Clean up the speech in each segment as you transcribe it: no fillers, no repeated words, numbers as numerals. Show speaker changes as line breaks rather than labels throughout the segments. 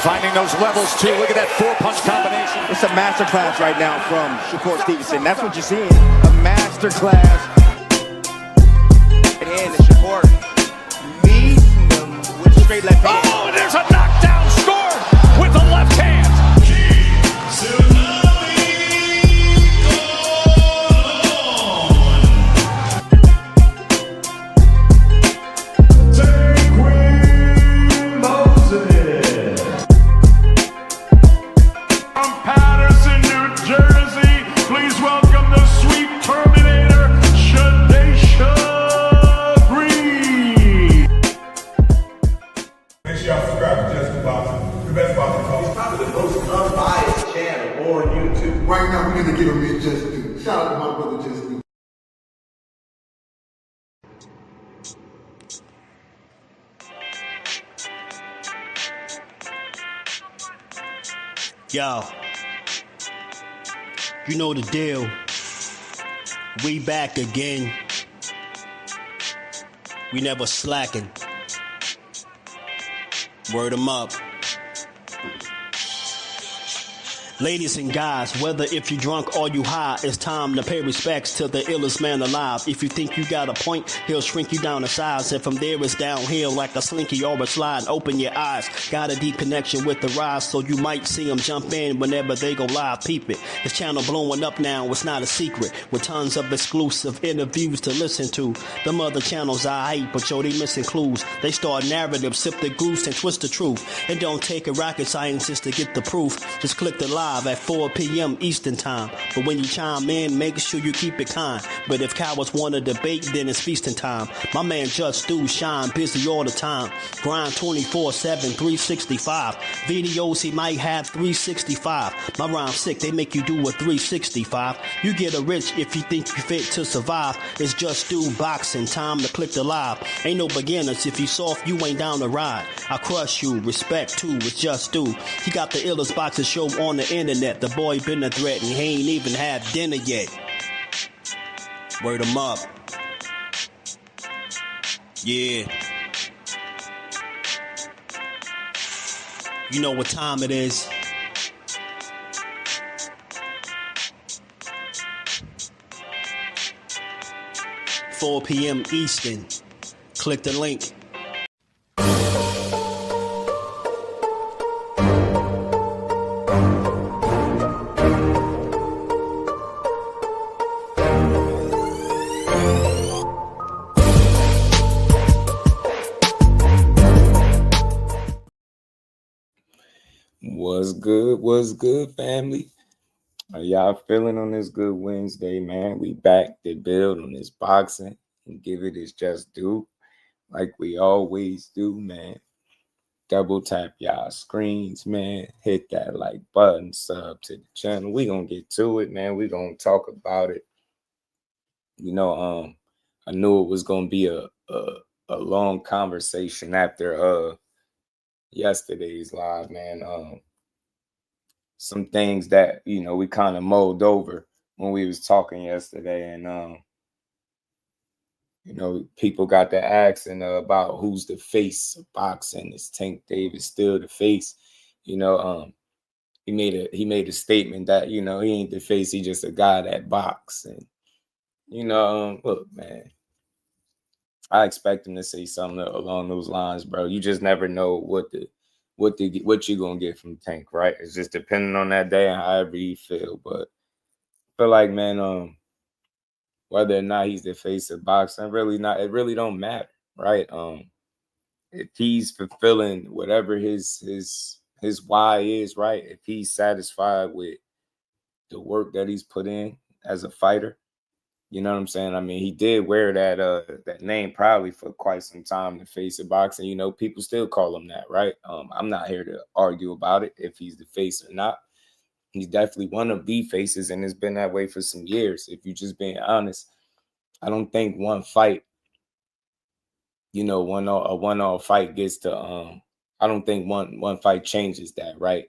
Finding those levels, too. Look at that four-punch combination.
It's a masterclass right now from Shakur Stevenson. That's what you're seeing. A masterclass. And Shakur meets him with straight left hand.
Oh, and there's a knockdown scored with the left hand.
Right now, we're going to give him his just due. Shout out to my brother, Just Due.
Yo, you know the deal. We back again. We never slacking. Word 'em up. Ladies and guys, whether if you drunk or you high, it's time to pay respects to the illest man alive. If you think you got a point, he'll shrink you down to size. And from there it's downhill like a slinky or a slide. Open your eyes, got a deep connection with the rise, so you might see them jump in whenever they go live. Peep it, this channel blowing up now, it's not a secret. With tons of exclusive interviews to listen to. Them other channels I hate, but yo, they missing clues. They start narratives, sip the goose and twist the truth. It don't take a rocket scientist to get the proof. Just click the live at 4 p.m. Eastern time. But when you chime in, make sure you keep it kind. But if cowards want to debate, then it's feasting time. My man Jusdu shine busy all the time. Grind 24/7, 365. Videos he might have 365. My rhyme's sick, they make you do a 365. You get a rich if you think you fit to survive. It's Jusdueboxing, time to click the live. Ain't no beginners, if you soft, you ain't down to ride. I crush you, respect too, it's Jusdu. He got the illest boxing show on the internet. The boy been a threat and he ain't even had dinner yet. Word 'em up. Yeah. You know what time it is. "4 p.m. Eastern. Click the link.
What's good, family? Are y'all feeling on this good Wednesday, man? We back to build on this boxing and give it its just due, like we always do, man. Double tap y'all screens, man. Hit that like button, sub to the channel. We gonna get to it, man. We gonna talk about it. You know, I knew it was gonna be a long conversation after yesterday's live, man. Some things that, you know, we kind of mulled over when we was talking yesterday, and you know, people got to asking about who's the face of boxing. Is Tank Davis still the face? You know, he made a statement that, you know, he ain't the face, he just a guy that box. And you know, look, man, I expect him to say something along those lines, bro. You just never know what you're gonna get from Tank, right? It's just depending on that day and however you feel. But I feel like, man, whether or not he's the face of boxing, it really don't matter, right? If he's fulfilling whatever his why is, right? If he's satisfied with the work that he's put in as a fighter, you know what I'm saying? I mean, he did wear that name proudly for quite some time, the face of boxing. You know, people still call him that, right? I'm not here to argue about it, if he's the face or not. He's definitely one of the faces, and it's been that way for some years. If you're just being honest, I don't think one fight, you know, a one-off fight gets to, I don't think one fight changes that, right?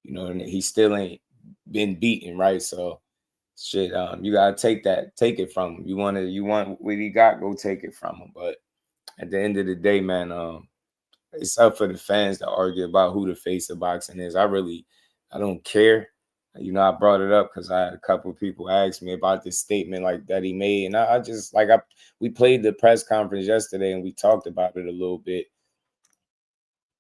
You know, and he still ain't been beaten, right? So, shit, you gotta take it from him. You want what he got, go take it from him. But at the end of the day, man, it's up for the fans to argue about who the face of boxing is. I don't care. You know, I brought it up because I had a couple of people ask me about this statement like that he made, and I just like we played the press conference yesterday and we talked about it a little bit.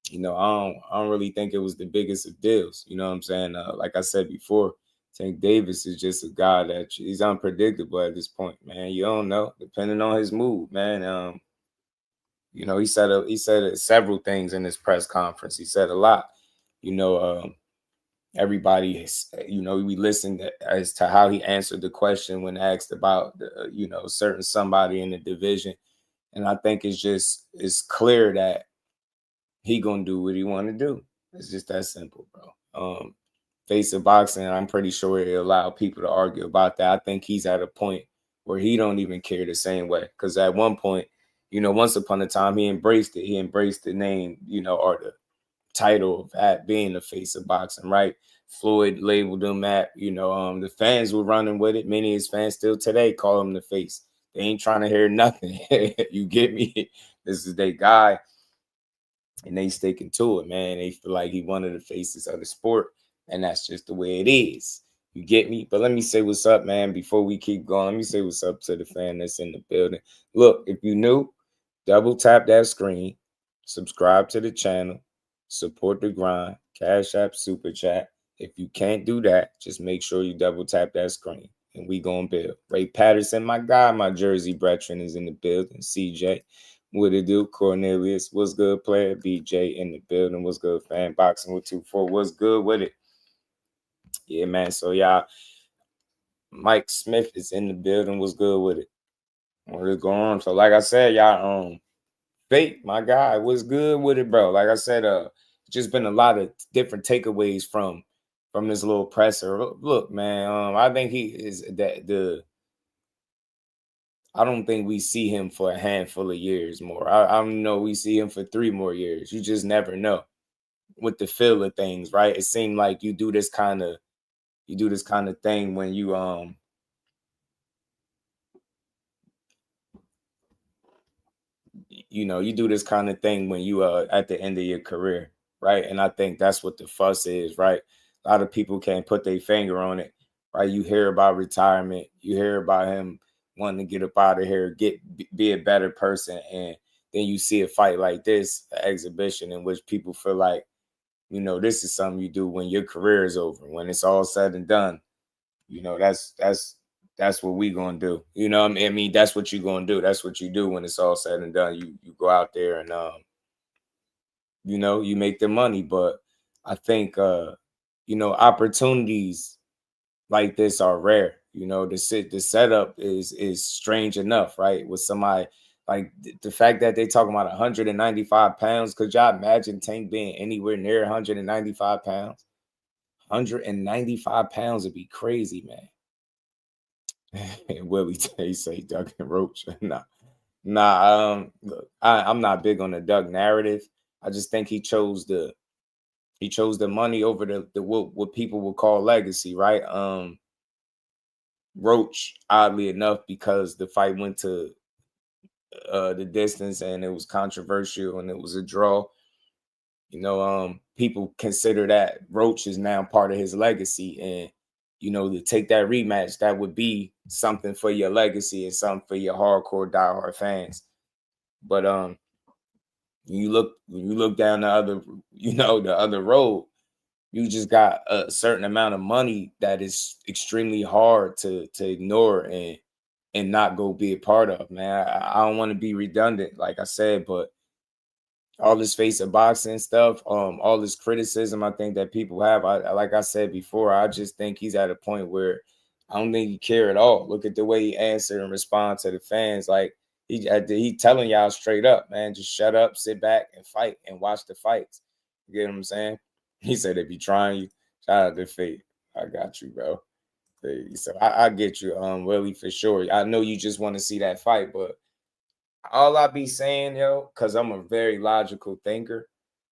You know, I don't really think it was the biggest of deals. You know what I'm saying? Like I said before, Tank Davis is just a guy that he's unpredictable at this point, man. You don't know, depending on his mood, man. You know, he said several things in his press conference. He said a lot. You know, everybody is, you know, we listened as to how he answered the question when asked about, you know, certain somebody in the division. And I think it's clear that he gonna do what he want to do. It's just that simple, bro. Face of boxing, I'm pretty sure it'll allow people to argue about that. I think he's at a point where he don't even care the same way. Because at one point, you know, once upon a time, he embraced it. He embraced the name, you know, or the title of that being the face of boxing, right? Floyd labeled him that, you know, the fans were running with it. Many of his fans still today call him the face. They ain't trying to hear nothing. You get me? This is their guy. And they sticking to it, man. They feel like he one of the faces of the sport. And that's just the way it is. You get me? But let me say what's up, man. Before we keep going, let me say what's up to the fan that's in the building. Look, if you new, double tap that screen, subscribe to the channel, support the grind, Cash App, Super Chat. If you can't do that, just make sure you double tap that screen. And we gonna build. Ray Patterson, my guy, my Jersey brethren is in the building. CJ, what it do? Cornelius, what's good, player? BJ in the building. What's good, fan? Boxing with 2-4. What's good with it? Yeah, man. So y'all, Mike Smith is in the building. What's good with it? What is going on? So, like I said, y'all, Fate, my guy, what's good with it, bro? Like I said, just been a lot of different takeaways from this little presser. Look, man, I think he is I don't think we see him for a handful of years more. I know we see him for 3 more years. You just never know with the feel of things, right? It seemed like you do this kind of thing when you you know, you do this kind of thing when you at the end of your career, right? And I think that's what the fuss is, right? A lot of people can't put their finger on it, right? You hear about retirement, you hear about him wanting to get up out of here, be a better person, and then you see a fight like this, an exhibition in which people feel like, you know, this is something you do when your career is over, when it's all said and done. You know, that's what we gonna do. You know what I mean? That's what you're gonna do. That's what you do when it's all said and done. You go out there and you know, you make the money. But I think you know, opportunities like this are rare. You know, the setup is strange enough, right? With somebody like the fact that they talking about 195 pounds. Could y'all imagine Tank being anywhere near 195 pounds? 195 pounds would be crazy, man. Willie Tay say Doug and Roach. Look, I'm not big on the Doug narrative. I just think he chose the money over the what people would call legacy, right? Roach, oddly enough, because the fight went to the distance and it was controversial and it was a draw. You know, people consider that Roach is now part of his legacy, and you know, to take that rematch, that would be something for your legacy and something for your hardcore diehard fans. But when you look down the other, you know, the other road, you just got a certain amount of money that is extremely hard to ignore and not go be a part of, man. I don't want to be redundant, like I said, but all this face of boxing stuff, all this criticism I think that people have, I like I said before, I just think he's at a point where I don't think he care at all. Look at the way he answered and respond to the fans. Like he telling y'all straight up, man, just shut up, sit back and fight and watch the fights. You get what I'm saying? He said they be trying you. Shout out to Fate. I got you, bro. So I get you, Willie, for sure. I know you just want to see that fight, but all I be saying, yo, because I'm a very logical thinker.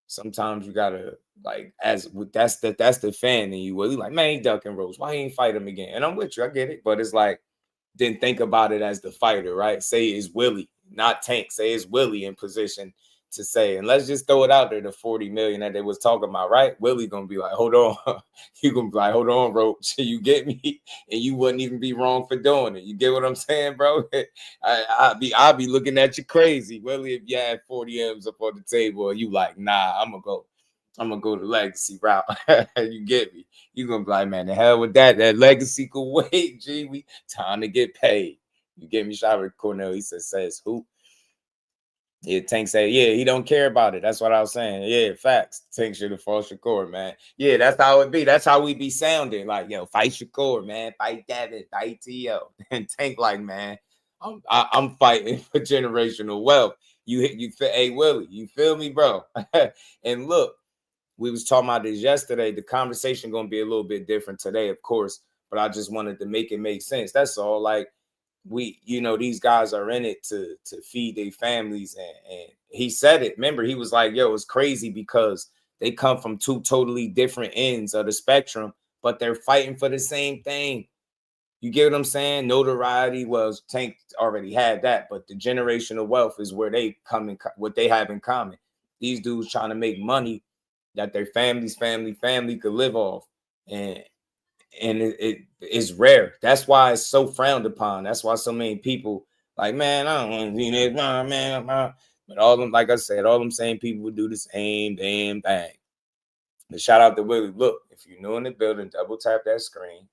Sometimes you gotta like, that's the fan in you. Well, you like, man, he ducking Rose. Why he ain't fight him again? And I'm with you, I get it, but it's like, then think about it as the fighter, right? Say it's Willie, not Tank. Say it's Willie in position to say, and let's just throw it out there, the 40 million that they was talking about, right? Willie gonna be like, hold on. You gonna be like, hold on, Roach. You get me? And you wouldn't even be wrong for doing it. You get what I'm saying, bro? I'll be looking at you crazy, Willie, if you had 40 M's up on the table and you like, nah, I'm gonna go the legacy route. You get me? You gonna be like, man, the hell with that. That legacy could wait, G. We time to get paid. You get me? Shout out to Cornell. He says who? Yeah, Tank said, yeah, he don't care about it. That's what I was saying. Yeah, facts. Tank should have fought Shakur, man. Yeah, that's how it be. That's how we be sounding. Like, yo, fight Shakur, man. Fight David. Fight Tio. And Tank like, man, I'm fighting for generational wealth. Hey, Willie, you feel me, bro? And look, we was talking about this yesterday. The conversation going to be a little bit different today, of course, but I just wanted to make it make sense. That's all. Like, these guys are in it to feed their families, and he said it. Remember, he was like, yo, it's crazy because they come from two totally different ends of the spectrum, but they're fighting for the same thing. You get what I'm saying? Notoriety was Tank already had that, but the generational wealth is where they come in, what they have in common. These dudes trying to make money that their family could live off, and it is rare. That's why it's so frowned upon. That's why so many people like, man, I don't want to do this, man. But all them, like I said, all them same people would do the same damn thing. But shout out to Willie. Look, if you're new in the building, double tap that screen,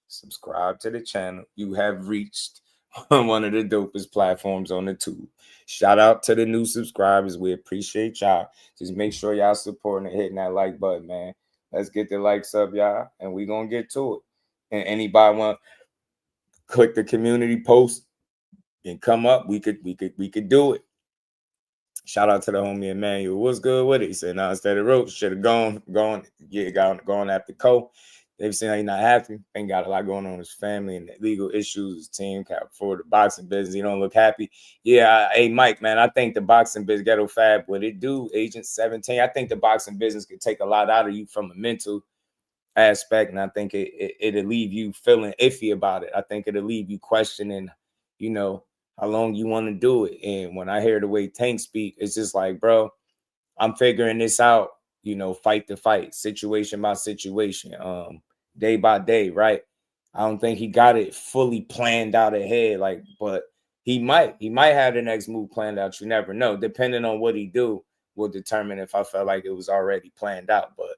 subscribe to the channel. You have reached one of the dopest platforms on the tube. Shout out to the new subscribers. We appreciate y'all. Just make sure y'all supporting and hitting that like button, man. Let's get the likes up, y'all, and we're going to get to it. And anybody want to click the community post and come up, we could do it. Shout out to the homie Emmanuel. What's good with it? He said, no, instead of Roach, should have gone after Cole. They've seen he's not happy. Ain't got a lot going on with his family and legal issues. His team can't afford the boxing business. He don't look happy. Yeah, hey, Mike, man, I think the boxing business, Ghetto Fab, what it do, Agent 17, I think the boxing business could take a lot out of you from a mental aspect, and I think it'll leave you feeling iffy about it. I think it'll leave you questioning, how long you want to do it. And when I hear the way Tank speak, it's just like, bro, I'm figuring this out, fight to fight, situation by situation, day by day, right? I don't think he got it fully planned out ahead, but he might have the next move planned out. You never know. Depending on what he do will determine if I felt like it was already planned out. But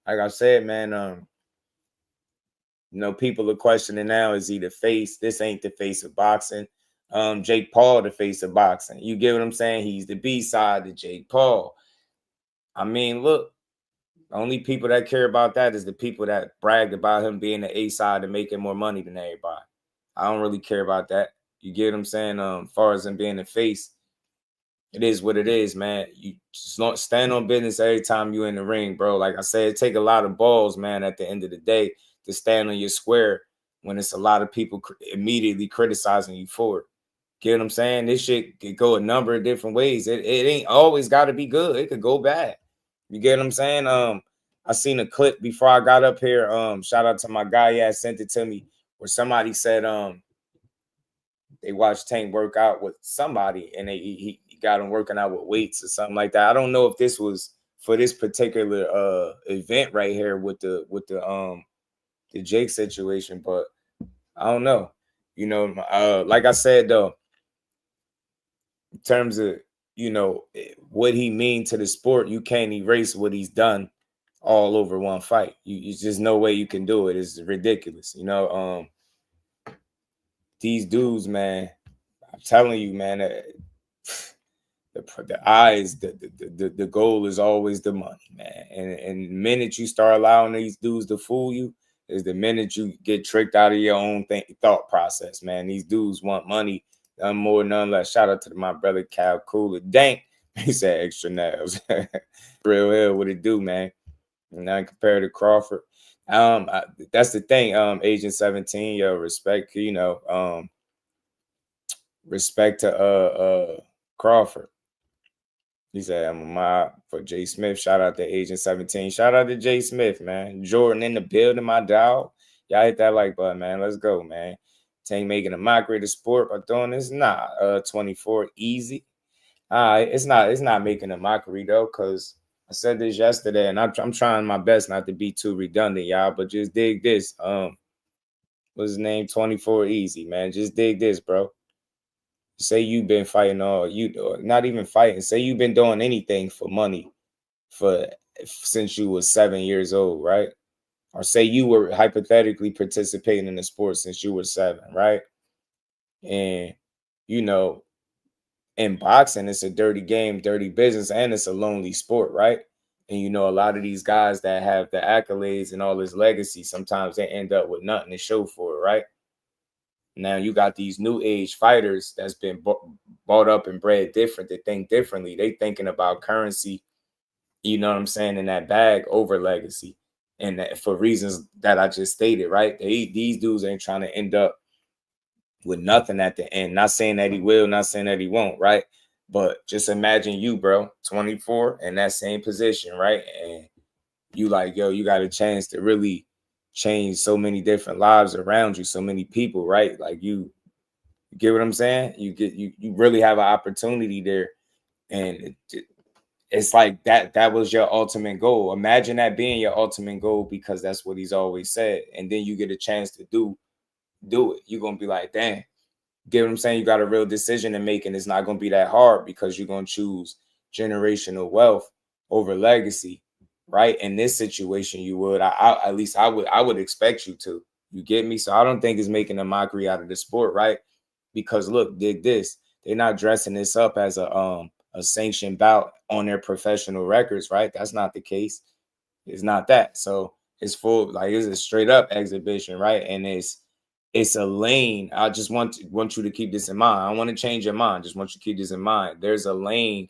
like I said, man, people are questioning now, is he the face? This ain't the face of boxing. Jake Paul, the face of boxing. You get what I'm saying? He's the B-side to Jake Paul. I mean, look, the only people that care about that is the people that bragged about him being the A-side and making more money than everybody. I don't really care about that. You get what I'm saying? As far as him being the face, it is what it is, man. You just don't stand on business every time you're in the ring, bro. Like I said, it take a lot of balls, man, at the end of the day to stand on your square when it's a lot of people immediately criticizing you for it. Get what I'm saying? This shit could go a number of different ways. It ain't always got to be good. It could go bad. You get what I'm saying? I seen a clip before I got up here. Shout out to my guy. Yeah, sent it to me where somebody said they watched Tank work out with somebody and he got him working out with weights or something like that. I don't know if this was for this particular event right here with the Jake situation, but I don't know. Like I said though, in terms of what he mean to the sport, you can't erase what he's done all over one fight. You just no way you can do it. It's ridiculous. These dudes, man, I'm telling you, man, the eyes, the goal is always the money, man. And the minute you start allowing these dudes to fool you is the minute you get tricked out of your own thought process, man. These dudes want money, none more, none less. Shout out to my brother Cal Cooler. Dank, he said extra nails. Real hell, what it do, man? And now compared to Crawford, that's the thing. Agent 17, yo, respect, respect to Crawford. He said, I'm a mob for Jay Smith. Shout out to Agent 17. Shout out to Jay Smith, man. Jordan in the building, my dog. Y'all hit that like button, man. Let's go, man. Tank making a mockery of the sport by doing this. Nah, 24, easy. It's not making a mockery though, because I said this yesterday, and I'm trying my best not to be too redundant, y'all. But just dig this. What's his name? 24 Easy, man. Just dig this, bro. Say you've been fighting not even fighting. Say you've been doing anything for money since you was 7 years old, right? Or say you were hypothetically participating in the sport since you were 7, right? And in boxing, it's a dirty game, dirty business, and it's a lonely sport, right? And a lot of these guys that have the accolades and all this legacy, sometimes they end up with nothing to show for it, right? Now you got these new age fighters that's been brought up and bred different. They think differently. They thinking about currency, you know what I'm saying, in that bag over legacy. And that, for reasons that I just stated, right? These dudes ain't trying to end up with nothing at the end. Not saying that he will, not saying that he won't, right? But just imagine you, bro, 24, in that same position, right? And you like, yo, you got a chance to really change so many different lives around you, so many people, right? Like you get what I'm saying? You really have an opportunity there. And it's like that was your ultimate goal. Imagine that being your ultimate goal, because that's what he's always said. And then you get a chance to do it. You're gonna be like, damn. Get what I'm saying? You got a real decision to make, and it's not going to be that hard, because you're going to choose generational wealth over legacy, right? In this situation, you would. At least I would expect you to. You get me? So I don't think it's making a mockery out of the sport, right? Because look, dig this. They're not dressing this up as a sanctioned bout on their professional records, right? That's not the case. It's not that. So it's full, like it's a straight up exhibition, right? And it's a lane. I just want you to keep this in mind. I don't want to change your mind. Just want you to keep this in mind. There's a lane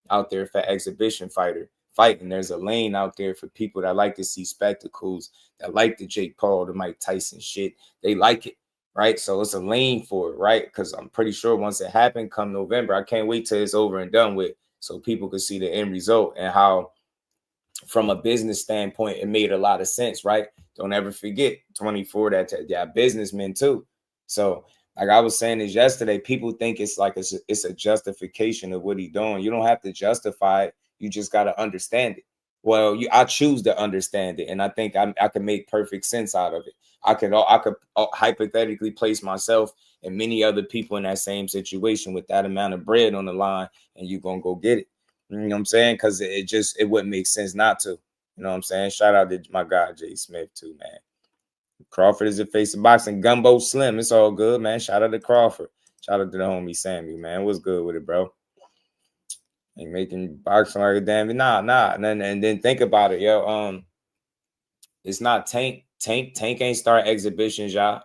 out there for exhibition fighting. There's a lane out there for people that like to see spectacles, that like the Jake Paul, the Mike Tyson shit. They like it, right? So it's a lane for it, right? Because I'm pretty sure once it happened come November, I can't wait till it's over and done with, so people can see the end result and how, from a business standpoint, it made a lot of sense, right? Don't ever forget 24, that businessmen too. So like I was saying this yesterday, people think it's like it's a justification of what he's doing. You don't have to justify it. You just got to understand it. Well, I choose to understand it, and I think I can make perfect sense out of it. I could hypothetically place myself and many other people in that same situation with that amount of bread on the line, and you're gonna go get it. You know what I'm saying? Because it wouldn't make sense not to. You know what I'm saying? Shout out to my guy, Jay Smith, too, man. Crawford is the face of boxing. Gumbo Slim. It's all good, man. Shout out to Crawford. Shout out to the homie Sammy, man. What's good with it, bro? Ain't making boxing like a damn. Nah. And then think about it, yo. It's not Tank. Tank ain't start exhibitions, y'all.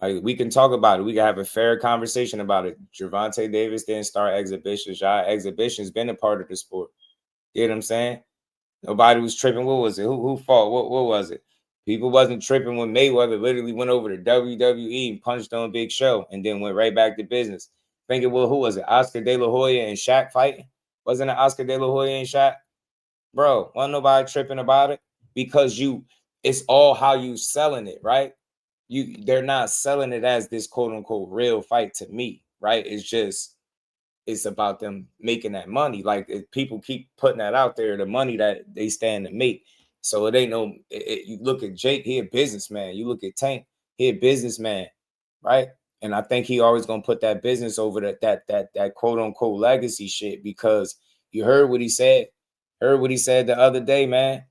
Like, we can talk about it. We can have a fair conversation about it. Gervonta Davis didn't start exhibitions, y'all. Exhibitions been a part of the sport. You know what I'm saying? Nobody was tripping. What was it? Who fought? What was it? People wasn't tripping when Mayweather literally went over to WWE and punched on Big Show and then went right back to business. Thinking, well, who was it? Oscar De La Hoya and Shaq fighting? Wasn't it Oscar De La Hoya and Shaq? Bro, wasn't nobody tripping about it, because it's all how you selling it, right? They're not selling it as this quote unquote real fight to me, right? It's about them making that money. Like, if people keep putting that out there, the money that they stand to make. So it ain't no. You look at Jake, he a businessman. You look at Tank, he a businessman, right? And I think he always gonna put that business over that quote unquote legacy shit, because you heard what he said. Heard what he said the other day, man.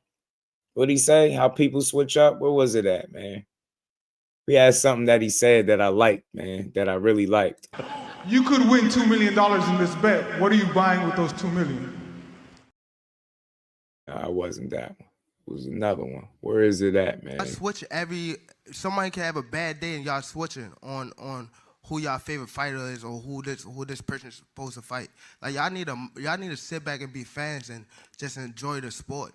What'd he say? How people switch up? Where was it at, man? We had something that he said that I liked, man, that I really liked.
You could win $2 million in this bet. What are you buying with those $2 million?
No, it wasn't that one. It was another one. Where is it at, man?
I switch somebody can have a bad day and y'all switching on who y'all favorite fighter is, or who this person is supposed to fight. Like, y'all need to sit back and be fans and just enjoy the sport.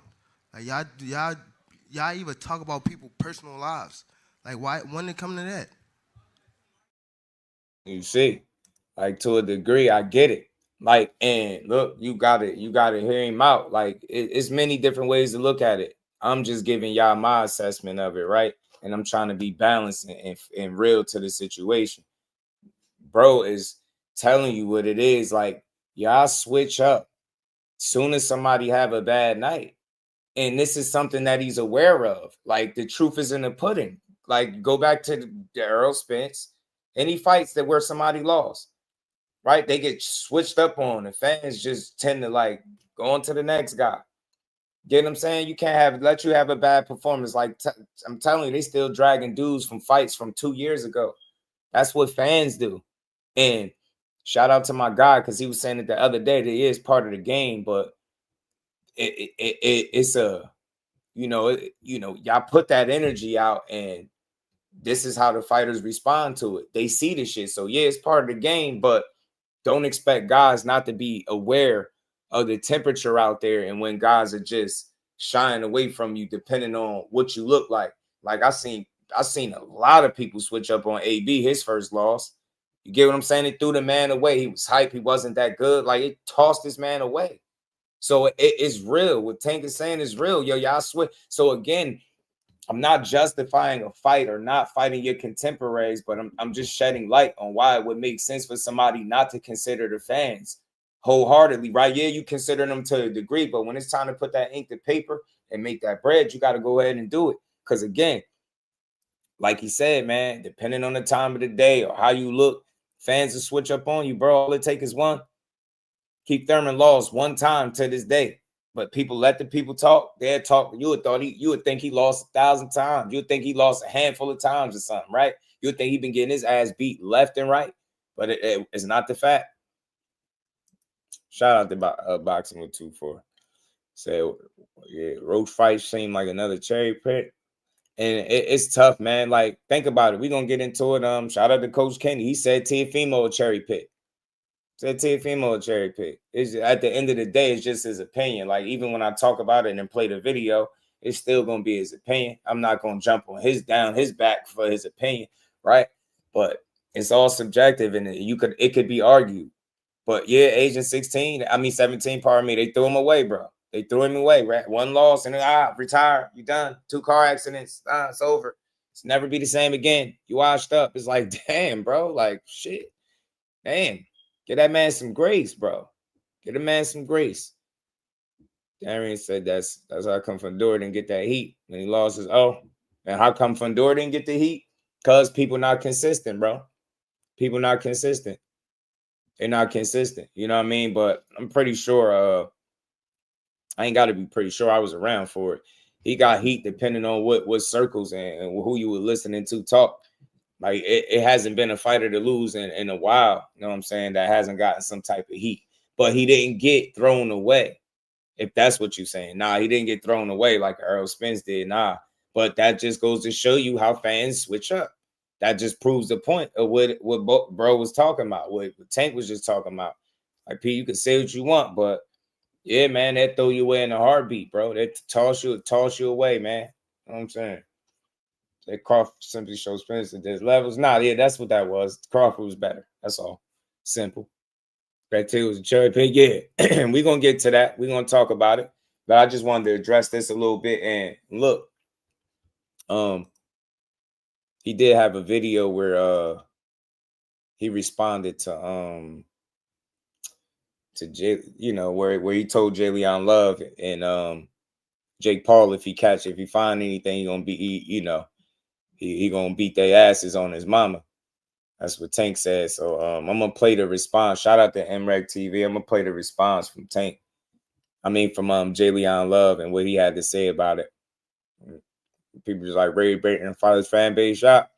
Like, y'all even talk about people's personal lives. Like, why, when it come to that?
You see, like, to a degree, I get it. Like, and look, you got to hear him out. Like, it's many different ways to look at it. I'm just giving y'all my assessment of it, right? And I'm trying to be balanced and real to the situation. Bro is telling you what it is. Like, Y'all switch up soon as somebody have a bad night. And this is something that he's aware of. Like, the truth is in the pudding. Like, go back to the Errol Spence. Any fights that where somebody lost, right? They get switched up on. The fans just tend to, like, go on to the next guy. Get what I'm saying? You can't let you have a bad performance. Like, I'm telling you, they still dragging dudes from fights from 2 years ago. That's what fans do. And shout out to my guy, because he was saying it the other day that it is part of the game, but it's a, y'all put that energy out, and this is how the fighters respond to it. They see the shit. So yeah, it's part of the game, but don't expect guys not to be aware of the temperature out there, and when guys are just shying away from you depending on what you look like. Like, I seen a lot of people switch up on AB his first loss. You get what I'm saying? It threw the man away. He was hype. He wasn't that good. Like, it tossed this man away. So it's real. What Tank is saying is real. Yo, y'all switch. So again, I'm not justifying a fight or not fighting your contemporaries, but I'm just shedding light on why it would make sense for somebody not to consider the fans wholeheartedly, right? Yeah, you consider them to a degree, but when it's time to put that ink to paper and make that bread, you got to go ahead and do it. Because again, like he said, man, depending on the time of the day or how you look, fans will switch up on you, bro. All it takes is one. Keith Thurman lost one time to this day, but people let the people talk. They'll talk. You would think he lost 1,000 times. You would think he lost a handful of times or something, right? You would think he'd been getting his ass beat left and right, but it's not the fact. Shout out to Boxing with 2-4. Say, yeah, road fights seem like another cherry pick. And it's tough, man. Like, think about it. We're going to get into it. Shout out to Coach Kenny. He said Teofimo a cherry pick. Said Teofimo a cherry pick. It's, at the end of the day, it's just his opinion. Like, even when I talk about it and play the video, it's still going to be his opinion. I'm not going to jump on his back for his opinion, right? But it's all subjective, and it could be argued. But yeah, Agent 17, pardon me, they threw him away, bro. They threw him away, right? One loss and retire. You done. 2 car accidents. It's over. It's never be the same again. You washed up. It's like, damn, bro. Like, shit. Damn. Get that man some grace, bro. Get a man some grace. Darian said that's how come Fundora didn't get that heat when he lost his and how come Fundora didn't get the heat? Because people not consistent, bro. People not consistent. They're not consistent. You know what I mean? But I'm pretty sure I ain't got to be pretty sure. I was around for it. He got heat depending on what circles and who you were listening to talk. Like, it hasn't been a fighter to lose in a while, you know what I'm saying, that hasn't gotten some type of heat. But he didn't get thrown away, if that's what you're saying. Nah, he didn't get thrown away like Errol Spence did. Nah. But that just goes to show you how fans switch up. That just proves the point of what bro was talking about, what Tank was just talking about. Like, P, you can say what you want, but yeah, man, that throw you away in a heartbeat, bro. That toss you away, man. You know what I'm saying? That Crawford simply shows Spence that there's levels. Nah, yeah, that's what that was. Crawford was better. That's all. Simple. Back to it was a cherry pick. Yeah, we're going to get to that. We're going to talk about it. But I just wanted to address this a little bit. And look, he did have a video where he responded to Jay, where he told Jay Leon Love and Jake Paul if he find anything, he gonna be he gonna beat their asses on his mama. That's what Tank said. So I'm gonna play the response. Shout out to MREG TV. I'm gonna play the response from Tank. From Jay Leon Love and what he had to say about it. People just like Ray Brayton and Father's fan base shop.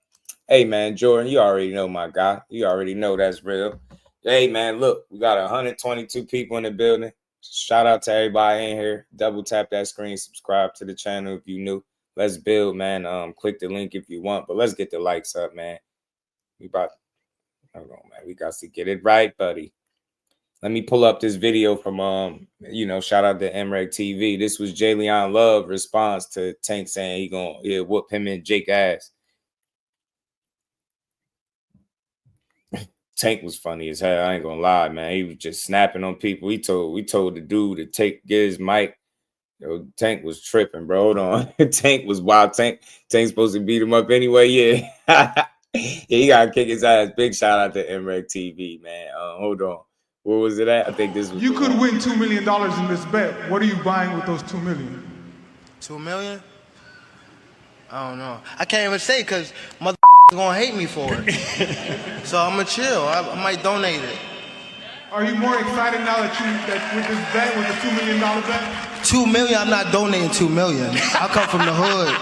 Hey man, Jordan, you already know my guy. You already know that's real. Hey man, look, we got 122 people in the building. Shout out to everybody in here. Double tap that screen, subscribe to the channel if you new. Let's build, man. Click the link if you want, but let's get the likes up, man. Hold on, man. We got to get it right, buddy. Let me pull up this video from shout out to MREG TV. This was Jay Leon Love response to Tank saying he'll whoop him and Jake ass. Tank was funny as hell. I ain't gonna lie, man. He was just snapping on people. We told the dude to get his mic. Yo, Tank was tripping, bro. Hold on. Tank was wild. Tank's supposed to beat him up anyway. Yeah. Yeah, he gotta kick his ass. Big shout out to MREG TV, man. Hold on. What was it at? I think this was.
You could win $2 million in this bet. What are you buying with those $2 million?
$2 million? I don't know. I can't even say because mother gonna hate me for it. So I'm gonna chill. I might donate it.
Are you more excited now that with this bet, with the $2 million bet?
2 million, I'm not donating 2 million. I come from the hood.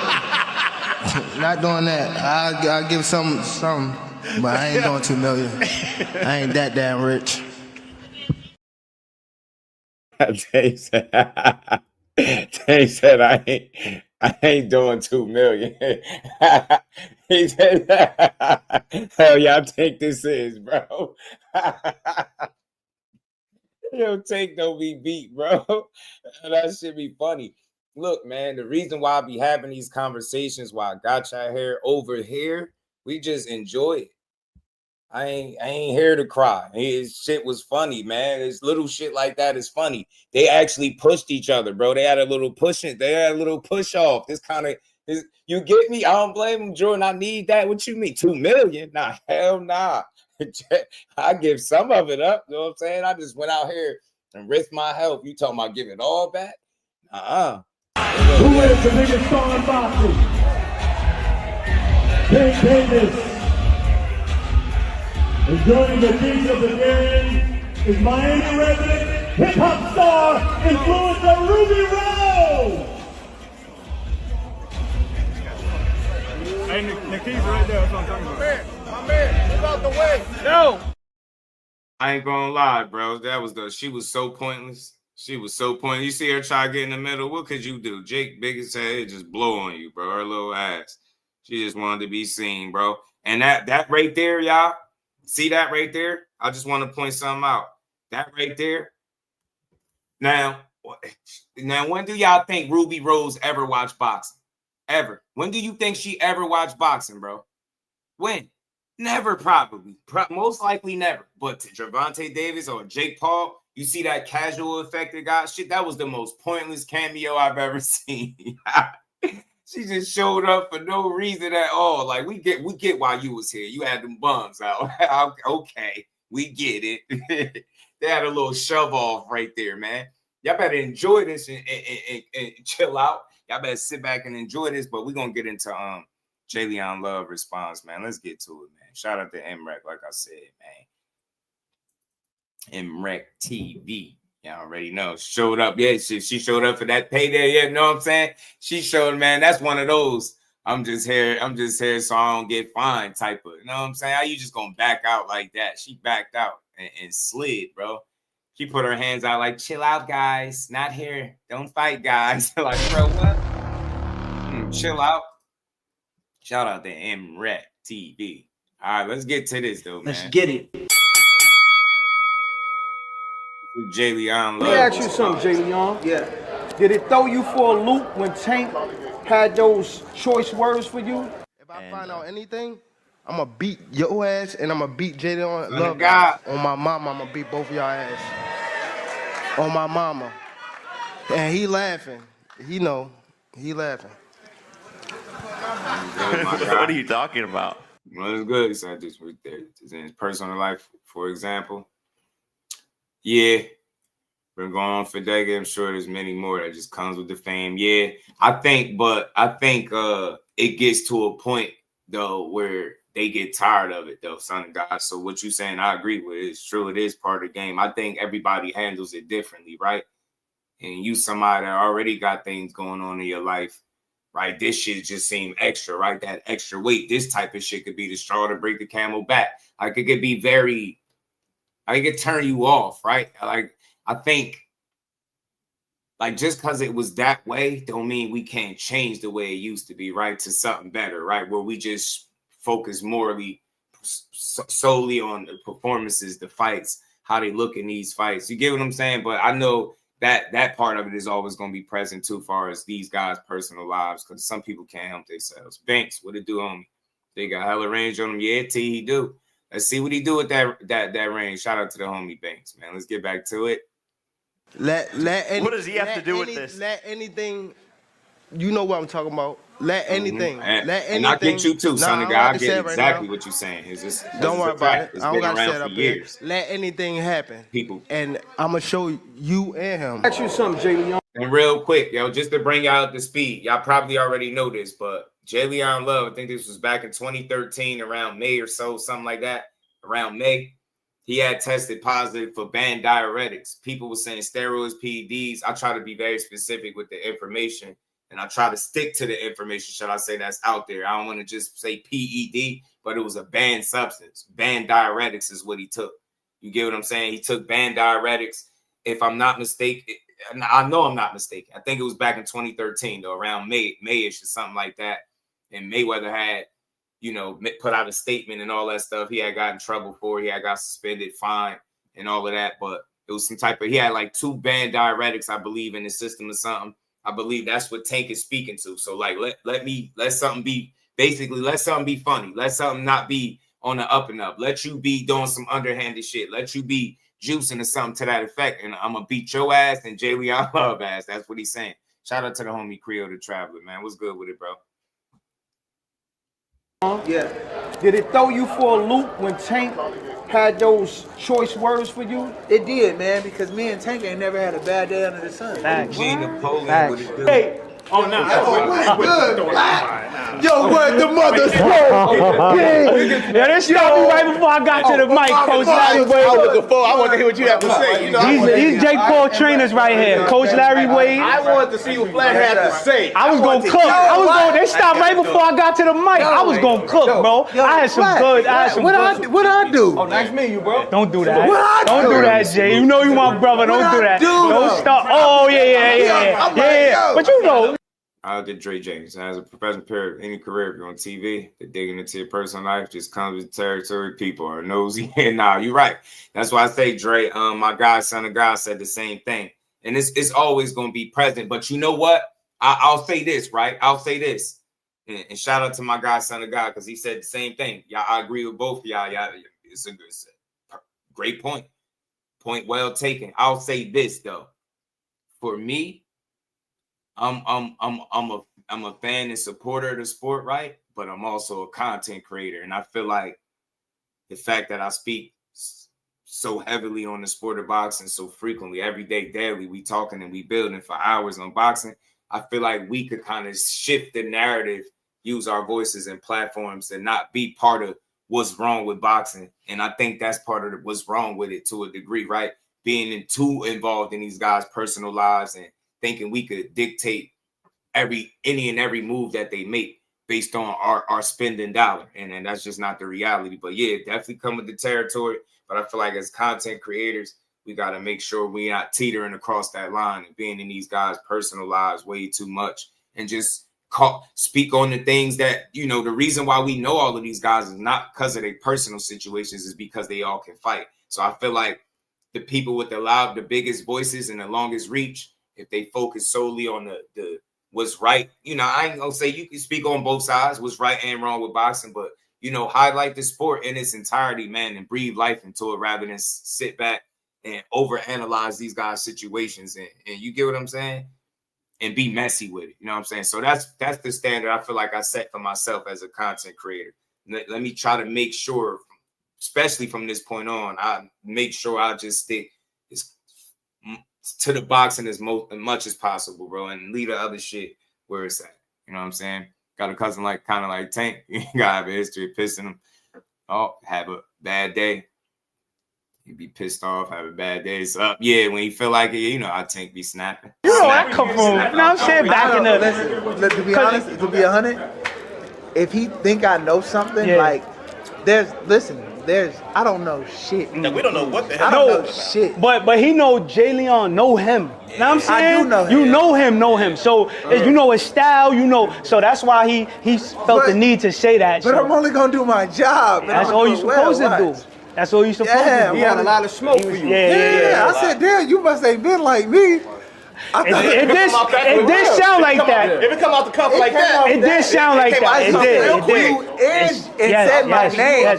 Not doing that. I'll give some, but I ain't doing 2 million. I ain't that damn rich.
They said I ain't doing 2 million. He said, hell yeah, I think this is, bro. Yo, Tank don't be beat, bro. That should be funny. Look, man, the reason why I be having these conversations while I got y'all here over here, we just enjoy it. I ain't here to cry. His shit was funny, man. It's little shit like that is funny. They actually pushed each other, bro. They had a little push off. This kind of is, you get me? I don't blame him, Jordan. I need that. What you mean? 2 million? Nah, hell nah. I give some of it up. You know what I'm saying? I just went out here and risked my health. You talking about giving it all back?
Who is the biggest star in boxing? Tank Davis. And joining the Kings of the Game is Miami resident, hip-hop star, influencer Ruby Rose.
Hey, Nikki's right there. That's what I'm talking about.
My man, move out the way.
No.
I ain't gonna lie, bro. She was so pointless. She was so pointless. You see her try to get in the middle. What could you do? Jake, big as head, just blow on you, bro. Her little ass. She just wanted to be seen, bro. And that right there, y'all. See that right there? I just want to point something out. That right there. Now, when do y'all think Ruby Rose ever watched boxing? Ever. When do you think she ever watched boxing, bro? When? Never, probably. Most likely never. But to Gervonta Davis or Jake Paul, you see that casual effect it got? Shit, that was the most pointless cameo I've ever seen. She just showed up for no reason at all. Like, we get why you was here. You had them bums out. Okay, we get it. They had a little shove off right there, man. Y'all better enjoy this and chill out. Y'all better sit back and enjoy this. But we're gonna get into Jalen Love response, man. Let's get to it, man. Shout out to MREC, like I said, man. MREC TV. Y'all already know. Showed up. Yeah, she showed up for that payday. Yeah, you know what I'm saying? She showed, man. That's one of those. I'm just here so I don't get fined type of, you know what I'm saying? How you just gonna back out like that? She backed out and slid, bro. She put her hands out like, chill out, guys. Not here. Don't fight, guys. Like, bro, what? Chill out. Shout out to MREC TV. All right, let's get to this, though, man.
Let's get it.
Jalen Love.
Let me ask you something, Jalen. Yeah. Did it throw you for a loop when Tank had those choice words for you?
If I find out anything, I'm going to beat your ass and I'm going to beat Jalen Love.
God.
On my mama, I'm going to beat both of y'all ass. On my mama. And he laughing. He know. He laughing.
What are you talking about?
Well, it's good. It's not just right there. It's in his personal life, for example. Yeah, been going on for decades. I'm sure there's many more that just comes with the fame. Yeah, I think it gets to a point though where they get tired of it though, son of God. So what you saying, I agree with. It's true. It is part of the game. I think everybody handles it differently, right? And you somebody that already got things going on in your life, right? This shit just seemed extra, right? That extra weight. This type of shit could be the straw to break the camel back. Like it could be very. I could turn you off, right? Like, I think, like, just because it was that way don't mean we can't change the way it used to be, right? To something better, right? Where we just focus morally solely on the performances, the fights, how they look in these fights. You get what I'm saying? But I know that part of it is always going to be present too, far as these guys' personal lives, because some people can't help themselves. Banks, what it do on me? They got hella range on them. Yeah, T, he do. Let's see what he do with that range. Shout out to the homie Banks, man. Let's get back to it.
What does he have to do with this?
Let anything, you know what I'm talking about. let anything,
and I get you too, son of God. I get exactly what you're saying. It's just
don't worry about it.
It's
I don't
been
got to
around
say it
for
up here.
years.
Let anything happen.
People.
And I'm going to show you and him.
Ask you something, Jay Leon.
And real quick, yo, just to bring y'all up to speed, y'all probably already know this, but Jay Leon Love, I think this was back in 2013, around May or so, something like that, around May. He had tested positive for banned diuretics. People were saying steroids, PEDs. I try to be very specific with the information, and I try to stick to the information, shall I say, that's out there. I don't want to just say PED, but it was a banned substance. Banned diuretics is what he took. You get what I'm saying? He took banned diuretics. If I'm not mistaken, I know I'm not mistaken. I think it was back in 2013, though, around May-ish or something like that. And Mayweather had, you know, put out a statement and all that stuff. He had got in trouble for it. He had got suspended, fined, and all of that. But it was some type of, he had like 2 banned diuretics, I believe, in the system or something. I believe that's what Tank is speaking to. So like, let something be, basically let something be funny. Let something not be on the up and up. Let you be doing some underhanded shit. Let you be juicing or something to that effect. And I'm going to beat your ass and Jay Leon Love ass. That's what he's saying. Shout out to the homie Creole the Traveler, man. What's good with it, bro?
Yeah. Did it throw you for a loop when Tank had those choice words for you?
It did, man, because me and Tank ain't never had a bad day under the sun.
Facts.
Hey.
Oh, no.
Yo, what the mother
Yeah, this stopped me right before I got to the mic, Coach Larry Wade.
I want to hear what you have to say. You know,
These Jake Paul trainers right here. Coach Larry Wade.
I wanted to see what Flat had to say.
I was going to cook. They stopped right before I got to the mic. I was going to cook, bro. I had some good.
What I do?
Oh, nice meeting you, bro.
Don't do that. Don't do that, Jay. You know you my brother. Don't do that. Don't start. Oh, yeah. But you know.
I did Dre James. As a professional player, any career, if you're on TV, the digging into your personal life just comes with territory. People are nosy. And nah, you're right. That's why I say Dre, my guy, son of God, said the same thing. And it's always going to be present. But you know what? I'll say this, right? I'll say this. And shout out to my guy, son of God, because he said the same thing. Yeah, I agree with both of y'all. It's a great point. Point well taken. I'll say this, though. For me, I'm a fan and supporter of the sport, right? But I'm also a content creator, and I feel like the fact that I speak so heavily on the sport of boxing so frequently, every day, daily, we talking and we building for hours on boxing. I feel like we could kind of shift the narrative, use our voices and platforms, and not be part of what's wrong with boxing. And I think that's part of what's wrong with it to a degree, right? Being too involved in these guys' personal lives and thinking we could dictate any and every move that they make based on our spending dollar. And then that's just not the reality. But yeah, definitely come with the territory. But I feel like as content creators, we got to make sure we're not teetering across that line and being in these guys' personal lives way too much and just speak on the things that, you know, the reason why we know all of these guys is not because of their personal situations, is because they all can fight. So I feel like the people with the biggest voices and the longest reach, if they focus solely on the what's right, you know, I ain't gonna say you can speak on both sides, what's right and wrong with boxing, but, you know, highlight the sport in its entirety, man, and breathe life into it rather than sit back and overanalyze these guys' situations. And you get what I'm saying? And be messy with it. You know what I'm saying? So that's the standard I feel like I set for myself as a content creator. Let me try to make sure, especially from this point on, I make sure I just stick to the boxing as much as possible, bro, and leave the other shit where it's at. You know what I'm saying? Got a cousin kind of like Tank. You gotta have a history of pissing him. Oh, have a bad day. He'd be pissed off, have a bad day. So yeah, when you feel like it, you know, I Tank be snapping.
You know that come from, you know what I'm saying? Back in the.
Listen, to be honest, to be 100, if he think I know something, like, I don't know shit.
No, we don't know what the hell.
I don't know shit.
But he know Jay Leon know him. Yeah. You know what I'm saying?
I do know him.
You know him. So you know his style, you know. So that's why he felt the need to say that.
But I'm only gonna do my job.
That's all you're supposed to do. That's all you're supposed to do.
He had a lot of smoke for you.
Yeah. I said, damn, you must ain't been like me.
It did sound like that.
If it come out the cup like that,
it did sound like that. It did.
And said my name.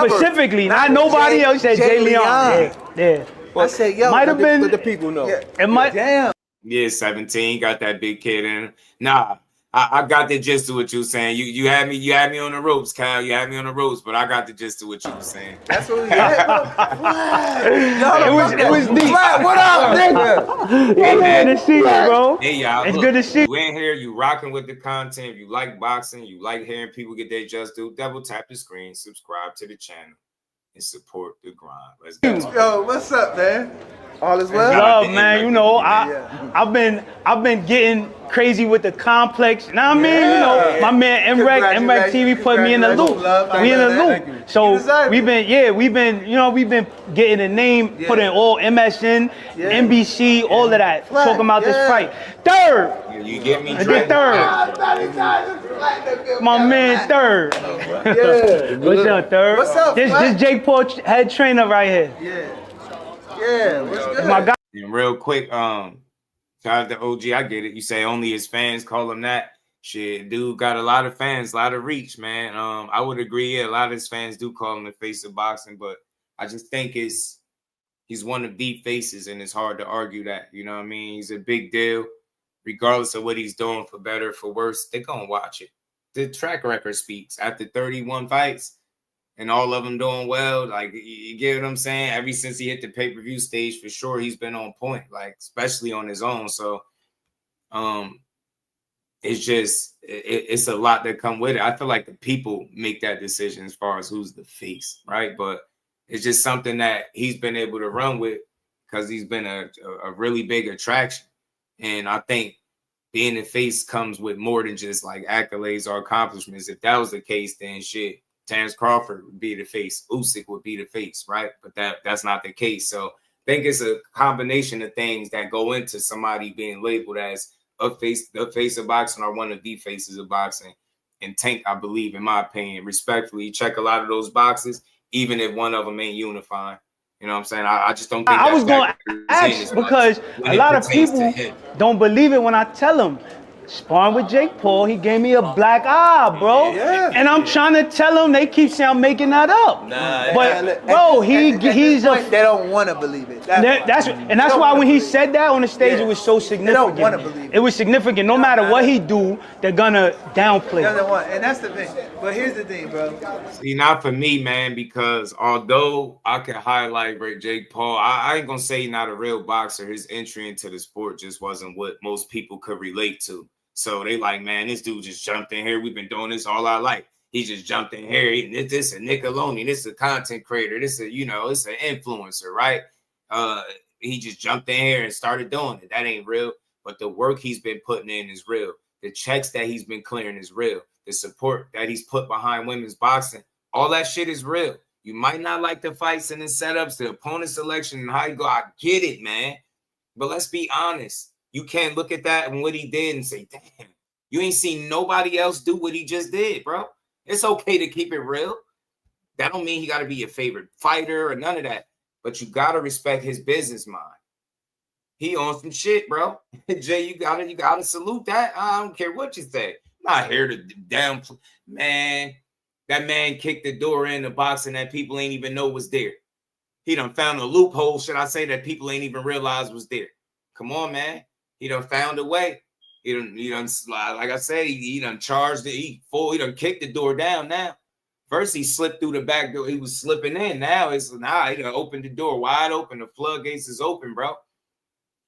Specifically, not nobody else. Said Jay Leon. Yeah.
I said, yo,
might have been.
Let the people know.
It might.
Damn.
Yeah, 17, got that big kid in. Nah, I got the gist of what you were saying. You had me on the ropes, Kyle. You had me on the ropes, but I got the gist of what you were saying.
That's what we got.
It was deep.
What up, nigga?
Hey, man.
Good to see you, bro.
Hey, y'all.
It's
look,
good to see
you in here. You rocking with the content. You like boxing. You like hearing people get their just due. Double tap the screen, subscribe to the channel, and support the grind. Let's go.
Yo, what's up, man? All is well?
Love, man. You know, I've been getting crazy with the complex. Now I mean, you know, my man MREC TV put me in the loop. We in the loop. So we've been getting the name, putting all MSN, NBC, all of that, talking about this fight. Third.
You get me?
I get third. My man Third. What's up, Third?
What's up,
This Jake Paul head trainer right here.
Yeah, what's good?
My guy.
And real quick, shout out to OG. I get it. You say only his fans call him that. Shit, dude got a lot of fans, a lot of reach, man. I would agree. Yeah, a lot of his fans do call him the face of boxing, but I just think he's one of the faces, and it's hard to argue that. You know what I mean? He's a big deal, regardless of what he's doing, for better or for worse. They're gonna watch it. The track record speaks. After 31 fights, and all of them doing well, like, you get what I'm saying? Ever since he hit the pay-per-view stage, for sure, he's been on point, like, especially on his own. So, it's just, it's a lot that come with it. I feel like the people make that decision as far as who's the face, right? But it's just something that he's been able to run with because he's been a really big attraction. And I think being the face comes with more than just, like, accolades or accomplishments. If that was the case, then shit, Terrence Crawford would be the face. Usyk would be the face, right? But that's not the case. So I think it's a combination of things that go into somebody being labeled as the face of boxing or one of the faces of boxing. And Tank, I believe, in my opinion, respectfully, check a lot of those boxes, even if one of them ain't unifying. You know what I'm saying? I just don't think
I was going to ask because a lot of people don't believe it when I tell them. Sparring with Jake Paul, he gave me a black eye, bro. And I'm trying to tell them, they keep saying I'm making that up. But bro, he's
they don't want to believe it.
That's why when he said that on the stage, it was so significant. They don't want to believe it. It was significant. No matter what he do, they're gonna downplay it.
And that's the thing. But here's the thing, bro.
See, not for me, man, because although I could highlight Jake Paul, I ain't gonna say he's not a real boxer. His entry into the sport just wasn't what most people could relate to. So they like, man, this dude just jumped in here. We've been doing this all our life. He just jumped in here. This a Nickelodeon. This a content creator. This a, it's an influencer, right? He just jumped in here and started doing it. That ain't real. But the work he's been putting in is real. The checks that he's been clearing is real. The support that he's put behind women's boxing, all that shit is real. You might not like the fights and the setups, the opponent selection, and how you go. I get it, man. But let's be honest. You can't look at that and what he did and say, damn, you ain't seen nobody else do what he just did, bro. It's okay to keep it real. That don't mean he got to be your favorite fighter or none of that. But you got to respect his business mind. He on some shit, bro. Jay, you gotta salute that. I don't care what you say. I'm not here to downplay. Man, that man kicked the door in the boxing that people ain't even know was there. He done found a loophole, should I say, that people ain't even realize was there. Come on, man. He done found a way. He done like I said, he done charged it. He done kicked the door down now. First, he slipped through the back door. He was slipping in. Now he done opened the door wide open. The floodgates is open, bro.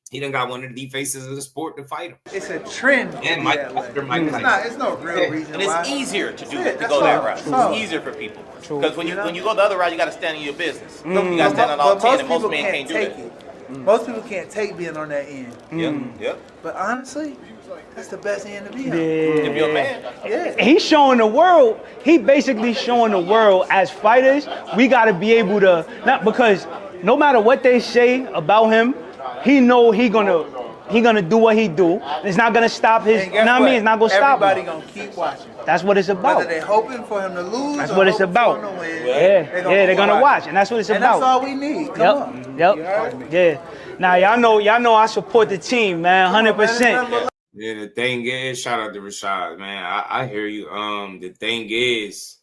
He done got one of the faces of the sport to fight him.
It's a trend.
And
it's no real reason.
And it's easier to go that route. It's easier for people. Because when you go the other route, you got to stand in your business. You got to stand on all 10, and most men can't do that.
Most people can't take being on that end.
Yep.
But honestly, that's the best end to be on.
If you're a man.
Yeah.
He's showing the world. He basically showing the world as fighters, we got to be able to, not because no matter what they say about him, he know he gonna do what he do. It's not gonna stop his. You know what I mean? It's not gonna stop him.
Everybody gonna keep watching.
That's what it's about.
Whether they're hoping for him to lose.
That's what it's about. They're gonna watch, and that's what it's about.
And that's all we need. Come
on. Yeah. Now y'all know I support the team, man, 100%.
Yeah, the thing is, shout out to Rashad, man. I hear you. The thing is,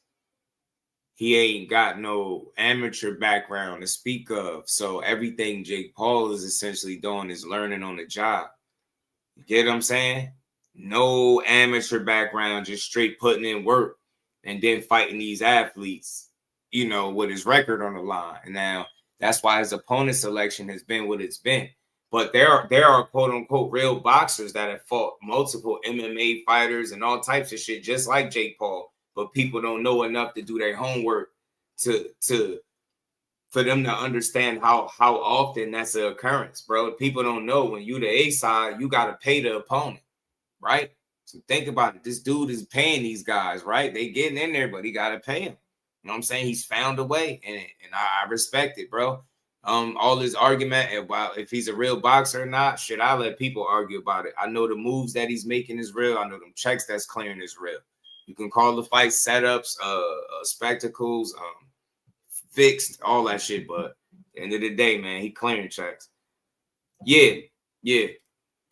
he ain't got no amateur background to speak of. So everything Jake Paul is essentially doing is learning on the job. You get what I'm saying? no amateur background, just straight putting in work and then fighting these athletes, you know, with his record on the line. And now that's why his opponent selection has been what it's been. But there are quote unquote real boxers that have fought multiple MMA fighters and all types of shit, just like Jake Paul. But people don't know enough to do their homework for them to understand how often that's an occurrence, bro. People don't know when you the A side, you gotta pay the opponent, right? So think about it. This dude is paying these guys, right? They getting in there, but he gotta pay them. You know what I'm saying? He's found a way, and I respect it, bro. All this argument about if he's a real boxer or not, shit, I let people argue about it. I know the moves that he's making is real. I know them checks that's clearing is real. You can call the fight setups, spectacles, fixed, all that shit. But at the end of the day, man, he clearing checks. Yeah.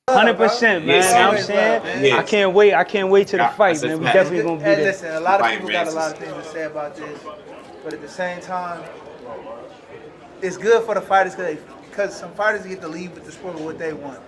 100%, man. You know what I'm saying?
Yeah.
I can't wait till the fight, man. We definitely gonna be there.
Listen, a lot of people got a lot of things to say about this, but at the same time, it's good for the fighters because some fighters get to leave with the sport with what they want.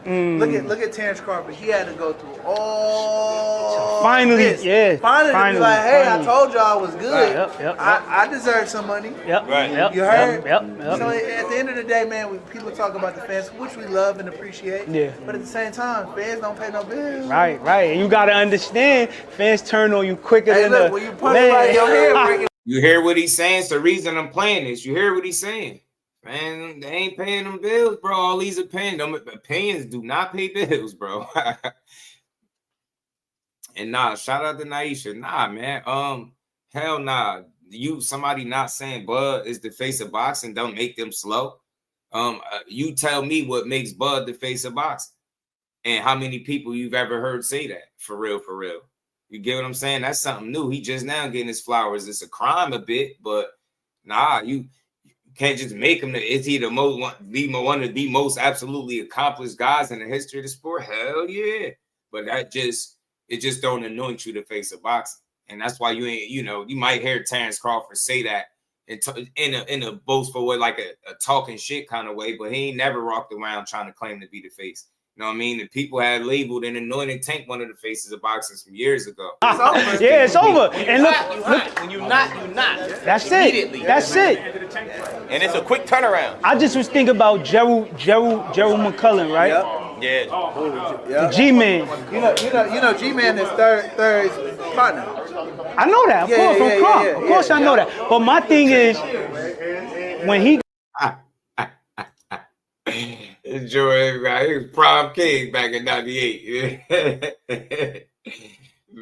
Look at Terrence Crawford. He had to go through all
finally,
this.
Yeah.
Finally, to be like, hey, I told y'all I was good.
Yep.
I deserve some money.
Yep.
You heard?
Yep.
So at the end of the day, man, people talk about the fans, which we love and appreciate.
Yeah.
But at the same time, fans don't pay no bills.
Right. And you gotta understand, fans turn on you quicker than
look, when you punch it right in your head, break it.
You hear what he's saying? It's the reason I'm playing this. You hear what he's saying? Man, they ain't paying them bills, bro. All these opinions do not pay bills, bro. And nah, shout out to Naisha. Nah, man. Hell nah. Somebody not saying Bud is the face of boxing don't make them slow. You tell me what makes Bud the face of boxing, and how many people you've ever heard say that for real. You get what I'm saying? That's something new. He just now getting his flowers. It's a crime a bit, but nah, you can't just make him. Is he one of the most absolutely accomplished guys in the history of the sport? Hell yeah. But it just don't anoint you the face of boxing. And that's why you ain't, you might hear Terrence Crawford say that in a boastful way, like a talking shit kind of way, but he ain't never walked around trying to claim to be the face. You know what I mean? The people had labeled and anointed Tank one of the faces of boxing some years ago.
Yeah, it's over. And look,
when you're not, you're not.
That's it. That's it.
And it's a quick turnaround.
I just was thinking about Gerald McCullen, right?
Yeah.
The G-Man.
You know, G-Man is third partner.
I know that, of course, from Crump. Of course, I know that. But my thing is, when he
Enjoy, right? He was prom king back in '98.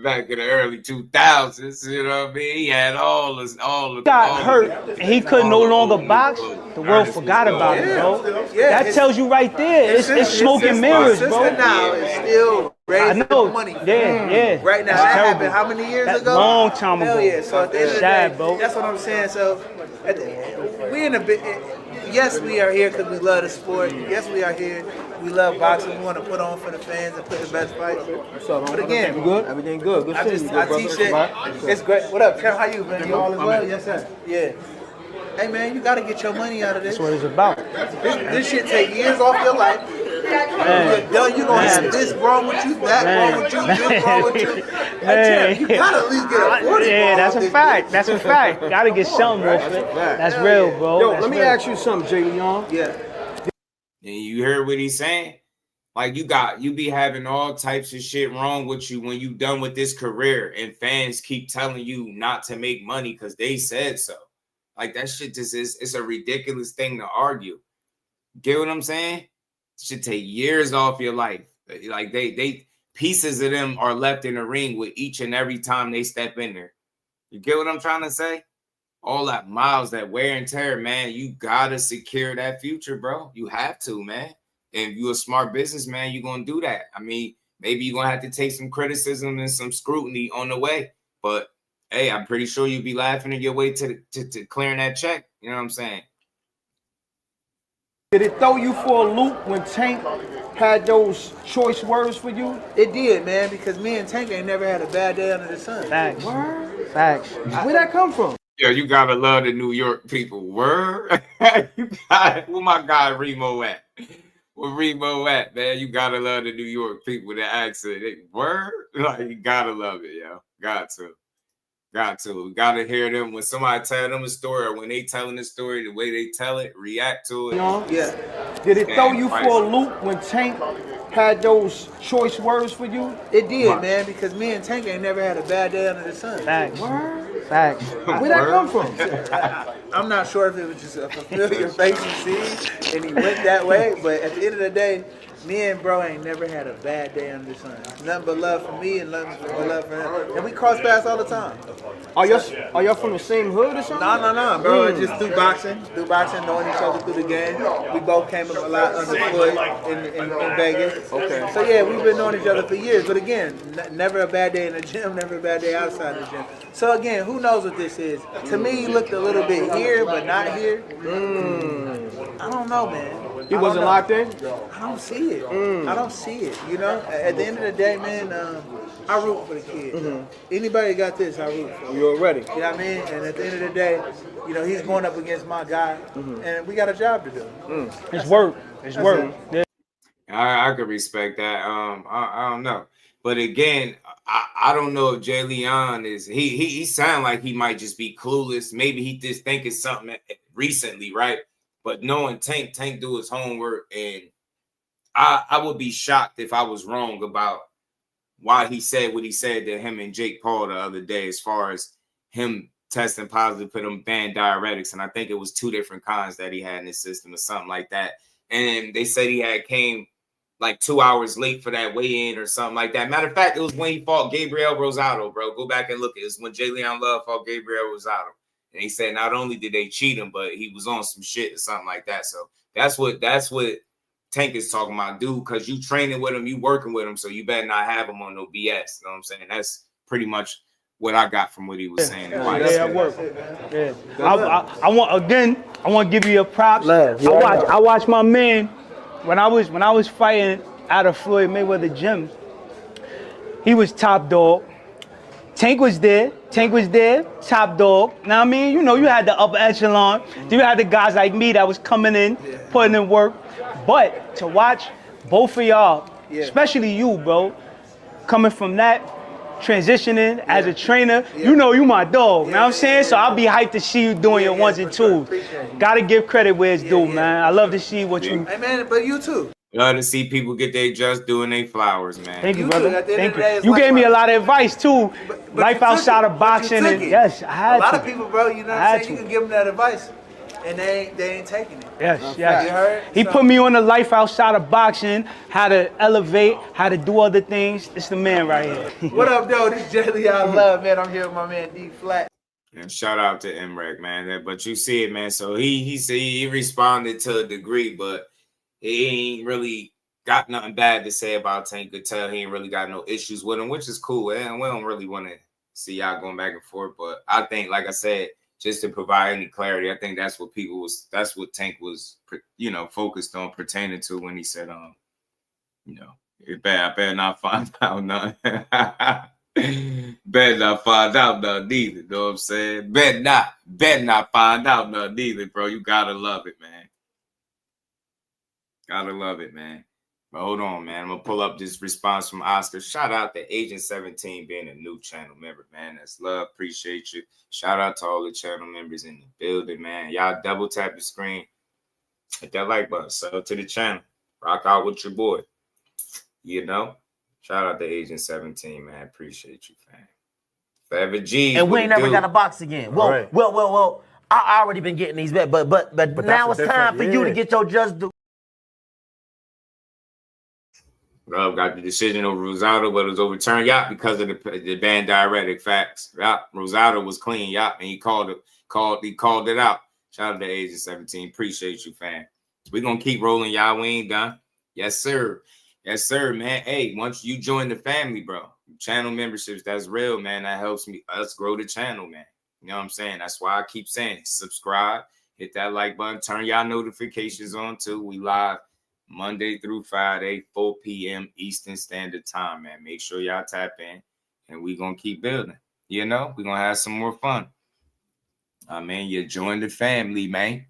Back in the early 2000s, you know what I mean? He had all the
got hurt and he could no longer box. The world forgot about it, bro. That tells you right there. It's smoke and mirrors, bro.
Now it's still raising money.
Yeah.
Right now, that happened how many years ago?
Long time ago.
Hell yeah. So at the end of the day,
bro.
that's what I'm saying. So we in a bit. Yes, we are here because we love the sport. Yes, we are here. We love boxing. We want to put on for the fans and put the best fights. But again,
you good? Everything good? Good
I teach it. It's great. What up, Trev? How you, man? You all as well? Yes, sir. Yeah. Hey, man, you got to get your money out of this.
That's what it's about.
This shit take years off your life. You're going to have this wrong with you, that wrong with you, this wrong with you. Hey, you got to at least get a 40.
Yeah, that's a fact. That's a fact. Got to get something off it. That's real, bro.
Yo, let me ask you something, Jay Leon.
Yeah.
And you heard what he's saying? Like you be having all types of shit wrong with you when you done with this career and fans keep telling you not to make money because they said so. Like that shit just it's a ridiculous thing to argue. Get what I'm saying? It should take years off your life. Like they pieces of them are left in the ring with each and every time they step in there. You get what I'm trying to say? All that miles, that wear and tear, man, you gotta secure that future, bro. You have to, man. And if you're a smart businessman, you're gonna do that. I mean, maybe you're gonna have to take some criticism and some scrutiny on the way, but hey, I'm pretty sure you'll be laughing at your way to clearing that check. You know what I'm saying?
Did it throw you for a loop when Tank had those choice words for you? It did, man, because me and Tank ain't never had a bad day under the sun.
Facts.
Word?
Facts.
Where'd that come from?
Yeah, you gotta love the New York people. Word? You got where my guy Remo at? Where Remo at, man? You gotta love the New York people, the accent. Word? Like, you gotta love it, yo. Got to. Gotta hear them when somebody tell them a story or when they telling the story, the way they tell it, react to it.
You know?
Yeah.
Did it throw you for a loop when Tank had those choice words for you?
It did, man, because me and Tank ain't never had a bad day under the sun.
Facts. Facts. Where'd that come from?
I'm not sure if it was just a familiar face you see and he went that way, but at the end of the day, me and bro ain't never had a bad day under the sun. Nothing but love for me and nothing but love for him. And we cross paths all the time.
Are y'all from the same hood or something?
No, bro. It's just through boxing, knowing each other through the game. We both came up a lot under Floyd in Vegas.
Okay.
So yeah, we've been knowing each other for years. But again, never a bad day in the gym, never a bad day outside the gym. So again, who knows what this is? To me, he looked a little bit here, but not here. I don't know, man.
He wasn't locked in?
I don't see it. I don't see it. You know, at the end of the day, man, I root for the kid. Anybody got this, I root for.
You already.
You know what I mean? And at the end of the day, you know, he's going up against my guy, and we got a job to do.
It's work. It's work. Yeah.
I could respect that. I don't know. But again, I don't know if Jay Leon is he sound like he might just be clueless. Maybe he just thinking something recently, right? But knowing Tank do his homework, and I would be shocked if I was wrong about why he said what he said to him and Jake Paul the other day, as far as him testing positive for them banned diuretics. And I think it was 2 different kinds that he had in his system or something like that. And they said he had came like 2 hours late for that weigh-in or something like that. Matter of fact, it was when he fought Gabriel Rosado, bro. Go back and look at it. It was when Jay Leon Love fought Gabriel Rosado. And he said not only did they cheat him, but he was on some shit or something like that. So that's what Tank is talking about, dude, because you training with him, you working with him, so you better not have him on no BS. You know what I'm saying? That's pretty much what I got from what he was saying.
Yeah, work. Yeah. I want to give you a props.
Love. Yeah,
I watched my man when I was fighting out of Floyd Mayweather gym. He was top dog. Tank was there, top dog. Now I mean, you know, you had the upper echelon. You had the guys like me that was coming in, putting in work. But to watch both of y'all, especially you, bro, coming from that, transitioning as a trainer, you know you my dog, you know what I'm saying? So I'll be hyped to see you doing your ones and twos. Gotta give credit where it's due, man. I love to see what you...
Hey, man, but you too.
Love to see people get their just doing their flowers, man.
Thank you, brother. Thank you. You gave me a lot of advice too.
But
life outside of boxing, and yes, I had
a lot
to.
of people, bro. You know what I'm saying? You can give them that advice, and they ain't taking it.
Yes.
You heard?
He put me on the life outside of boxing, how to elevate, how to do other things. It's the man right here.
What up, though? This is Jelly I love, man. I'm here with my man D Flat.
And shout out to MREC, man. But you see it, man. So he said he responded to a degree, but he ain't really got nothing bad to say about Tank. Could tell he ain't really got no issues with him, which is cool. And we don't really want to see y'all going back and forth. But I think, like I said, just to provide any clarity, I think that's what Tank was, you know, focused on pertaining to when he said, you know, I better not find out nothing. Better not find out nothing either. You know what I'm saying? Better not find out nothing either, bro. You gotta love it, man. Gotta love it, man. But hold on, man. I'm gonna pull up this response from Oscar. Shout out to Agent 17 being a new channel member, man. That's love. Appreciate you. Shout out to all the channel members in the building, man. Y'all double tap the screen. Hit that like button. Sub to the channel. Rock out with your boy. You know? Shout out to Agent 17, man. Appreciate you, fam. Forever G.
And we ain't never got a box again. Well. I already been getting these back, but now it's time for you to get your just due.
Bro, got the decision over Rosado, but it was overturned, because of the banned diuretic facts. Rosado was clean, and he called it out. Shout out to Agent 17. Appreciate you, fam. We're gonna keep rolling, y'all. We ain't done. Yes, sir. Yes, sir, man. Hey, once you join the family, bro, channel memberships, that's real, man. That helps us grow the channel, man. You know what I'm saying? That's why I keep saying subscribe, hit that like button, turn y'all notifications on too. We live Monday through Friday, 4 p.m. Eastern Standard Time, man. Make sure y'all tap in, and we going to keep building. You know, we're going to have some more fun. I mean, you join the family, man.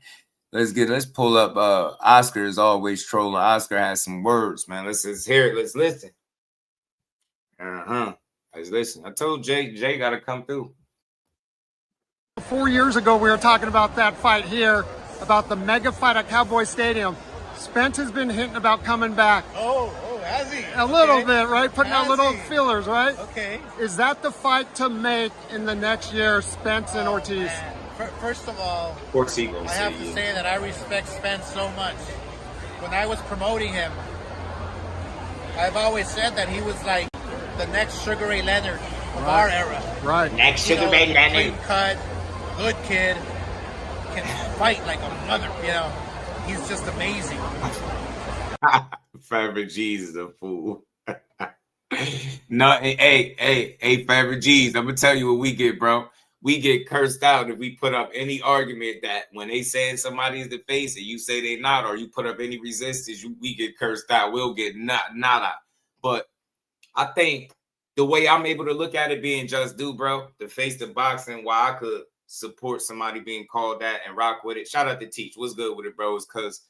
Let's pull up. Oscar is always trolling. Oscar has some words, man. Let's hear it. Let's listen. Let's listen. I told Jay got to come through.
4 years ago, we were talking about that fight here, about the mega fight at Cowboy Stadium. Spence has been hinting about coming back.
Oh, has he?
A little bit, right? Putting out little feelers, right?
Okay.
Is that the fight to make in the next year, Spence and Ortiz?
First of all, I have to say that I respect Spence so much. When I was promoting him, I've always said that he was like the next Sugar Ray Leonard of our era.
Right.
Next Sugar Ray Leonard.
Clean cut, good kid, can fight like a mother, you know. He's just amazing.
Forever G's is a fool. No, hey, Forever G's, I'm going to tell you what we get, bro. We get cursed out if we put up any argument that when they saying somebody is the face and you say they're not, or you put up any resistance, we get cursed out. We'll get nada. But I think the way I'm able to look at it being Just Do, bro, the face of boxing, why I could support somebody being called that and rock with it. Shout out to Teach. What's good with it, bros? Because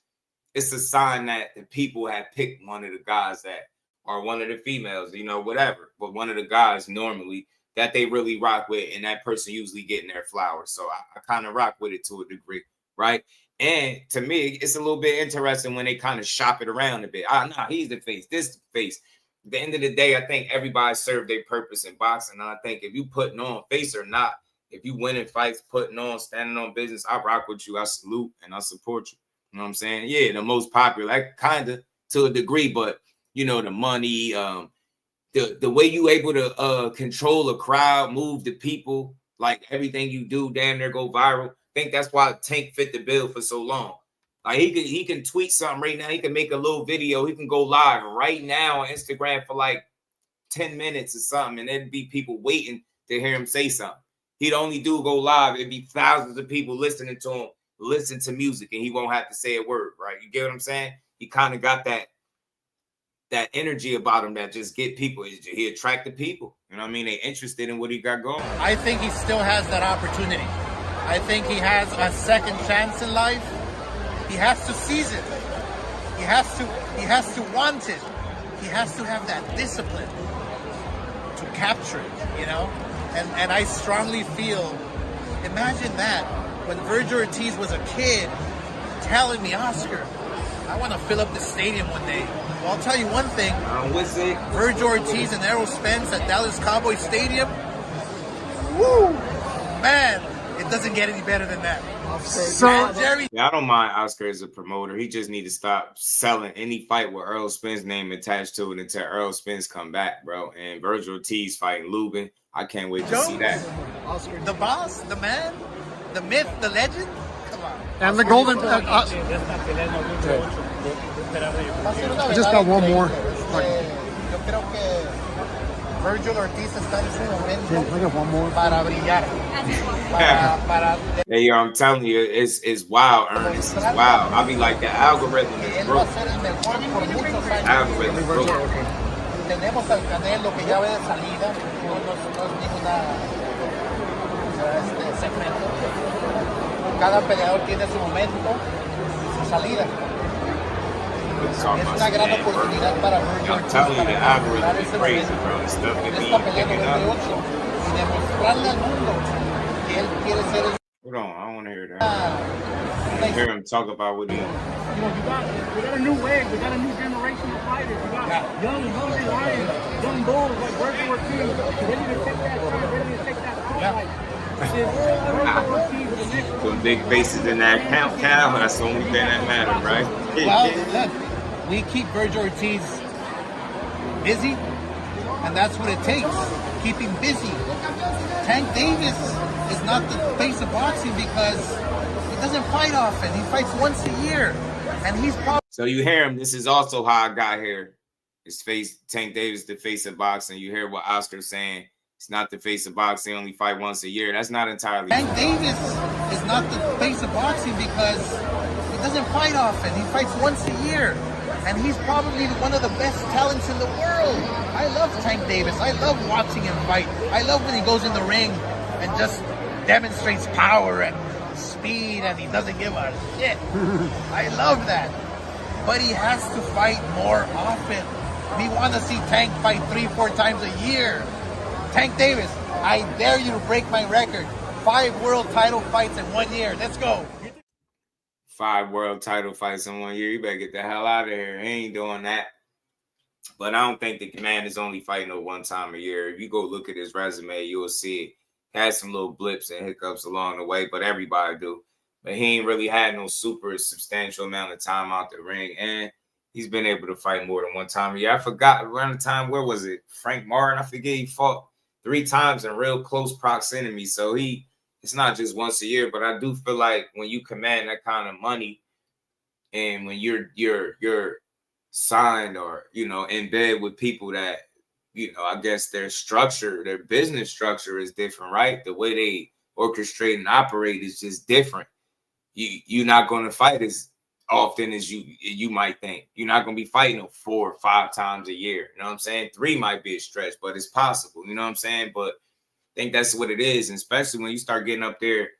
it's a sign that the people have picked one of the guys that, or one of the females, you know, whatever, but one of the guys normally that they really rock with, and that person usually getting their flowers. So I kind of rock with it to a degree, right? And to me, it's a little bit interesting when they kind of shop it around a bit. Nah, he's the face, this the face. At the end of the day, I think everybody served their purpose in boxing. And I think if you putting on face or not, if you winning fights, putting on, standing on business, I rock with you. I salute and I support you. You know what I'm saying? Yeah, the most popular, like kind of to a degree, but you know, the money, the way you able to control a crowd, move the people, like everything you do, damn near go viral. I think that's why Tank fit the bill for so long. Like he can tweet something right now. He can make a little video. He can go live right now on Instagram for like 10 minutes or something, and there'd be people waiting to hear him say something. He'd only go live. It'd be thousands of people listening to him, listen to music, and he won't have to say a word, right? You get what I'm saying? He kind of got that energy about him that just get people. He attract the people. You know what I mean? They interested in what he got going.
I think he still has that opportunity. I think he has a second chance in life. He has to seize it. He has to want it. He has to have that discipline to capture it, you know? And I strongly feel, imagine that, when Virgil Ortiz was a kid telling me, Oscar, I want to fill up the stadium one day. Well, I'll tell you one thing. Virgil Ortiz and Errol Spence at Dallas Cowboy Stadium, woo, man, it doesn't get any better than that.
Yeah, I don't mind Oscar as a promoter. He just need to stop selling any fight with Errol Spence name attached to it until Errol Spence come back, bro. And Virgil Ortiz fighting Lubin. I can't wait to see that.
Oscar, the boss, the man, the myth, the legend. Come on.
And the golden. I just got one more.
Yo creo que Virgil Ortiz está en su momento
I got one more.
para brillar.
Hey, yo, I'm telling you, it's wild, Ernest. It's wild. I'll be like, the algorithm is broke. Algorithm broke.
Tenemos al Canelo que ya ve de salida, no es ninguna segmento. Cada peleador tiene su momento, su salida. Es una gran oportunidad para Virgil Ortiz para demostrar ese momento en esta pelea 98 y demostrarle al mundo que él quiere ser el...
Hold on, I don't want to hear that. I hear him talk about what he...
You know, we got a new wave. We got a new generation of fighters. We got young, hungry lions, young bulls like Virgil Ortiz, ready to take that fight, ready to take that fight.
Some big faces in that count, Cal. That's the only thing that matters, right?
Well, look, we keep Virgil Ortiz busy, and that's what it takes. Keep him busy. Tank Davis is not the face of boxing because he doesn't fight often. He fights once a year. And he's probably...
So you hear him. This is also how I got here. His face, Tank Davis, the face of boxing. You hear what Oscar's saying. It's not the face of boxing. Only fight once a year. That's not entirely
Tank Davis is not the face of boxing because he doesn't fight often. He fights once a year. And he's probably one of the best talents in the world. I love Tank Davis. I love watching him fight. I love when he goes in the ring and just demonstrates power and speed and he doesn't give a shit. I love that. But he has to fight more often. We want to see Tank fight 3-4 times a year. Tank Davis, I dare you to break my record. 5 world title fights in 1 year. Let's go.
5 world title fights in 1 year. You better get the hell out of here. He ain't doing that. But I don't think the man is only fighting at 1 time a year. If you go look at his resume, you'll see it. He had some little blips and hiccups along the way, but everybody do. But he ain't really had no super substantial amount of time out the ring. And he's been able to fight more than 1 time a year. I forgot around the time, where was it? Frank Martin, I forget, he fought 3 times in real close proximity. So it's not just once a year, but I do feel like when you command that kind of money and when you're signed or, in bed with people that, I guess their business structure is different, right? The way they orchestrate and operate is just different. You're not going to fight as often as you might think. You're not going to be fighting 4 or 5 times a year. You know what I'm saying? 3 might be a stretch, but it's possible. You know what I'm saying? But I think that's what it is, and especially when you start getting up there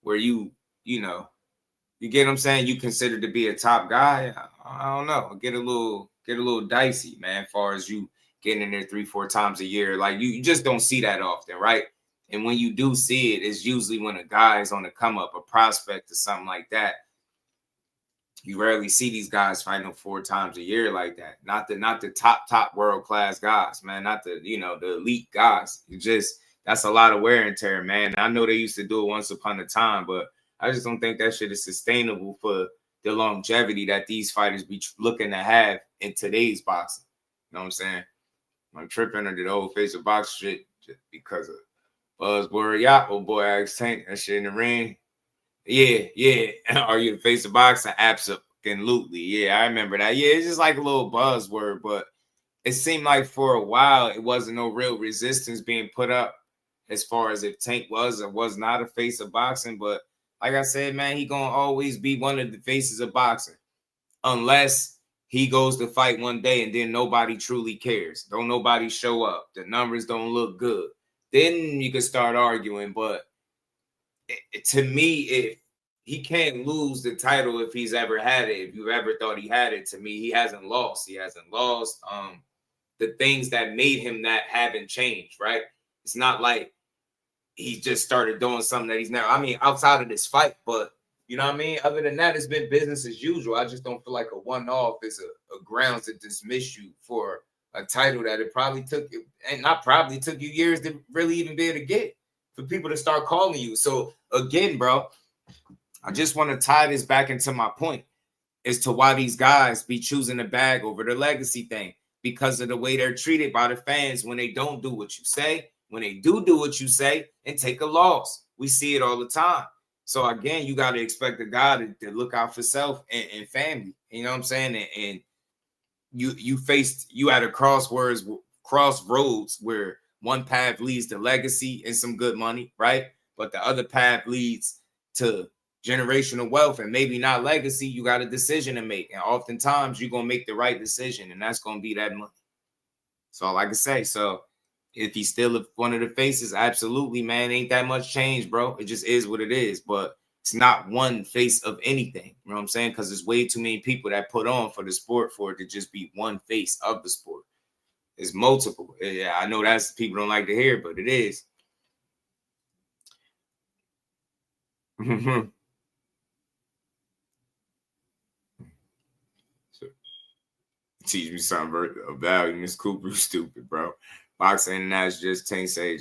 where you get what I'm saying, you consider to be a top guy. I don't know. Get a little dicey, man, as far as you getting in there 3-4 times a year. Like you just don't see that often, right? And when you do see it, it's usually when a guy is on the come up, a prospect or something like that. You rarely see these guys fighting 4 times a year like that. Not the top world class guys, man. Not the the elite guys. That's a lot of wear and tear, man. I know they used to do it once upon a time, but I just don't think that shit is sustainable for the longevity that these fighters be looking to have in today's boxing. You know what I'm saying? I'm tripping under the old face of boxing shit just because of buzzword. Yeah, old boy asked Tank that shit in the ring. Yeah. Are you the face of boxing? Absolutely. Yeah, I remember that. Yeah, it's just like a little buzzword, but it seemed like for a while it wasn't no real resistance being put up as far as if Tank was or was not a face of boxing. But like I said, man, he gonna always be one of the faces of boxing unless he goes to fight one day and then nobody truly cares. Don't nobody show up. The numbers don't look good. Then you can start arguing. But to me, if he can't lose the title if he's ever had it, if you've ever thought he had it, to me, he hasn't lost. He hasn't lost. The things that made him that haven't changed, right? It's not like he just started doing something that he's never, outside of this fight, but you know what I mean? Other than that, it's been business as usual. I just don't feel like a one-off is a grounds to dismiss you for a title that it probably took you years to really even be able to get, for people to start calling you. So again, bro, I just want to tie this back into my point as to why these guys be choosing the bag over the legacy thing, because of the way they're treated by the fans when they don't do what you say, when they do what you say and take a loss. We see it all the time. So again, you got to expect a guy to look out for self and family. You know what I'm saying? And you at a crossroads where one path leads to legacy and some good money, right? But the other path leads to generational wealth and maybe not legacy. You got a decision to make. And oftentimes you're going to make the right decision, and that's going to be that money. That's all I can say. So if he's still one of the faces, absolutely, man. Ain't that much change, bro. It just is what it is. But it's not one face of anything. You know what I'm saying? Because there's way too many people that put on for the sport for it to just be one face of the sport. It's multiple. Yeah, I know that's people don't like to hear, but it is. So, teach me something of value. Miss Cooper, you stupid, bro. Boxing, and that's just Tank say,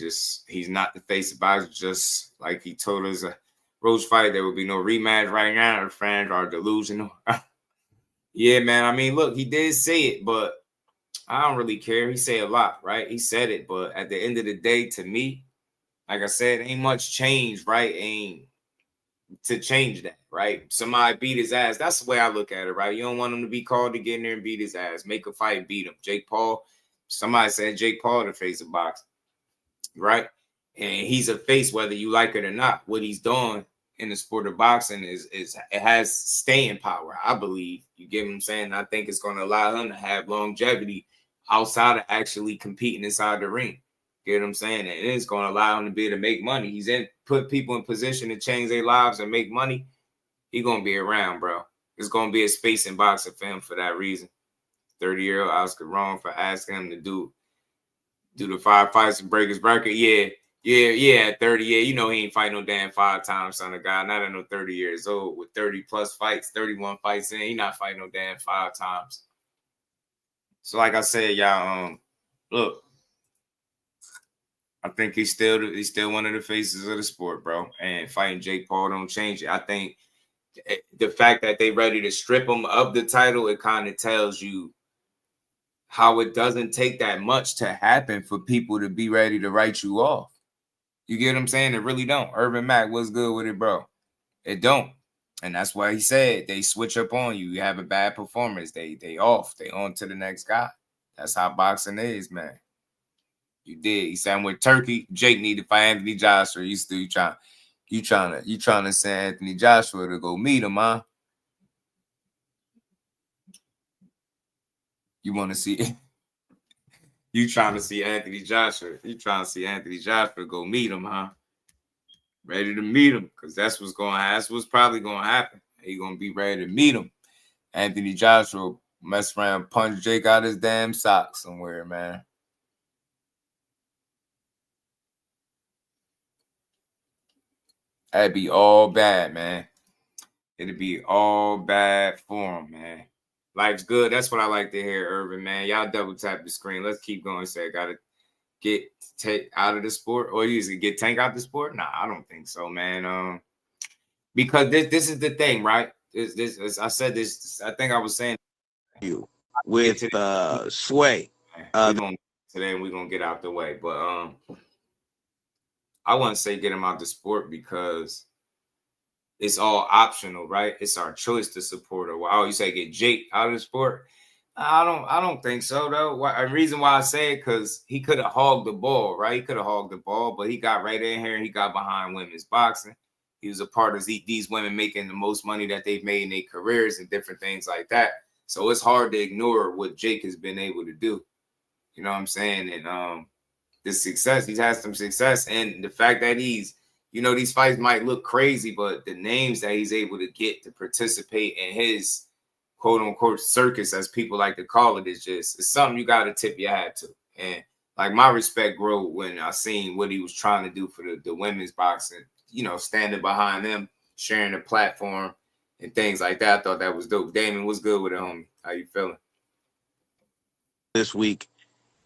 he's not the face of boxing. Just like he told us a Roach fight, there will be no rematch right now. The fans are delusional. Yeah, man. Look, he did say it, but I don't really care. He said a lot, right? He said it, but at the end of the day, to me, like I said, ain't much change, right? Ain't to change that, right? Somebody beat his ass. That's the way I look at it, right? You don't want him to be called to get in there and beat his ass. Make a fight, beat him. Jake Paul. Somebody said Jake Paul the face of boxing, right? And he's a face whether you like it or not. What he's doing in the sport of boxing is it has staying power, I believe. You get what I'm saying? I think it's going to allow him to have longevity outside of actually competing inside the ring. You get what I'm saying? And it's going to allow him to be able to make money. He's in put people in position to change their lives and make money, he gonna be around, bro. There's gonna be a space in boxing for him for that reason. 30-year-old Oscar wrong for asking him to do the 5 fights and break his record. Yeah, at 30, you know he ain't fight no damn 5 times, son of God. Not at no 30 years old with 30 plus fights, 31 fights in. He not fighting no damn 5 times. So like I said, y'all, look, I think he's still one of the faces of the sport, bro. And fighting Jake Paul don't change it. I think the fact that they ready to strip him of the title, it kind of tells you how it doesn't take that much to happen for people to be ready to write you off. You get what I'm saying? It really don't. Urban Mac, what's good with it, bro? It don't. And that's why he said they switch up on you. You have a bad performance. They off. They on to the next guy. That's how boxing is, man. You did. He said with Turkey, Jake need to fight Anthony Joshua. You trying to send Anthony Joshua to go meet him, huh? You want to see you trying to see Anthony Joshua. You trying to see Anthony Joshua go meet him, huh? Ready to meet him, because that's what's probably gonna happen. He gonna be ready to meet him. Anthony Joshua mess around, punch Jake out his damn socks somewhere, man. That'd be all bad, man. It'd be all bad for him, man. Life's good. That's what I like to hear, Urban, man. Y'all double tap the screen. Let's keep going. Say, gotta get Tank out of the sport, or you get Tank out the sport? Nah, I don't think so, man. Because this is the thing, right? This I said this. I think I was saying
you with Sway.
Today we're gonna get out the way, but I wouldn't say get him out the sport because it's all optional, right? It's our choice to support her. Oh, you say get Jake out of the sport? I don't think so, though. A reason why I say it, because he could have hogged the ball, right? He could have hogged the ball, but he got right in here and he got behind women's boxing. He was a part of these women making the most money that they've made in their careers and different things like that. So it's hard to ignore what Jake has been able to do. You know what I'm saying? And the success, he's had some success. And the fact that he's, these fights might look crazy, but the names that he's able to get to participate in his quote unquote circus, as people like to call it, it's something you got to tip your hat to. And like my respect grew when I seen what he was trying to do for the women's boxing, standing behind them, sharing the platform and things like that. I thought that was dope. Damon, what's good with it, homie? How you feeling?
This week.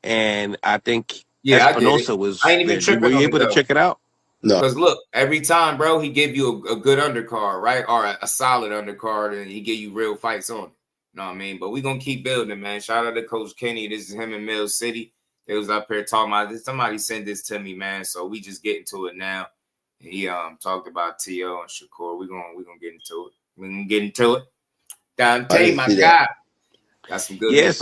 And I think
Espinosa
was
I ain't even tripping.
Were you able to check it out?
No. Because look, every time, bro, he give you a good undercard, right? Or a solid undercard, and he give you real fights on it. You know what I mean? But we going to keep building, man. Shout out to Coach Kenny. This is him in Mill City. They was up here talking about this. Somebody sent this to me, man. So we just getting to it now. He talked about Tio and Shakur. We're gonna get into it. We're going to get into it. Dante, my guy. Got some good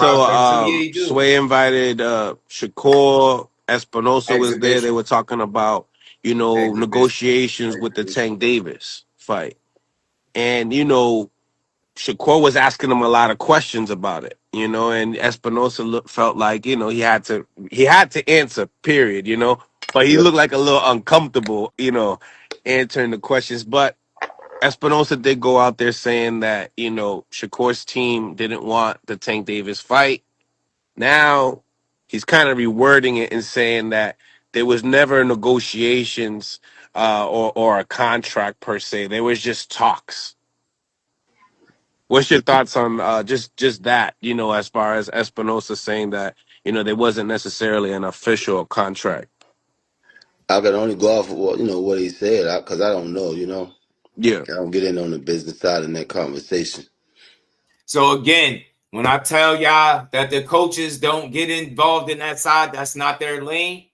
Sway invited Shakur. Espinosa was there. They were talking about, negotiations with the Tank Davis fight. And, Shakur was asking him a lot of questions about it, and Espinosa felt like, he had to answer, period, but he looked like a little uncomfortable, answering the questions. But Espinosa did go out there saying that, Shakur's team didn't want the Tank Davis fight. Now he's kind of rewording it and saying that there was never negotiations or a contract per se. There was just talks. What's your thoughts on just that, as far as Espinosa saying that, there wasn't necessarily an official contract?
I could only go off of what he said, because I don't know,
Yeah.
I don't get in on the business side in that conversation.
So again, when I tell y'all that the coaches don't get involved in that side, that's not their lane.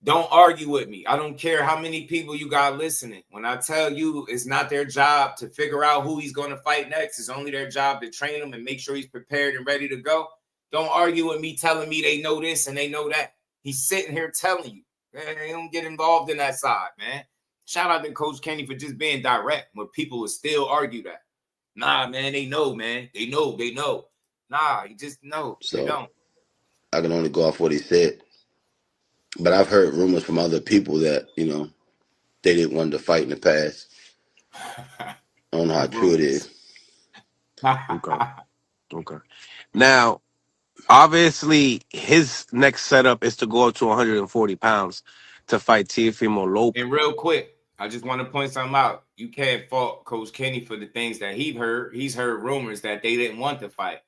Don't argue with me. I don't care how many people you got listening. When I tell you it's not their job to figure out who he's going to fight next, it's only their job to train him and make sure he's prepared and ready to go. Don't argue with me telling me they know this and they know that. He's sitting here telling you. Man, they don't get involved in that side, man. Shout out to Coach Kenny for just being direct when people will still argue that. Nah, man, they know, man. They know. Nah, you just know.
So
they don't.
I can only go off what he said. But I've heard rumors from other people that, they didn't want to fight in the past. I don't know how true it is.
Okay. Now, obviously, his next setup is to go up to 140 pounds to fight Teofimo Lopez.
And real quick, I just want to point something out. You can't fault Coach Kenny for the things that he heard. He's heard rumors that they didn't want to fight.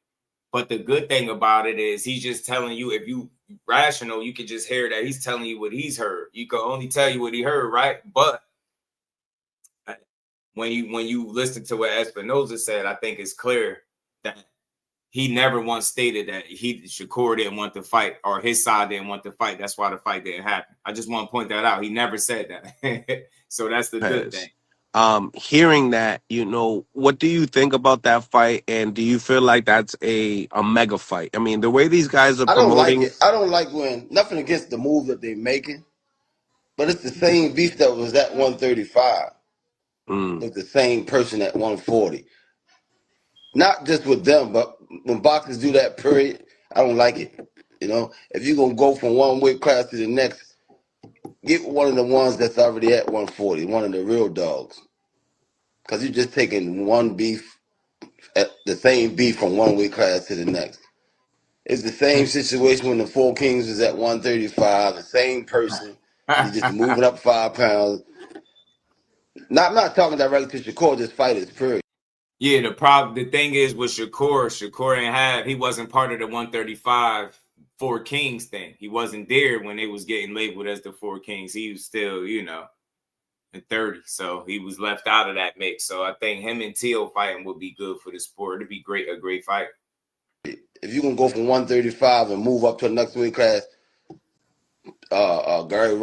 But the good thing about it is he's just telling you, if you rational, you can just hear that he's telling you what he's heard. You can only tell you what he heard, right? But when you listen to what Espinosa said, I think it's clear that he never once stated that Shakur didn't want to fight or his side didn't want to fight. That's why the fight didn't happen. I just want to point that out. He never said that. So that's the good thing.
Hearing that, what do you think about that fight? And do you feel like that's a mega fight? I mean, the way these guys are promoting.
I don't like when, nothing against the move that they're making, but it's the same beef that was at 135 with the same person at 140. Not just with them, but when boxers do that, period, I don't like it. If you're going to go from one weight class to the next, get one of the ones that's already at 140, one of the real dogs. Because you're just taking one beef, the same beef from one weight class to the next. It's the same situation when the Four Kings was at 135, the same person. You're just moving up 5 pounds. I'm not talking directly to Shakur, just fighters, period.
Yeah, the thing is with Shakur he wasn't part of the 135 Four Kings thing. He wasn't there when they was getting labeled as the Four Kings. He was still, in 30. So he was left out of that mix. So I think him and Tio fighting would be good for the sport. It'd be a great fight.
If you're going to go from 135 and move up to the next weight class, Antoine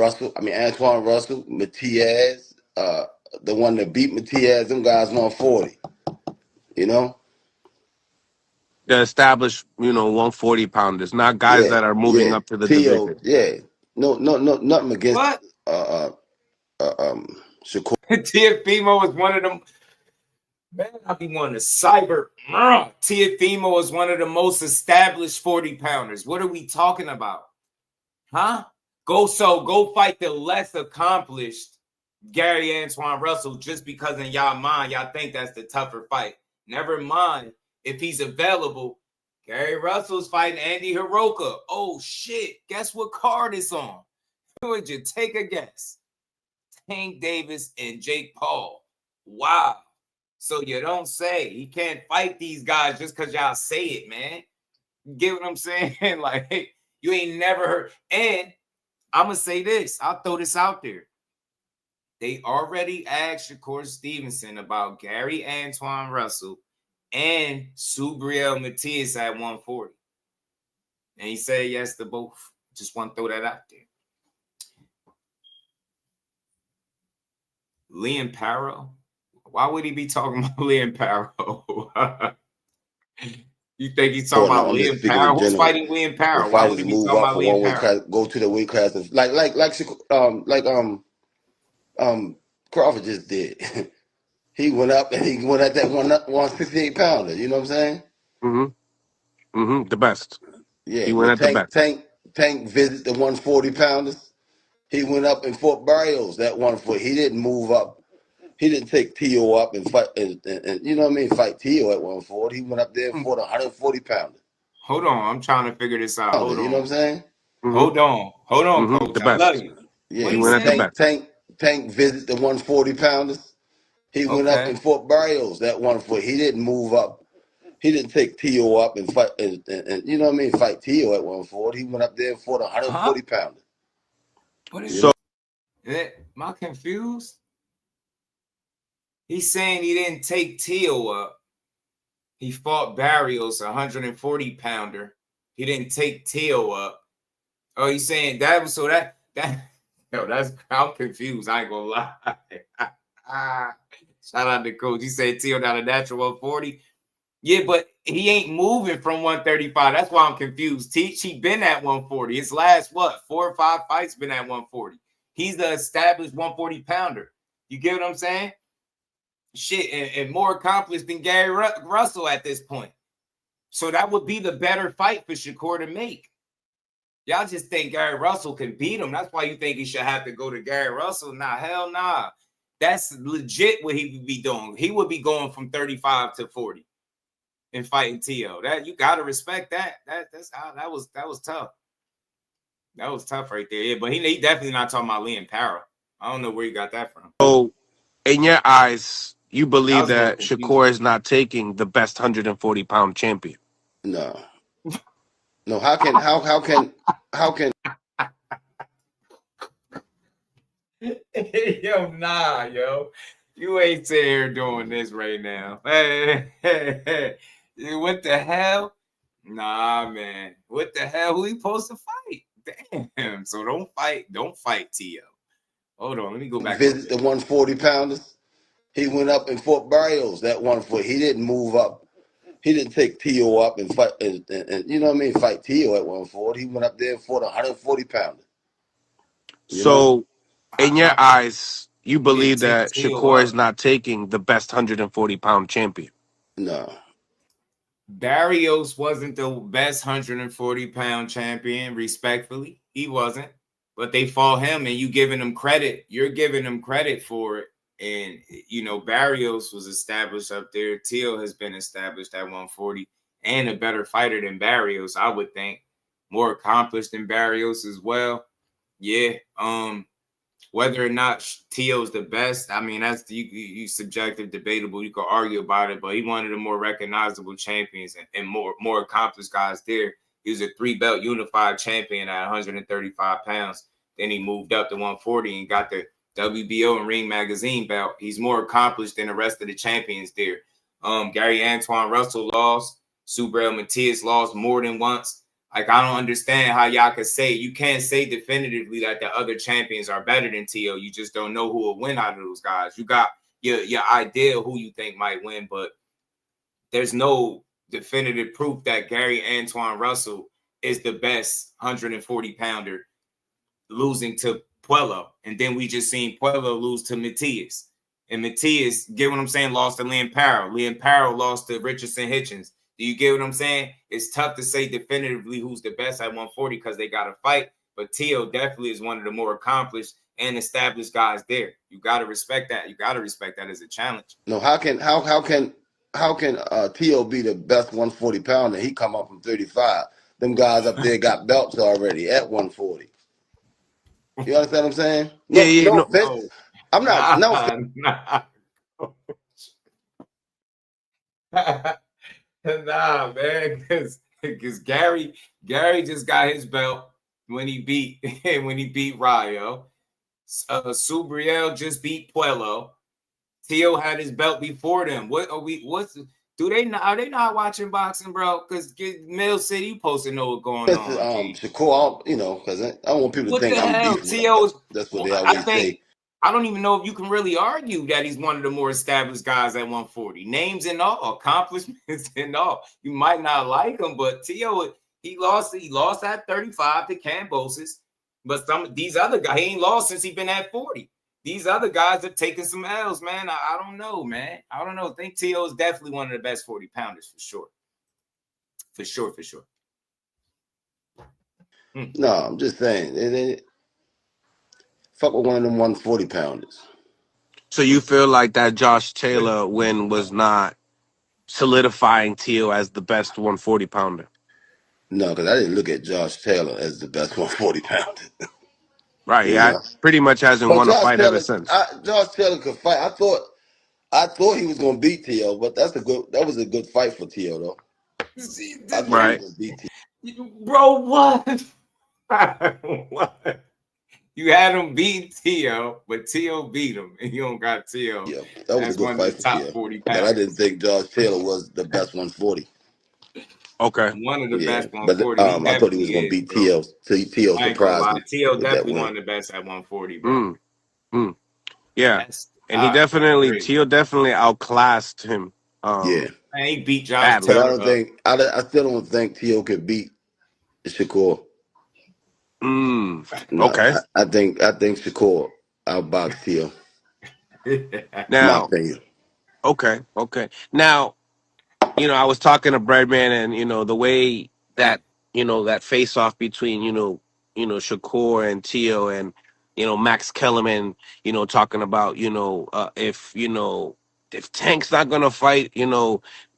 Russell, Matias, the one that beat Matias, them guys 140.
The established, 140 pounders, not guys that are moving up to the
Tio,
division.
yeah. No, nothing against Shakur.
Teofimo is one of them. Man, I be wanting to cyber. Teofimo is one of the most established 40 pounders. What are we talking about? Huh? Go fight the less accomplished Gary Antoine Russell just because in y'all mind, y'all think that's the tougher fight. Never mind. If he's available, Gary Russell's fighting Andy Hiroka. Oh, shit. Guess what card it's on? Would you take a guess? Tank Davis and Jake Paul. Wow. So you don't say. He can't fight these guys just because y'all say it, man. You get what I'm saying? Like, hey, you ain't never heard. And I'm going to say this. I'll throw this out there. They already asked Shakur Stevenson about Gary Antoine Russell and Subriel Matias at 140. And he said yes to both. Just want to throw that out there. Liam Parrow? Why would he be talking about Liam Parrow? You think he's talking about Liam Parrow? Who's fighting Liam Parrow? Why would he be talking about Liam Parrow?
Go to the weight class of, like Crawford just did. He went up and he went at that 168 pounder. You know what I'm saying?
The best.
Yeah.
He went at the best.
Tank visit the 140 pounders. He went up and fought Barrios that 140. He didn't move up. He didn't take Tio up and fight and you know what I mean? Fight Tio at 140. He went up there and fought 140 pounder.
Hold on, I'm trying to figure this out. Hold on.
You know what I'm saying?
Hold on, Coach. I love you.
Yeah, he went at the best. Tank visit the 140 pounders. He went up and fought Barrios that 140. He didn't move up. He didn't take Tio up and fight and you know what I mean? Fight Tio at 140. He went up there and fought 140 pounder.
What is am I confused? He's saying he didn't take Tio up. He fought Barrios, 140 pounder. He didn't take Tio up. Oh, he's saying that was so that I'm confused. I ain't gonna lie. Shout out to Coach. He said Tio down a natural 140. Yeah, but he ain't moving from 135. That's why I'm confused. He been at 140. His last 4 or 5 fights been at 140. He's the established 140 pounder. You get what I'm saying? Shit, and more accomplished than Gary Russell at this point. So that would be the better fight for Shakur to make. Y'all just think Gary Russell can beat him. That's why you think he should have to go to Gary Russell. Nah, hell nah. That's legit what he would be doing. He would be going from 35 to 40 and fighting Tio. That you gotta respect that. That's how that was tough. That was tough right there. Yeah, but he definitely not talking about Liam Parra. I don't know where you got that from.
So, in your eyes, you believe that Shakur is not taking the best 140-pound champion?
No. No, how can
Yo, nah, yo. You ain't sitting here doing this right now. Hey, what the hell? Nah, man. What the hell? Who he supposed to fight? Damn. So don't fight Tio. Hold on, let me go back.
Visit the 140-pounders. He went up and fought Barrios that 140. He didn't move up. He didn't take Tio up and fight, and you know what I mean, fight Tio at 140. He went up there and fought a 140-pounder.
So, in your eyes, you believe that Shakur is not taking the best 140-pound champion?
No.
Barrios wasn't the best 140-pound champion, respectfully. He wasn't. But they fought him, and you giving him credit. You're giving him credit for it. And, Barrios was established up there. Tio has been established at 140 and a better fighter than Barrios, I would think. More accomplished than Barrios as well. Yeah. Whether or not Tio's the best, I mean, that's you subjective, debatable. You could argue about it, but he one of the more recognizable champions and more accomplished guys there. He was a 3-belt unified champion at 135 pounds. Then he moved up to 140 and got the WBO and Ring Magazine belt. He's more accomplished than the rest of the champions there. Gary Antoine Russell lost. Subriel Matias lost more than once. Like, I don't understand how y'all could say, you can't say definitively that the other champions are better than Tio. You just don't know who will win out of those guys. You got your idea of who you think might win, but there's no definitive proof that Gary Antoine Russell is the best 140-pounder losing to Puello. And then we just seen Puello lose to Matias. And Matias, get what I'm saying, lost to Liam Parra. Liam Parra lost to Richardson Hitchens. Do you get what I'm saying? It's tough to say definitively who's the best at 140 because they got to fight. But Tio definitely is one of the more accomplished and established guys there. You got to respect that. You got to respect that as a challenge.
No, how can Tio be the best 140-pounder? He come up from 35. Them guys up there got belts already at 140. You understand what I'm saying? No offense. I'm not.
Nah, man, because Gary just got his belt when he beat Rayo. Subriel just beat Puello. Tio had his belt before them. Are they not watching boxing, bro? Because Mill City, you supposed to know what's going on.
Shakur, because I don't want people to think I'm beefing. That's what they always say.
I don't even know if you can really argue that he's one of the more established guys at 140. Names and all, accomplishments and all. You might not like him, but Tio, he lost at 35 to Cambosis. But some of these other guys, he ain't lost since he's been at 40. These other guys have taken some L's, man. I don't know, man. I don't know. I think Tio is definitely one of the best 40-pounders for sure. For sure.
No, I'm just saying. Fuck with one of them 140-pounders.
So you feel like that Josh Taylor win was not solidifying Tio as the best 140-pounder?
No, because I didn't look at Josh Taylor as the best 140-pounder.
Right, yeah, pretty much hasn't won a fight ever since.
Josh Taylor could fight. I thought he was gonna beat Tio, but that was a good fight for Tio though.
Right.
Bro, what? What? You had him beat Tio, but Tio beat him, and you don't got Tio.
Yeah, that was a good fight for Tio.
40
but I didn't think Josh Taylor was the best 140.
Okay.
One of the best 140.
But I thought he was going to beat Tio. Tio surprised me.
Tio definitely one of the best at 140, bro.
Yeah. And Tio definitely outclassed him.
Yeah.
And he beat Josh Taylor.
But I still don't think Tio could beat Shakur. No,
Okay.
I think Shakur outboxed Tio.
Now, okay. Now, I was talking to Breadman, and the way that that face off between, Shakur and Tio and, Max Kellerman, talking about, if Tank's not going to fight,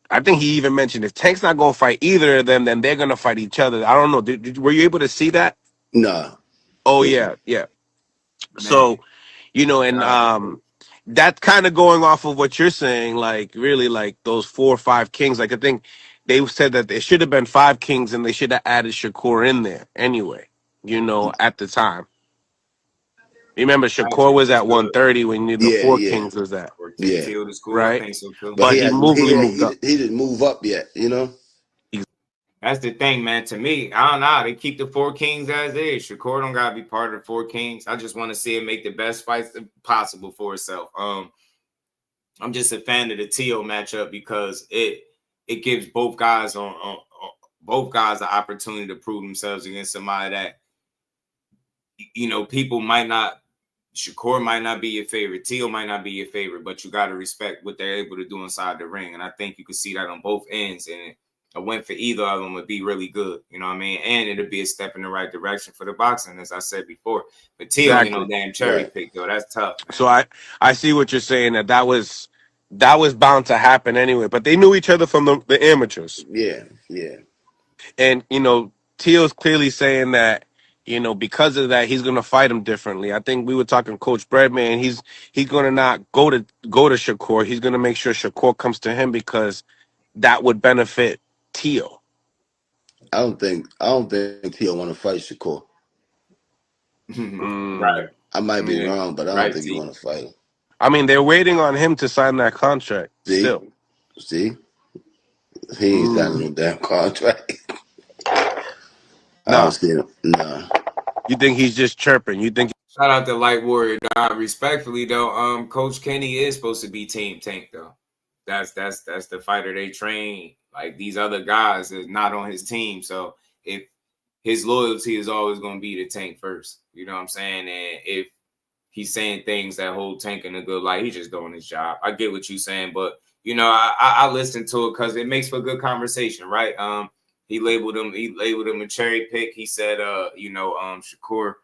I think he even mentioned if Tank's not going to fight either of them, then they're going to fight each other. I don't know. Were you able to see that?
No.
Oh, yeah. So, and that's kind of going off of what you're saying, like really like those 4 or 5 kings. Like I think they said that there should have been 5 kings and they should have added Shakur in there anyway, at the time. Remember, Shakur was at 130 when the 4 kings was at.
Yeah.
Right?
But he
moved up.
He didn't move up yet,
That's the thing, man. To me, I don't know. They keep the 4 kings as is. Shakur don't gotta be part of the 4 kings. I just want to see him make the best fights possible for itself. I'm just a fan of the Tio matchup because it gives both guys both guys the opportunity to prove themselves against somebody that people might not. Shakur might not be your favorite. Tio might not be your favorite, but you got to respect what they're able to do inside the ring. And I think you can see that on both ends. And a win for either of them would be really good. You know what I mean? And it'll be a step in the right direction for the boxing, as I said before. But Tio, damn cherry pick, though. That's tough, man.
So I see what you're saying, that was bound to happen anyway. But they knew each other from the amateurs.
Yeah.
And, Tio's clearly saying that, because of that, he's going to fight him differently. I think we were talking Coach Breadman. He's going to not go to Shakur. He's going to make sure Shakur comes to him because that would benefit Tio.
I don't think Tio want to fight Shakur.
Right.
I might be wrong, but I don't think he want to fight him.
I mean, they're waiting on him to sign that contract.
See? He ain't signing no damn contract. I don't see him. No.
You think he's just chirping? You think?
Shout out to Light Warrior. Respectfully though, Coach Kenny is supposed to be Team Tank though. That's the fighter they train. Like these other guys is not on his team. So if his loyalty is always going to be the Tank first, you know what I'm saying? And if he's saying things that hold Tank in a good light, he's just doing his job. I get what you're saying, but I listen to it because it makes for good conversation, right? He labeled him a cherry pick. He said, Shakur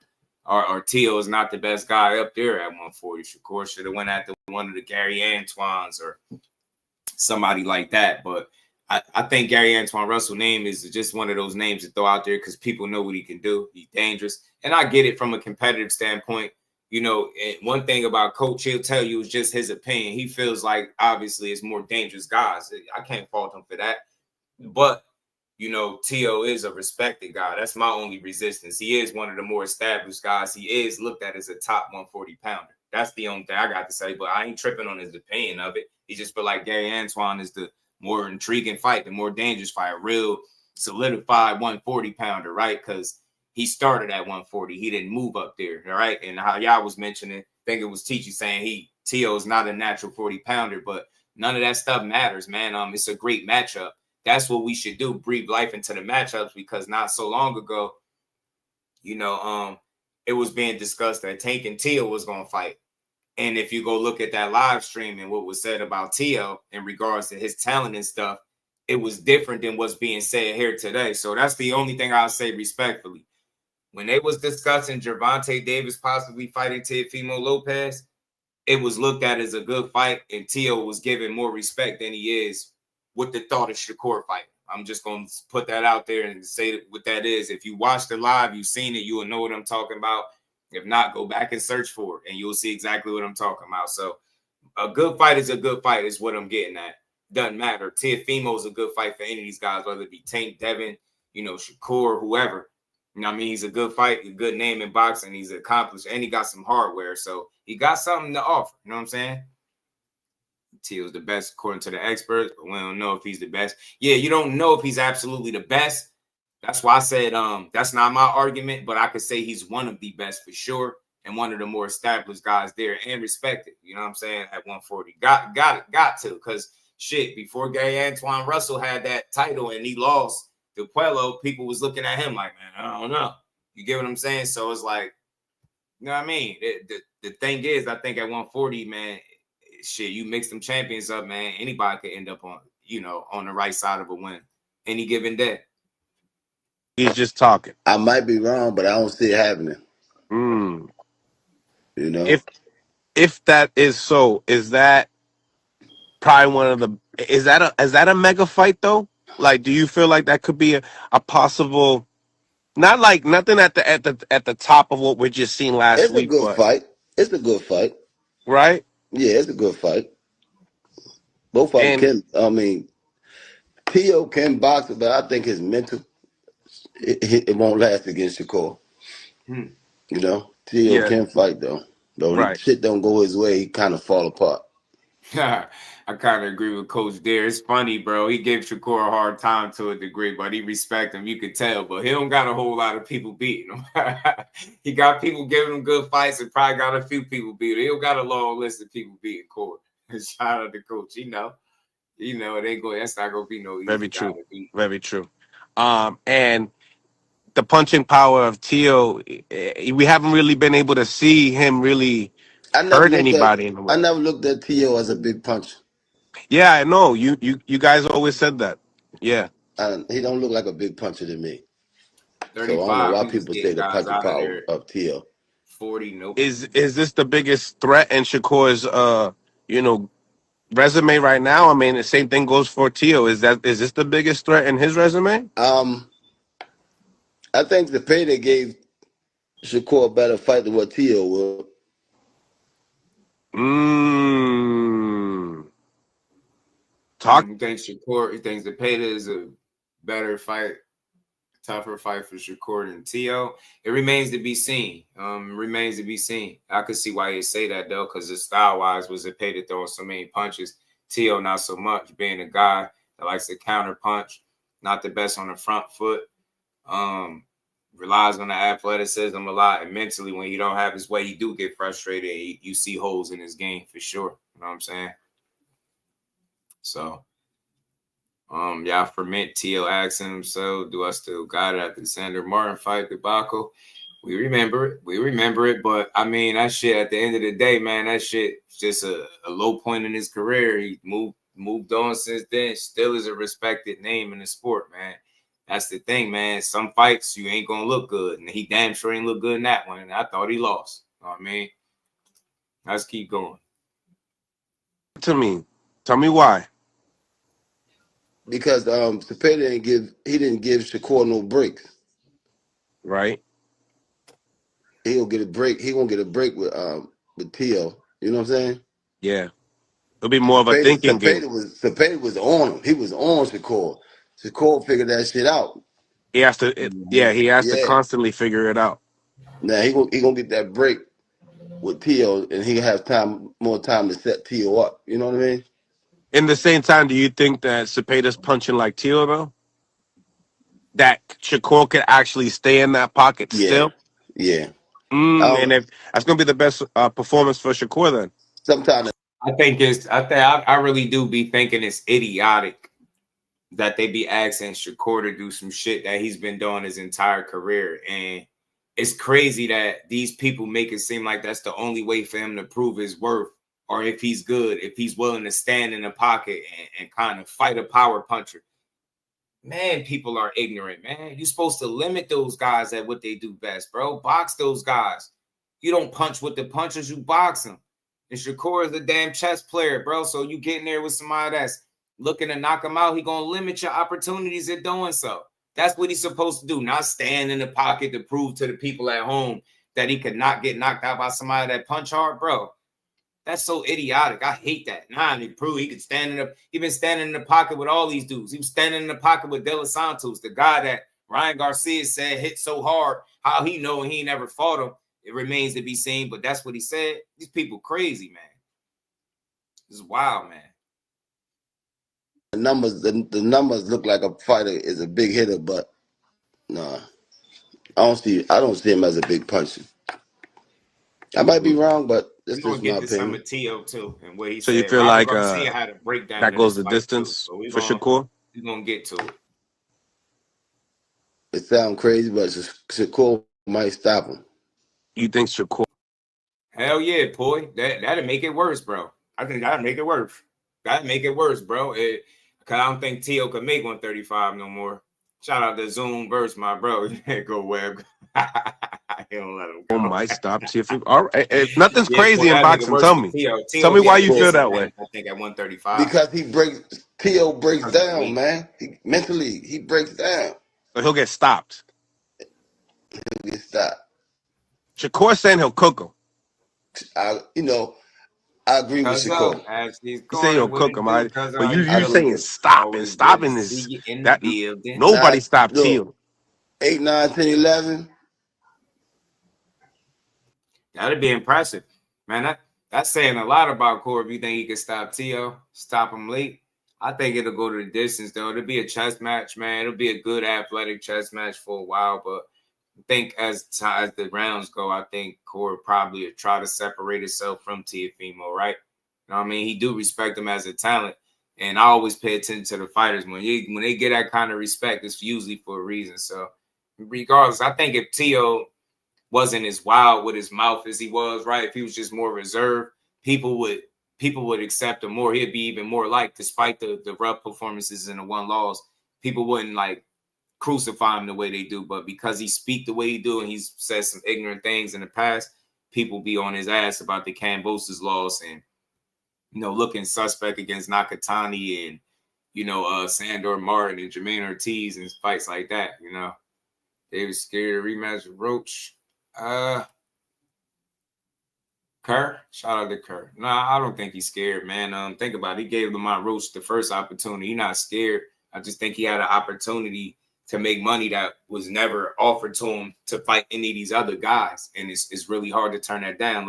or Tio is not the best guy up there at 140. Shakur should have went after one of the Gary Antoines or somebody like that. But I think Gary Antoine Russell's name is just one of those names to throw out there because people know what he can do. He's dangerous. And I get it from a competitive standpoint. And one thing about Coach, he'll tell you is just his opinion. He feels like, obviously, it's more dangerous guys. I can't fault him for that. But, Tio is a respected guy. That's my only resistance. He is one of the more established guys. He is looked at as a top 140-pounder. That's the only thing I got to say. But I ain't tripping on his opinion of it. He just feel like Gary Antoine is the more intriguing fight, the more dangerous fight, a real solidified 140-pounder, right? Because he started at 140. He didn't move up there, all right? And how y'all was mentioning, I think it was Teachy saying Tio is not a natural 40-pounder, but none of that stuff matters, man. It's a great matchup. That's what we should do, breathe life into the matchups, because not so long ago, it was being discussed that Tank and Tio was going to fight. And if you go look at that live stream and what was said about Tio in regards to his talent and stuff, it was different than what's being said here today. So that's the only thing I'll say respectfully. When they was discussing Gervonta Davis possibly fighting Teofimo Lopez, it was looked at as a good fight, and Tio was given more respect than he is with the thought of Shakur fighting. I'm just going to put that out there and say what that is. If you watched it live, you've seen it, you will know what I'm talking about. If not, go back and search for it, and you'll see exactly what I'm talking about. So a good fight is a good fight is what I'm getting at. Doesn't matter. Teofimo is a good fight for any of these guys, whether it be Tank, Devin, Shakur, whoever. He's a good fight, a good name in boxing. He's accomplished, and he got some hardware. So he got something to offer. You know what I'm saying? Tio's the best according to the experts, but we don't know if he's the best. Yeah, you don't know if he's absolutely the best. That's why I said that's not my argument, but I could say he's one of the best for sure and one of the more established guys there and respected. You know what I'm saying? At 140. Got to, because shit, before Gary Antoine Russell had that title and he lost to Puello, people was looking at him like, man, I don't know. You get what I'm saying? So it's like, you know what I mean? The thing is, I think at 140, man, shit, you mix them champions up, man, anybody could end up on the right side of a win any given day.
He's just talking.
I might be wrong, but I don't see it happening.
Mm.
You know,
If that is so, is that probably one of the is that a mega fight though? Like, do you feel like that could be a possible, not like nothing at the top of what we just seen last
it's a
week,
good
but
fight. It's a good fight.
right?
Yeah, it's a good fight. Both of them
And
can. I mean, Tio can box, but I think his mental it won't last against Shakur. You know, Tio
Yeah,
can fight though. Though he
right.
shit don't go his way, he kind of fall apart.
I kind of agree with Coach Dare. It's funny, bro. He gave Shakur a hard time to a degree, but he respect him. You could tell, but he don't got a whole lot of people beating him. He got people giving him good fights and probably got a few people beating him. He don't got a long list of people beating Court. Shout out to Coach. You know, it ain't going. That's not gonna be no easy
Very
guy
true.
to beat.
Very true. And the punching power of Tio, we haven't really been able to see him really hurt anybody in the
I
way.
never looked at Tio as a big puncher.
Yeah, I know. You guys always said that. Yeah.
He don't look like a big puncher to me. So I don't know
35,
why
he was
people say
getting
the
guys
punching
out of
power
there.
of Tio.
40, nope.
Is this the biggest threat in Shakur's resume right now? I mean, the same thing goes for Tio. Is this the biggest threat in his resume?
I think the payday gave Shakur a better fight than what Tio will.
Talk.
He thinks Shakur. He thinks the Payda is a better fight, tougher fight for Shakur than Tio. It remains to be seen. Remains to be seen. I could see why you say that though, because the style wise was a Payda throwing so many punches. Tio not so much, being a guy that likes to counter punch, not the best on the front foot. Relies on the athleticism a lot, and mentally when he don't have his way, he do get frustrated. You see holes in his game for sure. You know what I'm saying? So, y'all ferment Tio asking himself, do I still got it after the Sandor Martin fight debacle? We remember it. We remember it. But I mean, that shit at the end of the day, man, that shit just a low point in his career. He moved on since then. Still is a respected name in the sport, man. That's the thing, man. Some fights you ain't gonna look good. And he damn sure ain't look good in that one. And I thought he lost. You know what I mean? Let's keep going.
To me. Tell me why.
Because Cepeda didn't give Shakur no breaks.
Right.
He'll get a break. He gonna get a break with Tio. You know what I'm saying?
Yeah. It'll be more of a thinking game.
Cepeda was on him. He was on Shakur. Shakur figured that shit out.
He has to to constantly figure it out.
Now he gonna get that break with Tio, and he has more time to set Tio up. You know what I mean?
In the same time, do you think that Cepeda's punching like Tio though? That Shakur could actually stay in that pocket still?
Yeah.
And if that's gonna be the best performance for Shakur then.
Sometimes
I really do be thinking it's idiotic that they be asking Shakur to do some shit that he's been doing his entire career. And it's crazy that these people make it seem like that's the only way for him to prove his worth, or if he's good, if he's willing to stand in the pocket and kind of fight a power puncher. Man, people are ignorant, man. You're supposed to limit those guys at what they do best, bro. Box those guys. You don't punch with the punchers, you box them. And Shakur is a damn chess player, bro. So you get in there with somebody that's looking to knock him out, he gonna limit your opportunities at doing so. That's what he's supposed to do, not stand in the pocket to prove to the people at home that he could not get knocked out by somebody that punch hard, bro. That's so idiotic. I hate that. Nah, he proved he could stand in the. He been standing in the pocket with all these dudes. He was standing in the pocket with De Los Santos, the guy that Ryan Garcia said hit so hard. How he know he never fought him? It remains to be seen. But that's what he said. These people crazy, man. This is wild, man.
the numbers look like a fighter is a big hitter, but nah, I don't see him as a big puncher. I might be wrong, but that's just my opinion.
Some of Tio too, and what he
So
said.
you feel
Robert
like
Garcia had a breakdown
that goes the distance
too, so
for Shakur?
We're gonna get to it.
It sounds crazy, but Shakur might stop him.
You think Shakur?
Hell yeah, boy. That'll make it worse, bro. I think that'll make it worse. That'll make it worse, bro. Because I don't think Tio could make 135 no more. Shout out to Zoom verse, my bro. Go Web. He don't let him go.
Might stop Teofimo. All right, if nothing's
Yeah,
crazy in
that nigga
boxing.
worse
Tell
than
me.
Tio.
Tell me why you
Tio
feel
did
that
some
way.
things, I think at 135.
Because Tio breaks
Because of
down,
weight.
man. Mentally, he breaks down.
So he'll get stopped.
He'll get stopped.
Shakur saying he'll cook him.
I agree with Shakur.
Actually,
He say he'll cook him, but you
I
saying
agree.
stopping is that nobody stopped Tio.
8, 9, 10, 11.
That'd be impressive, man. That's saying a lot about Corey. If you think he can stop Tio, stop him late, I think it'll go to the distance, though. It'll be a chess match, man. It'll be a good athletic chess match for a while, but I think as the rounds go, I think Corey probably will try to separate himself from Teofimo, right? You know what I mean? He do respect him as a talent, and I always pay attention to the fighters. When they get that kind of respect, it's usually for a reason. So regardless, I think if Tio wasn't as wild with his mouth as he was, right? If he was just more reserved, people would accept him more. He'd be even more liked, despite the rough performances and the one loss. People wouldn't like crucify him the way they do, but because he speak the way he do and he's said some ignorant things in the past, people be on his ass about the Kambosos loss and looking suspect against Nakatani and Sandor Martin and Jermaine Ortiz and fights like that. They was scared of rematch with Roach. Kerr, shout out to Kerr. Nah, I don't think he's scared, man. Think about it. He gave Lamont Roach the first opportunity. He's not scared. I just think he had an opportunity to make money that was never offered to him to fight any of these other guys. And it's really hard to turn that down.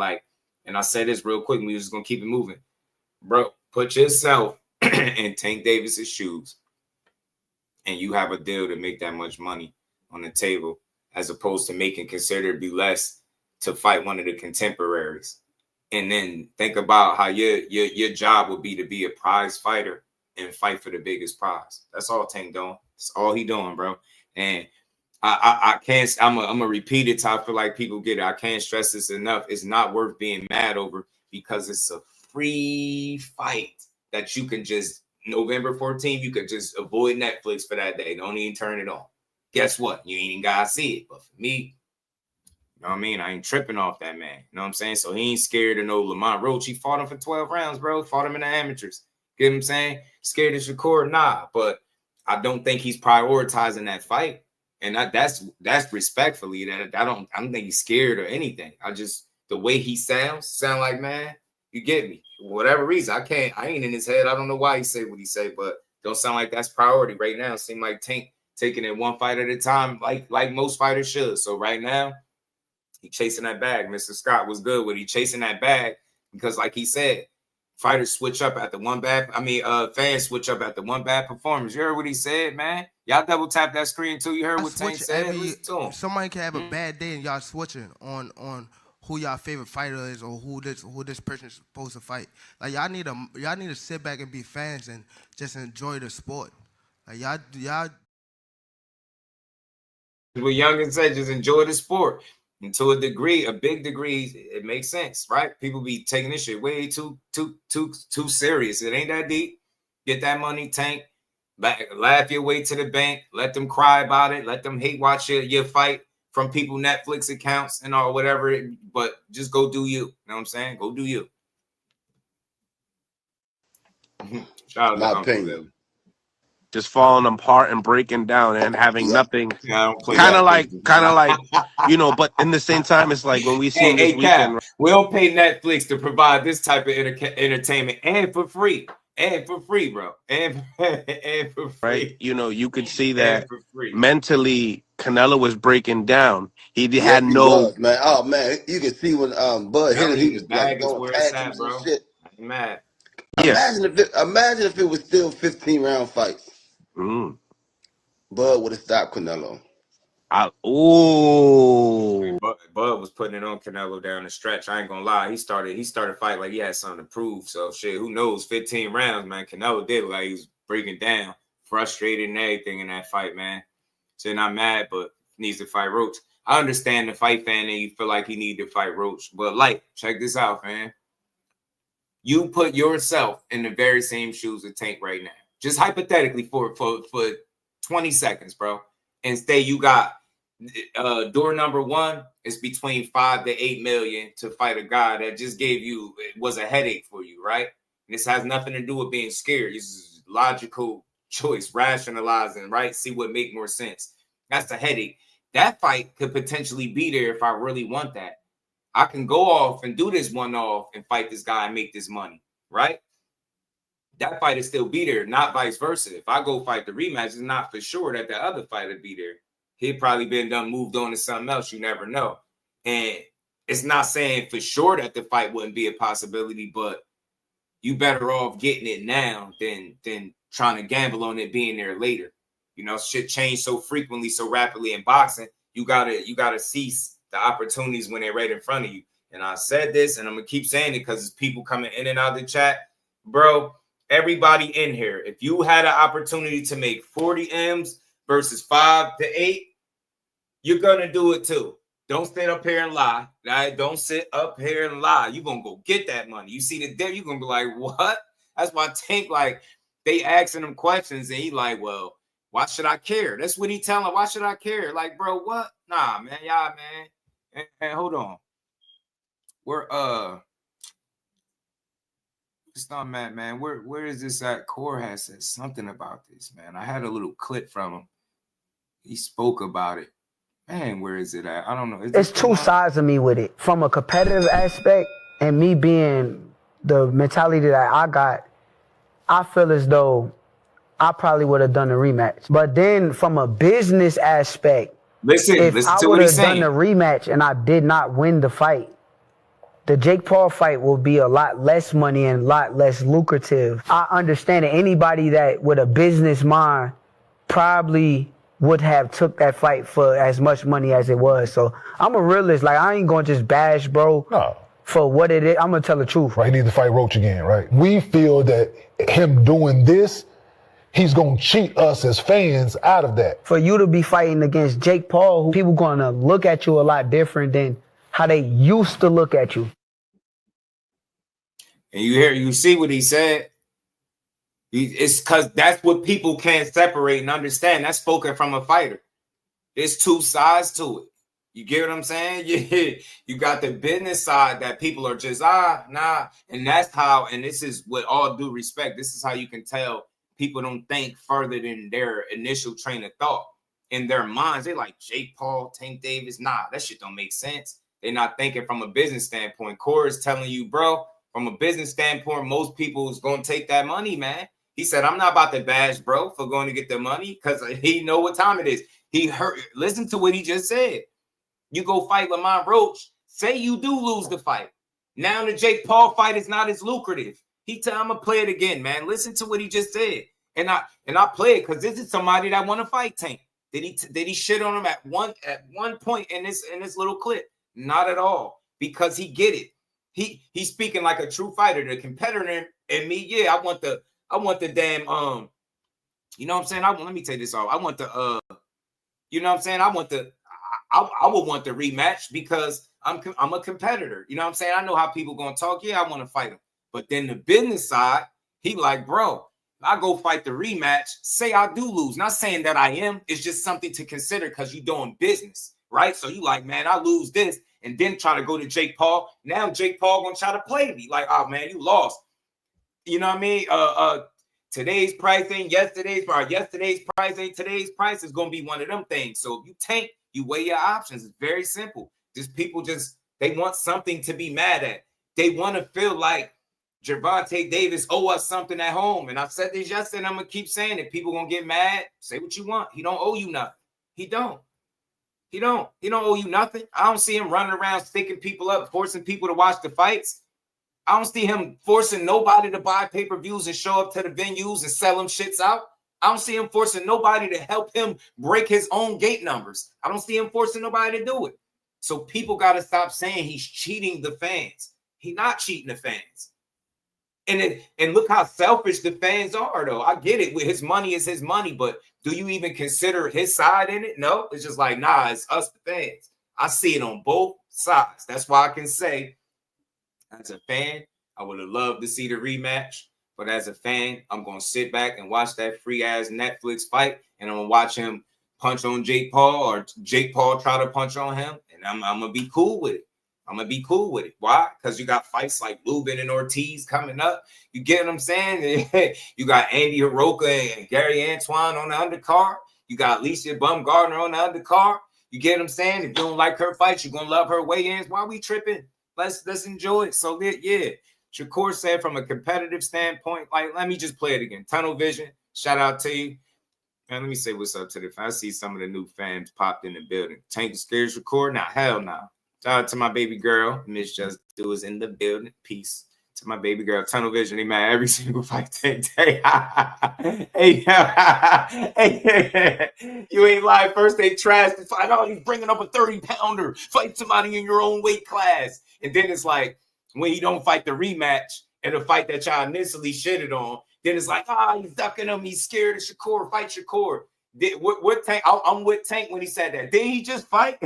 And I say this real quick, and we're just gonna keep it moving. Bro, put yourself in Tank Davis's shoes, and you have a deal to make that much money on the table, as opposed to making considerably less to fight one of the contemporaries. And then think about how your job would be to be a prize fighter and fight for the biggest prize. That's all Tank doing. That's all he doing, bro. And I can't, I'm gonna repeat it till I feel like people get it. I can't stress this enough. It's not worth being mad over, because it's a free fight that you can just, November 14th, you could just avoid Netflix for that day. Don't even turn it on. Guess what? You ain't even gotta see it. But for me, you know what I mean? I ain't tripping off that man. You know what I'm saying? So he ain't scared of no Lamont Roach. He fought him for 12 rounds, bro. Fought him in the amateurs. Get what I'm saying? Scared of Shakur? Nah. But I don't think he's prioritizing that fight. And that's respectfully that I don't think he's scared or anything. The way he sound like, man, you get me. For whatever reason, I ain't in his head. I don't know why he say what he say, but don't sound like that's priority right now. Seem like Tank taking it one fight at a time, like most fighters should. So right now, he chasing that bag. Mr. Scott was good with he chasing that bag, because like he said, fighters switch up at the one bad. Fans switch up at the one bad performance. You heard what he said, man. Y'all double tap that screen too. You heard what Tank said. Listen to him.
Somebody can have a bad day and y'all switching on who y'all favorite fighter is or who this person is supposed to fight. Like y'all need to sit back and be fans and just enjoy the sport. Like y'all.
What Youngin said, just enjoy the sport. And to a degree, a big degree, it makes sense, right? People be taking this shit way too serious. It ain't that deep. Get that money, Tank. Laugh your way to the bank. Let them cry about it. Let them hate watch your fight from people Netflix accounts and all whatever. But just go do you. You know what I'm saying? Go do you. Shout out
My
to
opinion.
Just falling apart and breaking down and having nothing.
Yeah, I don't play
kind of like, but in the same time, it's like when we seen this weekend.
We don't pay Netflix to provide this type of entertainment and for free. And for free, bro. And for free.
Right? You could see that mentally Canelo was breaking down. He
was, man. Oh man, you could see when Bud hit him, he was like going tantrums and shit.
I'm mad.
Imagine if it was still 15-round fights. Bud would have stopped Canelo.
Bud was putting it on Canelo down the stretch. I ain't gonna lie. He started fighting like he had something to prove. So shit, who knows? 15 rounds, man. Canelo did like he was breaking down, frustrated and everything in that fight, man. So not mad, but needs to fight Roach. I understand the fight fan and you feel like he need to fight Roach, but check this out, man. You put yourself in the very same shoes of Tank right now. Just hypothetically for 20 seconds, bro, and say you got door number 1 is between 5 to 8 million to fight a guy that just gave you, it was a headache for you, right? And this has nothing to do with being scared. This is logical choice, rationalizing, right? See what make more sense. That's a headache. That fight could potentially be there if I really want that. I can go off and do this one-off and fight this guy and make this money, right? That fight is still be there, not vice versa. If I go fight the rematch, it's not for sure that the other fight would be there. He'd probably been done, moved on to something else. You never know. And it's not saying for sure that the fight wouldn't be a possibility, but you better off getting it now than trying to gamble on it being there later. You know, shit change so frequently, so rapidly in boxing. You gotta seize the opportunities when they're right in front of you. And I said this, and I'm gonna keep saying it because there's people coming in and out of the chat, bro. Everybody in here, if you had an opportunity to make 40 M's versus 5 to 8, you're gonna do it too. Don't sit up here and lie. Right? Don't sit up here and lie. You're gonna go get that money. You see the deal, you're gonna be like, what? That's why I think like they asking him questions, and he like, well, why should I care? That's what he telling. Why should I care? Like, bro, what? Nah, man, y'all, man. And hold on. We're it's not mad, man. Where is this at? Core has said something about this, man. I had a little clip from him. He spoke about it. Man, where is it at? I don't know.
It's two sides of me with it. From a competitive aspect and me being the mentality that I got, I feel as though I probably would have done a rematch. But then from a business aspect,
listen
if I
to
would
what
have
he's
done
saying.
the rematch and I did not win the fight, the Jake Paul fight will be a lot less money and a lot less lucrative. I understand that anybody that with a business mind probably would have took that fight for as much money as it was. So I'm a realist. Like, I ain't gonna just bash, bro, for what it is. I'm gonna tell the truth.
Right, he needs to fight Roach again, right? We feel that him doing this, he's gonna cheat us as fans out of that.
For you to be fighting against Jake Paul, people gonna look at you a lot different than how they used to look at you.
And you see what he said? It's because that's what people can't separate and understand. That's spoken from a fighter. There's two sides to it. You get what I'm saying? Yeah. You got the business side that people are just, nah. And that's how, and this is with all due respect, this is how you can tell people don't think further than their initial train of thought. In their minds, they're like, Jake Paul, Tank Davis, nah, that shit don't make sense. They're not thinking from a business standpoint. Core is telling you, bro, from a business standpoint, most people is going to take that money, man. He said, I'm not about to bash, bro, for going to get the money because he know what time it is. He heard, listen to what he just said. You go fight Lamont Roach. Say you do lose the fight. Now the Jake Paul fight is not as lucrative. He tell I'm gonna play it again, man. Listen to what he just said, and I play it because this is somebody that want to fight Tank. Did he shit on him at one point in this little clip? Not at all, because he get it. He's speaking like a true fighter. The competitor in me, yeah, I want the damn you know what I'm saying? Let me take this off. I want the you know what I'm saying? I would want the rematch because I'm a competitor. You know what I'm saying? I know how people gonna talk. Yeah, I want to fight them. But then the business side, he like, bro, I go fight the rematch. Say I do lose. Not saying that I am. It's just something to consider because you're doing business, right? So you like, man, I lose this and then try to go to Jake Paul. Now Jake Paul gonna try to play me. Like, oh man, you lost. You know what I mean? Today's price ain't yesterday's price. Yesterday's price ain't today's price. Is gonna be one of them things. So if you tank, you weigh your options. It's very simple. Just people they want something to be mad at. They want to feel like Gervonta Davis owe us something at home. And I said this yesterday, and I'm gonna keep saying it. People gonna get mad. Say what you want. He don't owe you nothing. He don't owe you nothing. I don't see him running around sticking people up, forcing people to watch the fights. I don't see him forcing nobody to buy pay-per-views and show up to the venues and sell them shits out. I don't see him forcing nobody to help him break his own gate numbers. I don't see him forcing nobody to do it. So people got to stop saying he's cheating the fans. He's not cheating the fans. And look how selfish the fans are, though. I get it. His money is his money, but do you even consider his side in it? No, it's just like, nah, it's us, the fans. I see it on both sides. That's why I can say, as a fan, I would have loved to see the rematch. But as a fan, I'm going to sit back and watch that free-ass Netflix fight, and I'm going to watch him punch on Jake Paul or Jake Paul try to punch on him, and I'm going to be cool with it. I'm going to be cool with it. Why? Because you got fights like Lubin and Ortiz coming up. You get what I'm saying? You got Andy Hiroka and Gary Antoine on the undercard. You got Alicia Baumgardner on the undercard. You get what I'm saying? If you don't like her fights, you're going to love her weigh-ins. Why are we tripping? Let's enjoy it. So, yeah. Shakur said from a competitive standpoint, like, let me just play it again. Tunnel vision. Shout out to you. Man, let me say what's up to the fans. I see some of the new fans popped in the building. Tank scared Shakur? Nah, hell no. Nah. Shout out to my baby girl. Miss Just Do is in the building. Peace to my baby girl. Tunnel vision. He mad every single fight Tank day. Hey, you ain't lying. First they trash the fight. Oh, he's bringing up a 30-pounder. Fight somebody in your own weight class. And then it's like, when he don't fight the rematch and the fight that y'all initially shitted on, then it's like, he's ducking him. He's scared of Shakur. Fight Shakur. What Tank? I'm with Tank when he said that. Didn't he just fight?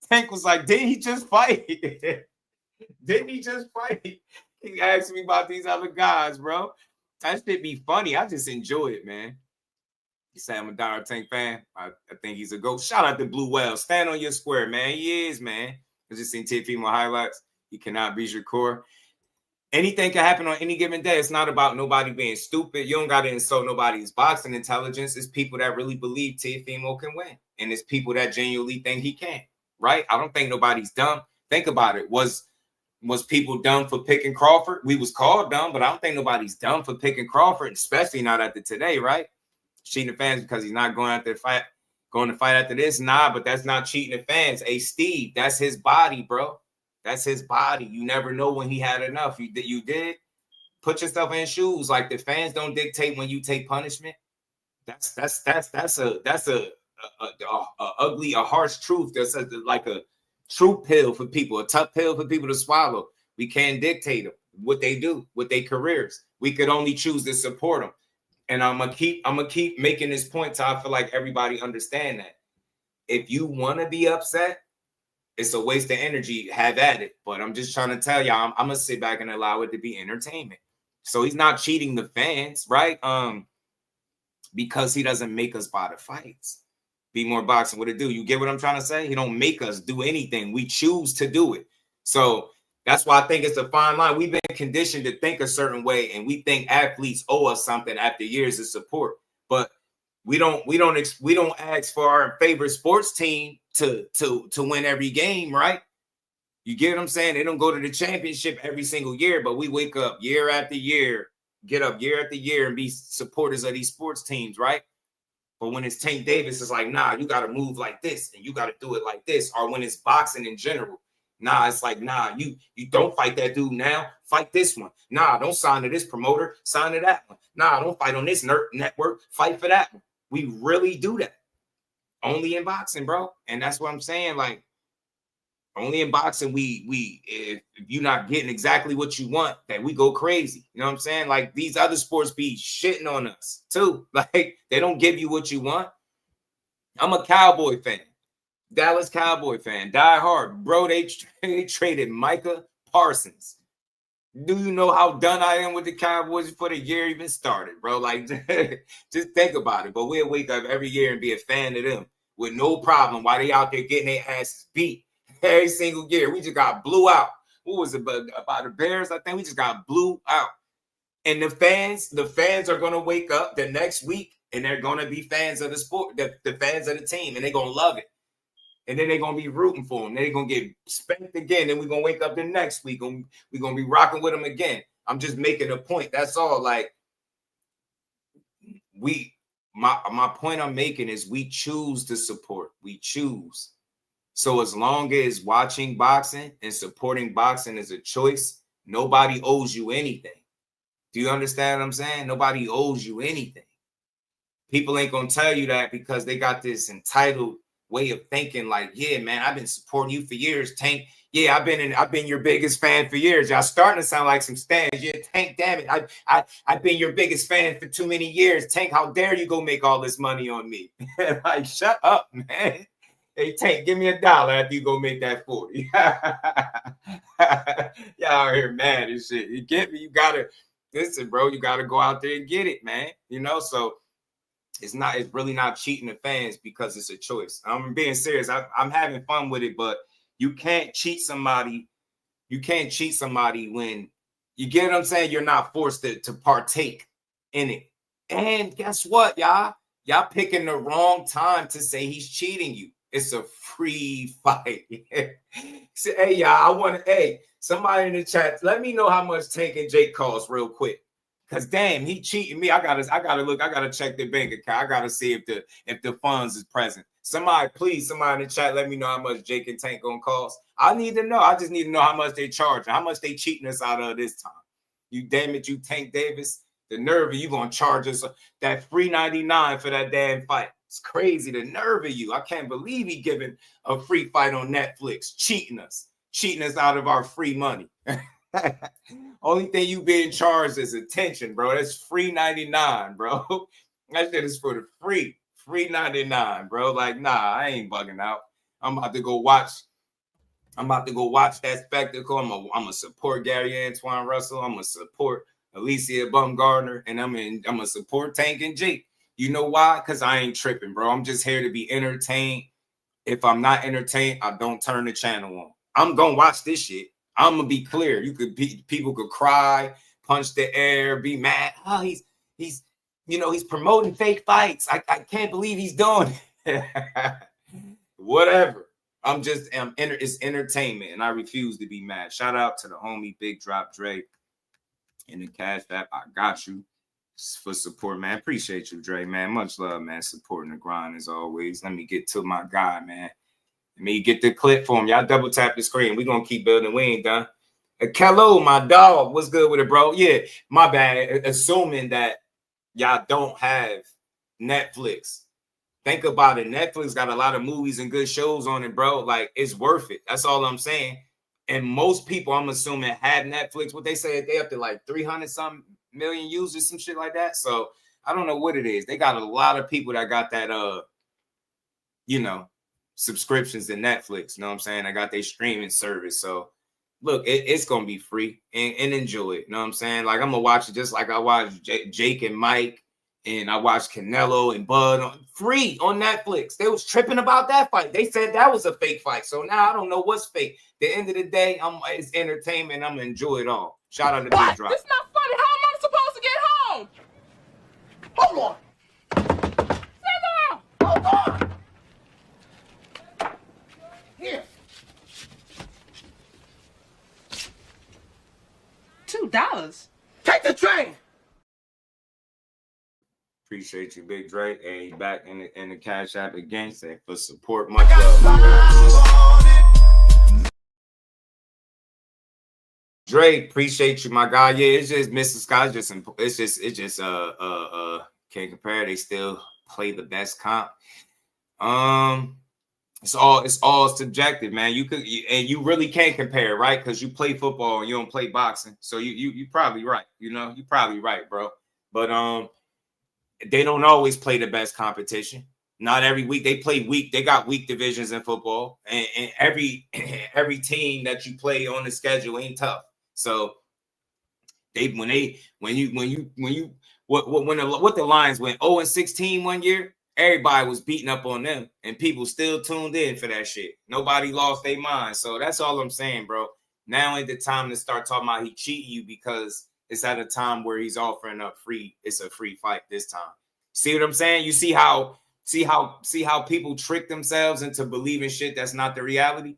Tank was like, didn't he just fight? Didn't he just fight? He asked me about these other guys, bro. That shit be funny. I just enjoy it, man. He said I'm a diehard Tank fan. I think he's a GOAT. Shout out to Blue Whale. Stand on your square, man. He is, man. I just seen Teofimo highlights. He cannot be Shakur. Anything can happen on any given day. It's not about nobody being stupid. You don't got to insult nobody's boxing intelligence. It's people that really believe Teofimo can win. And it's people that genuinely think he can, right? I don't think nobody's dumb. Think about it. Was people dumb for picking Crawford? We was called dumb, but I don't think nobody's dumb for picking Crawford, especially not after today, right? Cheating the fans because he's not going to fight after this. Nah, but that's not cheating the fans. Hey, Steve, that's his body, bro. That's his body. You never know when he had enough. You did. Put yourself in shoes. Like the fans don't dictate when you take punishment. That's a ugly, a harsh truth. That's like a true pill for people, a tough pill for people to swallow. We can't dictate them what they do with their careers. We could only choose to support them. And I'm gonna keep making this point till I feel like everybody understand that. If you want to be upset, it's a waste of energy. Have at it. But I'm just trying to tell y'all, I'm gonna sit back and allow it to be entertainment. So he's not cheating the fans, right? Because he doesn't make us buy the fights. Be More Boxing, what it do? You get what I'm trying to say? He don't make us do anything. We choose to do it. So that's why I think it's a fine line. We've been conditioned to think a certain way, and we think athletes owe us something after years of support. But we don't ask for our favorite sports team to win every game, right? You get what I'm saying? They don't go to the championship every single year, but we wake up year after year, get up year after year, and be supporters of these sports teams, right? But when it's Tank Davis, it's like, nah, you got to move like this, and you got to do it like this. Or when it's boxing in general, nah, it's like, nah, you don't fight that dude now. Fight this one. Nah, don't sign to this promoter. Sign to that one. Nah, don't fight on this network. Fight for that one. We really do that. Only in boxing, bro. And that's what I'm saying. Like, only in boxing, if you're not getting exactly what you want, that we go crazy. You know what I'm saying? Like, these other sports be shitting on us too. Like, they don't give you what you want. I'm a Cowboy fan. Dallas Cowboy fan. Die hard. Bro, they traded Micah Parsons. Do you know how done I am with the Cowboys before the year even started, bro? Like, just think about it. But we'll wake up every year and be a fan of them with no problem while they out there getting their asses beat every single year. We just got blew out. What was it about the Bears? I think we just got blew out. And the fans are going to wake up the next week and they're going to be fans of the sport, the fans of the team, and they're going to love it. And then they're going to be rooting for them. They're going to get spanked again. Then we're going to wake up the next week. We're going to be rocking with them again. I'm just making a point. That's all. Like, my point I'm making is we choose to support. We choose. So as long as watching boxing and supporting boxing is a choice, nobody owes you anything. Do you understand what I'm saying? Nobody owes you anything. People ain't going to tell you that because they got this entitled way of thinking, like, yeah, man, I've been supporting you for years, Tank. Yeah, I've been your biggest fan for years. Y'all starting to sound like some stands. Yeah, Tank, damn it. I've been your biggest fan for too many years. Tank, how dare you go make all this money on me? Like, shut up, man. Hey, Tank, give me $1 after you go make that 40. Y'all out here mad and shit. You get me? You gotta listen, bro. You gotta go out there and get it, man. You know, so it's really not cheating the fans because it's a choice. I'm being serious. I'm having fun with it, but you can't cheat somebody. You can't cheat somebody when you get what I'm saying. You're not forced to partake in it. And guess what, y'all? Y'all picking the wrong time to say he's cheating you. It's a free fight. So, hey, y'all, somebody in the chat, let me know how much Tank and Jake cost real quick. Cause damn, he cheating me. I gotta check the bank account. I gotta see if the funds is present. Somebody in the chat, let me know how much Jake and Tank gonna cost. I need to know. I just need to know how much they charging, how much they cheating us out of this time. You damn it, you Tank Davis. The nerve of you gonna charge us that free $99 for that damn fight. It's crazy. The nerve of you. I can't believe he giving a free fight on Netflix, cheating us out of our free money. Only thing you being charged is attention, bro. That's free $99, bro. That shit is for the free $99, bro. Like, nah, I ain't bugging out. I'm about to go watch that spectacle. I'm gonna support Gary Antoine Russell. I'm gonna support Alicia Bumgardner, and I'm gonna support Tank and Jake. You know why? Because I ain't tripping, bro. I'm just here to be entertained. If I'm not entertained, I don't turn the channel on. I'm gonna watch this shit. I'm gonna be clear. People could cry, punch the air, be mad. Oh, he's promoting fake fights. I can't believe he's doing it. Whatever. It's entertainment, and I refuse to be mad. Shout out to the homie Big Drop Dre in the Cash App. I got you for support, man. Appreciate you, Dre, man. Much love, man. Supporting the grind as always. Let me get to my guy, man. Let me get the clip for him. Y'all double tap the screen. We're gonna keep building. We ain't done. Kello, my dog. What's good with it, bro? Yeah, my bad. Assuming that y'all don't have Netflix. Think about it. Netflix got a lot of movies and good shows on it, bro. Like, it's worth it. That's all I'm saying. And most people, I'm assuming, have Netflix. What they say, they up to like 300-something million users, some shit like that. So I don't know what it is. They got a lot of people that got that, subscriptions to Netflix. You know what I'm saying? I got their streaming service. So look, it's gonna be free and enjoy it. You know what I'm saying? Like, I'm gonna watch it just like I watched Jake and Mike, and I watched Canelo and Bud free on Netflix. They was tripping about that fight. They said that was a fake fight. So now I don't know what's fake. At the end of the day, it's entertainment. I'm gonna enjoy it all. Shout out to Big Drop.
It's not funny. How am I supposed to get home? Hold on. Hold on. Here. $2. Take the train.
Appreciate you, Big Dre. And back in the Cash App again. Say for support. Much love. Dre, appreciate you, my guy. Yeah, it's just Mrs. Scott. It's just can't compare. They still play the best comp. It's all subjective, man. You really can't compare, right? Because you play football and you don't play boxing. So you probably right. You probably right, bro. But they don't always play the best competition. Not every week. They play weak. They got weak divisions in football, and every team that you play on the schedule ain't tough. So when the Lions went 0-16 one year, everybody was beating up on them, and people still tuned in for that shit. Nobody lost their mind. So that's all I'm saying, bro. Now ain't the time to start talking about he cheating you, because it's at a time where he's offering up free. It's a free fight this time. See what I'm saying? You see how people trick themselves into believing shit that's not the reality?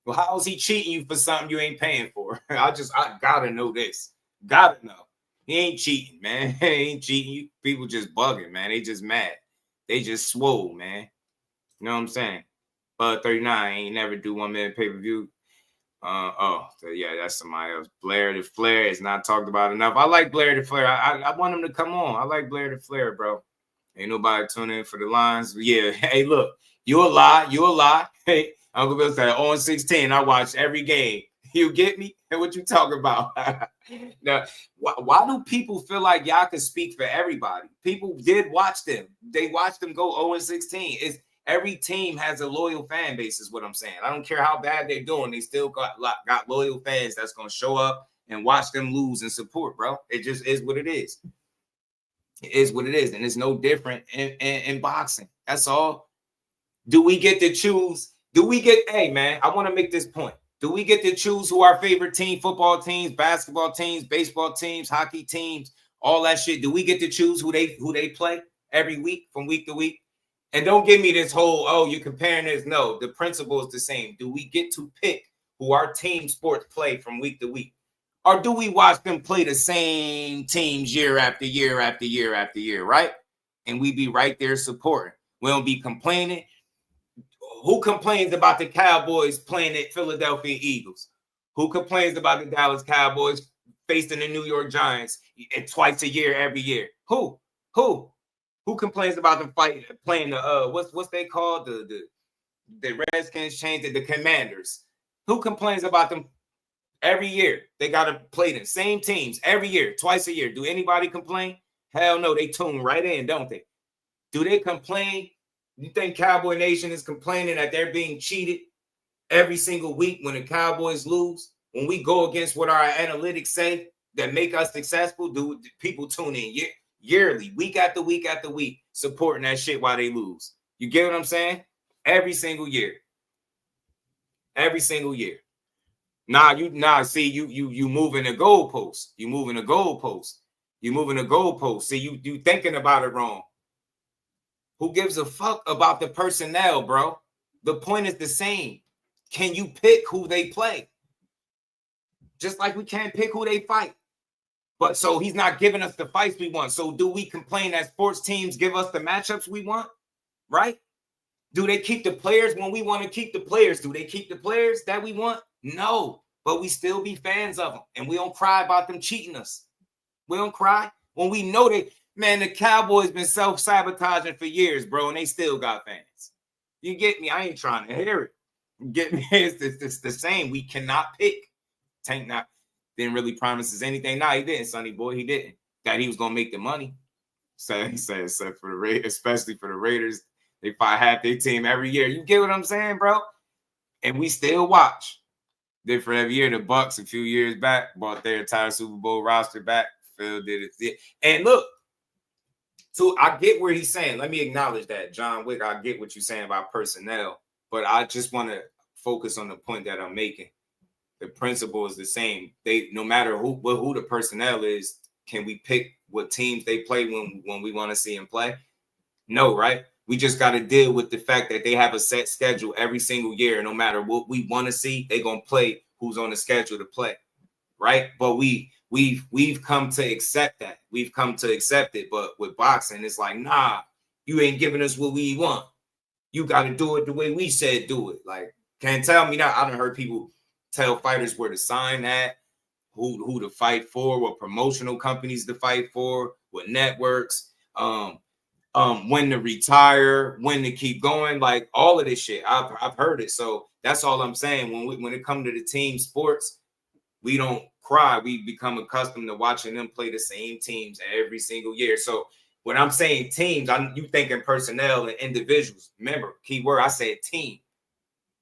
Well, how is he cheating you for something you ain't paying for? I gotta know this. Gotta know. He ain't cheating, man. He ain't cheating you. People just bugging, man. They just mad. They just swole, man. You know what I'm saying? Bud 39 ain't never do 1 minute pay-per-view. Yeah, that's somebody else. Blair the Flair is not talked about enough. I like Blair the Flair. I want him to come on. I like Blair the Flair, bro. Ain't nobody tuning in for the lines. But yeah, hey, look, you a lie. Hey, Uncle Bill said 0-16. I watch every game. You get me? And what you talking about? Now, why do people feel like y'all can speak for everybody? People did watch them. They watched them go 0-16. Every team has a loyal fan base, is what I'm saying. I don't care how bad they're doing. They still got loyal fans that's going to show up and watch them lose and support, bro. It just is what it is. It is what it is. And it's no different in boxing. That's all. Do we get to choose? Hey, man, I want to make this point. Do we get to choose who our favorite team, football teams, basketball teams, baseball teams, hockey teams, all that shit? Do we get to choose who they play every week from week to week? And don't give me this whole, oh, you're comparing this. No, the principle is the same. Do we get to pick who our team sports play from week to week? Or do we watch them play the same teams year after year after year after year, right? And we be right there supporting. We don't be complaining. Who complains about the Cowboys playing at Philadelphia Eagles? Who complains about the Dallas Cowboys facing the New York Giants twice a year, every year? Who complains about them playing the what's they called, the Redskins changed it, the Commanders? Who complains about them every year? They gotta play the same teams every year, twice a year. Do anybody complain? Hell no, they tune right in, don't they? Do they complain? You think Cowboy Nation is complaining that they're being cheated every single week when the Cowboys lose? When we go against what our analytics say that make us successful, do people tune in yearly, week after week after week, supporting that shit while they lose? You get what I'm saying? Every single year. Every single year. See, you moving the goalpost. You moving the goalpost. You moving the goalpost. See, you thinking about it wrong. Who gives a fuck about the personnel, bro? The point is the same. Can you pick who they play? Just like we can't pick who they fight. But so he's not giving us the fights we want. So do we complain that sports teams give us the matchups we want? Right? Do they keep the players when we want to keep the players? Do they keep the players that we want? No. But we still be fans of them. And we don't cry about them cheating us. We don't cry when we know they... Man, the Cowboys been self-sabotaging for years, bro, and they still got fans. You get me? I ain't trying to hear it. You get me? It's the same. We cannot pick. Tank didn't really promise us anything. No, he didn't, Sonny boy. He didn't. That he was going to make the money. So he said for the Raiders, especially for the Raiders, they fight half their team every year. You get what I'm saying, bro? And we still watch. Different every year. The Bucks a few years back brought their entire Super Bowl roster back. Phil did it. And look, so I get where he's saying. Let me acknowledge that, John Wick. I get what you're saying about personnel, but I just want to focus on the point that I'm making. The principle is the same. No matter who the personnel is, can we pick what teams they play when we want to see them play? No, right? We just got to deal with the fact that they have a set schedule every single year. No matter what we want to see, they're gonna play who's on the schedule to play, right? But we've come to accept that. We've come to accept it. But with boxing, it's like, nah, you ain't giving us what we want. You got to do it the way we said do it. Like, can't tell me now. I done heard people tell fighters where to sign at, who to fight for, what promotional companies to fight for, what networks, when to retire, when to keep going, like all of this shit. I've heard it. So that's all I'm saying. When it comes to the team sports, we don't cry. We become accustomed to watching them play the same teams every single year. So when I'm saying teams, you thinking personnel and individuals. Remember, key word, I said team.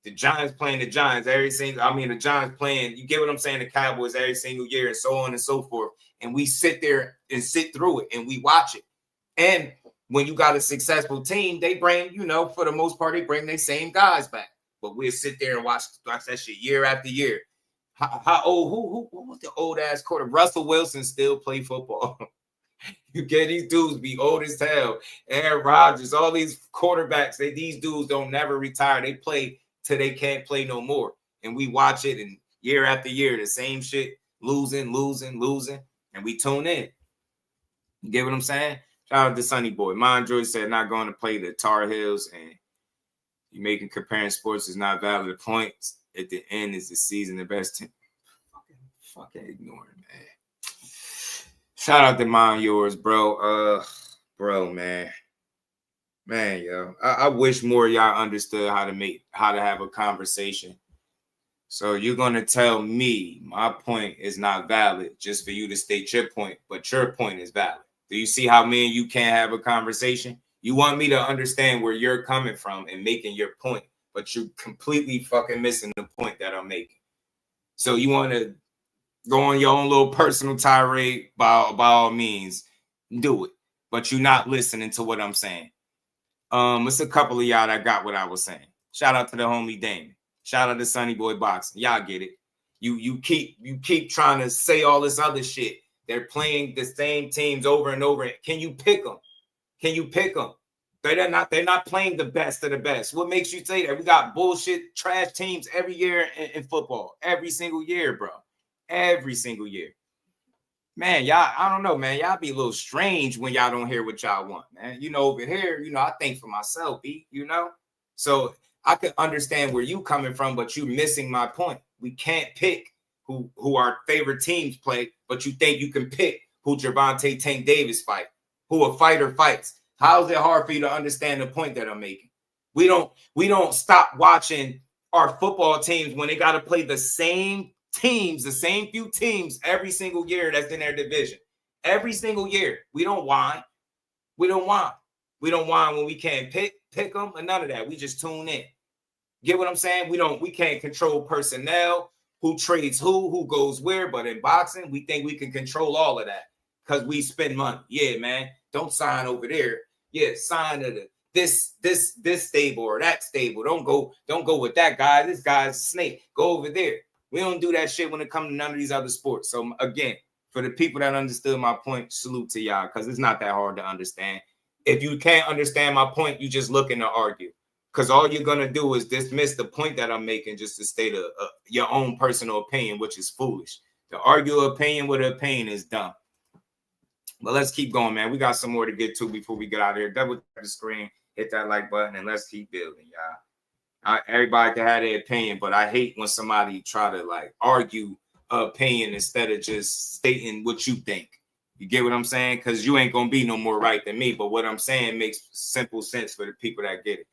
The Giants playing the Giants the Giants playing, you get what I'm saying, the Cowboys every single year and so on and so forth. And we sit there and sit through it and we watch it. And when you got a successful team, they bring, for the most part, they bring their same guys back. But we'll sit there and watch that shit year after year. How old? Who was the old ass quarterback? Russell Wilson still play football. You get these dudes be old as hell. Aaron Rodgers, all these quarterbacks, these dudes don't never retire. They play till they can't play no more. And we watch it, and year after year, the same shit, losing, and we tune in. You get what I'm saying? Shout out to Sonny Boy. Mondroy said not going to play the Tar Heels, and you making comparing sports is not valid points. At the end is the season, the best team. Fucking ignoring, man. Shout out to Mine Yours, bro. Man, yo. I wish more of y'all understood how to have a conversation. So you're gonna tell me my point is not valid just for you to state your point, but your point is valid. Do you see how me and you can't have a conversation? You want me to understand where you're coming from and making your point, but you're completely fucking missing the point that I'm making. So you want to go on your own little personal tirade, by all means, do it. But you're not listening to what I'm saying. It's a couple of y'all that got what I was saying. Shout out to the homie Damon. Shout out to Sonny Boy Boxing. Y'all get it. You keep trying to say all this other shit. They're playing the same teams over and over. Can you pick them? Can you pick them? They're not playing the best of the best. What makes you say that? We got bullshit trash teams every year in football. Every single year, bro. Every single year. Man, y'all, I don't know, man. Y'all be a little strange when y'all don't hear what y'all want, man. Over here, I think for myself, So I could understand where you coming from, but you missing my point. We can't pick who our favorite teams play, but you think you can pick who Gervonta Tank Davis fight, who a fighter fights. How is it hard for you to understand the point that I'm making? We don't stop watching our football teams when they got to play the same teams, the same few teams every single year that's in their division. Every single year. We don't whine. We don't whine. We don't whine when we can't pick them or none of that. We just tune in. Get what I'm saying? We can't control personnel, who trades who goes where, but in boxing, we think we can control all of that because we spend money. Yeah, man. Don't sign over there. Yeah, sign to this stable or that stable. Don't go with that guy. This guy's a snake. Go over there. We don't do that shit when it comes to none of these other sports. So again, for the people that understood my point, salute to y'all, because it's not that hard to understand. If you can't understand my point, you just looking to argue. Because all you're going to do is dismiss the point that I'm making just to state your own personal opinion, which is foolish. To argue an opinion with an opinion is dumb. But let's keep going, man. We got some more to get to before we get out of here. Double tap the screen, hit that like button, and let's keep building, y'all. Everybody can have their opinion, but I hate when somebody try to argue an opinion instead of just stating what you think. You get what I'm saying? Because you ain't going to be no more right than me. But what I'm saying makes simple sense for the people that get it.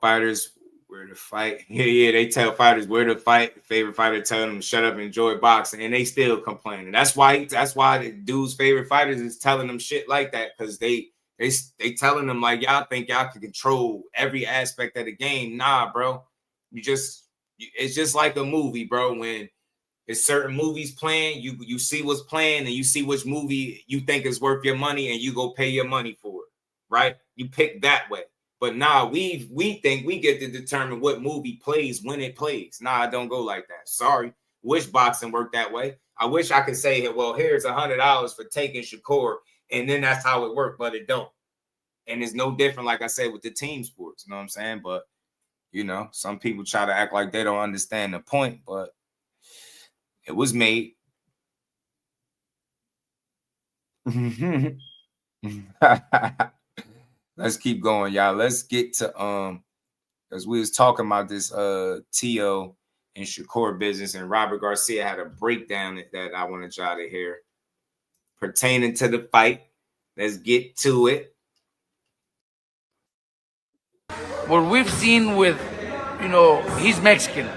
Fighters where to fight. Yeah, they tell fighters where to fight. Favorite fighter tell them to shut up and enjoy boxing, and they still complaining. That's why the dude's favorite fighters is telling them shit like that, because they telling them y'all think y'all can control every aspect of the game. Nah, bro. It's just like a movie, bro. When it's certain movies playing, you see what's playing and you see which movie you think is worth your money and you go pay your money for it, right? You pick that way. But nah, we think we get to determine what movie plays when it plays. Nah, I don't go like that. Sorry. Wish boxing worked that way. I wish I could say, well, here's $100 for taking Shakur, and then that's how it worked, but it don't. And it's no different, like I said, with the team sports. You know what I'm saying? But, some people try to act like they don't understand the point, but it was made. Let's keep going, y'all. Let's get to because we was talking about this Tio and Shakur business, and Robert Garcia had a breakdown that I wanted y'all to hear pertaining to the fight. Let's get to it.
What we've seen with, he's Mexican.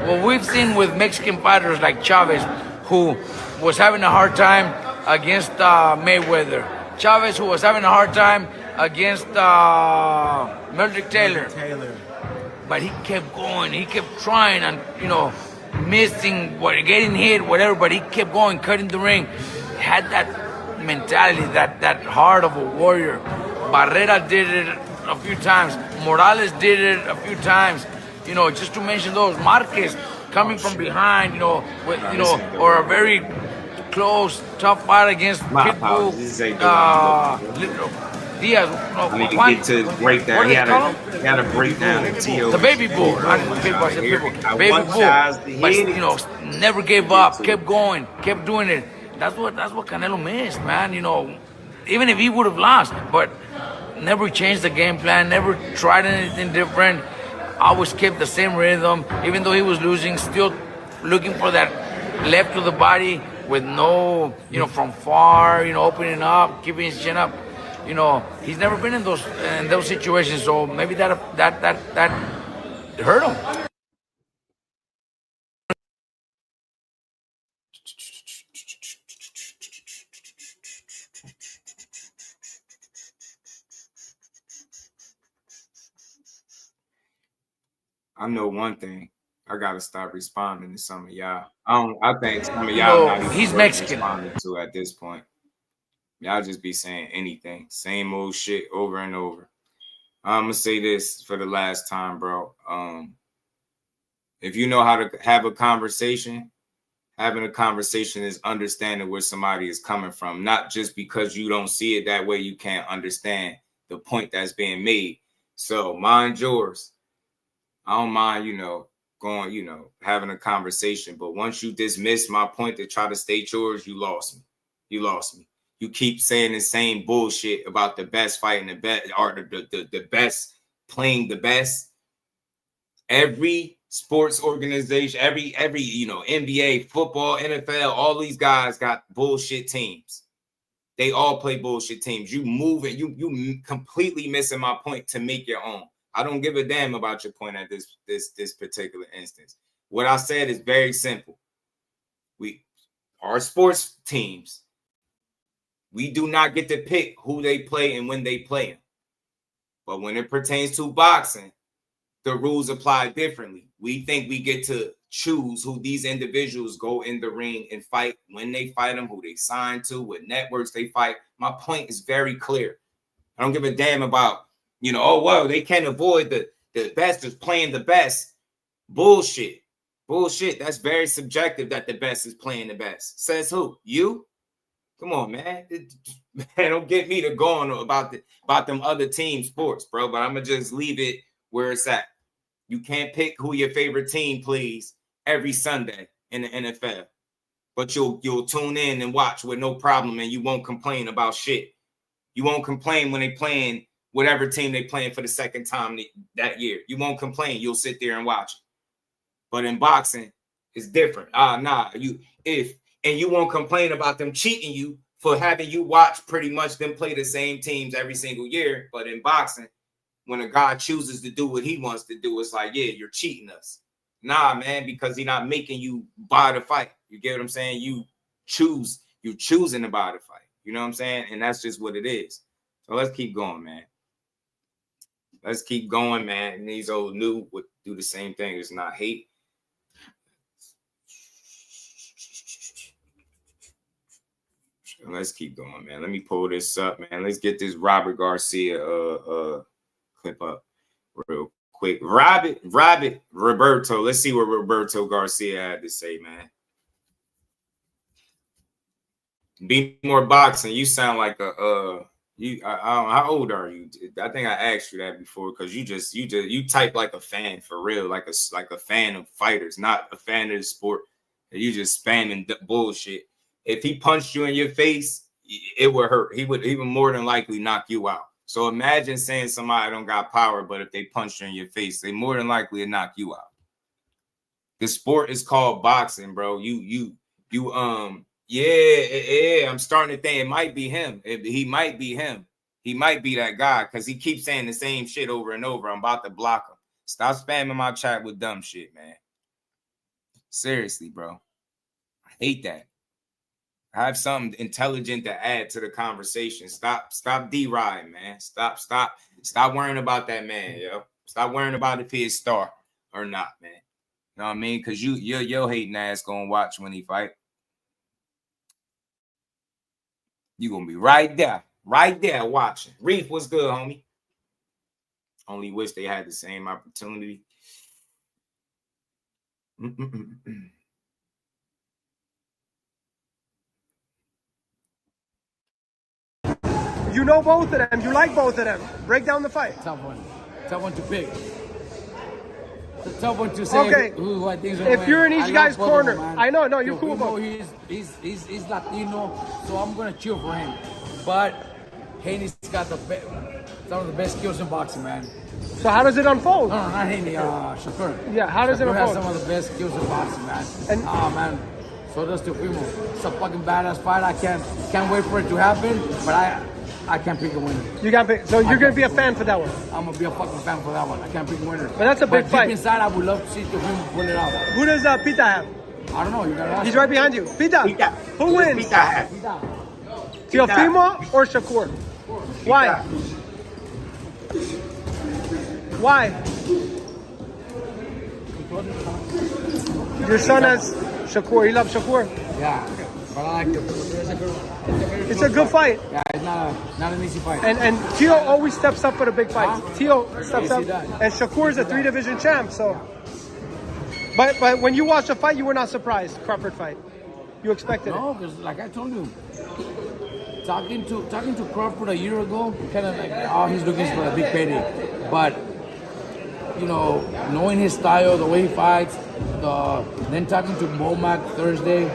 What we've seen with Mexican fighters like Chavez, who was having a hard time against Mayweather. Chavez, who was having a hard time against Meldrick Taylor. But he kept going. He kept trying and, missing, getting hit, whatever. But he kept going, cutting the ring. Had that mentality, that heart of a warrior. Barrera did it a few times. Morales did it a few times. Just to mention those. Marquez coming from behind, or a very close, tough fight against Pitbull. Diaz.
Get to breakdown. He had a breakdown in Tio.
The baby bull. Baby bull. But never gave up. Kept going. Kept doing it. That's what Canelo missed, man. Even if he would have lost, but never changed the game plan. Never tried anything different. Always kept the same rhythm. Even though he was losing, still looking for that left to the body with no, from far, opening up, keeping his chin up. He's never been in those situations, so maybe that hurt him.
I know one thing. I gotta stop responding to some of y'all. I think some of y'all not even
he's
worth
Mexican.
responding to at this point. Y'all just be saying anything, same old shit over and over. I'm gonna say this for the last time, bro. If you know how to have a conversation, having a conversation is understanding where somebody is coming from, not just because you don't see it that way, you can't understand the point that's being made. So mind yours. I don't mind, going, having a conversation. But once you dismiss my point to try to state yours, you lost me. You lost me. You keep saying the same bullshit about the best fighting the best, or the best playing the best. Every sports organization, every NBA, football, NFL, all these guys got bullshit teams. They all play bullshit teams. You move it, you completely missing my point to make your own. I don't give a damn about your point at this particular instance. What I said is very simple. Our sports teams, we do not get to pick who they play and when they play them. But when it pertains to boxing, the rules apply differently. We think we get to choose who these individuals go in the ring and fight, when they fight them, who they sign to, what networks they fight. My point is very clear. I don't give a damn about, they can't avoid the best is playing the best. Bullshit. Bullshit. That's very subjective that the best is playing the best. Says who? You? Come on, man. Man, don't get me to go on about them other team sports, bro. But I'm going to just leave it where it's at. You can't pick who your favorite team plays every Sunday in the NFL. But you'll tune in and watch with no problem, and you won't complain about shit. You won't complain when they playing whatever team they playing for the second time that year. You won't complain. You'll sit there and watch it. But in boxing, it's different. And you won't complain about them cheating you for having you watch pretty much them play the same teams every single year. But in boxing, when a guy chooses to do what he wants to do, it's like, yeah, you're cheating us. Nah, man, because he's not making you buy the fight. You get what I'm saying? You're choosing to buy the fight. You know what I'm saying? And that's just what it is. So let's keep going, man. Let's keep going, man. And these old new would do the same thing. It's not hate. Let's keep going, man. Let me pull this up, man. Let's get this Robert Garcia clip up real quick. Roberto. Let's see what Roberto Garcia had to say, man. Be more boxing. You sound like how old are you? I think I asked you that before, because you type like a fan for real, like a fan of fighters, not a fan of the sport. You just spamming bullshit. If he punched you in your face, it would hurt. He would even more than likely knock you out. So imagine saying somebody don't got power, but if they punch you in your face, they more than likely to knock you out. The sport is called boxing, bro. Yeah, I'm starting to think it might be him. He might be him. He might be that guy, because he keeps saying the same shit over and over. I'm about to block him. Stop spamming my chat with dumb shit, man. Seriously, bro. I hate that. Have something intelligent to add to the conversation. Stop D-riding, man. Stop worrying about that man, yo. Stop worrying about if he's a star or not, man. You know what I mean? Because your hating ass gonna watch when he fight. You gonna be right there watching. Reef, what's good, homie? Only wish they had the same opportunity.
You know both of them. You like both of them. Break down the fight.
Tough one to pick. It's a tough one to say.
Okay.
Who I think
if you're in each guy's corner, I know, no, you're cool.
He's Latino, so I'm gonna cheer for him. But Haney's got some of the best skills in boxing, man.
So how does it unfold?
No, not Haney. Shakur.
Yeah, how does it unfold?
Has some of the best skills in boxing, man. And man, so does Teofimo. It's a fucking badass fight. I can't wait for it to happen, but I can't pick a winner.
You can't pick. So you're gonna be a fan for that one.
I'm gonna be a fucking fan for that one. I can't pick a winner.
But that's a big fight.
Deep inside, I would love to see Teofimo pull it out.
Who does Pita have?
I don't know. You gotta ask.
He's right behind you. Pita. Who wins?
Pita.
Teofimo or Shakur? Why? Why? Your son has Shakur. He loves Shakur.
Yeah, but I like it.
It's a good fight.
Yeah, it's not an easy fight.
And Tio always steps up for the big fights. Tio steps
Yes,
up,
he does.
and Shakur's a 3-division champ. So, but when you watched the fight, you were not surprised. Crawford fight, you expected
No, because like I told you, talking to Crawford a year ago, kind of like, oh, he's looking for a big payday. But you know, knowing his style, the way he fights, then talking to Bomac Thursday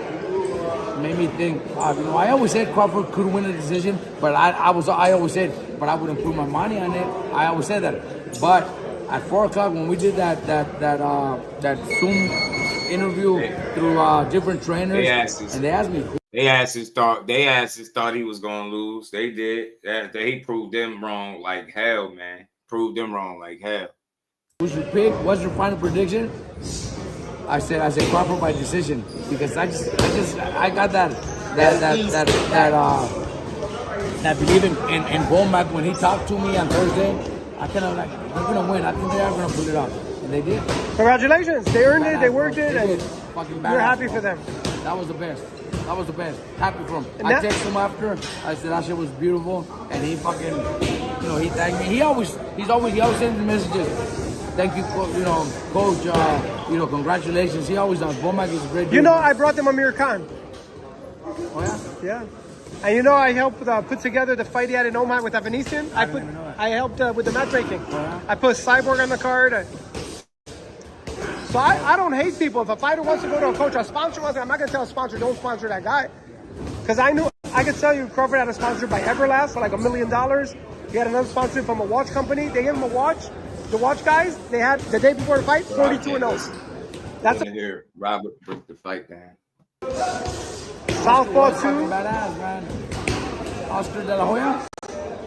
made me think. You know, I always said Crawford could win a decision, but I always said, but I wouldn't put my money on it. I always said that. But at 4 o'clock when we did that Zoom interview through different trainers, and they asked me.
They asses thought he was gonna lose. They did. He proved them wrong like hell, man. Proved them wrong like hell.
Who's your pick? What's your final prediction? I said Crawford by decision because I got that belief in Bomac when he talked to me on Thursday. I kind of like they're gonna win. I think they are gonna pull it off, and they did.
Congratulations! They earned it. They worked it, and
fucking
you're happy for them.
That was the best. That was the best. Happy for him. I texted him after. I said that shit was beautiful, and he fucking, you know, he thanked me. He always sends me messages. Thank you, coach. Congratulations. He always does. Bomac is a great dude.
You know, I brought them Amir Khan.
Oh yeah.
Yeah. And you know, I helped put together the fight he had in Oman with that Venetian. I helped with the matchmaking. Oh, yeah? I put Cyborg on the card. So I don't hate people. If a fighter wants to go to a coach, a sponsor wants, I'm not gonna tell a sponsor don't sponsor that guy, because I could tell you Crawford had a sponsor by Everlast for like $1 million. He had another sponsor from a watch company. They gave him a watch. The watch guys, they had the day before the fight 42-0. That's
here. Robert broke the fight down.
Southpaw 2.
Badass, man. Oscar De La Hoya.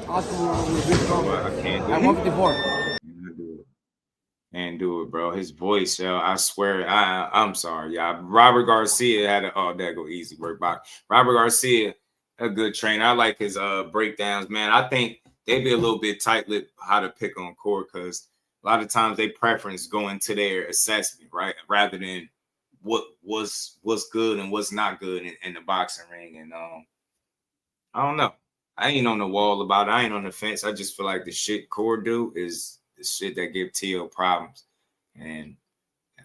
Oscar will be trouble.
I can't do
at
it.
154.
Can't do it, bro. His voice, yo, I swear. I'm sorry, y'all. Robert Garcia had that go easy work box. Robert Garcia, a good trainer. I like his breakdowns, man. I think they be a little bit tight-lipped how to pick on court because a lot of times they preference going to their assessment, right, rather than what's good and what's not good in the boxing ring. And I don't know. I ain't on the wall about it. I ain't on the fence. I just feel like the shit Core do is the shit that give Tio problems. And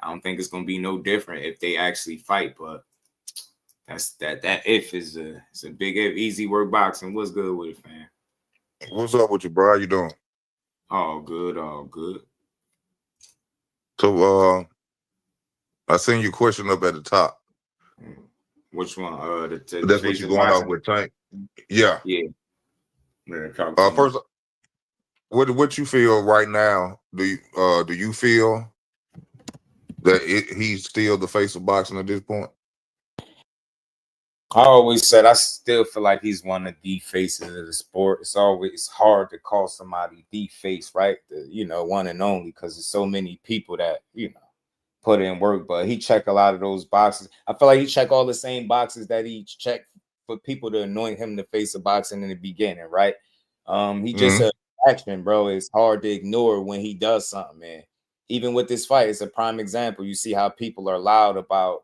I don't think it's gonna be no different if they actually fight. But that if is a big if. Easy work boxing. What's good with it, fam?
What's up with you, bro? How you doing?
All good, all good.
So I seen your question up at the top.
Which one?
That's what you going off with Tank? Yeah.
Yeah.
First, what you feel right now? Do you feel that he's still the face of boxing at this point?
I always said I still feel like he's one of the faces of the sport. It's always hard to call somebody the face, right? One and only, because there's so many people that put in work. But he checked a lot of those boxes. I feel like he checked all the same boxes that he checked for people to anoint him the face of boxing in the beginning, right? He just action, bro. It's hard to ignore when he does something, man. Even with this fight, it's a prime example. You see how people are loud about,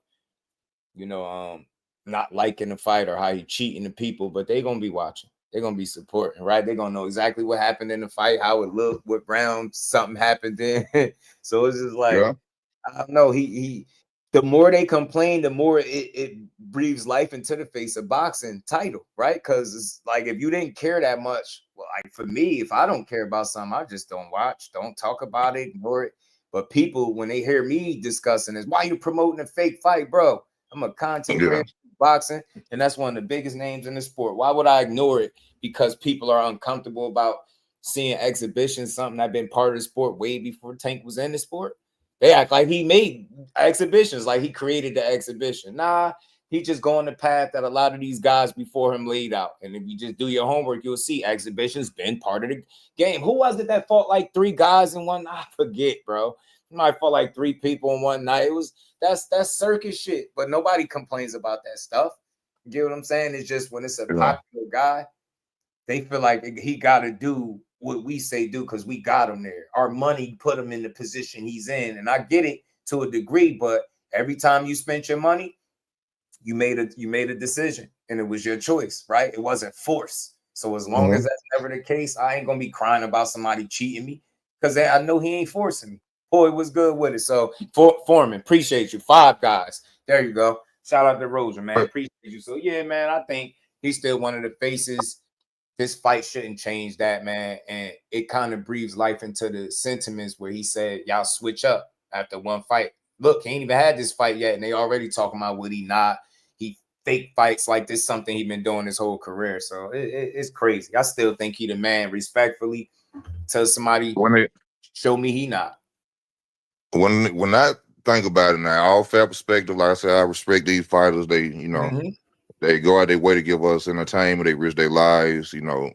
not liking the fight or how he cheating the people, but they're gonna be watching. They're gonna be supporting, right? They're gonna know exactly what happened in the fight, how it looked, what round something happened in. So it's just like, I don't know. He the more they complain, the more it breathes life into the face of boxing title, right? Because it's like if you didn't care that much, well, like for me, if I don't care about something, I just don't watch, don't talk about it, ignore it. But people, when they hear me discussing this, why you promoting a fake fight, bro? I'm a content creator. Boxing, and that's one of the biggest names in the sport. Why would I ignore it? Because people are uncomfortable about seeing exhibitions, something that been part of the sport way before Tank was in the sport. They act like he made exhibitions, like he created the exhibition. Nah, he just going the path that a lot of these guys before him laid out. And if you just do your homework, you'll see exhibitions been part of the game. Who was it that fought like 3 guys in one night? I forget, bro. He might fought like 3 people in one night. That's circus shit, but nobody complains about that stuff. You get what I'm saying? It's just when it's a popular guy, they feel like he got to do what we say do because we got him there. Our money put him in the position he's in, and I get it. to a degree, but every time you spent your money, you made a decision, and it was your choice, right? It wasn't forced. So as long as that's never the case, I ain't gonna be crying about somebody cheating me, because I know he ain't forcing me. Boy, was good with it. So Foreman, appreciate you. 5 guys. There you go. Shout out to Roger, man. Appreciate you. So yeah, man, I think he's still one of the faces. This fight shouldn't change that, man. And it kind of breathes life into the sentiments where he said, y'all switch up after one fight. Look, he ain't even had this fight yet, and they already talking about would he not. He fake fights like this, something he been doing his whole career. So it's crazy. I still think he the man. Respectfully, tell somebody show me he not.
When I think about it now, all fair perspective, like I said, I respect these fighters. They, you know, they go out their way to give us entertainment. They risk their lives. You know,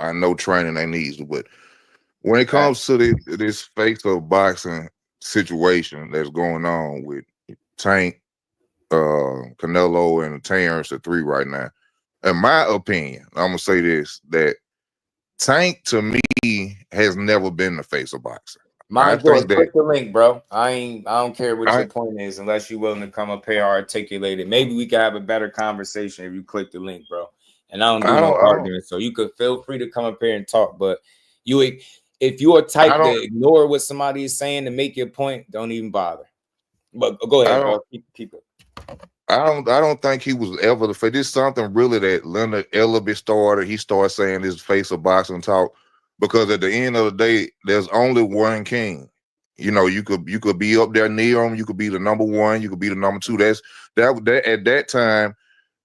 I know training they need, but when it comes to this face of boxing situation that's going on with Tank, Canelo, and Terrence, the 3 right now, in my opinion, I'm gonna say this: that Tank to me has never been the face of boxing.
My God, click the link, bro. I don't care what your point is unless you're willing to come up here articulate it. Maybe we could have a better conversation if you click the link, bro. And I don't do no arguing, so you could feel free to come up here and talk. But if you are type to ignore what somebody is saying to make your point, don't even bother. But go ahead, bro. Keep it.
I don't think he was ever the face. This is something really that Leonard Ellis started. He started saying this face of boxing talk, because at the end of the day, there's only one king. You know, you could be up there near him. You could be the number 1. You could be the number 2. That at that time,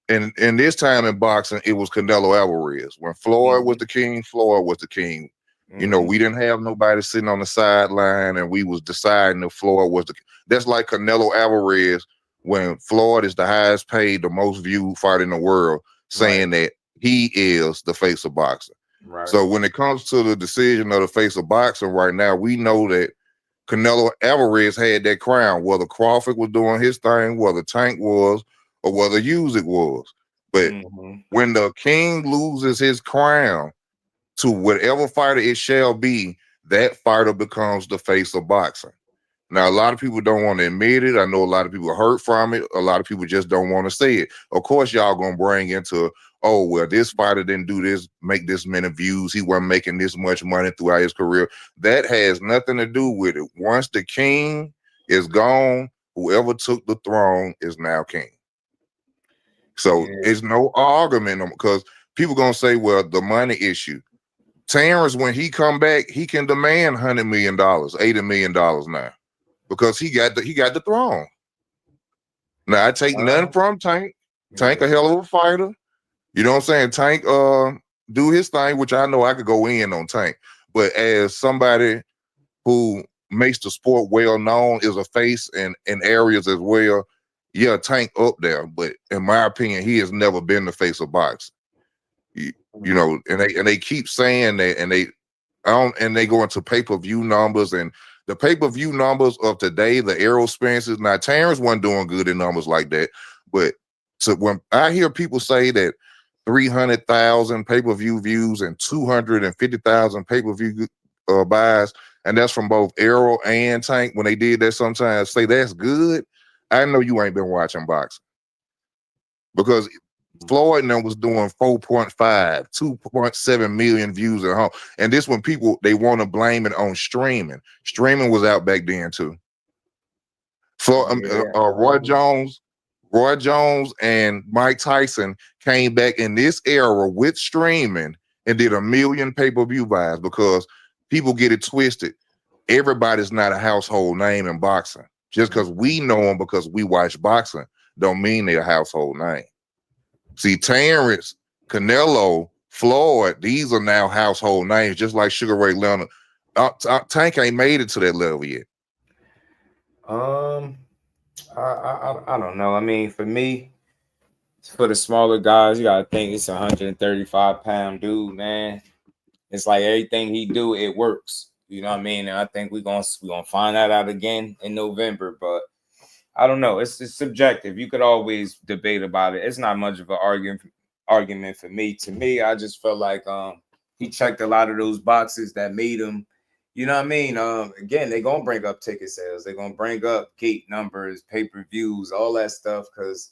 and this time in boxing, it was Canelo Alvarez. When Floyd was the king, Floyd was the king. You know, we didn't have nobody sitting on the sideline, and we was deciding if Floyd was the. That's like Canelo Alvarez. When Floyd is the highest paid, the most viewed fighter in the world, saying that he is the face of boxing.
Right.
So when it comes to the decision of the face of boxing right now, we know that Canelo Alvarez had that crown, whether Crawford was doing his thing, whether Tank was, or whether Usyk was. But when the king loses his crown to whatever fighter it shall be, that fighter becomes the face of boxing. Now, a lot of people don't want to admit it. I know a lot of people are hurt from it. A lot of people just don't want to say it. Of course, y'all going to bring into, oh, well, this fighter didn't do this, make this many views. He wasn't making this much money throughout his career. That has nothing to do with it. Once the king is gone, whoever took the throne is now king. So it's no argument, because people going to say, well, the money issue. Terrence, when he come back, he can demand $100 million, $80 million now. Because he got the throne. Now I take nothing from Tank. Tank a hell of a fighter. You know what I'm saying? Tank do his thing, which I know I could go in on Tank. But as somebody who makes the sport well known, is a face in areas as well, yeah, Tank up there. But in my opinion, he has never been the face of boxing. You know, and they keep saying that, and they go into pay-per-view numbers, and the pay-per-view numbers of today, the Arrow Spences. Now, Terrence wasn't doing good in numbers like that, but so when I hear people say that 300,000 pay-per-view views and 250,000 pay-per-view buys, and that's from both Arrow and Tank, when they did that, sometimes say that's good, I know you ain't been watching boxing, because Floyd now was doing 4.5, 2.7 million views at home. And this when people, they want to blame it on streaming. Streaming was out back then too. So Roy Jones and Mike Tyson came back in this era with streaming and did 1 million pay-per-view buys, because people get it twisted. Everybody's not a household name in boxing. Just because we know them because we watch boxing don't mean they're a household name. See, Terrence, Canelo, Floyd, these are now household names, just like Sugar Ray Leonard. Tank ain't made it to that level yet.
I don't know. I mean, for me, for the smaller guys, you gotta think it's a 135-pound dude, man. It's like everything he do, it works. You know what I mean? And I think we're gonna find that out again in November, but I don't know. It's subjective. You could always debate about it. It's not much of an argument for me. To me, I just felt like he checked a lot of those boxes that made him you know what I mean? Again, they're gonna bring up ticket sales, they're gonna bring up gate numbers, pay-per-views, all that stuff. Cause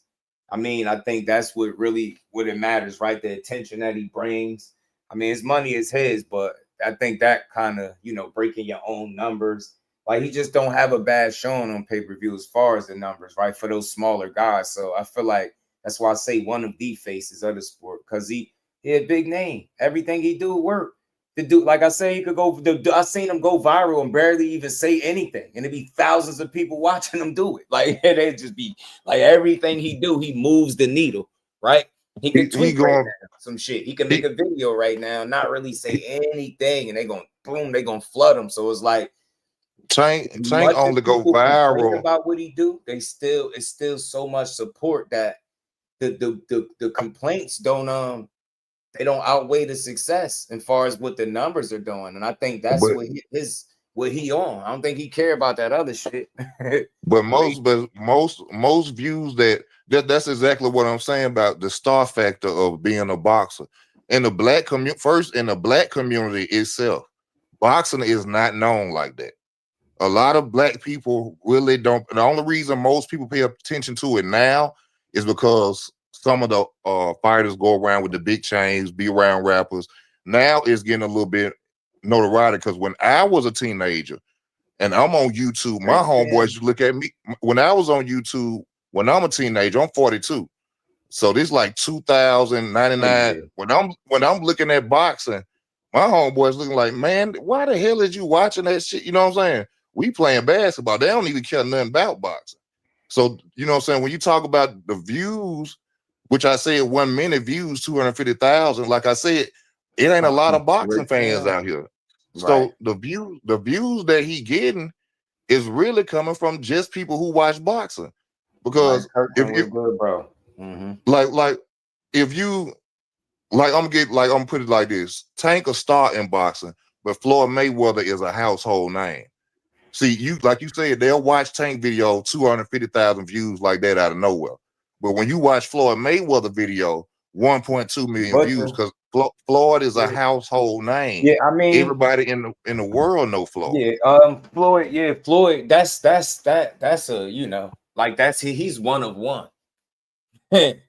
I mean, I think that's what it matters, right? The attention that he brings. I mean, his money is his, but I think that kind of, breaking your own numbers. Like, he just don't have a bad showing on pay-per-view as far as the numbers, right? For those smaller guys. So I feel like that's why I say one of the faces of the sport, because he a big name. Everything he do work. The dude, like I say, he could go. I seen him go viral and barely even say anything, and it'd be thousands of people watching him do it. Like, they just be like, everything he do, he moves the needle, right? He can tweet right now, some shit. He can make a video right now, not really say anything, and they gonna flood him. So it's like,
Tank only go viral
about what he do. It's still so much support that the complaints don't they don't outweigh the success as far as what the numbers are doing. And I think that's what he on. I don't think he care about that other shit.
But most views that's exactly what I'm saying about the star factor of being a boxer. In the black community itself, boxing is not known like that. A lot of black people really don't. The only reason most people pay attention to it now is because some of the fighters go around with the big chains, be around rappers. Now it's getting a little bit notoriety, because when I was a teenager and I'm on YouTube, my homeboys look at me when I was on YouTube. When I'm a teenager, I'm 42. So this like 2099. When I'm looking at boxing, my homeboys looking like, man, why the hell is you watching that shit? You know what I'm saying? We playing basketball. They don't even care nothing about boxing. So, you know what I'm saying? When you talk about the views, which I said 1 minute views, 250,000. Like I said, it ain't a lot of boxing fans out here. So the views that he getting is really coming from just people who watch boxing. Because if
good, bro.
Like if you I'm gonna put it like this: Tank a star in boxing, but Floyd Mayweather is a household name. See, like you said, they'll watch Tank video, 250,000 views like that out of nowhere. But when you watch Floyd Mayweather video, 1.2 million views, because Floyd is a household name.
Yeah, I mean,
everybody in the world know Floyd.
Yeah, Floyd. Yeah, Floyd. That's a he's one of one.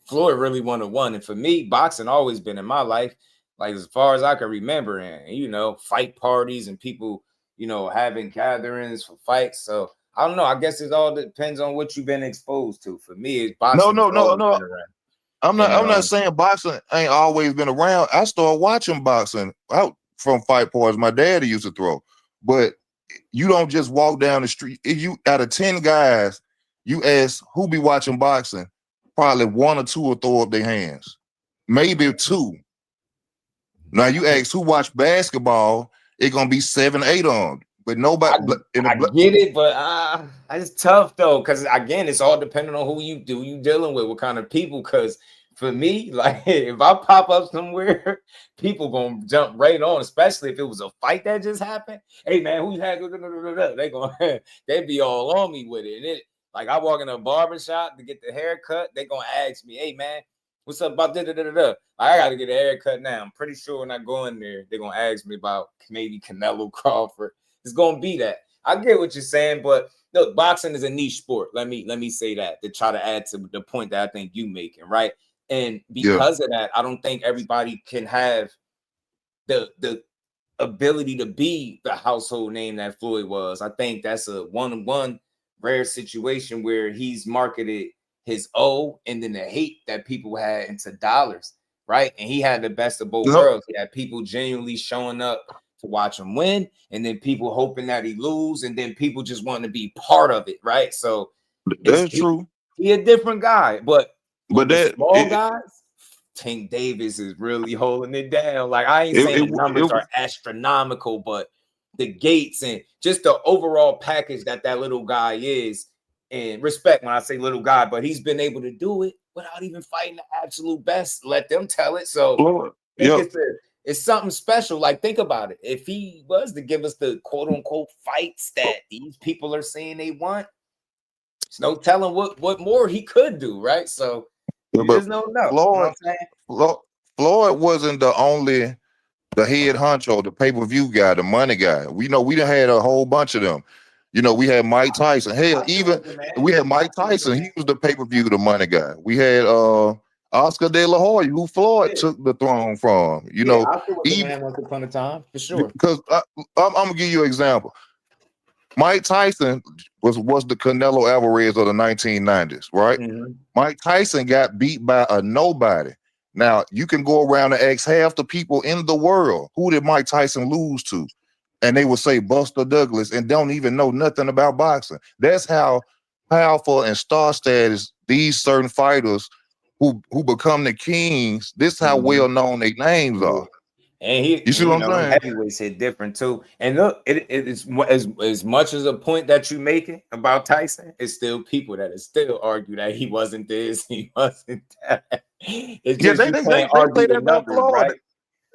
Floyd really one of one, and for me, boxing always been in my life, like as far as I can remember, and fight parties and people, having gatherings for fights. So I don't know. I guess it all depends on what you've been exposed to. For me, it's boxing.
No. I'm not saying boxing ain't always been around. I started watching boxing out from fight parties my daddy used to throw. But you don't just walk down the street. If you out of 10 guys, you ask who be watching boxing, probably 1 or 2 will throw up their hands. Maybe 2. Now you ask who watch basketball, it's gonna be 7, 8 on. But nobody.
I get it, but it's tough though, because again, it's all depending on who you dealing with, what kind of people. Because for me, like if I pop up somewhere, people gonna jump right on, especially if it was a fight that just happened. Hey man, who had they be all on me with it. And it like I walk in a barbershop to get the haircut, they gonna ask me, hey man, what's up about da? I gotta get a haircut now. I'm pretty sure when I go in there, they're gonna ask me about maybe Canelo Crawford. It's gonna be that. I get what you're saying, but look, boxing is a niche sport. Let me say that to try to add to the point that I think you making, right? And because of that, I don't think everybody can have the ability to be the household name that Floyd was. I think that's a one-on-one rare situation where he's marketed his and then the hate that people had into dollars, right? And he had the best of both worlds. He had people genuinely showing up to watch him win, and then people hoping that he lose, and then people just want to be part of it, right? So
that's true.
He a different guy, but
that
small guys, Tank Davis is really holding it down. Like I ain't saying the numbers are astronomical, but the gates and just the overall package that little guy is, and respect when I say little guy, but he's been able to do it without even fighting the absolute best. Let them tell it. So it's something special. Like, think about it. If he was to give us the quote unquote fights that these people are saying they want, there's no telling what more he could do, right? So you just don't know.
Floyd wasn't the only the head honcho, the pay-per-view guy, the money guy. We know we done had a whole bunch of them. You know, we had Mike Tyson. Hell, even we had Mike Tyson. He was the pay-per-view, the money guy. We had Oscar De La Hoya, who Floyd took the throne from. You know,
I feel what the
even
man once upon a time, for sure.
because I'm gonna give you an example. Mike Tyson was the Canelo Alvarez of the 1990s, right? Mike Tyson got beat by a nobody. Now, you can go around and ask half the people in the world, who did Mike Tyson lose to? And they will say Buster Douglas and don't even know nothing about boxing. That's how powerful and star status these certain fighters who become the kings, this is how well known their names are.
And
you see what I'm saying?
Heavyweights hit different too. And look, it's as much as a point that you're making about Tyson, it's still people that still argue that he wasn't this, he wasn't that. It's just
they say that about Floyd. Right?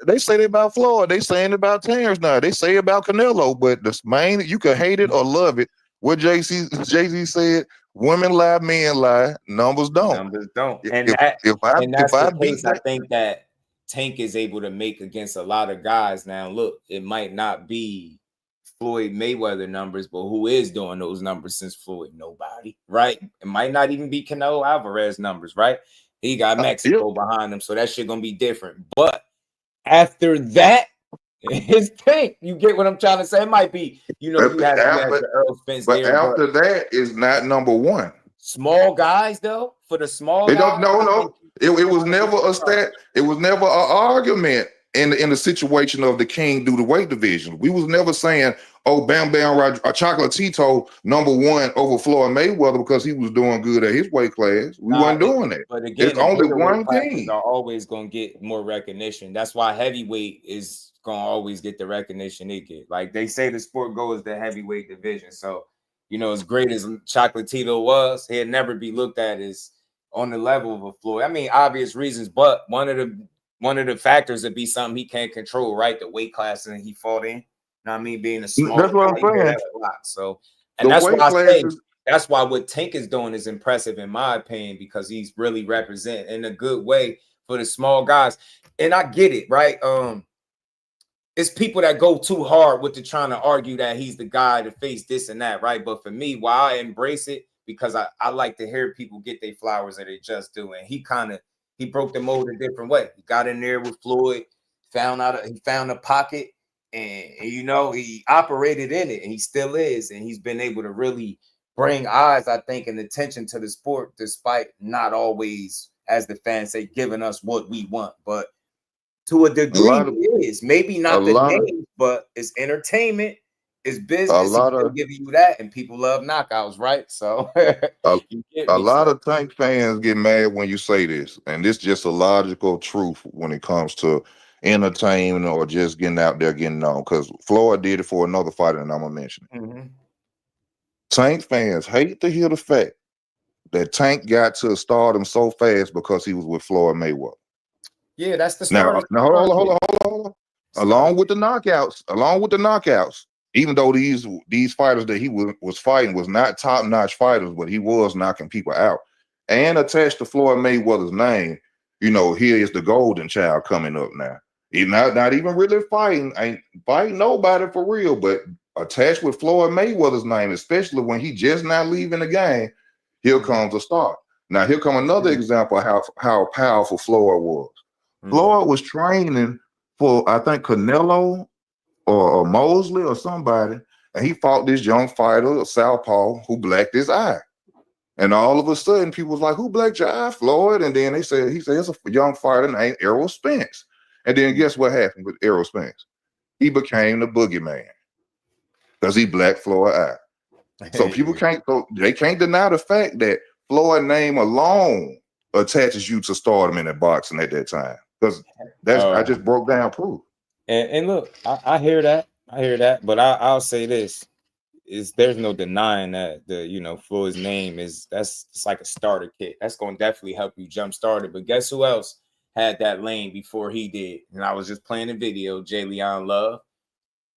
They say that about Floyd. They saying about Terrence now. They say about Canelo, but the main, you can hate it or love it. What Jay-Z said, women lie, men lie, numbers don't.
Numbers don't. And
that's
the case I think that Tank is able to make against a lot of guys. Now, look, it might not be Floyd Mayweather numbers, but who is doing those numbers since Floyd? Nobody, right? It might not even be Canelo Alvarez numbers, right? He got Mexico behind him, so that shit gonna be different. But after that, his Tank. You get what I'm trying to say? It might be, you have the Earl Spence
but
there.
After that is not number one.
Small guys, though, for the small guys.
No. It was never a stat. It was never an argument in the situation of the king due to weight division. We was never saying, oh, Bam Bam Chocolatito #1 over Floyd Mayweather because he was doing good at his weight class. We weren't doing that.
But again,
it's only one king.
Are always gonna get more recognition. That's why heavyweight is gonna always get the recognition it get. Like they say, the sport goes the heavyweight division. So as great as Chocolatito was, he'd never be looked at as on the level of a Floyd. I mean, obvious reasons, but one of the factors would be something he can't control, right? The weight class that he fought in. You know what I mean? Being a small,
that's what I'm saying.
So, and that's why I say that's why what Tank is doing is impressive in my opinion, because he's really representing in a good way for the small guys. And I get it, right? It's people that go too hard with trying to argue that he's the guy to face this and that, right? But for me, why I embrace it, because I like to hear people get their flowers that they just do. And he broke the mold a different way. He got in there with Floyd, he found a pocket, and he operated in it, and he still is. And he's been able to really bring eyes, I think, and attention to the sport, despite not always, as the fans say, giving us what we want. But to a degree, it is. Maybe not the name, but it's entertainment. It's business. People give you that, and people love knockouts, right? So
a lot of Tank fans get mad when you say this, and this is just a logical truth when it comes to entertainment or just getting out there getting known. Because Floyd did it for another fighter, and I'm gonna mention it. Tank fans hate to hear the fact that Tank got to stardom so fast because he was with Floyd Mayweather.
Yeah, that's the story.
Now hold on. Along with the knockouts, even though these fighters that he was fighting was not top-notch fighters, but he was knocking people out. And attached to Floyd Mayweather's name, here is the golden child coming up now. He's not even really fighting, ain't fighting nobody for real, but attached with Floyd Mayweather's name, especially when he just not leaving the game, here comes a star. Now, here come another example of how powerful Floyd was. Floyd was training for, I think, Canelo or Mosley or somebody, and he fought this young fighter, a southpaw, who blacked his eye. And all of a sudden, people was like, who blacked your eye, Floyd? And then he said, it's a young fighter named Errol Spence. And then guess what happened with Errol Spence? He became the boogeyman because he blacked Floyd's eye. So they can't deny the fact that Floyd's name alone attaches you to stardom in that boxing at that time. Because I just broke down proof.
And look, I hear that, but I'll say this: there's no denying that the Floyd's name it's like a starter kit. That's going to definitely help you jumpstart it. But guess who else had that lane before he did? And I was just playing a video, J. Leon Love.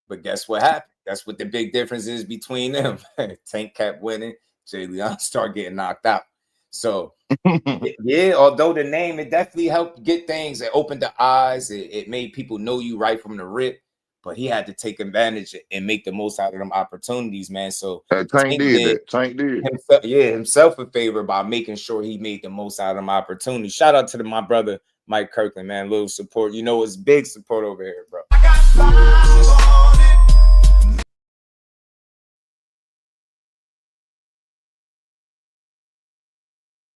But guess what happened? That's what the big difference is between them. Tank kept winning. J. Leon started getting knocked out. So yeah, although the name, it definitely helped get things. It opened the eyes. It made people know you right from the rip. But he had to take advantage and make the most out of them opportunities, man. So
Tank did that. Tank did
himself a favor by making sure he made the most out of them opportunities. Shout out to my brother Mike Kirkland, man. Little support. You know, it's big support over here, bro.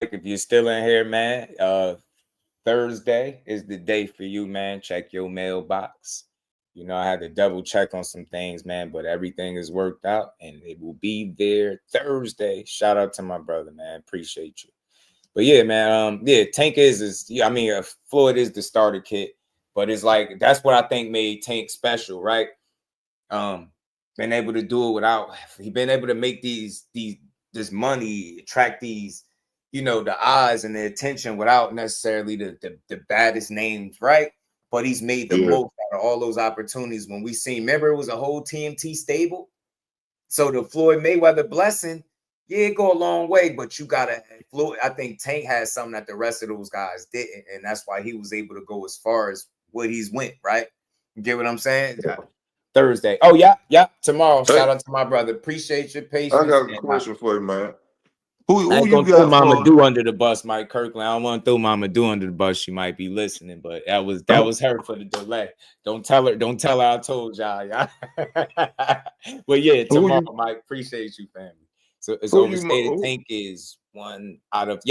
If you're still in here, man, Thursday is the day for you, man. Check your mailbox. You know, I had to double check on some things, man, but everything is worked out and it will be there Thursday. Shout out to my brother, man. Appreciate you. But yeah, man, yeah, Tank Floyd is the starter kit, but it's like that's what I think made Tank special, right? Been able to do it without he been able to make this money, attract these, you know, the eyes and the attention without necessarily the baddest names, right? But he's made the most out of all those opportunities. When we seen, remember, it was a whole TMT stable. So the Floyd Mayweather blessing, yeah, it go a long way, but you gotta Floyd. I think Tank has something that the rest of those guys didn't, and that's why he was able to go as far as what he's went, right? You get what I'm saying? Thursday. Oh, yeah. Tomorrow. Shout out to my brother. Appreciate your patience.
I got a question for you, man. Who
I ain't
you
gonna
got
throw Mama
for?
Do under the bus, Mike Kirkland. I don't want to throw Mama Do under the bus. She might be listening, but that was her for the delay. Don't tell her I told y'all. But yeah, tomorrow, Mike. Appreciate you, family. So it's overstated. Tank is one out of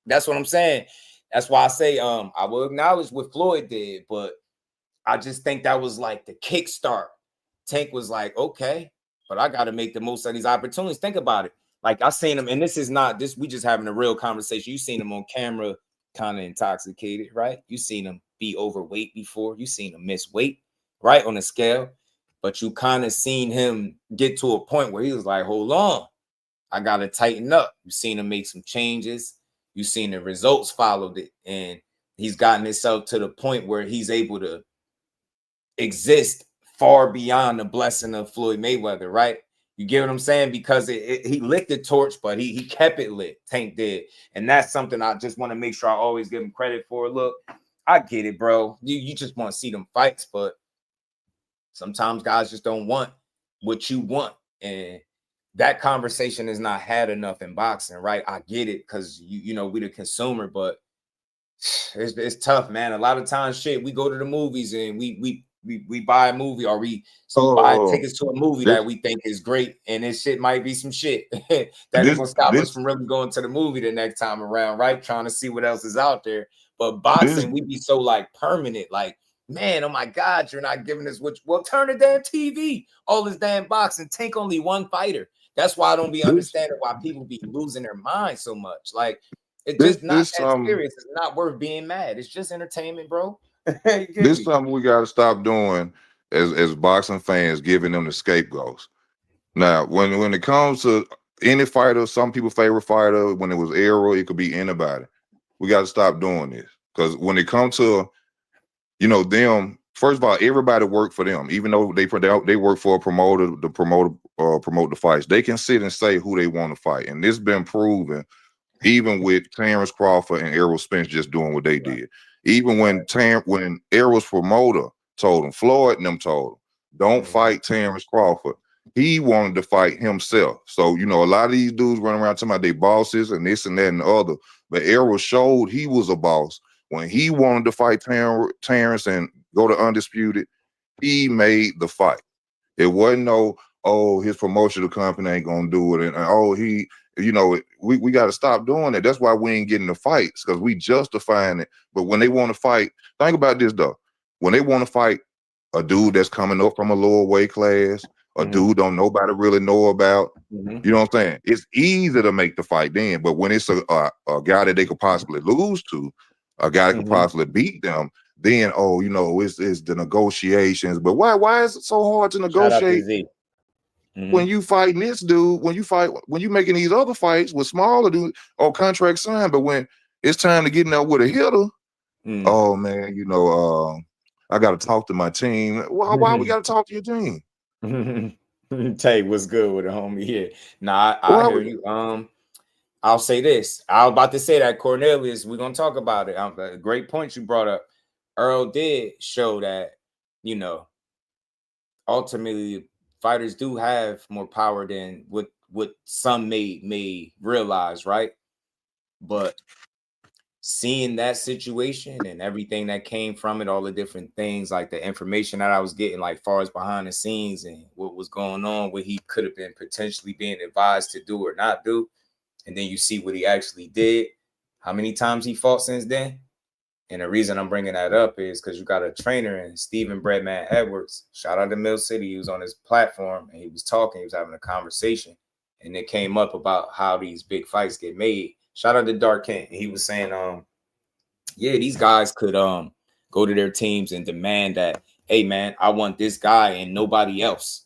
that's what I'm saying. That's why I say I will acknowledge what Floyd did, but I just think that was like the kickstart. Tank was like, okay, but I got to make the most of these opportunities. Think about it. Like I seen him, and this is not this. We just having a real conversation. You seen him on camera, kind of intoxicated, right? You seen him be overweight before. You seen him miss weight, right, on the scale. But you kind of seen him get to a point where he was like, hold on, I got to tighten up. You seen him make some changes. You seen the results followed it, and he's gotten himself to the point where he's able to exist far beyond the blessing of Floyd Mayweather, right? You get what I'm saying? Because he lit the torch, but he kept it lit. Tank did. And that's something I just want to make sure I always give him credit for. Look, I get it, bro. You just want to see them fights, but sometimes guys just don't want what you want. And that conversation is not had enough in boxing, right? I get it because, you know, we the consumer, but it's tough, man. A lot of times, we go to the movies and we buy a movie or we buy tickets to a movie that we think is great, and this shit might be some shit that is gonna stop us from really going to the movie the next time around, right? Trying to see what else is out there. But boxing, we be so like permanent, like, man, oh my God, you're not giving us well, turn the damn TV. All this damn boxing. Tank only one fighter. That's why I don't be understanding why people be losing their mind so much. Like, it's just not that serious. It's not worth being mad. It's just entertainment, bro.
This is something we got to stop doing as boxing fans, giving them the scapegoats. Now, when it comes to any fighter, some people's favorite fighter, when it was Errol, it could be anybody. We got to stop doing this because when it comes to, you know, them, first of all, everybody work for them, even though they work for a promoter, the promoter promote the fights. They can sit and say who they want to fight, and this been proven. Even with Terrence Crawford and Errol Spence just doing what they did. Even when Errol's promoter told him, Floyd and them told him, don't fight Terrence Crawford. He wanted to fight himself. So, you know, a lot of these dudes running around talking about they bosses and this and that and the other. But Errol showed he was a boss. When he wanted to fight Terrence and go to Undisputed, he made the fight. It wasn't his promotional company ain't going to do it. And, you know, we got to stop doing it. That's why we ain't getting the fights, because we justifying it. But when they want to fight, think about this, though. When they want to fight a dude that's coming up from a lower weight class, a dude don't nobody really know about, you know what I'm saying? It's easy to make the fight then. But when it's a guy that they could possibly lose to, a guy that could possibly beat them, then, you know, it's the negotiations. But why is it so hard to negotiate? When you fighting this dude, when you making these other fights with smaller dudes or contract signed, but when it's time to get in there with a hitter, oh man, you know, I got to talk to my team. Why we got to talk to your team?
Tay, what's good with it, homie? Yeah, nah, I hear you. I'll say this. I was about to say that, Cornelius, we're going to talk about it. A great point you brought up. Earl did show that, you know, ultimately fighters do have more power than what some may realize, right? But seeing that situation and everything that came from it, all the different things, like the information that I was getting, like far as behind the scenes and what was going on, what he could have been potentially being advised to do or not do. And then you see what he actually did, how many times he fought since then. And the reason I'm bringing that up is because you got a trainer in Stephen Breadman Edwards. Shout out to Mill City. He was on his platform and he was talking. He was having a conversation. And it came up about how these big fights get made. Shout out to Dark Kent. He was saying, yeah, these guys could go to their teams and demand that, hey, man, I want this guy and nobody else.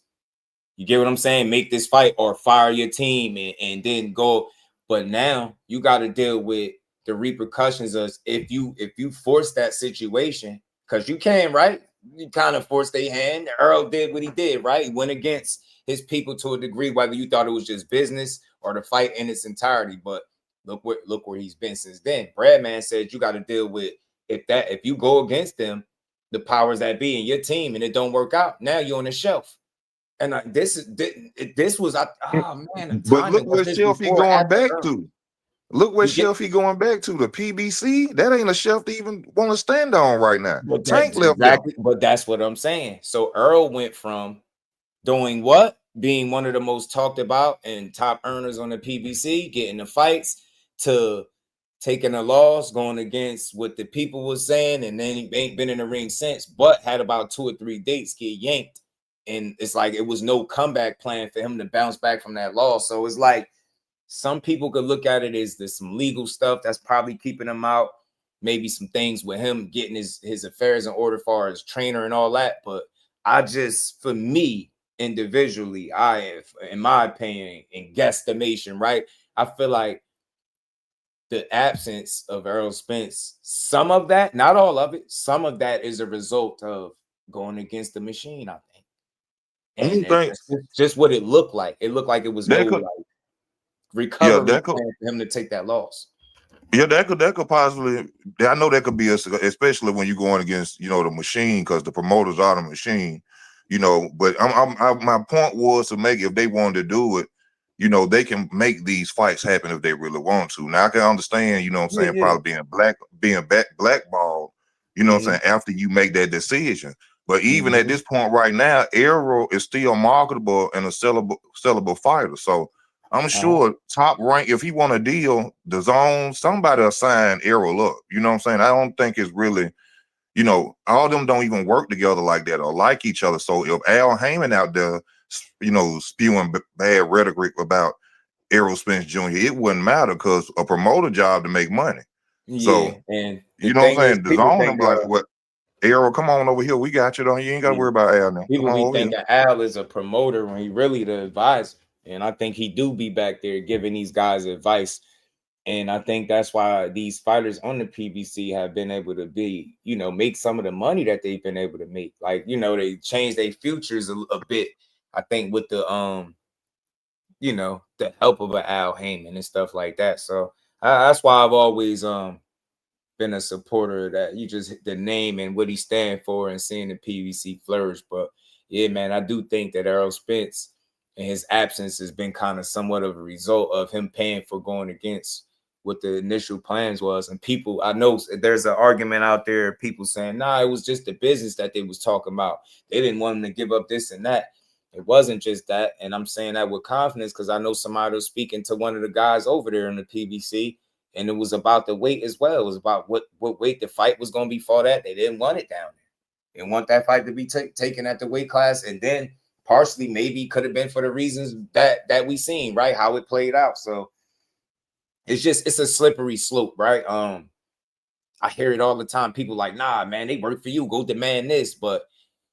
You get what I'm saying? Make this fight or fire your team and then go. But now you got to deal with the repercussions of if you force that situation, because you can, right? You kind of force their hand. Earl did what he did, right? He went against his people to a degree, whether you thought it was just business or the fight in its entirety. But look where he's been since then. Bradman said you got to deal with if you go against them, the powers that be in your team, and it don't work out. Now you're on the shelf. And this was oh man.
But look where Shelf he going back to. Look where Shelf he going back to. The PBC. That ain't a shelf to even want to stand on right now.
But
Tank left
exactly. But that's what I'm saying. So Earl went from doing what? Being one of the most talked about and top earners on the PBC, getting the fights, to taking a loss, going against what the people was saying, and then he ain't been in the ring since, but had about 2 or 3 dates get yanked. And it's like it was no comeback plan for him to bounce back from that loss. So it's like some people could look at it as there's some legal stuff that's probably keeping him out. Maybe some things with him getting his affairs in order for his trainer and all that. But I just, for me individually, in my opinion, in guesstimation, right? I feel like the absence of Errol Spence, some of that, not all of it, some of that is a result of going against the machine, I think. And it's just what it looked like. It looked like it was recovery plan for him to take that loss.
Yeah, that could possibly. I know that could be especially when you're going against, the machine, because the promoters are the machine, But my point was to make, if they wanted to do it, they can make these fights happen if they really want to. Now I can understand, probably being blackballed, what I'm saying, after you make that decision. But even at this point right now, Errol is still marketable and a sellable fighter. So I'm sure Top Rank, if he want a deal, the zone, somebody will sign Errol up. You know what I'm saying? I don't think it's really, all of them don't even work together like that or like each other. So if Al Heyman out there, spewing bad rhetoric about Errol Spence Jr., it wouldn't matter, because a promoter job to make money.
Yeah,
so,
and
you know what I'm saying? The zone, I'm like, what? Errol, come on over here. We got you. You ain't got to worry about Al now.
People be thinking Al is a promoter when he really the advisor. And I think he do be back there giving these guys advice. And I think that's why these fighters on the PBC have been able to be, make some of the money that they've been able to make. Like, they change their futures a bit, I think, with the, the help of an Al Heyman and stuff like that. So that's why I've always been a supporter of that. You just the name and what he stand for and seeing the PBC flourish. But yeah, man, I do think that Errol Spence and his absence has been kind of somewhat of a result of him paying for going against what the initial plans was. And people, I know there's an argument out there, people saying, nah, it was just the business that they was talking about. They didn't want him to give up this and that. It wasn't just that. And I'm saying that with confidence because I know somebody was speaking to one of the guys over there in the PBC, and it was about the weight as well. It was about what weight the fight was going to be fought at. They didn't want it down there. They didn't want that fight to be taken at the weight class. And then partially maybe could have been for the reasons that we seen, right? How it played out. So it's a slippery slope, right? I hear it all the time. People like, nah, man, they work for you. Go demand this. But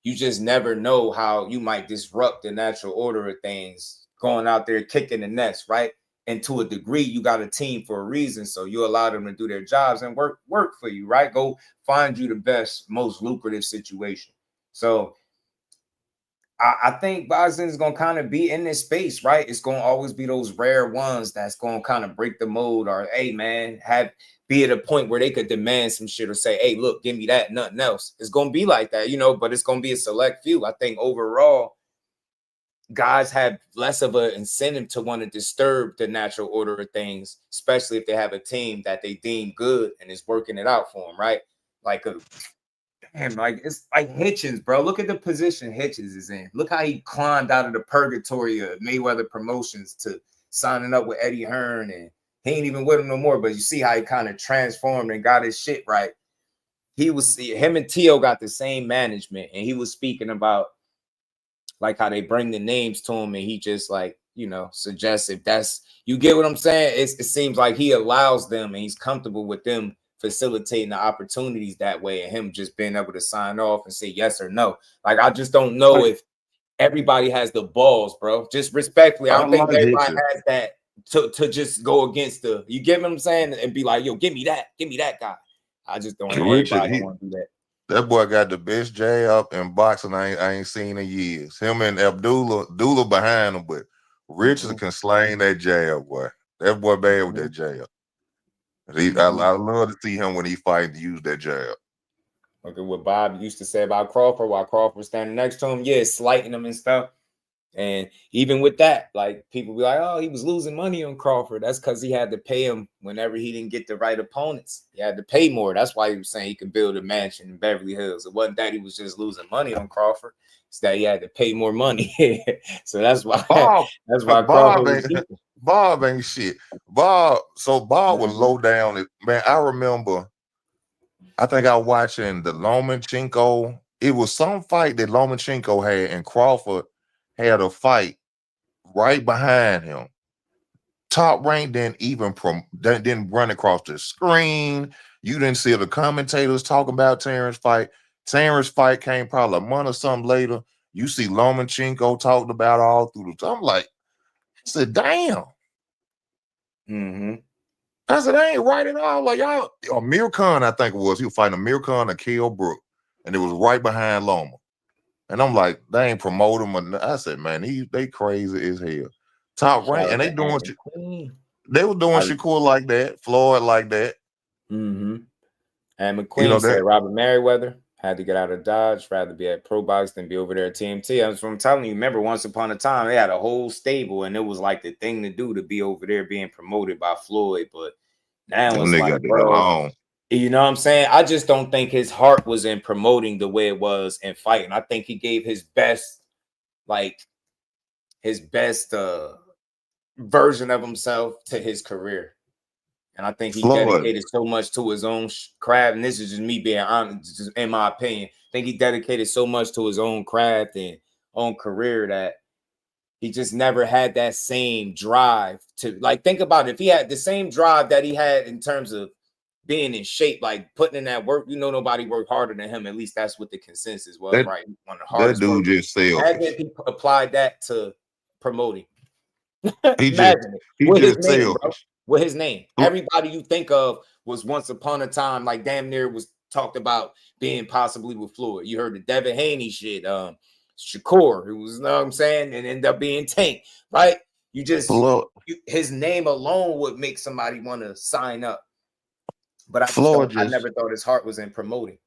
you just never know how you might disrupt the natural order of things going out there kicking the nets, right? And to a degree, you got a team for a reason. So you allow them to do their jobs and work for you, right? Go find you the best, most lucrative situation. So I think boxing is gonna kind of be in this space, right? It's gonna always be those rare ones that's gonna kind of break the mold, or hey man, be at a point where they could demand some shit or say, hey, look, give me that, nothing else. It's gonna be like that, but it's gonna be a select few. I think overall, guys have less of an incentive to want to disturb the natural order of things, especially if they have a team that they deem good and is working it out for them, right? Like it's like Hitchens, bro. Look at the position Hitchens is in. Look how he climbed out of the purgatory of Mayweather Promotions to signing up with Eddie Hearn, and he ain't even with him no more. But you see how he kind of transformed and got his shit right. Him and Tio got the same management, and he was speaking about like how they bring the names to him, and he just like suggests if that's, you get what I'm saying. It seems like he allows them, and he's comfortable with them facilitating the opportunities that way, and him just being able to sign off and say yes or no. Like I just don't know if everybody has the balls, bro. Just respectfully, I don't think everybody has that to just go against you get what I'm saying, and be like, yo, give me that guy. I just don't know. Everybody want to do that.
That boy got the best jab in boxing I ain't seen in years. Him and Abdullah behind him, but Richard can slang that jab, boy. That boy bad with that jab. I love to see him when he fight to use that jab.
Look at what Bob used to say about Crawford while Crawford was standing next to him. Yeah, slighting him and stuff. And even with that, like people be like, oh, he was losing money on Crawford. That's because he had to pay him whenever he didn't get the right opponents. He had to pay more. That's why he was saying he could build a mansion in Beverly Hills. It wasn't that he was just losing money on Crawford. It's that he had to pay more money. So that's why
Bob ain't shit. Bob was low down. Man, I remember, I think I was watching the Lomachenko. It was some fight that Lomachenko had, and Crawford had a fight right behind him. Top Rank didn't run across the screen. You didn't see the commentators talking about Terrence's fight. Terrence's fight came probably a month or something later. You see Lomachenko talking about all through the. I'm like, I said, damn. I said, I ain't right at all. Like y'all, Amir Khan, I think it was. He was fighting Amir Khan and Kell Brook, and it was right behind Loma. And I'm like, they ain't promote him. I said, man, they crazy as hell. Top Rank, and they doing they were doing Shakur like that, Floyd like that.
And McQueen said Robert Merriweather had to get out of Dodge, rather be at Pro Box than be over there at TMT. That's what I'm telling you. Remember, once upon a time, they had a whole stable, and it was like the thing to do to be over there being promoted by Floyd. But now it's like, bro, you know what I'm saying? I just don't think his heart was in promoting the way it was in fighting. I think he gave his best, version of himself to his career. And I think he dedicated so much to his own craft. And this is just me being honest, just in my opinion. I think he dedicated so much to his own craft and own career that he just never had that same drive to, think about it. If he had the same drive that he had in terms of being in shape, like putting in that work, nobody worked harder than him. At least that's what the consensus was, right? One of the hardest.
That dude just selfish.
Imagine if he applied that to promoting.
He just selfish.
With his name, everybody you think of was once upon a time, like damn near was talked about being possibly with Floyd. You heard the Devin Haney shit, Shakur, who was, you know what I'm saying, and ended up being Tank, right? You just his name alone would make somebody want to sign up. But I never thought his heart was in promoting.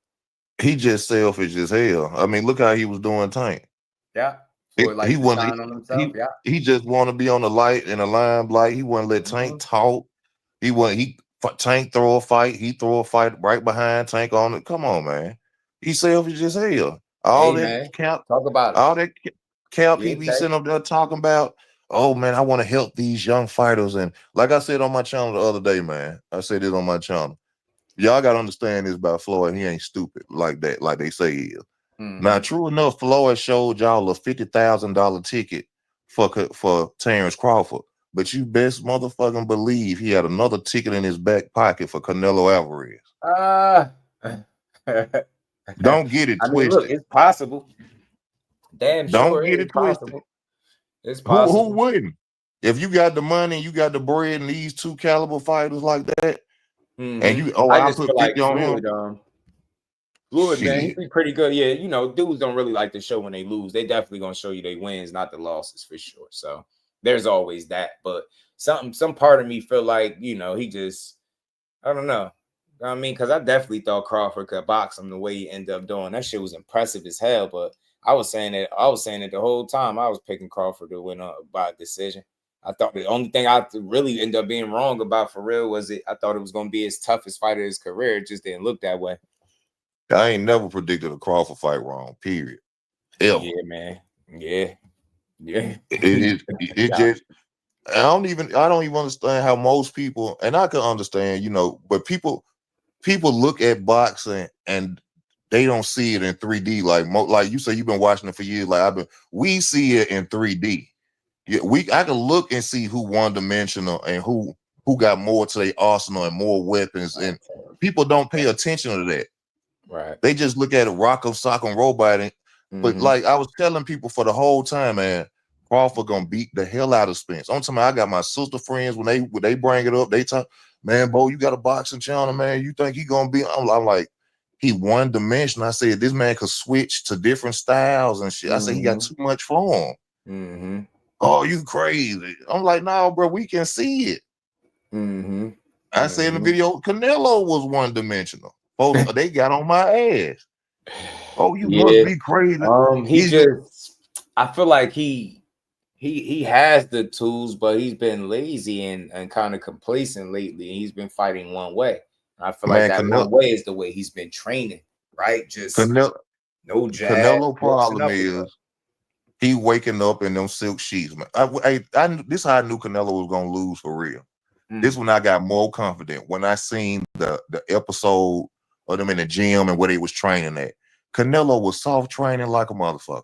He just selfish as hell. I mean, look how he was doing Tank.
Yeah.
He just want to be on the light in the limelight. He wouldn't let Tank talk. Tank throw a fight. He throw a fight right behind Tank on it. Come on, man. He selfish as hell. All that cap he be sitting up there talking about. Oh man, I want to help these young fighters. And like I said on my channel the other day, man, I said this on my channel. Y'all got to understand this about Floyd. He ain't stupid like that, like they say he is. Now, true enough, Floyd showed y'all a $50,000 ticket for Terrence Crawford, but you best motherfucking believe he had another ticket in his back pocket for Canelo Alvarez. Don't get it twisted.
Look, it's possible. Damn sure.
Don't get it twisted.
It's possible.
Who wouldn't? If you got the money, you got the bread, and these two caliber fighters like that, and you, I put 50 on him.
Floyd, man, he be pretty good. Yeah, you know, dudes don't really like to show when they lose. They definitely gonna show you they wins, not the losses for sure. So there's always that. But some part of me feel like, you know, he just, I don't know. I mean, because I definitely thought Crawford could box him the way he ended up doing. That shit was impressive as hell. But I was saying it the whole time. I was picking Crawford to win by decision. I thought the only thing I really ended up being wrong about for real was I thought it was gonna be his toughest fight of his career. It just didn't look that way.
I ain't never predicted a Crawford fight wrong. Period. Ever.
Yeah, man. Yeah.
It just. I don't even understand how most people, and I can understand, you know, but people look at boxing and they don't see it in 3D. Like you say, you've been watching it for years. We see it in 3D. Yeah, I can look and see who one-dimensional and who got more to their arsenal and more weapons, and people don't pay attention to that.
Right.
They just look at it rock 'em, sock 'em, robot. But like I was telling people for the whole time, man, Crawford gonna beat the hell out of Spence. I'm talking about, I got my sister friends when they bring it up, they talk, man, Bo, you got a boxing channel, man. You think he gonna be? I'm like, he one dimension. I said this man could switch to different styles and shit. I said he got too much for him. Oh, you crazy? I'm like, no, bro, we can see it. I said in the video, Canelo was one dimensional. Both they got on my ass. Oh, you must be crazy.
I feel like he has the tools, but he's been lazy and kind of complacent lately. He's been fighting one way. I feel like that one way is the way he's been training, right? Just no jab.
Canelo problem is he waking up in them silk sheets, man. I this is how I knew Canelo was gonna lose for real. This one I got more confident when I seen the episode of them in the gym and where they was training at. Canelo was soft training like a motherfucker.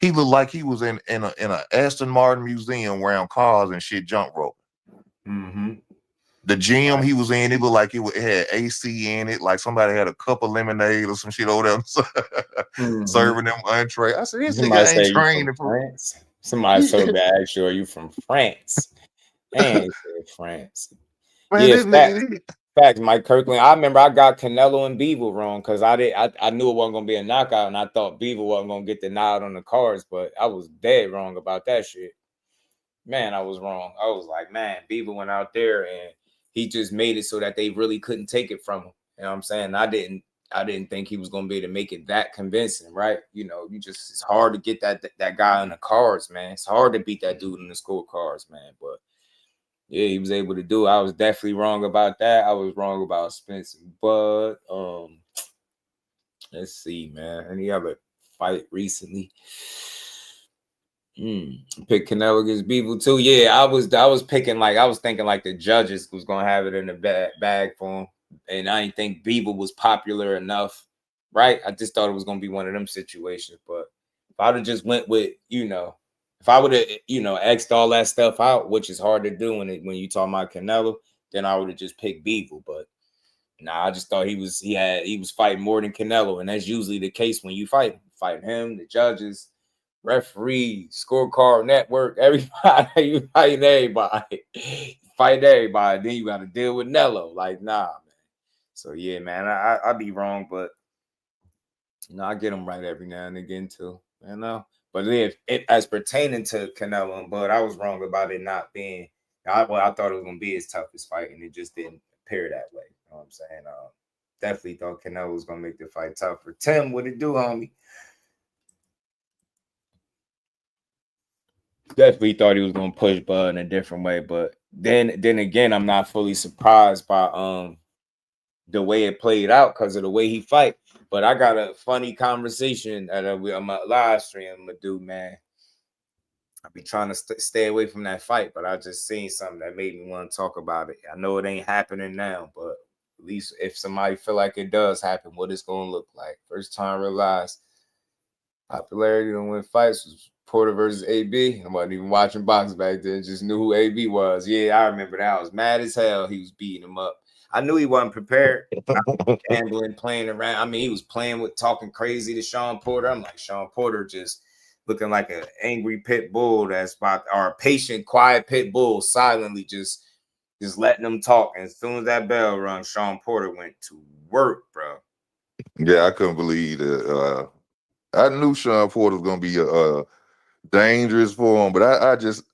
He looked like he was in a Aston Martin museum wearing cars and shit, jump rope. The gym he was in, it looked like it had AC in it, like somebody had a cup of lemonade or some shit over there serving them entree. I said, this nigga ain't training for
France. Somebody so bad, actually, are you from France? Man, France.
Man,
yeah, facts, Mike Kirkland. I remember I got Canelo and Beaver wrong because I knew it wasn't gonna be a knockout, and I thought Beaver wasn't gonna get the nod on the cards, but I was dead wrong about that shit. Man, I was wrong. I was like, man, Beaver went out there and he just made it so that they really couldn't take it from him. You know what I'm saying? I didn't think he was gonna be able to make it that convincing, right? You know, it's hard to get that guy on the cards, man. It's hard to beat that dude in the scorecards, man. But yeah, he was able to do it. I was definitely wrong about that. I was wrong about Spencer. But let's see, man. Any other fight recently? Pick Canelo against Beaver too. Yeah, I was thinking like the judges was gonna have it in the bag for him. And I didn't think Beaver was popular enough, right? I just thought it was gonna be one of them situations. But if I'd have just went with, if I would have, X'd all that stuff out, which is hard to do when you talk about Canelo, then I would have just picked Beaver. But nah, I just thought he was fighting more than Canelo, and that's usually the case when you fight him, the judges, referee, scorecard network, everybody, you fighting everybody, fight everybody. Then you got to deal with Nello. Like, nah, man. So yeah, man, I be wrong, but I get them right every now and again too, But if as pertaining to Canelo and Bud, I was wrong about it not being. I thought it was gonna be his toughest fight, and it just didn't appear that way. You know what I'm saying? Definitely thought Canelo was gonna make the fight tougher. Tim, what it do, homie? Definitely thought he was gonna push Bud in a different way, but then again, I'm not fully surprised by the way it played out because of the way he fight. But I got a funny conversation at a live stream I'm gonna do, man. I be trying to stay away from that fight, but I just seen something that made me want to talk about it. I know it ain't happening now, but at least if somebody feel like it does happen, what it's gonna look like. First time I realized popularity to win fights was Porter versus AB. I wasn't even watching boxing back then, just knew who AB was. Yeah, I remember that. I was mad as hell. He was beating him up. I knew he wasn't prepared. Gambling, playing around. I mean, he was playing with talking crazy to Sean Porter. I'm like, Sean Porter just looking like an angry pit bull or a patient, quiet pit bull, silently just letting them talk. And as soon as that bell rung, Sean Porter went to work, bro.
Yeah, I couldn't believe that. I knew Sean Porter was gonna be dangerous for him, but I just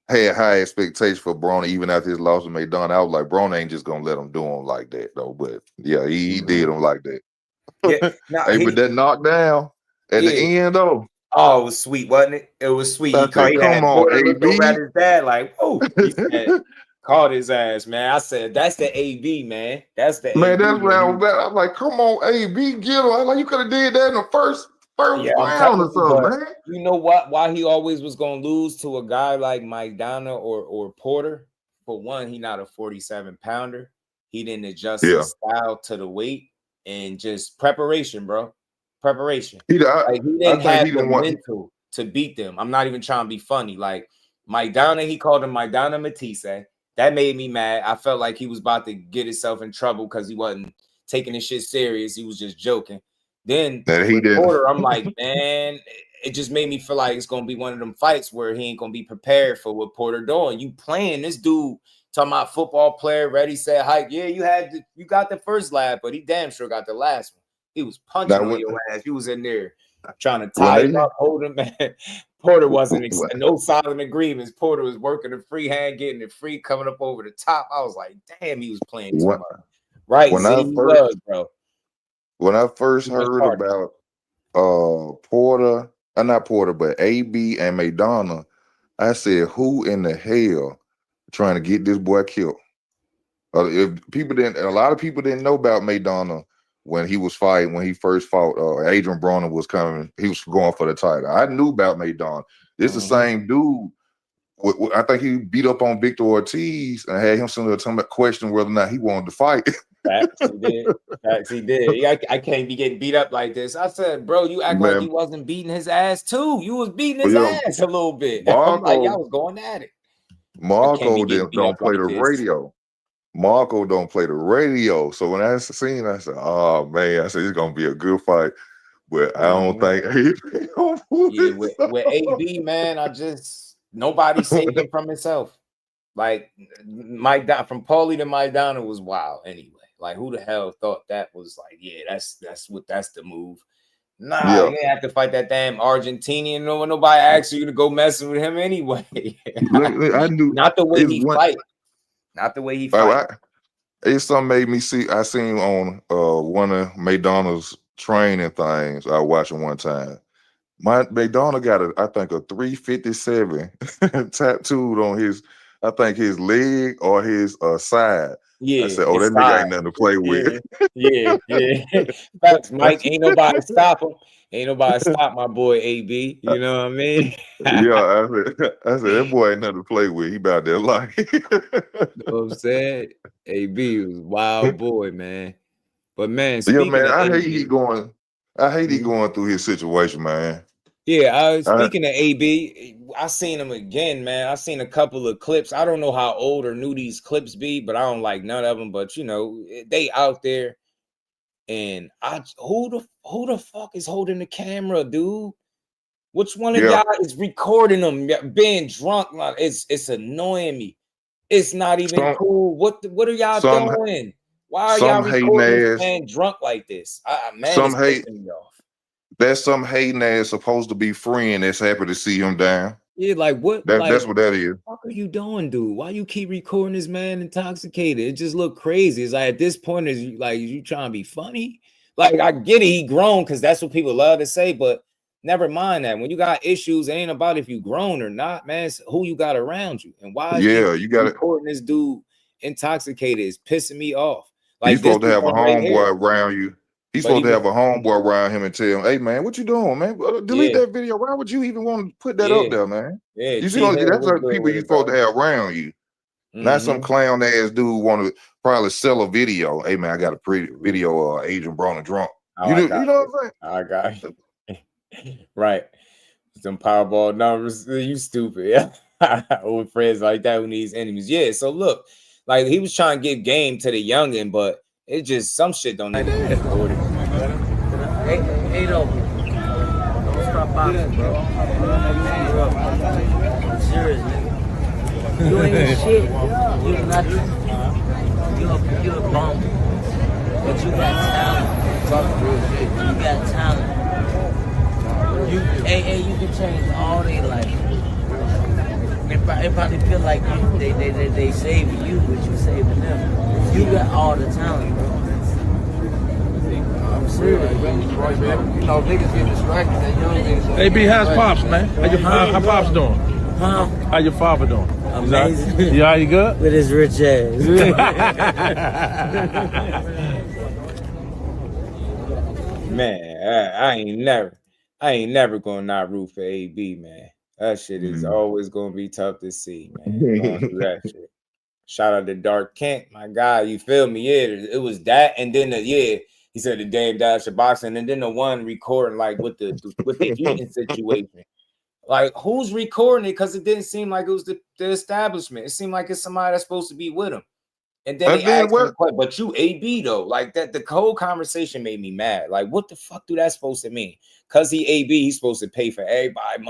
had high expectations for Braun even after his loss to Maidana. I was like, Braun ain't just gonna let him do him like that though. But yeah, he did him like that.
Yeah, no,
Hey, but that knockdown at the end though.
Oh, it was sweet, wasn't it? It was sweet.
I said,
He
come
had
on,
Porter looked over at
AB.
his dad like, "Oh," he said, caught his ass, man. I said, "That's the AB, man. That's the
Man,
AB."
that's what I was at. I'm like, come on, AB, get him. I'm like, you could have did that in the first
Yeah, I'm
round
telling
or
you,
something,
but
man.
you know what? Why he always was gonna lose to a guy like Maidana or Porter? For one, he not a 47-pounder. He didn't adjust his style to the weight and just preparation, bro. Preparation. He didn't have the mental to beat them. I'm not even trying to be funny. Like Maidana, he called him Maidana Matisse. That made me mad. I felt like he was about to get himself in trouble because he wasn't taking this shit serious. He was just joking. Then Porter, I'm like, man, it just made me feel like it's gonna be one of them fights where he ain't gonna be prepared for what Porter doing. You playing this dude, talking about football player, ready, set, hike. Yeah, you got the first lap, but he damn sure got the last one. He was punching on your ass. You was in there trying to tie him up, hold him, man. Porter wasn't no silent agreements. Porter was working a free hand, getting it free, coming up over the top. I was like, damn, he was playing too much. Right, bro.
When I first heard about Porter, not Porter, but AB and Maidana, I said, who in the hell trying to get this boy killed? If people didn't, a lot of people didn't know about Maidana when he was fighting, when he first fought. Adrian Broner was coming, he was going for the title. I knew about Maidana. This the same dude. I think he beat up on Victor Ortiz and had him sitting there question whether or not he wanted to fight.
Facts, he did. Facts, he did. I can't be getting beat up like this. I said, bro, you act like you wasn't beating his ass too. You was beating his ass a little bit. I'm like, y'all was going at it.
Marco don't play the radio. Marco don't play the radio. So when I seen, I said, "Oh man," I said it's gonna be a good fight, but I don't think AB gonna pull
this with AB, man. Nobody saved him from himself. Like from Paulie to Maidana was wild. Anyway, like who the hell thought that was like? Yeah, that's the move. Nah, you didn't have to fight that damn Argentinian. Nobody asked you to go messing with him anyway.
I knew
not the way he fight. Not the way he fight.
It's something made me see. I seen on one of Maidana's training things I was watching one time. Maidana got I think a 357 tattooed on his, I think his leg or his side.
Yeah,
I said, "Oh, that nigga ain't nothing to play with."
Yeah. Facts, Mike. Ain't nobody stop him. Ain't nobody stop my boy AB. You know what I mean?
Yeah, I said that boy ain't nothing to play with. He about that life.
You know what I'm saying? AB was a wild boy, man. But man,
I hate he going through his situation, man.
Yeah, speaking of AB, I seen him again, man. I seen a couple of clips. I don't know how old or new these clips be, but I don't like none of them. But you know, they out there. And who the fuck is holding the camera, dude? Which one of y'all is recording them being drunk? Like, it's annoying me. It's not even cool. What are y'all doing? Why are y'all recording this man drunk like this? Man, it's pissing me off.
That's some hating ass supposed to be friend that's happy to see him down.
Yeah, like what?
That's what that is.
What are you doing, dude? Why you keep recording this man intoxicated? It just look crazy. It's like at this point, is you trying to be funny? Like I get it, he grown because that's what people love to say, but never mind that. When you got issues, it ain't about if you grown or not, man. It's who you got around you. And why?
You got
recording this dude intoxicated is pissing me off. Like
you're supposed to have a homeboy around you. He's supposed to have a homeboy around him and tell him, "Hey man, what you doing, man? Delete that video. Why would you even want to put that up there, man?"
Yeah,
you see, that's what people you're supposed to have around you. Not some clown ass dude want to probably sell a video. Hey man, I got a pretty video of Adrian Broner drunk. You know what I'm saying?
I got you. Right. Some Powerball numbers. You stupid. Yeah. Old friends like that who needs enemies. Yeah. So look, like he was trying to give game to the youngin, but it just some shit don't need to be recorded.
Hey, don't stop boxing, bro. I'm serious, nigga. You ain't shit. You're nothing. You're a bum. But you got talent. You got talent. You can change all their life. It probably feel like they saving you, but you saving them. You got all the talent, bro. I'm serious, bro. You know, niggas get distracted. That young niggas.
Hey, B, how's Pops, man? How Pops doing?
Huh?
How your father doing?
Amazing.
You already good?
With his rich ass.
Man, I ain't never gonna not root for AB, man. That shit is always gonna be tough to see, man. Going through that shit. Shout out to Dark Kent, my guy. You feel me? Yeah, it was that, and then he said the Dame Dash of boxing, and then the one recording like with the eating situation. Like, who's recording it? Because it didn't seem like it was the establishment. It seemed like it's somebody that's supposed to be with him. And then they asked him, but you AB though, like that. The whole conversation made me mad. Like, what the fuck do that supposed to mean? Cause he AB, he's supposed to pay for everybody,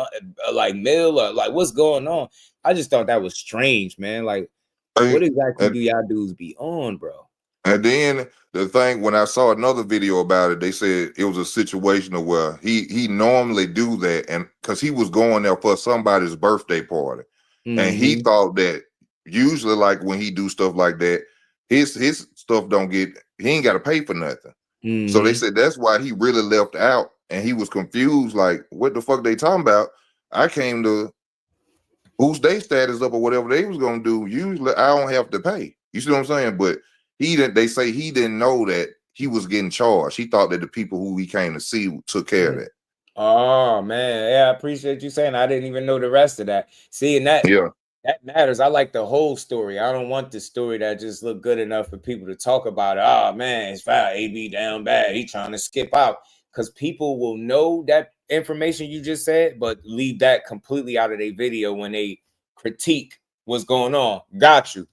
like meal or like what's going on? I just thought that was strange, man. Like, what exactly do y'all dudes be on, bro?
And then the thing, when I saw another video about it, they said it was a situation of where he normally do that, and because he was going there for somebody's birthday party, and he thought that usually, like when he do stuff like that, his stuff he ain't got to pay for nothing. So they said that's why he really left out, and he was confused, like what the fuck they talking about? I came to boost their status up or whatever they was gonna do. Usually I don't have to pay. You see what I'm saying? But they say he didn't know that he was getting charged. He thought that the people who he came to see took care of that.
Oh man, yeah, I appreciate you saying. I didn't even know the rest of that. See, and that matters. I like the whole story. I don't want the story that just look good enough for people to talk about it. Oh man, it's foul. AB down bad. He trying to skip out, because people will know that information you just said, but leave that completely out of their video when they critique what's going on. Got you.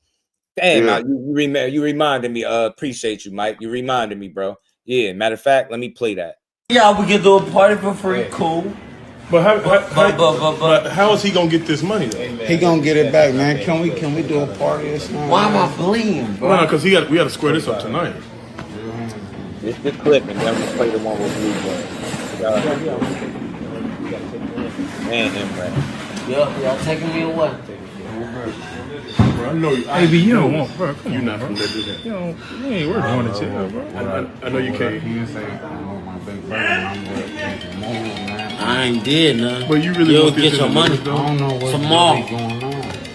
Damn, you reminded me. Appreciate you, Mike. You reminded me, bro. Yeah, matter of fact, let me play that.
Yeah, we can do a party for free. Cool.
But how is he gonna get this money though?
He gonna get it back, man. Can we do a party or something?
Why am I bleeding, bro?
No, because we got to square this up tonight.
This the clip, and then we play the one with Blue Man, right?
Y'all taking me away.
Bro, I know you.
Baby, you don't want, bro. You're
not from there, dude.
You ain't working on it yet, bro.
I know you can't.
I ain't did nothing.
But you really
You'll
want this
get your money.
I don't know what's
tomorrow.
Really going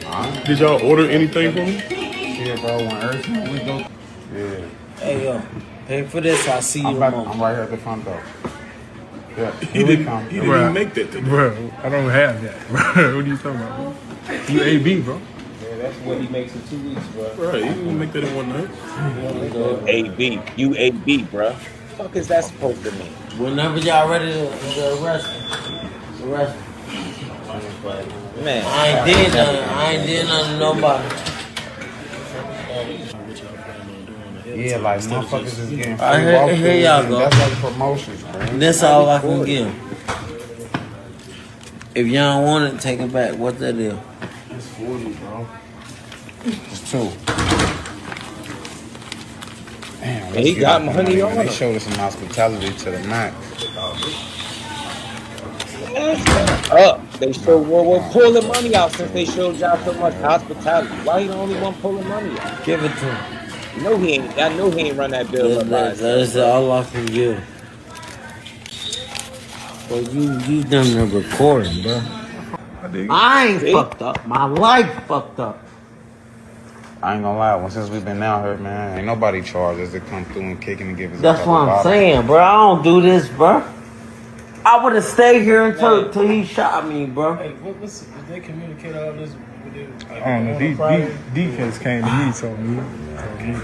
on.
Did y'all order anything from me?
Yeah, bro. When everything we go. Yeah.
Hey, yo. Pay for this. I'll see you tomorrow.
I'm right here at the front door. Yeah.
He didn't even make that today.
Bro, I don't have that. Bro, what are you talking about, bro? You AB, bro.
That's what he makes in 2 weeks, bro.
Right, he didn't make that in one night.
AB, you AB, bro. What the fuck is that supposed to mean?
Whenever y'all ready to arrest me.
Man,
I ain't did nothing to nobody.
Yeah, like motherfuckers is getting free
Here y'all go.
That's like promotions, man.
That's all I can give. If y'all don't want it, take it back. What's that deal?
It's 40, bro. It's 2. Damn,
he got money on him.
They showed us some hospitality to the max.
They showed pull the money out since they showed y'all so much hospitality. Why you the only one pulling money out?
Give it to him.
I know he ain't run that bill up.
That's all I can give. Well, you done the recording, bro. I ain't fucked up. My life fucked up.
I ain't gonna lie. Since we've been out here, man, ain't nobody charged us to come through and kicking and give us.
That's what I'm saying, bro. I don't do this, bro. I would have stayed here until he shot me, bro.
Hey, did they communicate all this? I don't know. Defense came to me, told me.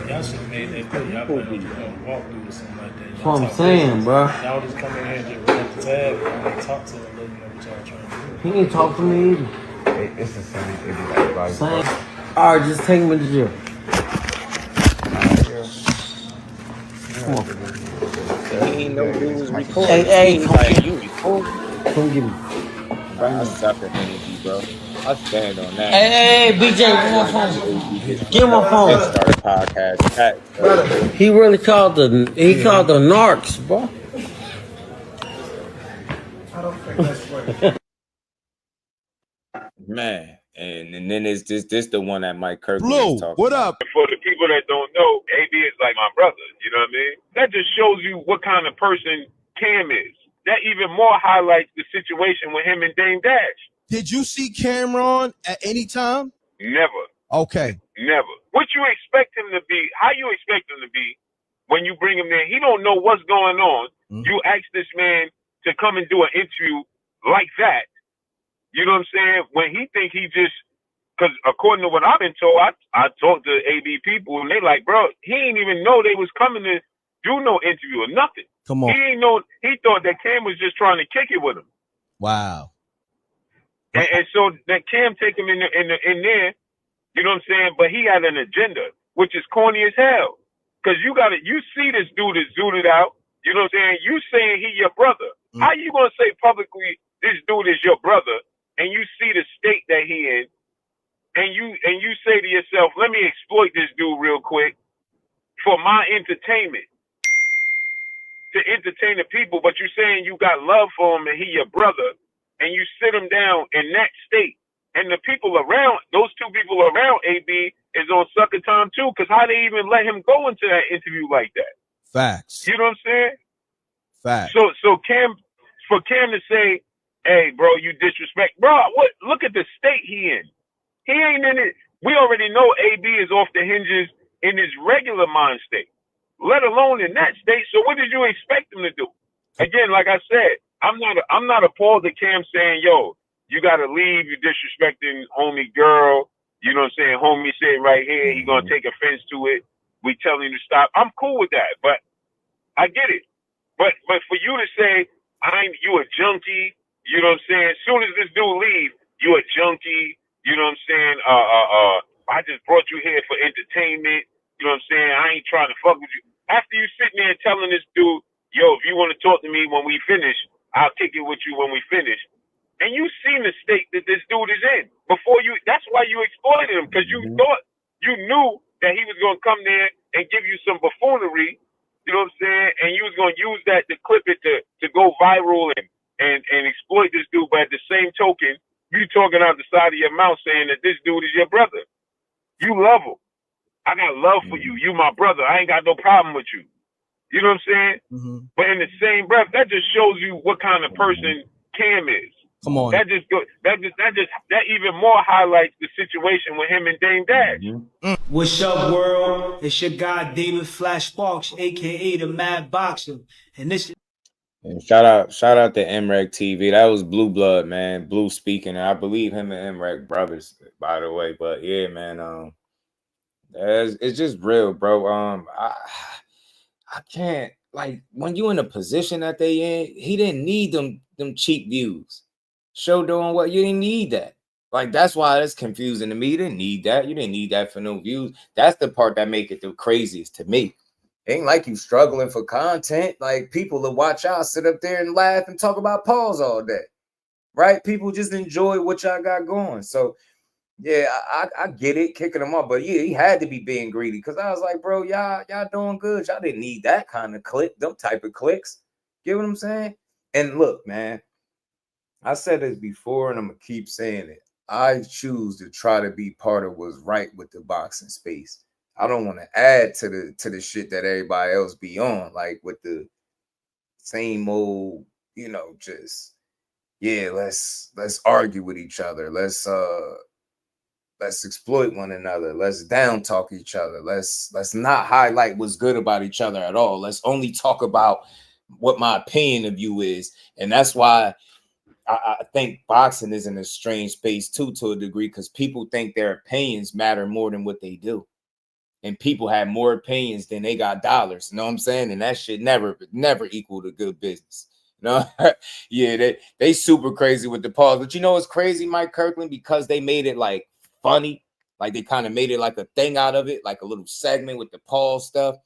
Y'all should have made that play. Y'all probably walk through or something like that.
That's what I'm saying, bro.
Y'all just come in here and just run up the tag and talk to him, let him know what y'all trying to do.
He ain't talk to me either.
It's the same. It's like
same. All right, just take him to jail. Come on.
He ain't know who was recording.
Hey,
like, you record.
Come get me.
I suck at energy, bro. I stand on that.
Hey, BJ, give my phone. Give my phone.
Start a podcast.
He really called the narcs, bro.
Man, and then it's this the one that Mike Kirkland
Blue,
was talking
what
about.
up? For the people that don't know, AB is like my brother. You know what I mean? That just shows you what kind of person Cam is. That even more highlights the situation with him and Dame Dash.
Did you see Cameron at any time?
Never.
Okay.
Never. What you expect him to be, how you expect him to be when you bring him there? He don't know what's going on. You ask this man to come and do an interview like that. You know what I'm saying? When he think he just, because according to what I've been told, I talked to AB people and they like, bro, he didn't even know they was coming to do no interview or nothing.
Come on.
He didn't know. He thought that Cam was just trying to kick it with him.
Wow.
And so that Cam take him in there, you know what I'm saying? But he had an agenda, which is corny as hell. Because you see this dude is zooted out. You know what I'm saying? You saying he your brother. How you gonna say publicly this dude is your brother, and you see the state that he in, and you say to yourself, let me exploit this dude real quick for my entertainment, to entertain the people, but you're saying you got love for him and he your brother, and you sit him down in that state, and the people around, those two people around AB is on sucker time too, because how they even let him go into that interview like that?
Facts.
You know what I'm saying?
Facts.
So for Cam to say, hey, bro, you disrespect, bro, what? Look at the state he in. He ain't in it. We already know AB is off the hinges in his regular mind state, let alone in that state. So what did you expect him to do? Again, like I said, I'm not appalled at Cam saying, yo, you got to leave. You disrespecting homie girl. You know what I'm saying? Homie sitting right here. He going to take offense to it. We telling him to stop. I'm cool with that, but I get it. But for you to say, you a junkie, you know what I'm saying? As soon as this dude leave, you a junkie, you know what I'm saying? I just brought you here for entertainment. You know what I'm saying? I ain't trying to fuck with you. After you sitting there telling this dude, yo, if you want to talk to me when we finish, I'll kick it with you when we finish. And you seen the state that this dude is in before you. That's why you exploited him, because you thought, you knew that he was going to come there and give you some buffoonery. You know what I'm saying? And you was going to use that to clip it to go viral and exploit this dude. But at the same token, you talking out the side of your mouth saying that this dude is your brother. You love him. I got love for you. You my brother. I ain't got no problem with you. You know what I'm saying? But in the same breath, that just shows you what kind of person Cam is.
Come on.
That even more highlights the situation with him and Dame Dash.
What's up, world? It's your guy David Flash Sparks, aka the Mad Boxer, and this.
And shout out to MREC TV. That was Blue Blood, man. Blue speaking. I believe him and MREC brothers, by the way. But yeah, man. It's just real, bro. I can't, like, when you in a position that they in, he didn't need them cheap views. Show doing what you didn't need that. Like, that's why it's confusing to me. You didn't need that. You didn't need that for no views. That's the part that make it the craziest to me. It ain't like you struggling for content. Like, people that watch y'all sit up there and laugh and talk about Pauls all day, right? People just enjoy what y'all got going. So, yeah, I get it, kicking him off. But, yeah, he had to be being greedy, because I was like, bro, y'all doing good. Y'all didn't need that kind of click, them type of clicks. Get what I'm saying? And look, man, I said this before, and I'm going to keep saying it. I choose to try to be part of what's right with the boxing space. I don't want to add to the shit that everybody else be on, like with the same old, you know, just, yeah, let's argue with each other. Let's exploit one another. Let's down talk each other. Let's not highlight what's good about each other at all. Let's only talk about what my opinion of you is. And that's why I think boxing is in a strange space too, to a degree, because people think their opinions matter more than what they do. And people have more opinions than they got dollars. You know what I'm saying? And that shit never equal to good business. You know? Yeah, they super crazy with the pause. But you know what's crazy, Mike Kirkland? Because they made it like funny. Like they kind of made it like a thing out of it, like a little segment with the pause stuff.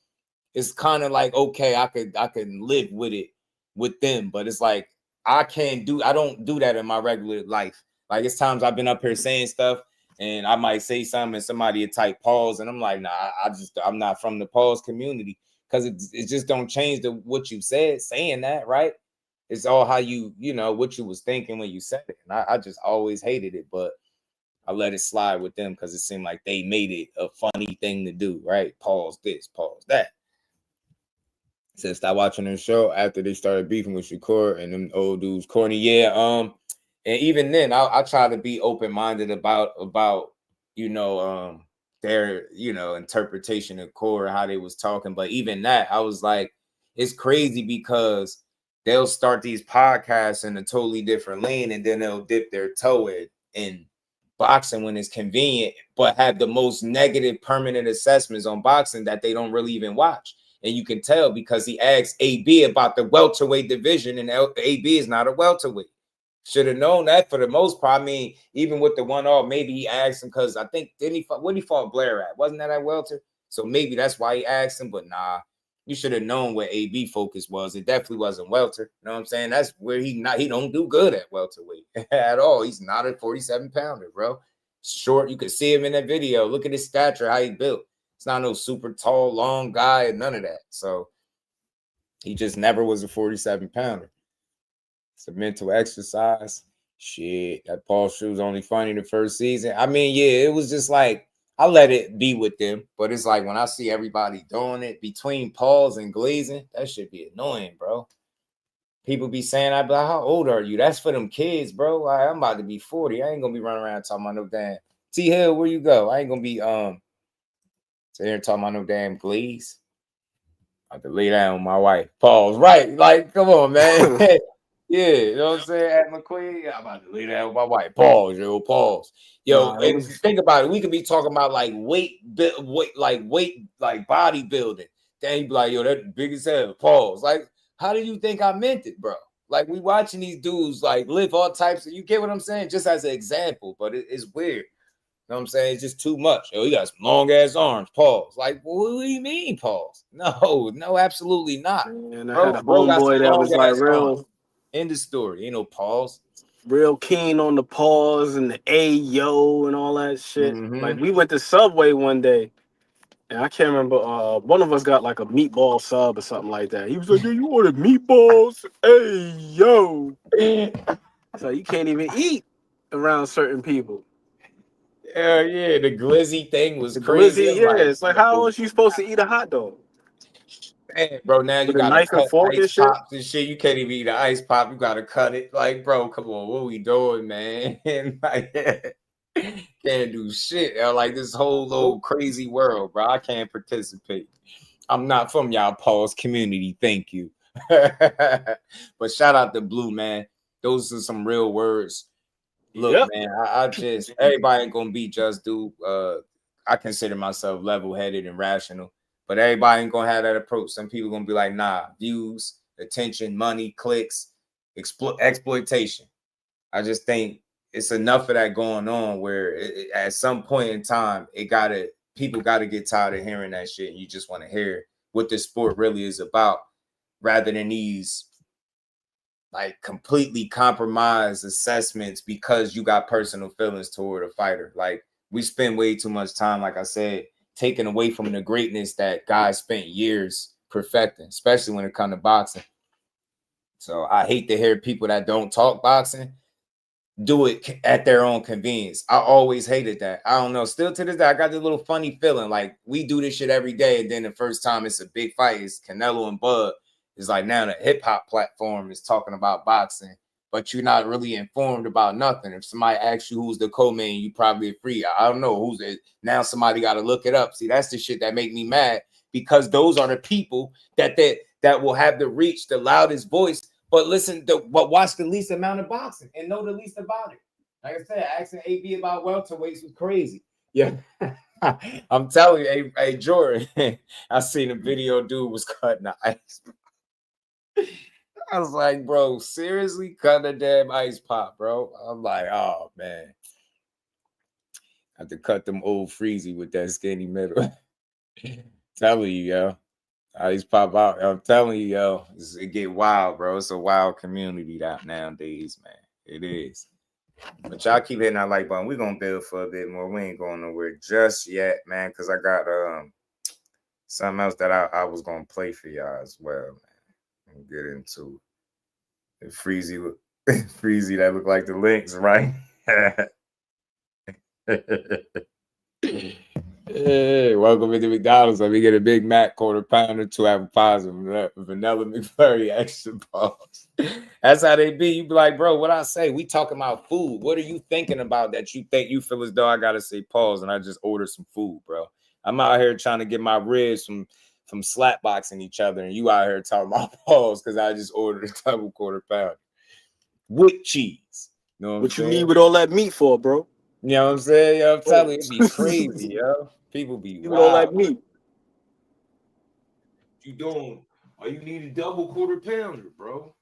It's kind of like, okay, I can live with it with them. But it's like, I don't do that in my regular life. Like it's times I've been up here saying stuff and I might say something and somebody would type pause and I'm like, nah, I'm not from the pause community because it just don't change what you said saying that, right? It's all how what you was thinking when you said it. And I just always hated it, but I let it slide with them because it seemed like they made it a funny thing to do, right? Pause this, pause that. Since stop watching their show after they started beefing with Shakur and them old dudes corny. Yeah, and even then I try to be open-minded about their interpretation of core and how they was talking. But even that, I was like, it's crazy because they'll start these podcasts in a totally different lane and then they'll dip their toe in boxing when it's convenient, but have the most negative permanent assessments on boxing that they don't really even watch. And you can tell because he asked AB about the welterweight division, and AB is not a welterweight. Should have known that for the most part. I mean, even with the 1-off, maybe he asked him because I think what he fought Blair at? Wasn't that at welter? So maybe that's why he asked him. But nah, you should have known what AB focus was. It definitely wasn't welter. You know what I'm saying? That's where he don't do good at welterweight at all. He's not a 47-pounder, bro. Short. You could see him in that video. Look at his stature, how he built. It's not no super tall, long guy, and none of that. So he just never was a 47-pounder. It's a mental exercise. Shit, that Paul shoe was only funny the first season. I mean, yeah, it was just like, I let it be with them. But it's like when I see everybody doing it between Pauls and glazing, that should be annoying, bro. People be saying, I be like, how old are you? That's for them kids, bro. I'm about to be 40. I ain't gonna be running around talking about no damn T Hill, where you go? I ain't gonna be so here talking about no damn glaze. I have to lay down with my wife. Pause. Right. Like, come on, man. Yeah, you know what I'm saying? At McQueen, I'm about to lay down with my wife. Pause, yo, pause. Yo,
Nah,
and think about it. We could be talking about like weight, like bodybuilding. Then you be like, yo, that's big as hell. Pause. Like, how do you think I meant it, bro? Like, we watching these dudes like live all types of, you get what I'm saying? Just as an example, but it's weird. You know what I'm saying? It's just too much. Yo, he got some long ass arms. Pause. Like, well, what do you mean, pause? No, absolutely not.
And I
Bro,
had a
got
homeboy
some
that
long
was like
ass
real,
arms. End of story. Ain't no pause.
real keen on the pause and the yo and all that shit. Like we went to Subway one day, and I can't remember. One of us got like a meatball sub or something like that. He was like, "Yeah, you ordered meatballs? Hey yo!" So you can't even eat around certain people.
Yeah, the glizzy thing was
The
crazy.
glizzy, yeah, it's like how else you supposed to eat a hot dog?
Man, bro, now you
With a
gotta
knife and
cut
fork and
ice
shit?
pops and shit. You can't even eat an ice pop. You gotta cut it. Like, bro, come on, what we doing, man? Like, can't do shit. Like this whole little crazy world, bro. I can't participate. I'm not from y'all pause community. Thank you. But shout out to Blue, man. Those are some real words. Look, man, I just everybody ain't gonna be just do. I consider myself level-headed and rational, but everybody ain't gonna have that approach. Some people gonna be like, nah, views, attention, money, clicks, exploitation. I just think it's enough of that going on where at some point in time, people gotta get tired of hearing that shit. And you just want to hear what this sport really is about, rather than these like completely compromised assessments because you got personal feelings toward a fighter. Like we spend way too much time, like I said, taking away from the greatness that guys spent years perfecting, especially when it comes to boxing. So I hate to hear people that don't talk boxing do it at their own convenience. I always hated that. I don't know. Still to this day, I got this little funny feeling like we do this shit every day. And then the first time it's a big fight, it's Canelo and Bud. It's like now the hip hop platform is talking about boxing, but you're not really informed about nothing. If somebody asks you who's the co-main, you probably free. I don't know who's it. Now somebody got to look it up. See, that's the shit that make me mad because those are the people that will have the reach, the loudest voice. But but watch the least amount of boxing and know the least about it. Like I said, asking AB about welterweights was crazy. Yeah, I'm telling you, hey Jordan, I seen a video dude was cutting the ice. I was like, bro, seriously, cut the damn ice pop, bro. I'm like, oh man, I have to cut them old freezy with that skinny middle. Telling you, yo. These pop out. I'm telling you, yo, it get wild, bro. It's a wild community nowadays, man. It is. But y'all keep hitting that like button. We're gonna build for a bit more. We ain't going nowhere just yet, man, because I got something else that I was gonna play for y'all as well, man. And get into it. Freezy Freezy that look like the Lynx, right? Hey, welcome into McDonald's. Let me get a Big Mac, quarter pounder, 2 apple pies, and vanilla McFlurry, extra balls. That's how they be. You be like, bro, what I say? We talking about food. What are you thinking about that you think you feel as though I gotta say pause and I just ordered some food, bro? I'm out here trying to get my ribs from slapboxing each other, and you out here talking about pause because I just ordered a double quarter pounder with cheese. You know
what you need with all that meat for, bro?
You know what I'm saying? Yo, I'm telling you, it'd be crazy, yo. People be wild.
All that meat.
You doing? All you need a double quarter pounder, bro.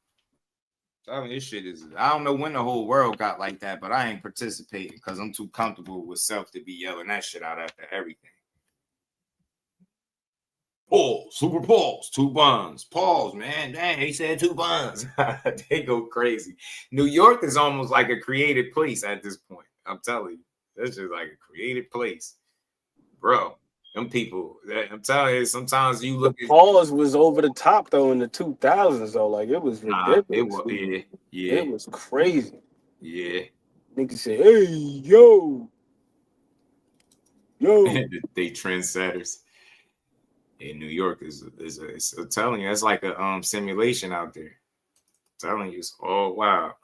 I mean, this shit is. I don't know when the whole world got like that, but I ain't participating because I'm too comfortable with self to be yelling that shit out after everything. Pause, super pause, 2 buns. Pause, man. Dang, he said 2 buns. They go crazy. New York is almost like a created place at this point. I'm telling you, that's just like a creative place, bro. Them people, I'm telling you, sometimes you look.
Pause was over the top though in the 2000s though, like it was ridiculous.
It was, yeah,
it was crazy.
Yeah,
niggas say, "Hey, yo."
They trendsetters. In New York is I'm telling you, it's like a simulation out there. I'm telling you, it's all wow.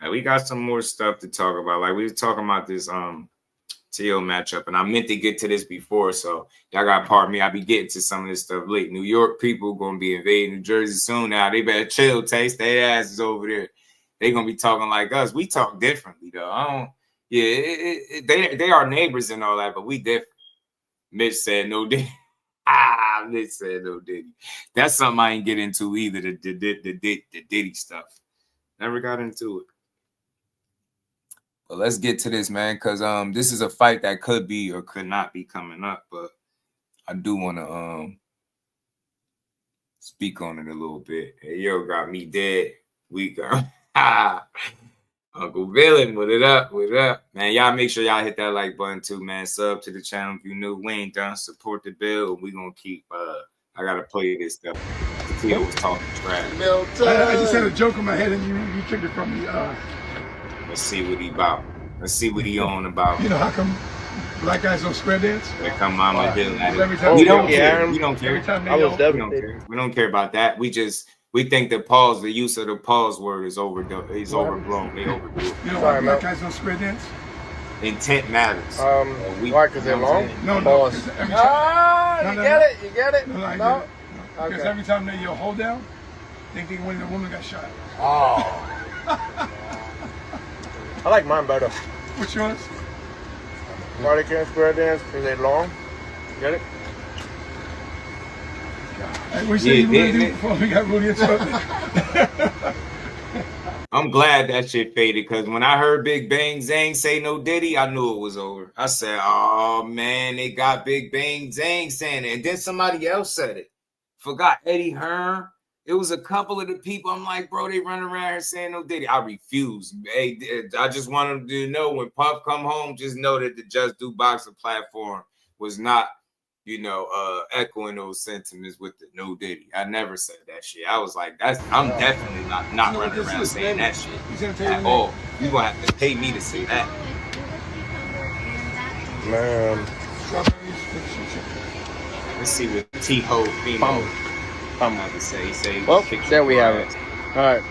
And we got some more stuff to talk about. Like we were talking about this Tio matchup, and I meant to get to this before, so y'all got to pardon me. I'll be getting to some of this stuff late. New York people gonna be invading New Jersey soon. Now they better chill. Taste their asses over there. They gonna be talking like us. We talk differently though. I don't. Yeah, they are neighbors and all that, but we different. Mitch said no Diddy. Mitch said no Diddy. That's something I ain't get into either. The Diddy stuff. Never got into it. But let's get to this, man, because this is a fight that could be or could not be coming up, but I do want to speak on it a little bit. Hey, yo, got me dead. We got Uncle Villain, what it up? What up? Man, y'all make sure y'all hit that like button too, man. Sub to the channel if you new. We ain't done. Support the build. We gonna keep I gotta play this stuff. Tio was talking trash.
I just had a joke in my head and you took it from me.
Let's see what he about. Let's see what he on about.
You know how come black guys don't square dance?
They come Mama Hill at it.
Every time
We don't care. We don't care.
Every time they
We don't care. We don't care about that. We think the pause, the use of the pause word is overblown. They overdo it.
You know why black guys don't square dance?
Intent matters.
Why? Because they're long?
No.
Pause.
You
get it?
No. Because every time they hold down, they think when the woman got shot.
Oh. I like mine better.
Which ones?
Why they can't square dance? Because they're long. Get it?
I wish they would do before we got really into
I'm glad that shit faded because when I heard Big Bang Zang say no Diddy, I knew it was over. I said, oh man, they got Big Bang Zang saying it. And then somebody else said it. Forgot Eddie Hearn. It was a couple of the people. I'm like, bro, they running around here saying no Diddy. I refuse. Hey, I just wanted to know when Puff come home, just know that the Jusdueboxing platform was not, echoing those sentiments with the no Diddy. I never said that shit. I was like, I'm definitely not running around saying that shit at all. You gonna have to pay me to say that.
Man.
Let's see what Teofimo have to say. He say,
well, there we have it. All right.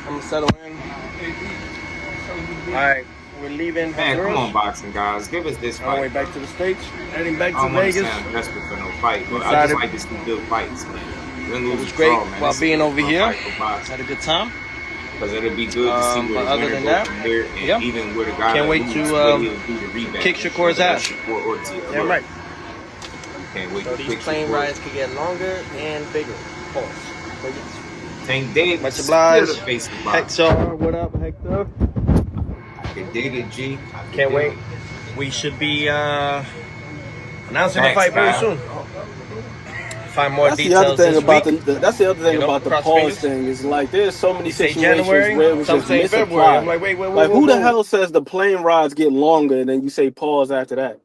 I'm gonna settle in. All right. We're leaving.
Man, come on, boxing guys. Give us this fight.
On our way back to the States. Heading back to
Vegas. I don't want to sound desperate for no fight, but I just like to see good fights, man.
It was great while being over here. Had a good time.
Because it'll be good to see where the winner goes from here, and even where the guy
can't wait to kick Shakur's ass. Yeah, right.
Can't wait
so
to
these plane rides could get longer and bigger. Pause.
Tank Davis.
Much obliged. Hector, what up, Hector?
I can dig it, G.
Can't wait. We should be announcing the fight very soon. find more
That's the
details
other thing
this
about
week.
that's the other thing
You know,
about the
cross
pause
fingers.
thing is like there's so many
You say
situations
January,
where it was
some
just
say February.
misapplied.
I'm like, wait,
Like who the hell says the plane rides get longer and then you say pause after that?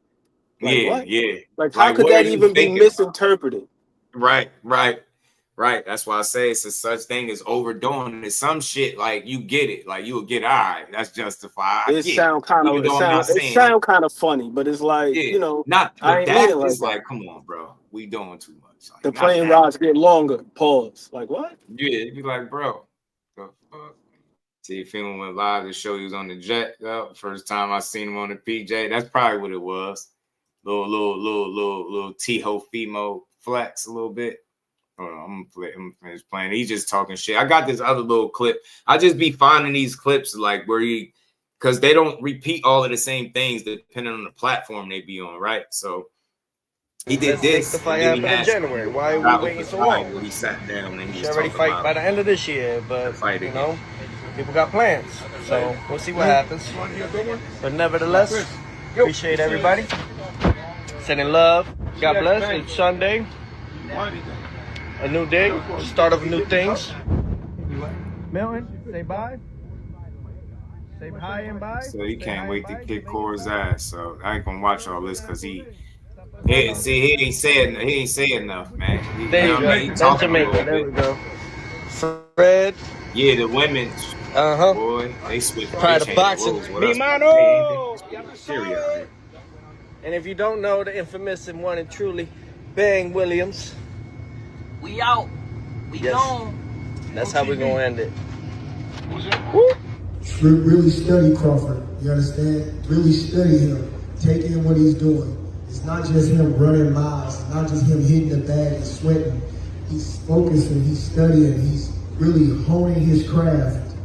Like
Yeah,
what?
yeah.
Like how could
what are
that
you
even be
thinking?
misinterpreted?
Right. That's why I say it's a such thing as overdoing it. Some shit like you get it, like you will get all right. That's justified.
It sound kind of funny, but it's like you know,
not
I
but
ain't mean
that
it like
is
that.
like, come on, bro, we doing too much. Like,
The
not
plane
that.
rides get longer. Pause. Like what?
Yeah, you be like, bro, the fuck? Teofimo went live to show he was on the jet. First time I seen him on the PJ. That's probably what it was. Little Teofimo flex a little bit. Hold on, I'm gonna finish playing. He's just talking shit. I got this other little clip. I just be finding these clips like where because they don't repeat all of the same things depending on the platform they be on, right? So he did this.
The fight happened in January. Why are we waiting so long?
He sat down and he
should already fight by the end of this year, but you know, people got plans. So we'll see what happens. But nevertheless, appreciate everybody. Sending love. God bless. It's Sunday. A new day. Start of new things. Milton, say bye. Say hi and bye.
So he can't wait to kick Core's ass. So I ain't gonna watch all this because he ain't saying enough, man.
There you go. That's Jamaica. There we go. Fred.
Yeah, the women's. Boy, they switched.
Pride of boxing. Me mano. And if you don't know the infamous and one and truly, Bang Williams.
We out. We gone.
That's how we're gonna end it.
Really study Crawford. You understand? Really study him. Take in what he's doing. It's not just him running miles. It's not just him hitting the bag and sweating. He's focusing. He's studying. He's really honing his craft.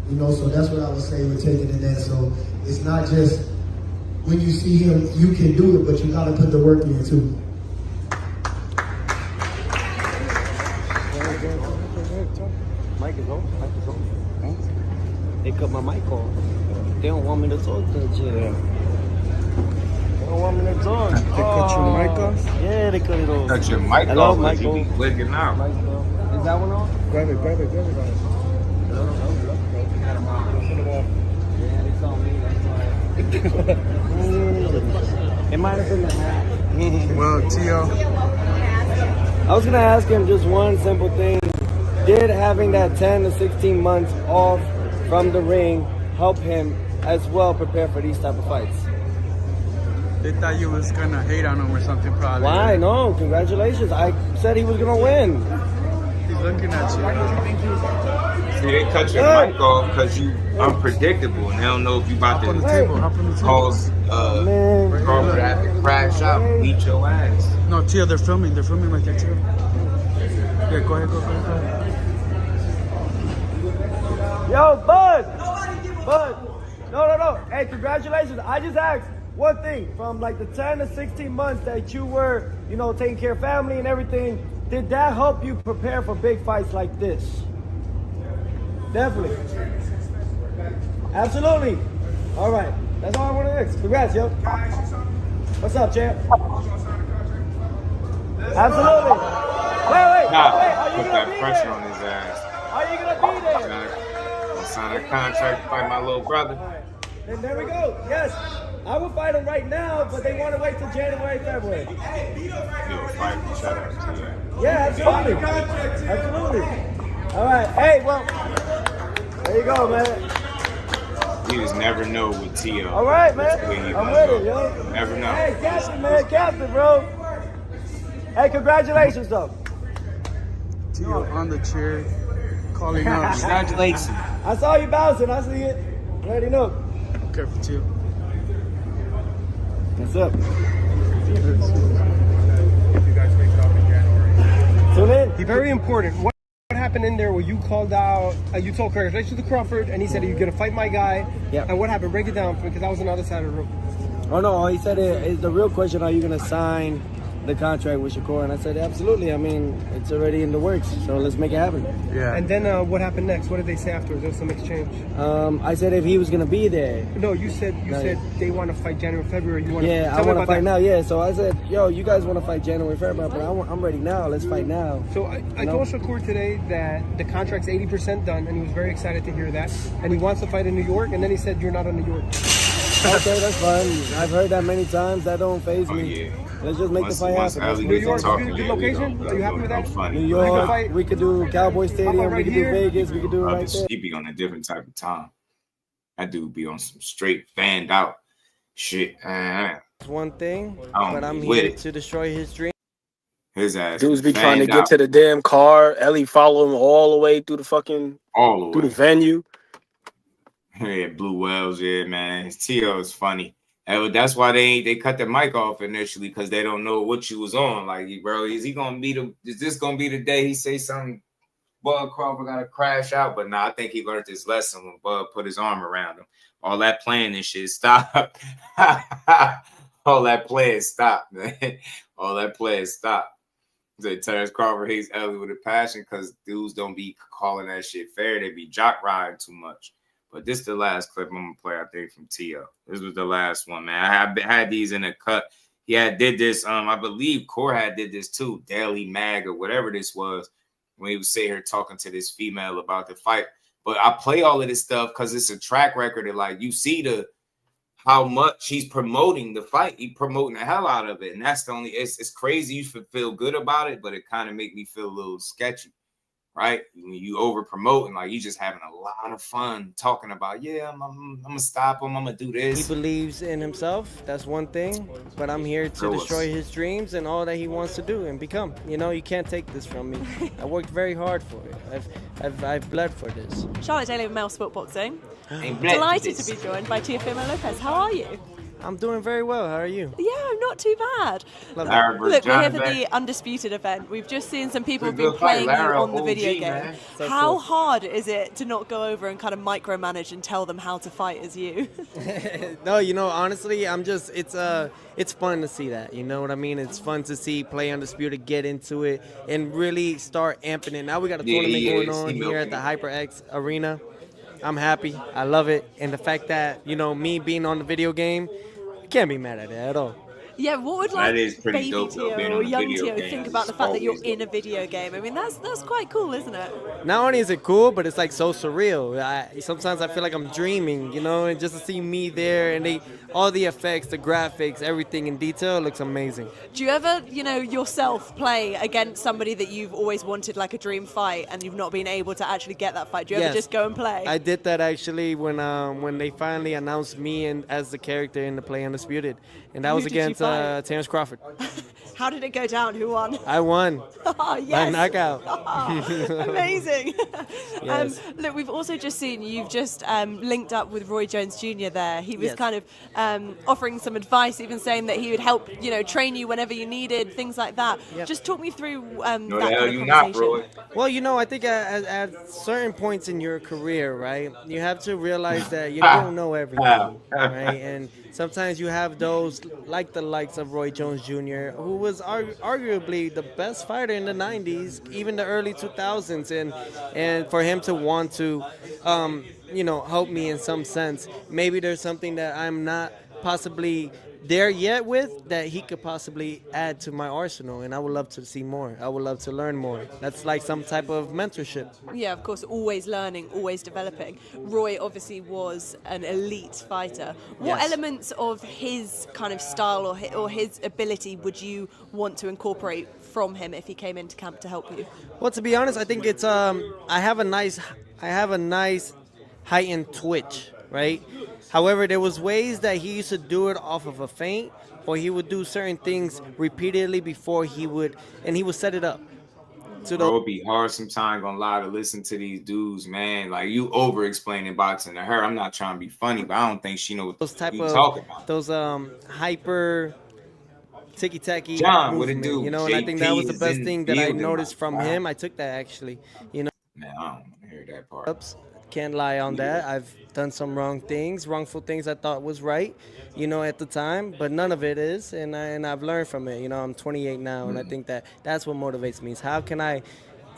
You know, so that's what I would say we're taking in that. So it's not just when you see him, you can do it, but you gotta put the work in too.
Mic is on. They cut my mic off. They don't want me to talk that shit. They don't want me to talk.
They cut your mic off?
Yeah, they cut it off.
Cut your mic
Hello,
off because you
Michael.
be clicking out.
Is that one on?
Grab it.
Yeah, they saw me. That's why. It might have been the hat.
Well, Tio.
I was gonna ask him just one simple thing. Did having that 10 to 16 months off from the ring help him as well prepare for these type of fights?
They thought you was gonna hate on him or something, probably.
Why? No, congratulations. I said he was gonna win.
He's looking at you.
See, they cut your mic off because you unpredictable and they don't know if you about to cause Crawford to have to crash out and beat your ass.
No, Tio, they're filming. They're filming right there, too. Yeah, go ahead.
Yo, Bud! No. Hey, congratulations. I just asked one thing. From like the 10 to 16 months that you were, taking care of family and everything, did that help you prepare for big fights like this? Definitely. Absolutely. All right. That's all I want to ask. Congrats, yo. What's up, champ? Absolutely. Wait.
Put that pressure on his ass.
Are you going to be there?
Sign a contract to fight my little brother.
And there we go. Yes. I would fight him right now, but they want to wait till January, February.
You'll fight each other.
Yeah, absolutely. All right. Hey, well, there you go, man.
You just never know with Tio.
All right, man. I'm with it, yo.
Never know.
Hey, Captain, bro. Hey, congratulations, though.
Tio on the chair, calling out.
Congratulations.
I saw you bouncing. I see it. You already know.
Careful, Tio.
What's up?
Tune in. Very important. What happened in there where you called out, you told congratulations to Crawford, and he said you're going to fight my guy.
Yeah.
And what happened? Break it down, because I was on the other side of the room.
Oh, no. He said the real question, are you going to sign the contract with Shakur, and I said absolutely. I mean, it's already in the works, so let's make it happen.
Yeah. And then what happened next? What did they say afterwards? There was some exchange.
I said if he was gonna be there.
No, you said they want to fight January, February. You want
yeah, I want to fight now. Yeah, so I said, yo, you guys want to fight January, February, but I'm ready now. Let's fight now.
So I told Shakur today that the contract's 80% done, and he was very excited to hear that. And he wants to fight in New York, and then he said, you're not in New York.
Okay, that's fine. I've heard that many times. That don't faze me.
Yeah.
Let's just make the fight happen.
New York, good location? Are you happy with that?
New York, we could do Cowboy Stadium, we could do Vegas, we could do it right there.
He be on a different type of time. That dude be on some straight fanned out shit.
That's one thing, but I'm here to destroy his dream.
His ass.
Dudes be trying to get to the damn car. Ellie follow him all the way through the fucking through the venue.
Yeah, Blue Wells, yeah, man. Tio is funny. And that's why they cut the mic off initially, because they don't know what you was on. Like, bro, is this gonna be the day he say something? Bud Crawford gotta crash out, but nah, I think he learned his lesson when Bud put his arm around him. All that playing and shit stopped. All that playing stopped, man. All that playing stopped. So Terrence Crawford hates Ellie with a passion because dudes don't be calling that shit fair. They be jock riding too much. But this is the last clip I'm gonna play, I think, from Tio. This was the last one, man. I had these in a cut. He did this. I believe Core did this too. Daily Mag or whatever this was, when he was sitting here talking to this female about the fight. But I play all of this stuff because it's a track record of, like, you see how much he's promoting the fight. He's promoting the hell out of it, and that's the only. It's crazy. You should feel good about it, but it kind of make me feel a little sketchy. Right? When you over promoting, like, you just having a lot of fun talking about, yeah, I'm gonna stop him, I'm gonna do this.
He believes in himself, that's one thing, but I'm here to destroy his dreams and all that he wants to do and become. You know, you can't take this from me. I worked very hard for it. I've bled for this.
Charlotte Daly of Male Sport Boxing. Delighted to be joined by Teofimo Lopez. How are you?
I'm doing very well. How are you?
Yeah, I'm not too bad. Look, we're here for the Undisputed event. We've just seen some people have been playing you on the video game. How hard is it to not go over and kind of micromanage and tell them how to fight as you?
No, you know, honestly, it's fun to see that. You know what I mean? It's fun to see Play Undisputed get into it and really start amping it. Now we got a tournament going on here at the HyperX Arena. I'm happy. I love it. And the fact that, you know, me being on the video game, I can't be mad at it at all.
Yeah, what would like baby
dope,
Tio or young Tio think about the fact that you're in a video game? I mean, that's quite cool, isn't it?
Not only is it cool, but it's like so surreal. Sometimes I feel like I'm dreaming, you know, and just to see me there and all the effects, the graphics, everything in detail looks amazing.
Do you ever, you know, yourself play against somebody that you've always wanted, like a dream fight, and you've not been able to actually get that fight? Do you ever just go and play?
I did that actually when they finally announced me as the character in the Play Undisputed, and that was against Terrence Crawford.
How did it go down? Who won?
I won.
Oh, yes.
By knockout.
Oh, amazing.
Yes.
Look, we've also just seen you've just linked up with Roy Jones Jr. there. He was kind of offering some advice, even saying that he would help, you know, train you whenever you needed, things like that.
Yep.
Just talk me through that
No,
kind of
you're not, Roy.
Well, you know, I think at certain points in your career, right, you have to realize that you don't know everything, right? And sometimes you have those, like the likes of Roy Jones Jr., who was arguably the best fighter in the 90s, even the early 2000s, and for him to want to, you know, help me in some sense, maybe there's something that I'm not possibly there yet with that he could possibly add to my arsenal, and I would love to see more. I would love to learn more. That's like some type of mentorship.
Yeah, of course, always learning, always developing. Roy obviously was an elite fighter. What elements of his kind of style or his ability would you want to incorporate from him if he came into camp to help you?
Well, to be honest, I think it's I have a nice heightened twitch, right? However, there was ways that he used to do it off of a feint, or he would do certain things repeatedly before he would set it up.
It would be hard sometimes, gonna lie, to listen to these dudes, man. Like, you over explaining boxing to her. I'm not trying to be funny, but I don't think she knows what you're talking about.
Those hyper ticky-tacky
John, what it do?
You know, and I think that was the best thing that I noticed from him. I took that actually, you know.
Man, I don't hear that part.
can't lie on that. I've done some wrongful things I thought was right, at the time, but none of it is, and I've learned from it. I'm 28 now, and I think that's what motivates me. Is how can I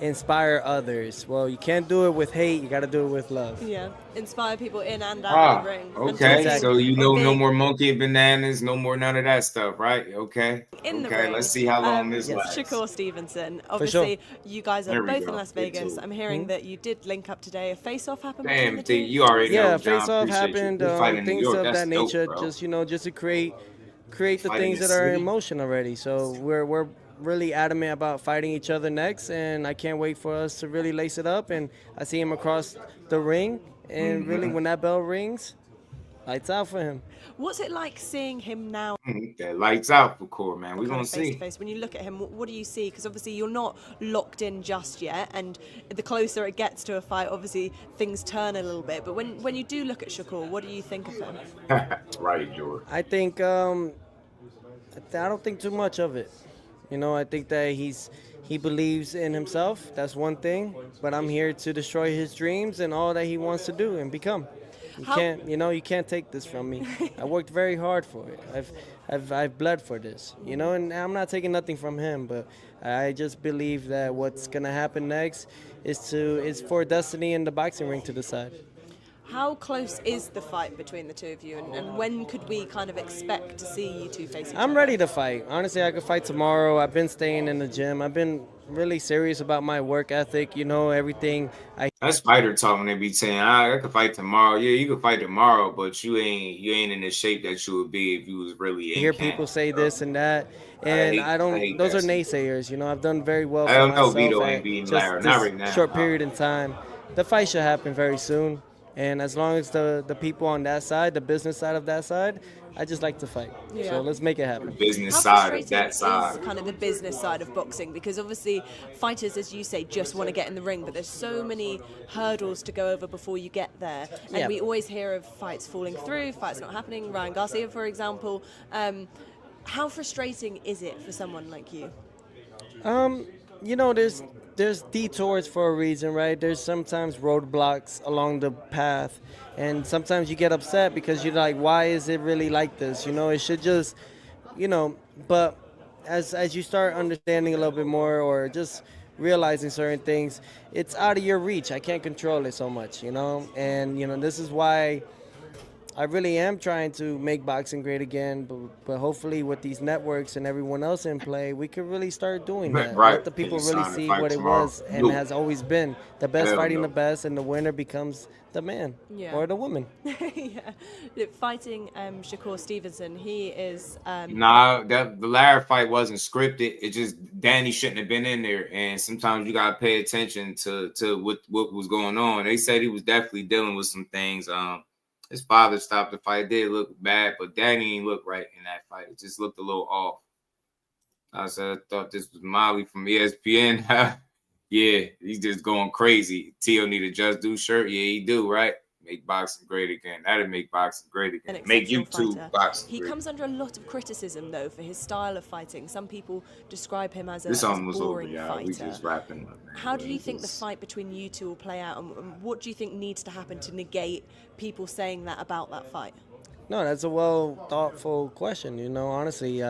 inspire others? Well, you can't do it with hate. You got to do it with love.
Yeah, inspire people in and out of the ring.
Okay, so no more monkey bananas, no more none of that stuff, right? Okay.
In the ring.
Let's see how long this lasts.
Shakur Stevenson. Obviously, you guys are both in Las
Me
Vegas.
too.
I'm hearing that you did link up today. A face-off happened.
Damn,
between the two?
you already know.
Yeah,
John,
face-off
appreciate
happened.
you. We fight in New
Things
York.
of
That's
that
dope,
nature.
bro.
Just to create the
Fight in
things
the
that are in
city.
motion already. So we're really adamant about fighting each other next, and I can't wait for us to really lace it up. And I see him across the ring, and really when that bell rings, lights out for him.
What's it like seeing him now?
That lights out for Core, man. We're
Kind
gonna
of face
see.
to face. When you look at him, what do you see? Because obviously you're not locked in just yet, and the closer it gets to a fight, obviously things turn a little bit. But when you do look at Shakur, what do you think of him?
Right, George.
I think I don't think too much of it. I think that he believes in himself. That's one thing. But I'm here to destroy his dreams and all that he wants to do and become. You can't take this from me. I worked very hard for it. I've bled for this, and I'm not taking nothing from him, but I just believe that what's gonna happen next is for destiny in the boxing ring to decide.
How close is the fight between the two of you, and when could we kind of expect to see you two face each other?
I'm ready to fight. Honestly, I could fight tomorrow. I've been staying in the gym. I've been really serious about my work ethic, everything.
That's fighter talk when they be saying, I could fight tomorrow. Yeah, you could fight tomorrow, but you ain't in the shape that you would be if you was really in
I hear
camp,
people say
bro.
this and that, and I don't. Those are naysayers. I've done very well for
I don't know,
myself
Vito
at
ain't beating
just
Larry,
this
not right now.
short period in time. The fight should happen very soon, and as long as the people on that side, the business side of that side, I just like to fight.
Yeah.
So let's make it happen.
Business
How
side of
frustrating
that side.
is kind of the business side of boxing? Because obviously fighters, as you say, just want to get in the ring, but there's so many hurdles to go over before you get there. And
Yeah.
we always hear of fights falling through, fights not happening. Ryan Garcia, for example. How frustrating is it for someone like you?
There's detours for a reason, right? There's sometimes roadblocks along the path, and sometimes you get upset because you're like, why is it really like this? It should just, but as you start understanding a little bit more or just realizing certain things, it's out of your reach. I can't control it so much, and this is why I really am trying to make boxing great again, but hopefully with these networks and everyone else in play, we could really start doing that.
Right.
Let the people
It's
really
time to
see
fight
what it
tomorrow.
was and has always been. The best
Hell
fighting
no.
the best, and the winner becomes the man or the woman.
Yeah. Look, fighting Shakur Stevenson, he is...
Nah, the Larry fight wasn't scripted. It just Danny shouldn't have been in there, and sometimes you gotta pay attention to what was going on. They said he was definitely dealing with some things. His father stopped the fight. It did look bad, but Danny didn't look right in that fight. It just looked a little off. I thought this was Molly from ESPN. Yeah, he's just going crazy. Tio need a Just Do shirt. Yeah, he do, right? Make boxing great again. That'll make boxing great again.
An
Make
exceptional
YouTube
fighter.
boxing
He
great.
comes under a lot of criticism, though, for his style of fighting. Some people describe him as a
This almost over,
boring
y'all. We
fighter.
just wrapping up. Man.
How do you think the fight between you two will play out, and what do you think needs to happen to negate people saying that about that fight?
No, that's a well thoughtful question. Honestly,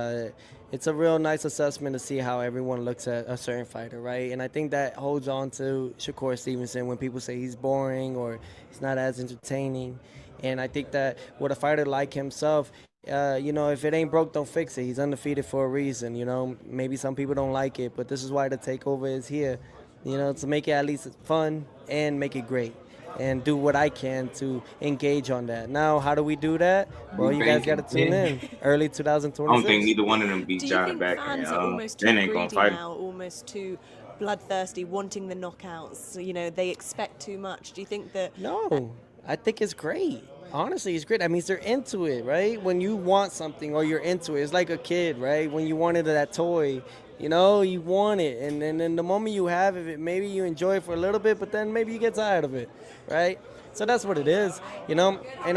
it's a real nice assessment to see how everyone looks at a certain fighter, right? And I think that holds on to Shakur Stevenson when people say he's boring or he's not as entertaining. And I think that with a fighter like himself, if it ain't broke, don't fix it. He's undefeated for a reason. Maybe some people don't like it, but this is why the takeover is here. To make it at least fun and make it great. And do what I can to engage on that. Now, how do we do that? Well, you guys got to tune in early 2026.
I don't think neither one of them beat
Do you
John
think
back.
fans are almost too
Then ain't gonna
greedy
fight.
now, almost too bloodthirsty, wanting the knockouts? They expect too much. Do you think that...
No, I think it's great. Honestly, it's great. I mean, they're into it, right? When you want something or you're into it, it's like a kid, right? When you wanted that toy, you want it. And then the moment you have it, maybe you enjoy it for a little bit, but then maybe you get tired of it, right? So that's what it is, And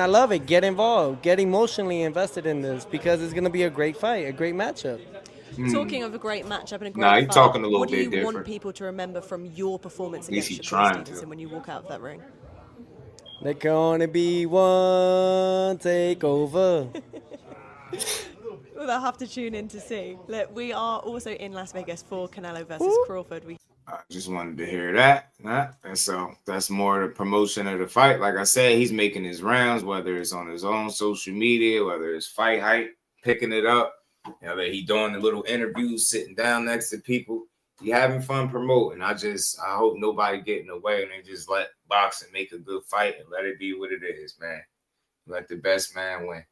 I love it. Get involved. Get emotionally invested in this because it's going to be a great fight, a great matchup.
Talking of a great matchup and a great
Nah, he
fight,
talking a little
what do
bit
you
different.
want people to remember from your performance
At least
against
he
Shakur
trying
Stevenson
to.
when you walk out of that ring?
There can only be one takeover.
Well, they'll have to tune in to see. Look, we are also in Las Vegas for Canelo versus Crawford.
I just wanted to hear that. And so that's more the promotion of the fight. Like I said, he's making his rounds, whether it's on his own social media, whether it's Fight Hype, picking it up, whether he doing the little interviews, sitting down next to people. He having fun promoting. I hope nobody get in the way and they just let boxing make a good fight and let it be what it is, man. Let the best man win.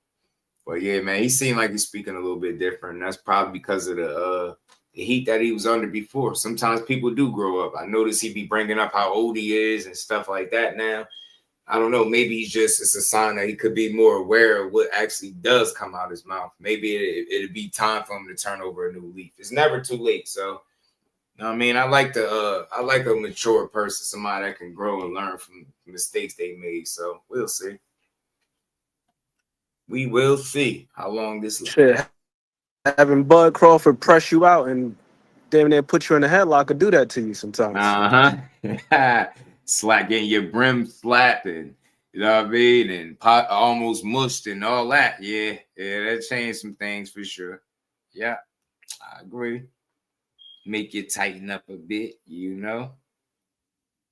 But yeah, man, he seemed like he's speaking a little bit different. And that's probably because of the heat that he was under before. Sometimes people do grow up. I notice he be bringing up how old he is and stuff like that now. I don't know. Maybe it's a sign that he could be more aware of what actually does come out his mouth. Maybe it'd be time for him to turn over a new leaf. It's never too late. So, I mean, I like a mature person, somebody that can grow and learn from mistakes they made. So we'll see. We will see how long this lasts.
Having Bud Crawford press you out and damn near put you in a headlock could do that to you sometimes.
Slap, getting your brim slapped and, you know what I mean, and pot almost mushed and all that. Yeah, that changed some things for sure. Yeah, I agree. Make you tighten up a bit, you know.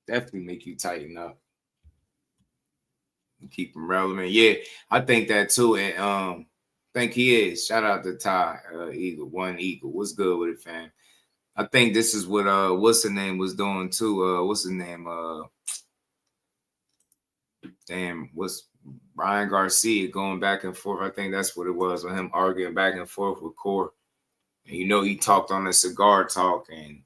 Definitely make you tighten up. Keep him relevant. Yeah, I think that too. And I think he is. Shout out to Ty Eagle, One Eagle. What's good with it, fam? I think this is what what's the name was doing too. What's his name? What's Ryan Garcia going back and forth? I think that's what it was with him arguing back and forth with Core. And you know, he talked on the cigar talk and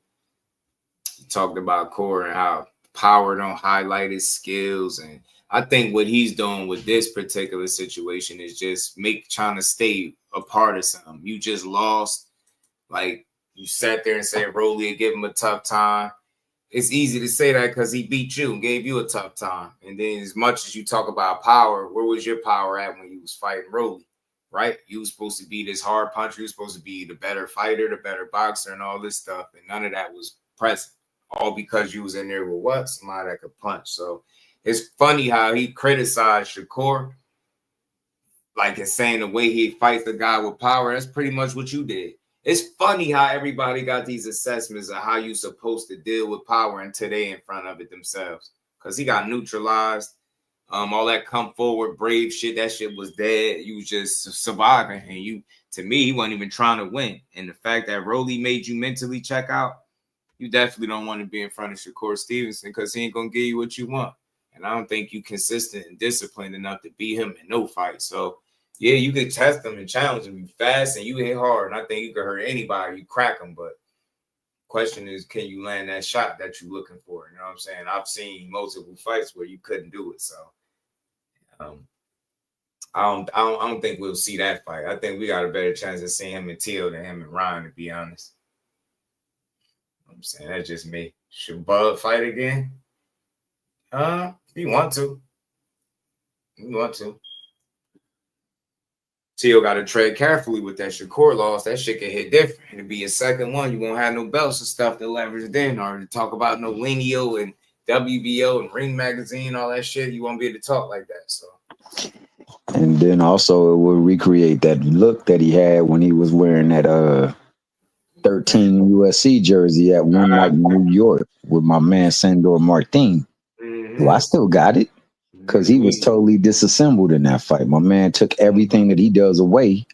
he talked about Core and how power don't highlight his skills. And I think what he's doing with this particular situation is just trying to stay a part of something. You just lost. Like, you sat there and said Rolly give him a tough time. It's easy to say that because he beat you and gave you a tough time. And then as much as you talk about power, where was your power at when you was fighting Rolly, right? You was supposed to be this hard puncher. You was supposed to be the better fighter, the better boxer, and all this stuff. And none of that was present. All because you was in there with what? Somebody that could punch. So it's funny how he criticized Shakur. Like, it's saying the way he fights the guy with power, that's pretty much what you did. It's funny how everybody got these assessments of how you're supposed to deal with power until they in front of it themselves. Because he got neutralized. All that come forward, brave shit, that shit was dead. You was just surviving. And to me, he wasn't even trying to win. And the fact that Rolly made you mentally check out, you definitely don't want to be in front of Shakur Stevenson because he ain't going to give you what you want. And I don't think you consistent and disciplined enough to beat him in no fight. So, yeah, you could test him and challenge him fast and you hit hard. And I think you could hurt anybody. You crack him. But question is, can you land that shot that you're looking for? You know what I'm saying? I've seen multiple fights where you couldn't do it. So I don't think we'll see that fight. I think we got a better chance of seeing him and Tio than him and Ryan, to be honest. I'm saying that's just me. Should Bud fight again? You want to. You want to. Tio got to tread carefully with that Shakur loss. That shit can hit different. It'll be a second one. You won't have no belts and stuff to leverage then, or to talk about no Lineo and WBO and Ring Magazine, all that shit. You won't be able to talk like that. So.
And then also it will recreate that look that he had when he was wearing that 13 USC jersey at one night in New York with my man Sandor Martin. Well, I still got it because he was totally disassembled in that fight. My man took everything that he does away.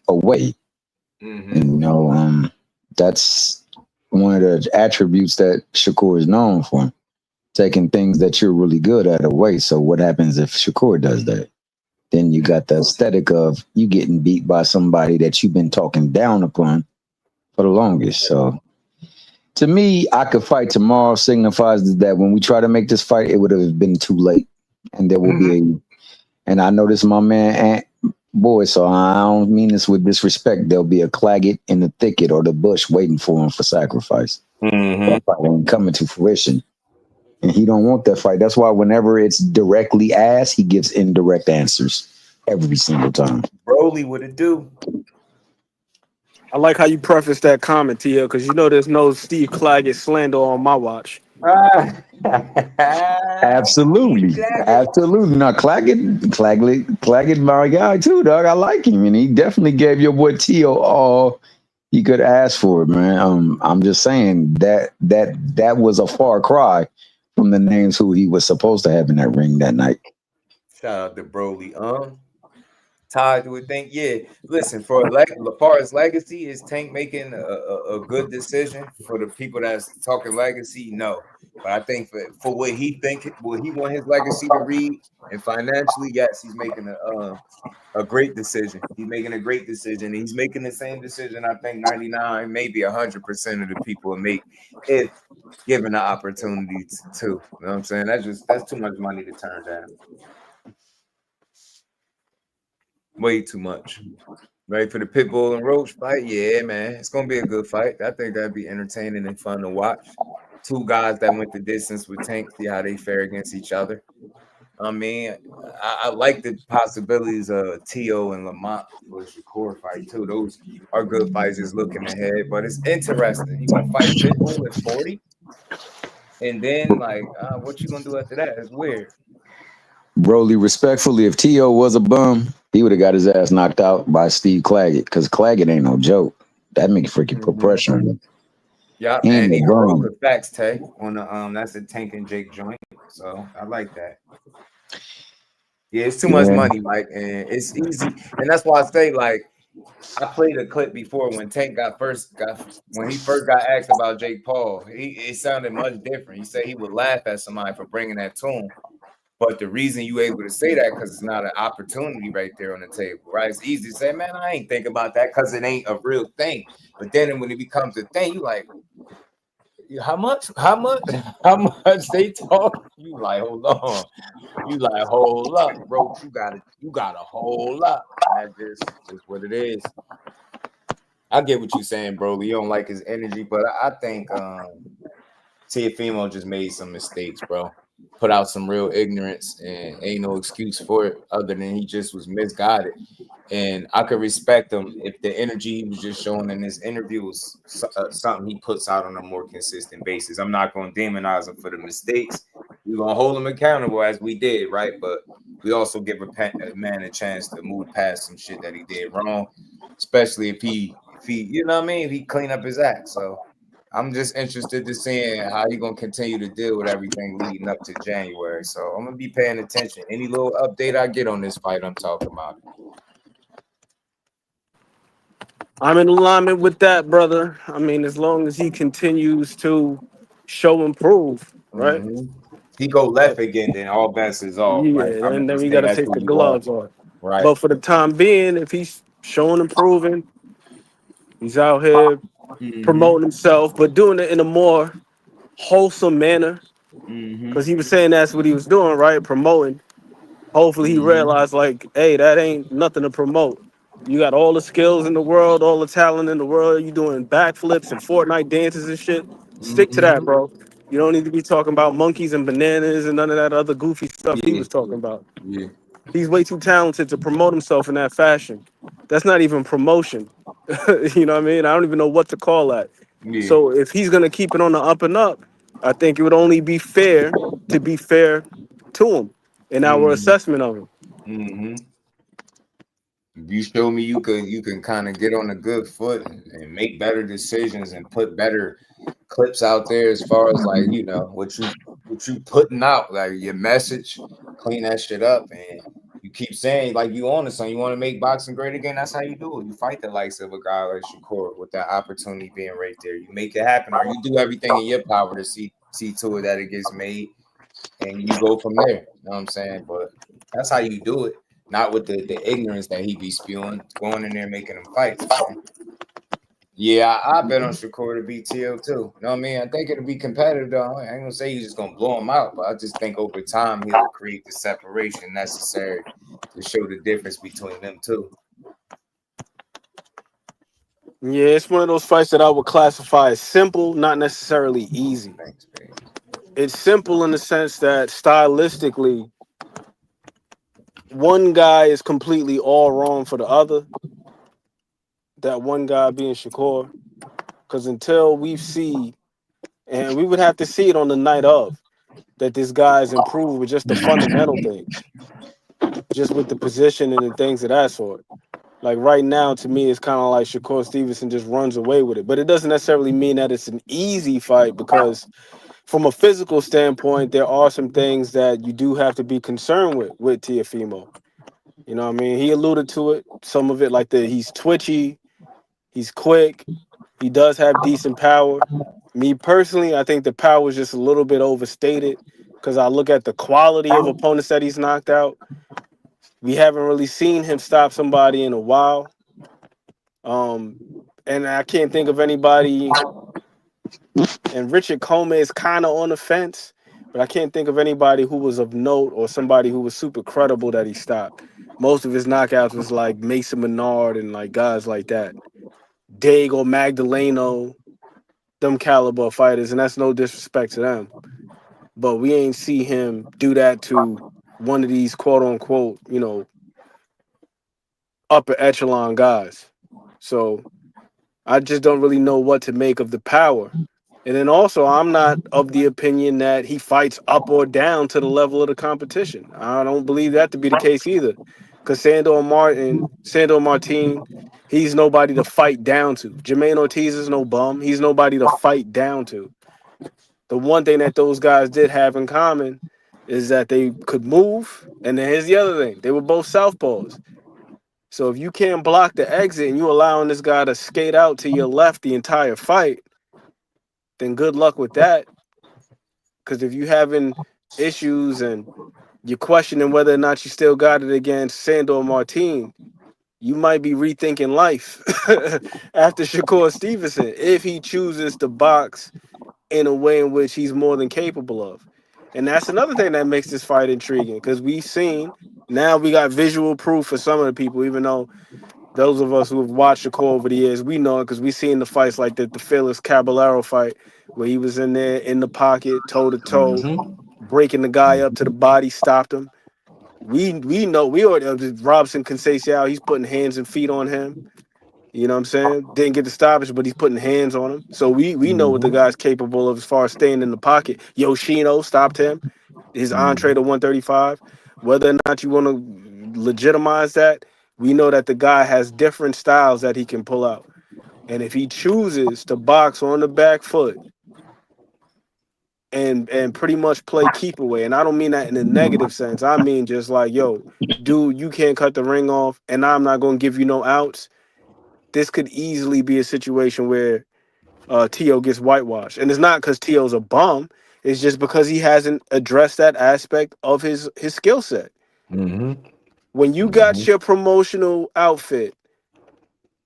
And, you know, that's one of the attributes that Shakur is known for, taking things that you're really good at away. So what happens if Shakur does that? Then you got the aesthetic of you getting beat by somebody that you've been talking down upon for the longest. So to me, I could fight tomorrow signifies that when we try to make this fight, it would have been too late. And there will be and I know this is my man, boy, so I don't mean this with disrespect. There'll be a Claggett in the thicket or the bush waiting for him for sacrifice. That fight ain't coming to fruition. And he don't want that fight. That's why whenever it's directly asked, he gives indirect answers every single time.
Broly, what it do?
I like how you preface that comment, Tio, because you know there's no Steve Claggett slander on my watch.
Absolutely. Absolutely. Now, Claggett, my guy too, dog. I like him, and he definitely gave your boy Tio all he could ask for, man. I'm just saying that was a far cry from the names who he was supposed to have in that ring that night.
Shout out to Broly. Todd would think, yeah. Listen, as far as legacy, is Tank making a good decision for the people that's talking legacy? No, but I think for what he want his legacy to read, and financially, yes, he's making a great decision. He's making a great decision. He's making the same decision I think 99, maybe 100% of the people would make if given the opportunity to. You know what I'm saying? That's too much money to turn down. Way too much. Ready for the Pitbull and Roach fight? Yeah, man. It's going to be a good fight. I think that'd be entertaining and fun to watch. Two guys that went the distance with Tank, see how they fare against each other. I mean, I like the possibilities of Tio and Lamont for Shakur fight, too. Those are good fights just looking ahead, but it's interesting. You going to fight Pitbull at 40? And then, what you going to do after that? It's weird.
Broly, respectfully, if Tio was a bum, he would have got his ass knocked out by Steve Claggett, because Claggett ain't no joke. That make freaking put pressure on him.
Yeah, and he broke the facts, Tay, on the that's a Tank and Jake joint. So I like that. Yeah, it's too much money, Mike, and it's easy. And that's why I say, I played a clip before when Tank when he first got asked about Jake Paul. It sounded much different. He said he would laugh at somebody for bringing that to him. But the reason you able to say that, because it's not an opportunity right there on the table, right? It's easy to say, man, I ain't think about that because it ain't a real thing. But then when it becomes a thing, you like, how much they talk? You like, hold on. You like, hold up, bro. You got a whole lot. That's just what it is. I get what you're saying, bro. You don't like his energy, but I think Teofimo just made some mistakes, bro. Put out some real ignorance, and ain't no excuse for it other than he just was misguided. And I could respect him if the energy he was just showing in this interview was something he puts out on a more consistent basis. I'm not going to demonize him for the mistakes. We're going to hold him accountable as we did, right? But we also give a man a chance to move past some shit that he did wrong, especially if he you know what I mean, if he clean up his act. So I'm just interested to seeing how he's going to continue to deal with everything leading up to January. So I'm going to be paying attention. Any little update I get on this fight I'm talking about.
I'm in alignment with that, brother. I mean, as long as he continues to show improve, right?
Mm-hmm. He go left again, then all bets is off.
Yeah,
right?
and then we got to take the gloves off.
Right.
But for the time being, if he's showing improving, he's out here promoting himself, but doing it in a more wholesome manner. Because he was saying that's what he was doing, right? Promoting. Hopefully he realized, hey, that ain't nothing to promote. You got all the skills in the world, all the talent in the world. You doing backflips and Fortnite dances and shit. Stick to that, bro. You don't need to be talking about monkeys and bananas and none of that other goofy stuff he was talking about.
Yeah.
He's way too talented to promote himself in that fashion. That's not even promotion. You know what I mean? I don't even know what to call that.
Yeah.
So if he's going to keep it on the up and up, I think it would only be fair to be fair to him in our assessment of him.
You show me you can kind of get on a good foot and make better decisions and put better clips out there as far as what you putting out, like your message, clean that shit up, and you keep saying you on to something. You want to make boxing great again. That's how you do it. You fight the likes of a guy like Shakur with that opportunity being right there. You make it happen, or you do everything in your power to see to it that it gets made, and you go from there. You know what I'm saying? But that's how you do it. Not with the ignorance that he be spewing, going in there making them fights. Man. Yeah, I bet on Shakur to beat Tio too. You know what I mean? I think it'll be competitive though. I ain't gonna say he's just gonna blow him out, but I just think over time he'll create the separation necessary to show the difference between them two.
Yeah, it's one of those fights that I would classify as simple, not necessarily easy.
Thanks, baby.
It's simple in the sense that stylistically, one guy is completely all wrong for the other. That one guy being Shakur. Because until we see And we would have to see it on the night of that this guy's improved with just the fundamental things, just with the position and the things of that sort. Like right now, to me, it's kind of like Shakur Stevenson just runs away with it. But it doesn't necessarily mean that it's an easy fight, because from a physical standpoint, there are some things that you do have to be concerned with Teofimo. You know what I mean? He alluded to it. Some of it, like he's twitchy, he's quick, he does have decent power. Me personally, I think the power is just a little bit overstated, because I look at the quality of opponents that he's knocked out. We haven't really seen him stop somebody in a while. And I can't think of anybody. And Richard Coleman is kind of on the fence, but I can't think of anybody who was of note or somebody who was super credible that he stopped. Most of his knockouts was like Mason Menard and like guys like that. Diego Magdaleno, them caliber fighters, and that's no disrespect to them. But we ain't see him do that to one of these quote unquote, upper echelon guys. So I just don't really know what to make of the power. And then also, I'm not of the opinion that he fights up or down to the level of the competition. I don't believe that to be the case either. Because Sandor Martin, he's nobody to fight down to. Jermaine Ortiz is no bum. He's nobody to fight down to. The one thing that those guys did have in common is that they could move. And then here's the other thing. They were both southpaws. So if you can't block the exit and you allowing this guy to skate out to your left the entire fight, then good luck with that. Because if you're having issues and you're questioning whether or not you still got it against Sandor Martin, you might be rethinking life after Shakur Stevenson if he chooses to box in a way in which he's more than capable of. And that's another thing that makes this fight intriguing, because we've seen, now we got visual proof for some of the people, even though those of us who have watched Shakur over the years, we know it because we've seen the fights like the Felix Caballero fight, where he was in there in the pocket, toe to toe, breaking the guy up to the body, stopped him. We know, we already, Robson Conceição, he's putting hands and feet on him. You know what I'm saying? Didn't get the stoppage, but he's putting hands on him. So we know what the guy's capable of as far as staying in the pocket. Yoshino stopped him, his entree to 135. Whether or not you want to legitimize that, we know that the guy has different styles that he can pull out. And if he chooses to box on the back foot and pretty much play keep away, and I don't mean that in a negative sense. I mean just like, yo, dude, you can't cut the ring off, and I'm not going to give you no outs. This could easily be a situation where Tio gets whitewashed. And it's not because Tio's a bum. It's just because he hasn't addressed that aspect of his skill set. When you got your promotional outfit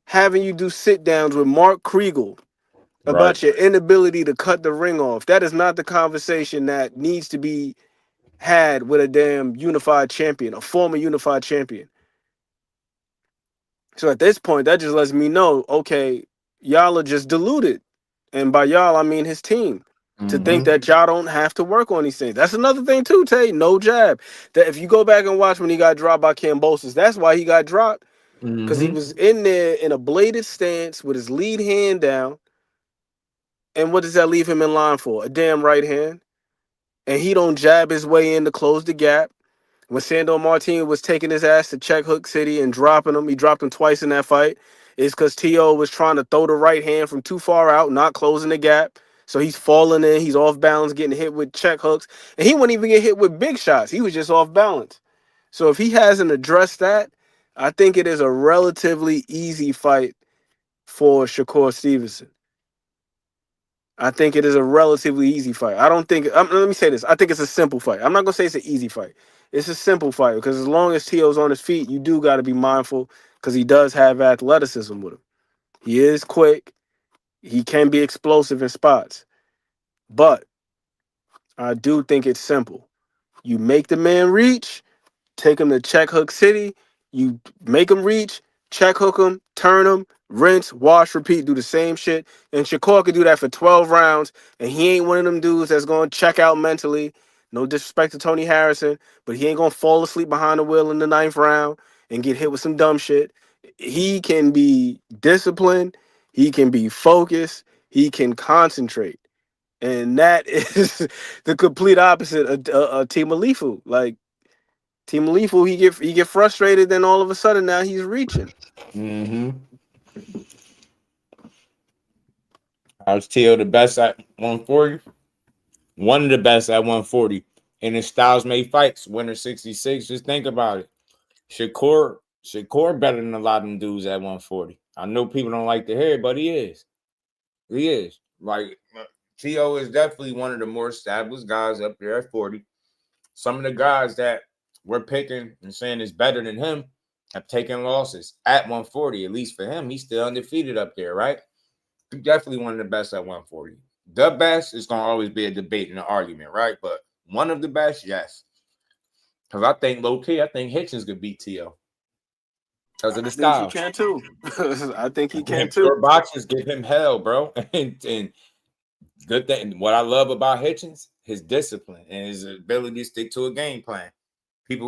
having you do sit-downs with Mark Kriegel about your inability to cut the ring off, that is not the conversation that needs to be had with a damn unified champion, a former unified champion. So at this point, that just lets me know, okay, y'all are just deluded. And by y'all, I mean his team. To think that y'all don't have to work on these things. That's another thing too, Tay. No jab. That if you go back and watch when he got dropped by Kambosos, that's why he got dropped. Because he was in there in a bladed stance with his lead hand down. And what does that leave him in line for? A damn right hand. And he don't jab his way in to close the gap. When Sandor Martin was taking his ass to Check Hook City and dropping him, he dropped him twice in that fight. It's because Tio was trying to throw the right hand from too far out, not closing the gap. So he's falling in, he's off balance, getting hit with check hooks. And he wouldn't even get hit with big shots. He was just off balance. So if he hasn't addressed that, I think it is a relatively easy fight for Shakur Stevenson. I think it is a relatively easy fight. I don't think, let me say this. I think it's a simple fight. I'm not going to say it's an easy fight. It's a simple fight because as long as Tio's on his feet, you do got to be mindful because he does have athleticism with him. He is quick. He can be explosive in spots. But I do think it's simple. You make the man reach, take him to Check Hook City, you make him reach, check hook him, turn him, rinse, wash, repeat, do the same shit. And Shakur could do that for 12 rounds, and he ain't one of them dudes that's going to check out mentally. No disrespect to Tony Harrison, but he ain't going to fall asleep behind the wheel in the 9th round and get hit with some dumb shit. He can be disciplined. He can be focused. He can concentrate. And that is the complete opposite of Team Alifu. Like Team Alifu, he get frustrated, then all of a sudden now he's reaching.
Mm-hmm. How's Tio the best at 140? One of the best at 140. And his styles made fights. Winner 66. Just think about it. Shakur better than a lot of them dudes at 140. I know people don't like to hear it, but he is. He is. Like, Tio is definitely one of the more established guys up there at 40. Some of the guys that we're picking and saying is better than him have taken losses at 140. At least for him, he's still undefeated up there, right? Definitely one of the best at 140. The best is going to always be a debate and an argument, right? But one of the best, yes. Because I think low-key, I think Hitchens could beat Tio. Because of the style.
I think he can too. I think he can too.
Pure boxers give him hell, bro. and good thing. What I love about Hitchens, his discipline and his ability to stick to a game plan.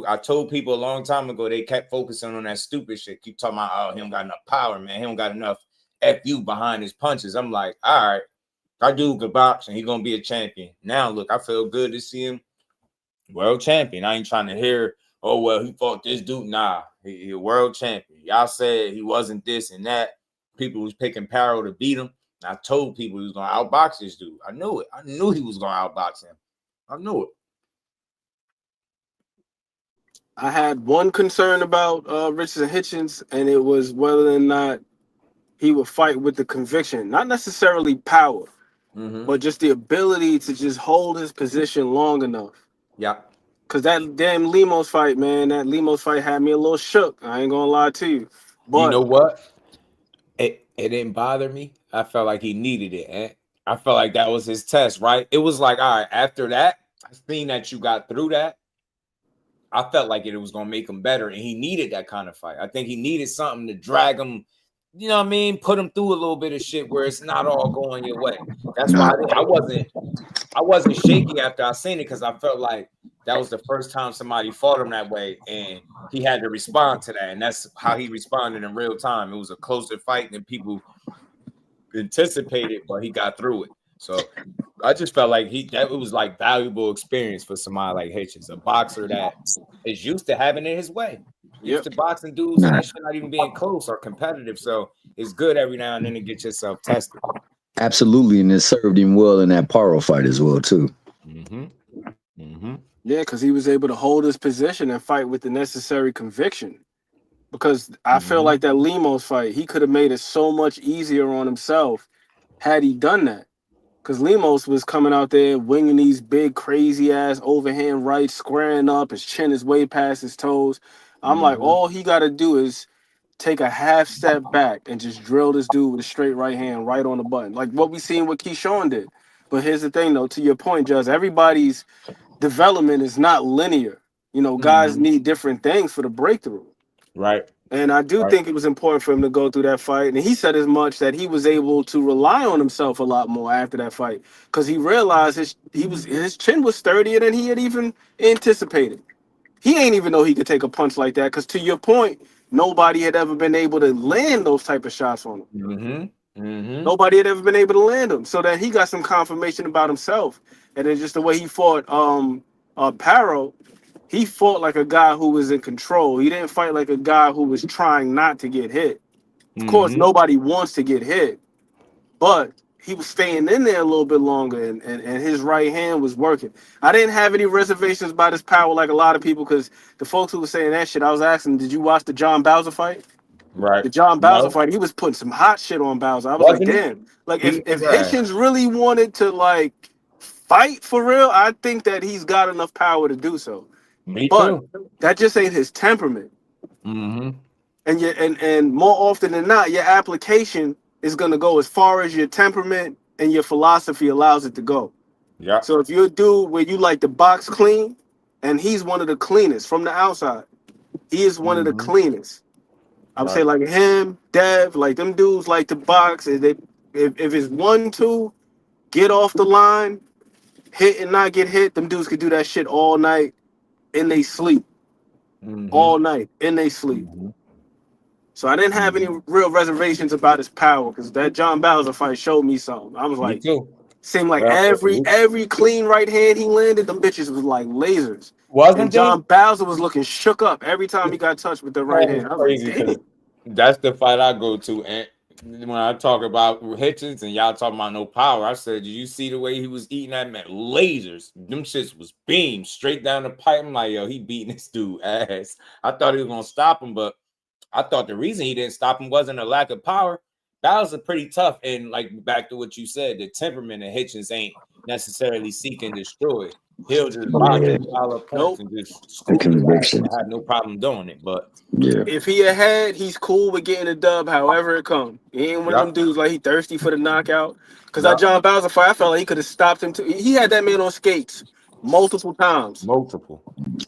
I told people a long time ago, they kept focusing on that stupid shit. Keep talking about, oh, he don't got enough power, man. He don't got enough FU behind his punches. I'm like, all right, that dude could box and he's going to be a champion. Now, look, I feel good to see him world champion. I ain't trying to hear, oh, well, he fought this dude. Nah, he a world champion. Y'all said he wasn't this and that. People was picking Paro to beat him. I told people he was going to outbox this dude. I knew it. I knew he was going to outbox him. I knew it.
I had one concern about Richardson Hitchens, and it was whether or not he would fight with the conviction. Not necessarily power, but just the ability to just hold his position long enough.
Yeah.
Because that damn Lemos fight, man, that Lemos fight had me a little shook. I ain't going to lie to you. But
you know what? It didn't bother me. I felt like he needed it. Eh? I felt like that was his test, right? It was like, all right, after that, I seen that you got through that. I felt like it was going to make him better, and he needed that kind of fight. I think he needed something to drag him, you know what I mean? Put him through a little bit of shit where it's not all going your way. That's why I wasn't shaky after I seen it, because I felt like that was the first time somebody fought him that way, and he had to respond to that, and that's how he responded in real time. It was a closer fight than people anticipated, but he got through it. So I just felt like it was like valuable experience for somebody like Hitchens, a boxer that is used to having it his way. Used to boxing dudes and that shit not even being close or competitive. So it's good every now and then to get yourself tested.
Absolutely, and it served him well in that Paro fight as well, too.
Yeah, because he was able to hold his position and fight with the necessary conviction. Because I feel like that Lemos fight, he could have made it so much easier on himself had he done that. Because Lemos was coming out there winging these big, crazy-ass overhand rights, squaring up. His chin is way past his toes. I'm like, all he got to do is take a half step back and just drill this dude with a straight right hand right on the button. Like what we seen what Keyshawn did. But here's the thing, though, to your point, Judge, everybody's development is not linear. You know, guys need different things for the breakthrough.
Right.
And I do think it was important for him to go through that fight. And he said as much that he was able to rely on himself a lot more after that fight because he realized his chin was sturdier than he had even anticipated. He ain't even know he could take a punch like that because, to your point, nobody had ever been able to land those type of shots on him. Nobody had ever been able to land them. So then he got some confirmation about himself. And then just the way he fought Paro, he fought like a guy who was in control. He didn't fight like a guy who was trying not to get hit. Of course, nobody wants to get hit, but he was staying in there a little bit longer, and his right hand was working. I didn't have any reservations about his power like a lot of people, because the folks who were saying that shit, I was asking, did you watch the John Bowser fight?
Right.
The John Bowser fight, he was putting some hot shit on Bowser. I was like, damn. Like, if Hitchens really wanted to, like, fight for real, I think that he's got enough power to do so.
Me
but
too.
That just ain't his temperament. And and more often than not, your application is gonna go as far as your temperament and your philosophy allows it to go.
Yeah.
So if you're a dude where you like to box clean, and he's one of the cleanest from the outside, he is one of the cleanest. I would say like him, Dev, like them dudes like to box. If it's 1-2, get off the line, hit and not get hit. Them dudes could do that shit all night. And they sleep all night, and they sleep. So I didn't have any real reservations about his power because that John Bowser fight showed me something. I was like, Seemed like every clean right hand he landed, them bitches was like lasers.
Wasn't
and John Bowser was looking shook up every time he got touched with the right hand. I was
crazy
like, damn.
That's the fight I go to. And when I talk about Hitchens and y'all talking about no power, I said, did you see the way he was eating that man? Lasers. Them shits was beamed straight down the pipe. I'm like, yo, he beating this dude ass. I thought he was going to stop him, but I thought the reason he didn't stop him wasn't a lack of power. Bowser pretty tough. And like back to what you said, the temperament of Hitchens ain't necessarily seek and destroy. He'll just box and follow points and just scoop the have no problem doing it. But
if he ahead, he's cool with getting a dub however it come. He ain't one of them dudes like he thirsty for the knockout. Because that John Bowser fight, I felt like he could have stopped him too. He had that man on skates multiple times.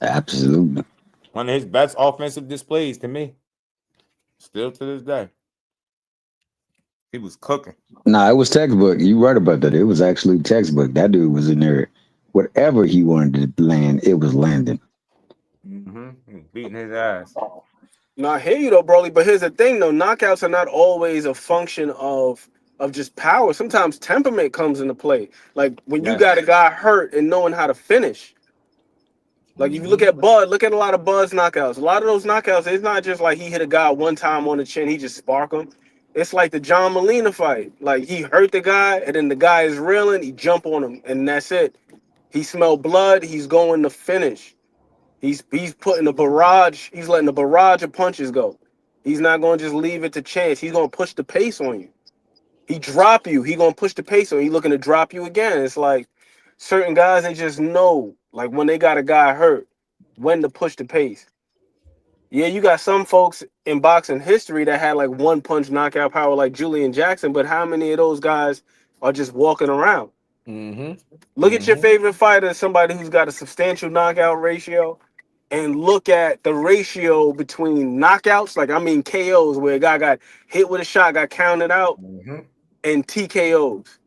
Absolutely.
One of his best offensive displays to me. Still to this day. He was cooking.
Nah, it was textbook. You right about that. It was actually textbook. That dude was in there. Whatever he wanted to land, it was landing.
Beating his ass.
No, I hear you though, Broly. But here's the thing though, knockouts are not always a function of just power. Sometimes temperament comes into play. Like when you got a guy hurt and knowing how to finish. Like if you look at Bud, look at a lot of Bud's knockouts. A lot of those knockouts, it's not just like he hit a guy one time on the chin, he just spark him. It's like the John Molina fight. Like he hurt the guy, and then the guy is reeling, he jump on him, and that's it. He smelled blood, he's going to finish. He's putting a barrage, he's letting a barrage of punches go. He's not going to just leave it to chance. He's going to push the pace on you. He drop you, he going to push the pace on you. He's looking to drop you again. It's like certain guys, they just know, like when they got a guy hurt, when to push the pace. Yeah, you got some folks in boxing history that had like one punch knockout power like Julian Jackson, but how many of those guys are just walking around? Look at your favorite fighter, somebody who's got a substantial knockout ratio, and look at the ratio between knockouts, like I mean KOs, where a guy got hit with a shot, got counted out, and TKOs.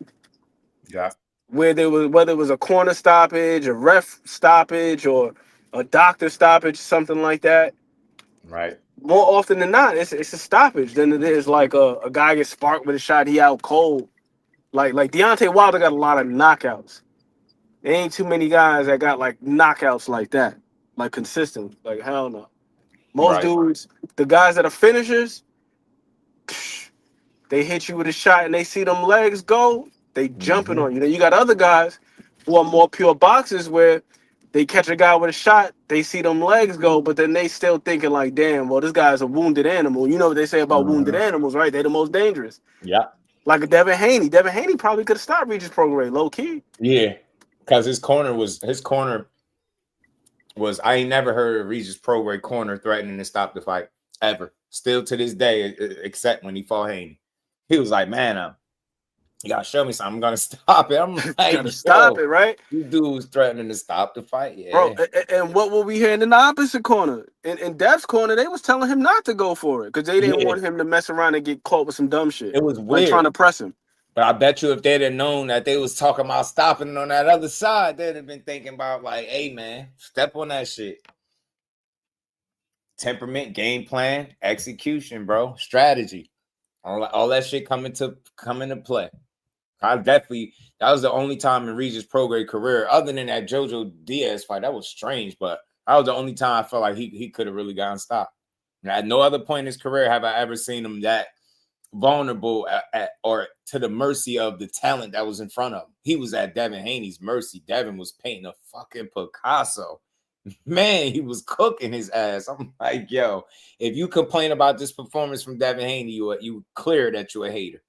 Yeah.
Where there was, whether it was a corner stoppage, a ref stoppage, or a doctor stoppage, something like that.
Right.
More often than not, it's a stoppage than it is like a guy gets sparked with a shot, he out cold. Like Deontay Wilder got a lot of knockouts. There ain't too many guys that got like knockouts like that, like consistent. Like hell no. Most dudes, the guys that are finishers, they hit you with a shot and they see them legs go, they jumping on you. Then you got other guys who are more pure boxers where they catch a guy with a shot, they see them legs go, but then they still thinking like, damn, well, this guy's a wounded animal. You know what they say about wounded animals, right? They're the most dangerous.
Yeah.
Like a Devin Haney. Devin Haney probably could have stopped Regis Prograis, low key.
Yeah, because his corner was I ain't never heard of Regis Prograis corner threatening to stop the fight ever. Still to this day, except when he fought Haney. He was like, man, you gotta show me something. I'm gonna stop it. I'm like,
gotta stop it, right?
You dudes threatening to stop the fight, yeah.
Bro, and what were we hearing in the opposite corner? In Dev's corner, they was telling him not to go for it because they didn't want him to mess around and get caught with some dumb shit.
It was weird.
Like trying to press him.
But I bet you if they'd have known that they was talking about stopping on that other side, they'd have been thinking about like, hey man, step on that shit. Temperament, game plan, execution, bro, strategy. All that shit come into play. That was the only time in Regis Prograis' career, other than that Jojo Diaz fight, that was strange, but that was the only time I felt like he could have really gotten stopped. And at no other point in his career have I ever seen him that vulnerable or to the mercy of the talent that was in front of him. He was at Devin Haney's mercy. Devin was painting a fucking Picasso. Man, he was cooking his ass. I'm like, yo, if you complain about this performance from Devin Haney, you clear that you're a hater.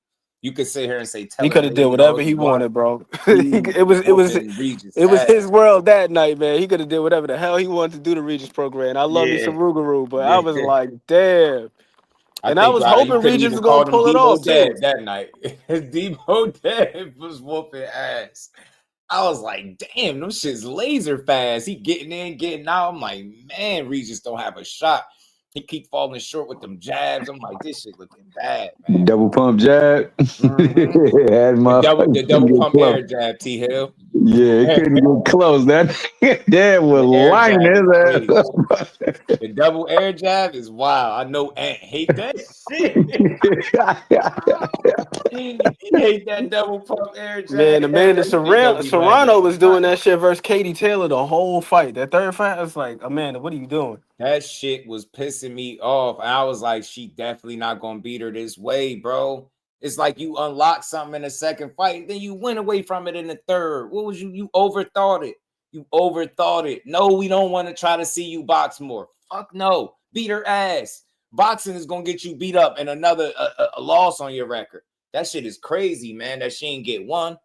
You could sit here and say
he could have did whatever he wanted, bro. it was his world that night, man. He could have did whatever the hell he wanted to do to Regis Prograis. And I love me some Rougarou, but I was like, damn. And I was hoping Regis was gonna pull it off too.
That night, Debo Dead was whooping ass. I was like, damn, them shit's laser fast. He getting in, getting out. I'm like, man, Regis don't have a shot. He keep falling short with them jabs. I'm like, this shit looking bad, man.
Double pump jab.
The double pump air jab, T Hill.
Yeah, it couldn't get close. That was
Air
lying
jab is
his
crazy.
ass.
The double air jab is wild. I know Ant hate that shit. He hate that double pump air
Man,
jab.
Amanda
That shit gonna be
Serrano was doing
landing.
that shit versus Katie Taylor the whole fight. That third fight, I was like, Amanda, what are you doing?
That shit was pissing me off. I was like, she definitely not gonna beat her this way, bro. It's like you unlock something in the second fight, then you went away from it in the third. What was you overthought it? You overthought it. No, we don't want to try to see you box more. Fuck no. Beat her ass. Boxing is gonna get you beat up and another a loss on your record. That shit is crazy, man. That she ain't get one.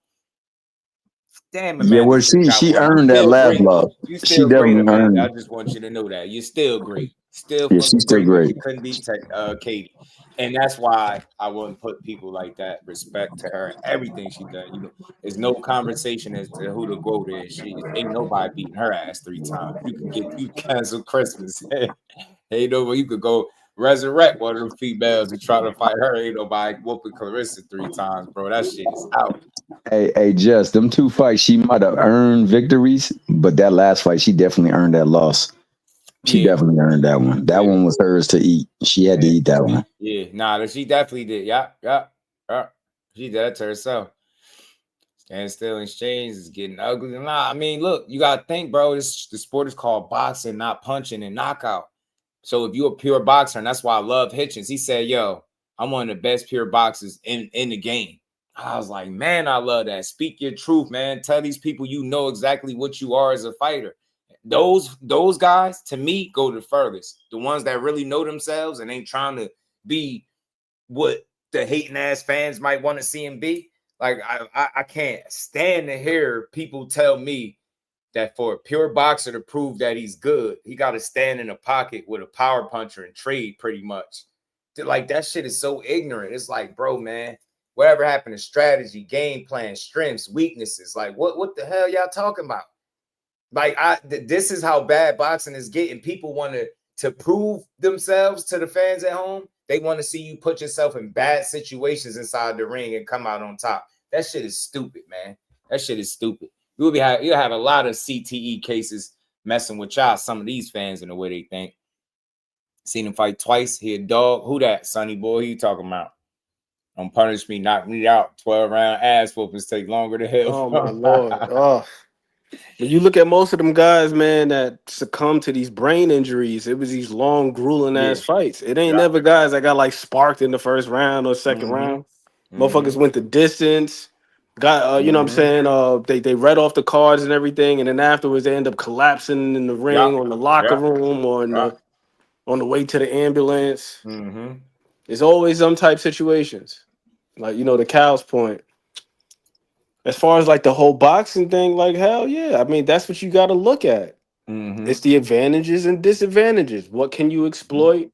Damn,
Yeah,
Amanda
well,
still got
she
one. You
earned that
still
last
great.
loss.
You
She
still great,
definitely earned
Amanda. I
it.
just want you to know that. You're still great. Still
Yeah,
fucking
she's still
great, but
great.
you couldn't beat Katie. And that's why I wouldn't put people like that respect to her and everything she done. You know, there's no conversation as to who the GOAT is. She ain't nobody beating her ass 3 times. You cancel Christmas. Hey, no, you could go resurrect one of them females and try to fight her. Ain't nobody whooping Clarissa 3 times, bro. That shit is out.
Hey, Just them 2 fights, she might have earned victories, but that last fight, she definitely earned that loss. She definitely earned that one. That one was hers to eat. She had to eat that one.
Yeah, nah, she definitely did. Yeah. She did that to herself. Stand still exchange is getting ugly. Nah, I mean, look, you gotta think, bro. The sport is called boxing, not punching and knockout. So if you're a pure boxer, and that's why I love Hitchens. He said, "Yo, I'm one of the best pure boxers in the game." I was like, man, I love that. Speak your truth, man. Tell these people you know exactly what you are as a fighter. Those guys, to me, go the furthest. The ones that really know themselves and ain't trying to be what the hating ass fans might want to see him be. Like I can't stand to hear people tell me that for a pure boxer to prove that he's good, he got to stand in a pocket with a power puncher and trade pretty much. Like that shit is so ignorant. It's like, bro, man, whatever happened to strategy, game plan, strengths, weaknesses? Like what the hell y'all talking about? Like this is how bad boxing is getting. People want to prove themselves to the fans at home. They want to see you put yourself in bad situations inside the ring and come out on top. That shit is stupid, man. That shit is stupid. You'll have a lot of CTE cases messing with y'all. Some of these fans in the way they think. Seen him fight twice. He a dog. Who that? Sonny boy. Who you talking about? Don't punish me. Knock me out. 12-round ass whoopings take longer to heal.
Oh my Lord. Oh. When you look at most of them guys, man, that succumb to these brain injuries, it was these long, grueling ass fights. It ain't never guys that got like sparked in the first round or second round. Motherfuckers went the distance. Got you know what I'm saying? They read off the cards and everything, and then afterwards they end up collapsing in the ring or in the locker room or on the way to the ambulance. There's always some type situations. Like, you know, the Cal's point. As far as like the whole boxing thing, like hell yeah. I mean, that's what you got to look at. It's the advantages and disadvantages. What can you exploit?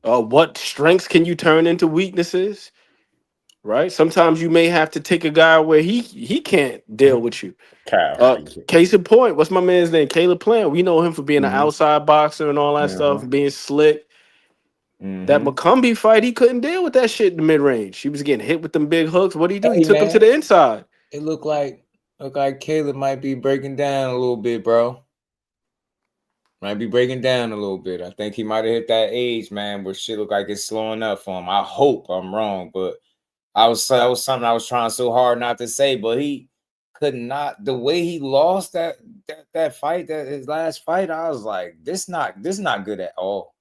What strengths can you turn into weaknesses? Right. Sometimes you may have to take a guy where he can't deal with you. Case in point, what's my man's name? Caleb Plant. We know him for being an outside boxer and all that stuff, being slick. That McCumbee fight, he couldn't deal with that shit in the mid range. He was getting hit with them big hooks. What did he do? He took him to the inside.
It looked like Caleb might be breaking down a little bit, bro. Might be breaking down a little bit. I think he might have hit that age, man, where shit look like it's slowing up for him. I hope I'm wrong, but that was something I was trying so hard not to say, but he could not. The way he lost that fight, his last fight, I was like, this not good at all.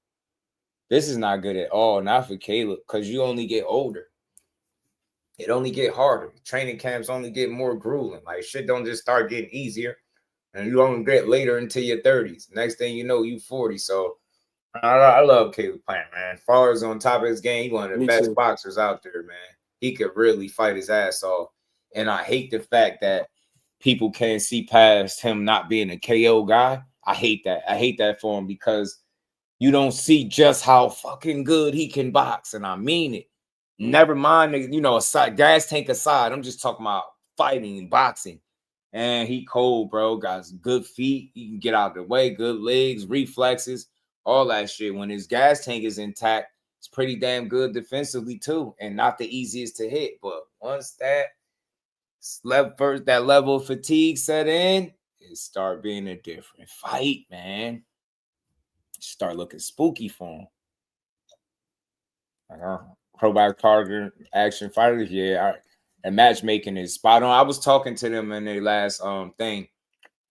This is not good at all. Not for Caleb, because you only get older. It only get harder. Training camps only get more grueling. Like shit don't just start getting easier. And you only get later into your 30s. Next thing you know, you 40. So I love Caleb Plant, man. As far as on top of his game, he's one of the best boxers out there, man. He could really fight his ass off. And I hate the fact that people can't see past him not being a KO guy. I hate that. I hate that for him because you don't see just how fucking good he can box. And I mean it. Never mind, you know, gas tank aside. I'm just talking about fighting and boxing. And he cold, bro. Got good feet. He can get out of the way. Good legs, reflexes, all that shit. When his gas tank is intact, it's pretty damn good defensively too. And not the easiest to hit. But once that that level of fatigue set in, it start being a different fight, man. Start looking spooky for him. Probiotic Carter action fighters, and matchmaking is spot on. I was talking to them in their last thing.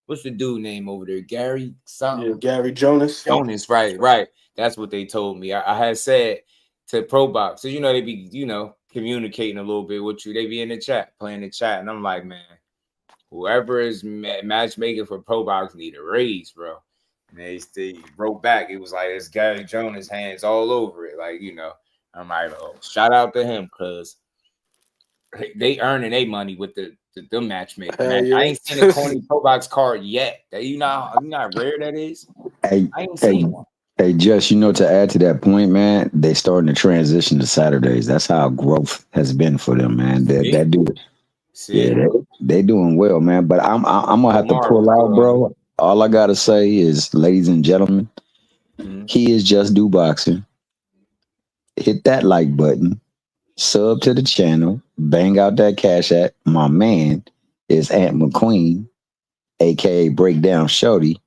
What's the dude name over there? Gary something?
Yeah, Gary Jonas.
Jonas, right. That's what they told me. I had said to Pro Box, so they be, communicating a little bit with you. They be in the chat, playing the chat. And I'm like, man, whoever is matchmaking for Pro Box need a raise, bro. And they wrote back. It was like, it's Gary Jonas' hands all over it. Like, I'm like, oh, shout out to him, because they earning their money with the matchmaking.
Yeah.
I ain't seen a corny Pro Box card yet. You know how rare that is? I ain't seen one.
Hey, just, to add to that point, man, they starting to transition to Saturdays. That's how growth has been for them, man. That dude, they doing well, man. But I'm gonna have to pull out, bro. All I gotta say is, ladies and gentlemen, he is Just Do Boxing. Hit that like button, sub to the channel, bang out that cash app. My man is Aunt McQueen, aka Breakdown Shorty.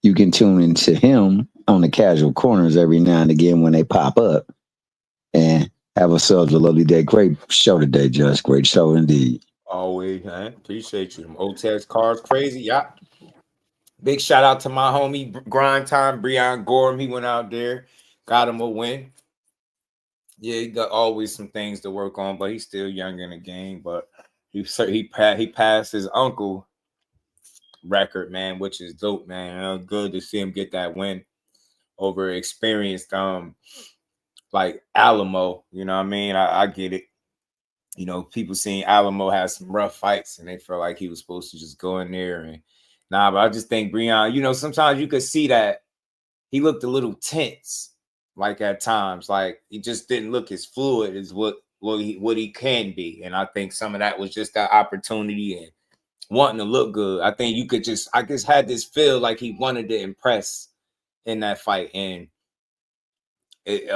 You can tune into him on the casual corners every now and again when they pop up. And have ourselves a lovely day. Great show today, Just. Great show indeed.
Always, man. Appreciate you. Them OTEX cards crazy. Yeah. Big shout out to my homie Grind Time, Breon Gorham. He went out there, got him a win. Yeah, he got always some things to work on, but he's still young in the game. But he passed his uncle record, man, which is dope, man. Good to see him get that win over experienced like Alamo. You know what I mean? I get it. People seeing Alamo have some rough fights and they feel like he was supposed to just go in there and but I just think Breon, sometimes you could see that he looked a little tense, like at times, like he just didn't look as fluid as what he can be. And I think some of that was just that opportunity and wanting to look good. I think you could I just had this feel like he wanted to impress in that fight, and it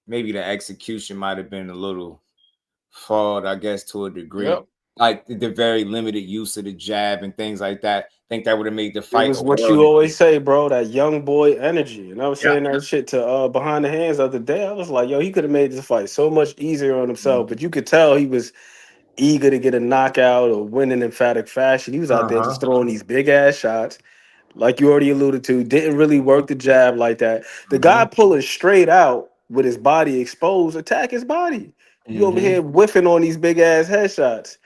maybe the execution might have been a little flawed, I guess, to a degree.
Yep.
Like the very limited use of the jab and things like that. I think that would have made the fight.
It was what you always say, bro, that young boy energy. And I was saying that shit to Behind the Hands the other day. I was like, yo, he could have made this fight so much easier on himself. But you could tell he was eager to get a knockout or win in emphatic fashion. He was out there just throwing these big ass shots. Like you already alluded to, didn't really work the jab like that. The guy pulling straight out with his body exposed, attack his body. You over here whiffing on these big ass headshots.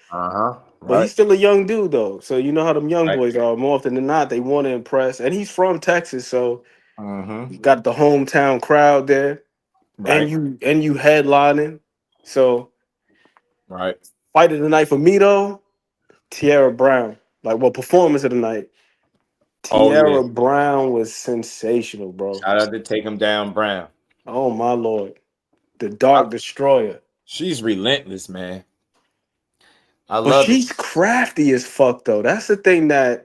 But he's still a young dude though. So you know how them young boys are. More often than not, they want to impress. And he's from Texas, so you got the hometown crowd there. And you headlining. So fight of the night for me though, Tierra Brown. Performance of the night. Tierra Brown was sensational, bro.
Shout out to Take Him Down Brown.
Oh my Lord. The Dark Destroyer.
She's relentless, man.
But she's crafty as fuck though. That's the thing I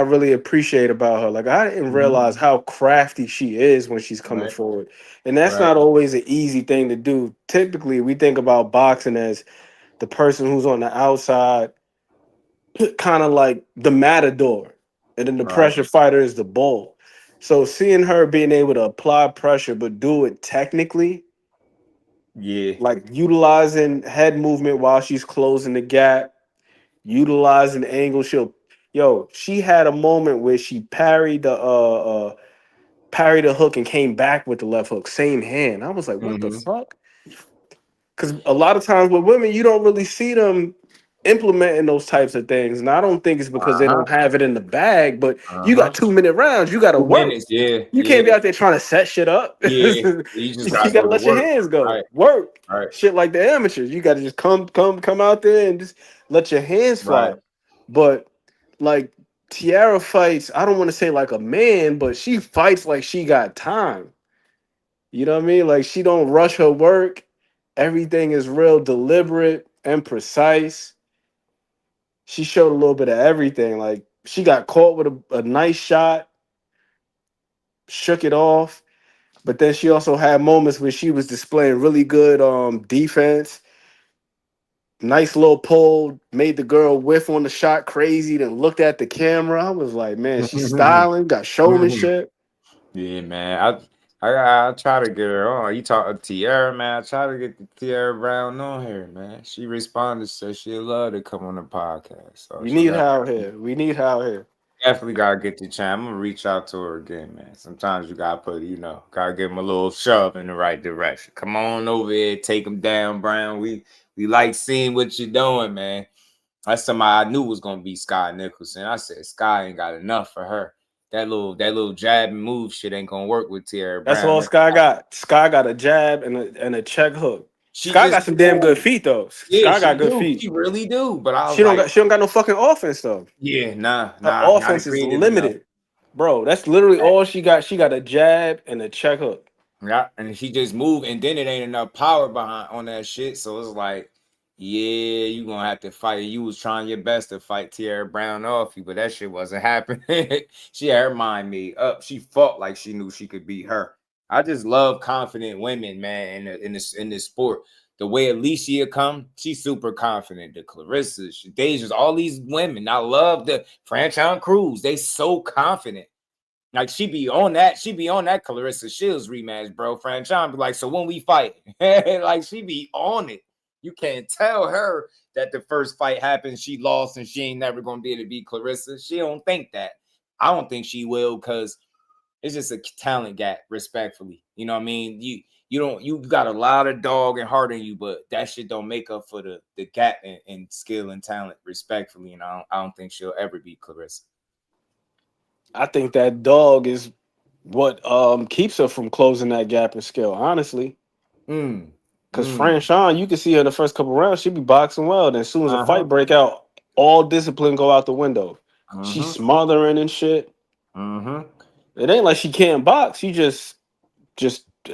really appreciate about her. Like I didn't realize how crafty she is when she's coming forward. And that's not always an easy thing to do. Typically, we think about boxing as the person who's on the outside, kind of like the matador. And then the pressure fighter is the bull. So seeing her being able to apply pressure but do it technically, like utilizing head movement while she's closing the gap, utilizing angle. She had a moment where she parried the hook and came back with the left hook, same hand. I was like, what the fuck? Because a lot of times with women, you don't really see them implementing those types of things. And I don't think it's because they don't have it in the bag, but you got 2-minute rounds. You got to work. You can't be out there trying to set shit up.
You just got
to let your hands go. Work. Shit like the amateurs. You got to just come out there and just let your hands fly. But like Tierra fights, I don't want to say like a man, but she fights like she got time. You know what I mean? Like she don't rush her work. Everything is real deliberate and precise. She showed a little bit of everything. Like she got caught with a nice shot, shook it off, but then she also had moments where she was displaying really good defense. Nice little pull, made the girl whiff on the shot crazy, then looked at the camera. I was like, man, she's styling, got showmanship.
Yeah, man. I try to get her on. You talk to Tiara, man. I try to get the Tiara Brown on here, man. She responded, said she'd love to come on the podcast. So
We need her out here. We need her out here.
definitely gotta get the chance. I'm gonna reach out to her again, man. Sometimes you gotta put, gotta give him a little shove in the right direction. Come on over here, take him down, Brown. We like seeing what you're doing, man. That's somebody I knew was gonna be Sky Nicholson. I said Sky ain't got enough for her. That little jab and move shit ain't gonna work with Tiara Brown.
That's all Sky got. Sky got a jab and a check hook. Sky got some damn good feet though. Sky got good feet.
She really do. But
she don't got no fucking offense though.
Yeah, nah.
Her offense is limited, bro. That's literally all she got. She got a jab and a check hook.
Yeah, and she just moved, and then it ain't enough power behind on that shit. So it's like, yeah, you gonna have to fight. You was trying your best to fight Tiara Brown off you, but that shit wasn't happening. She had her mind made up. She fought like she knew she could beat her. I just love confident women, man, in this sport. The way Alicia come, she's super confident. The Clarissa, Deja's, all these women. I love the Franchon Cruz. They so confident. Like she be on that Clarissa Shields rematch, bro. Franchon be like, so when we fight, like she be on it. You can't tell her that the first fight happened, she lost, and she ain't never gonna be able to beat Clarissa. She don't think that. I don't think she will, because it's just a talent gap, respectfully. You know what I mean? You got a lot of dog and heart in you, but that shit don't make up for the gap in skill and talent, respectfully. And I don't think she'll ever beat Clarissa.
I think that dog is what keeps her from closing that gap in skill, honestly. Because Franchon, you can see her the first couple rounds, she be boxing well. Then as soon as a fight break out, all discipline go out the window. She's smothering and shit. It ain't like she can't box. She just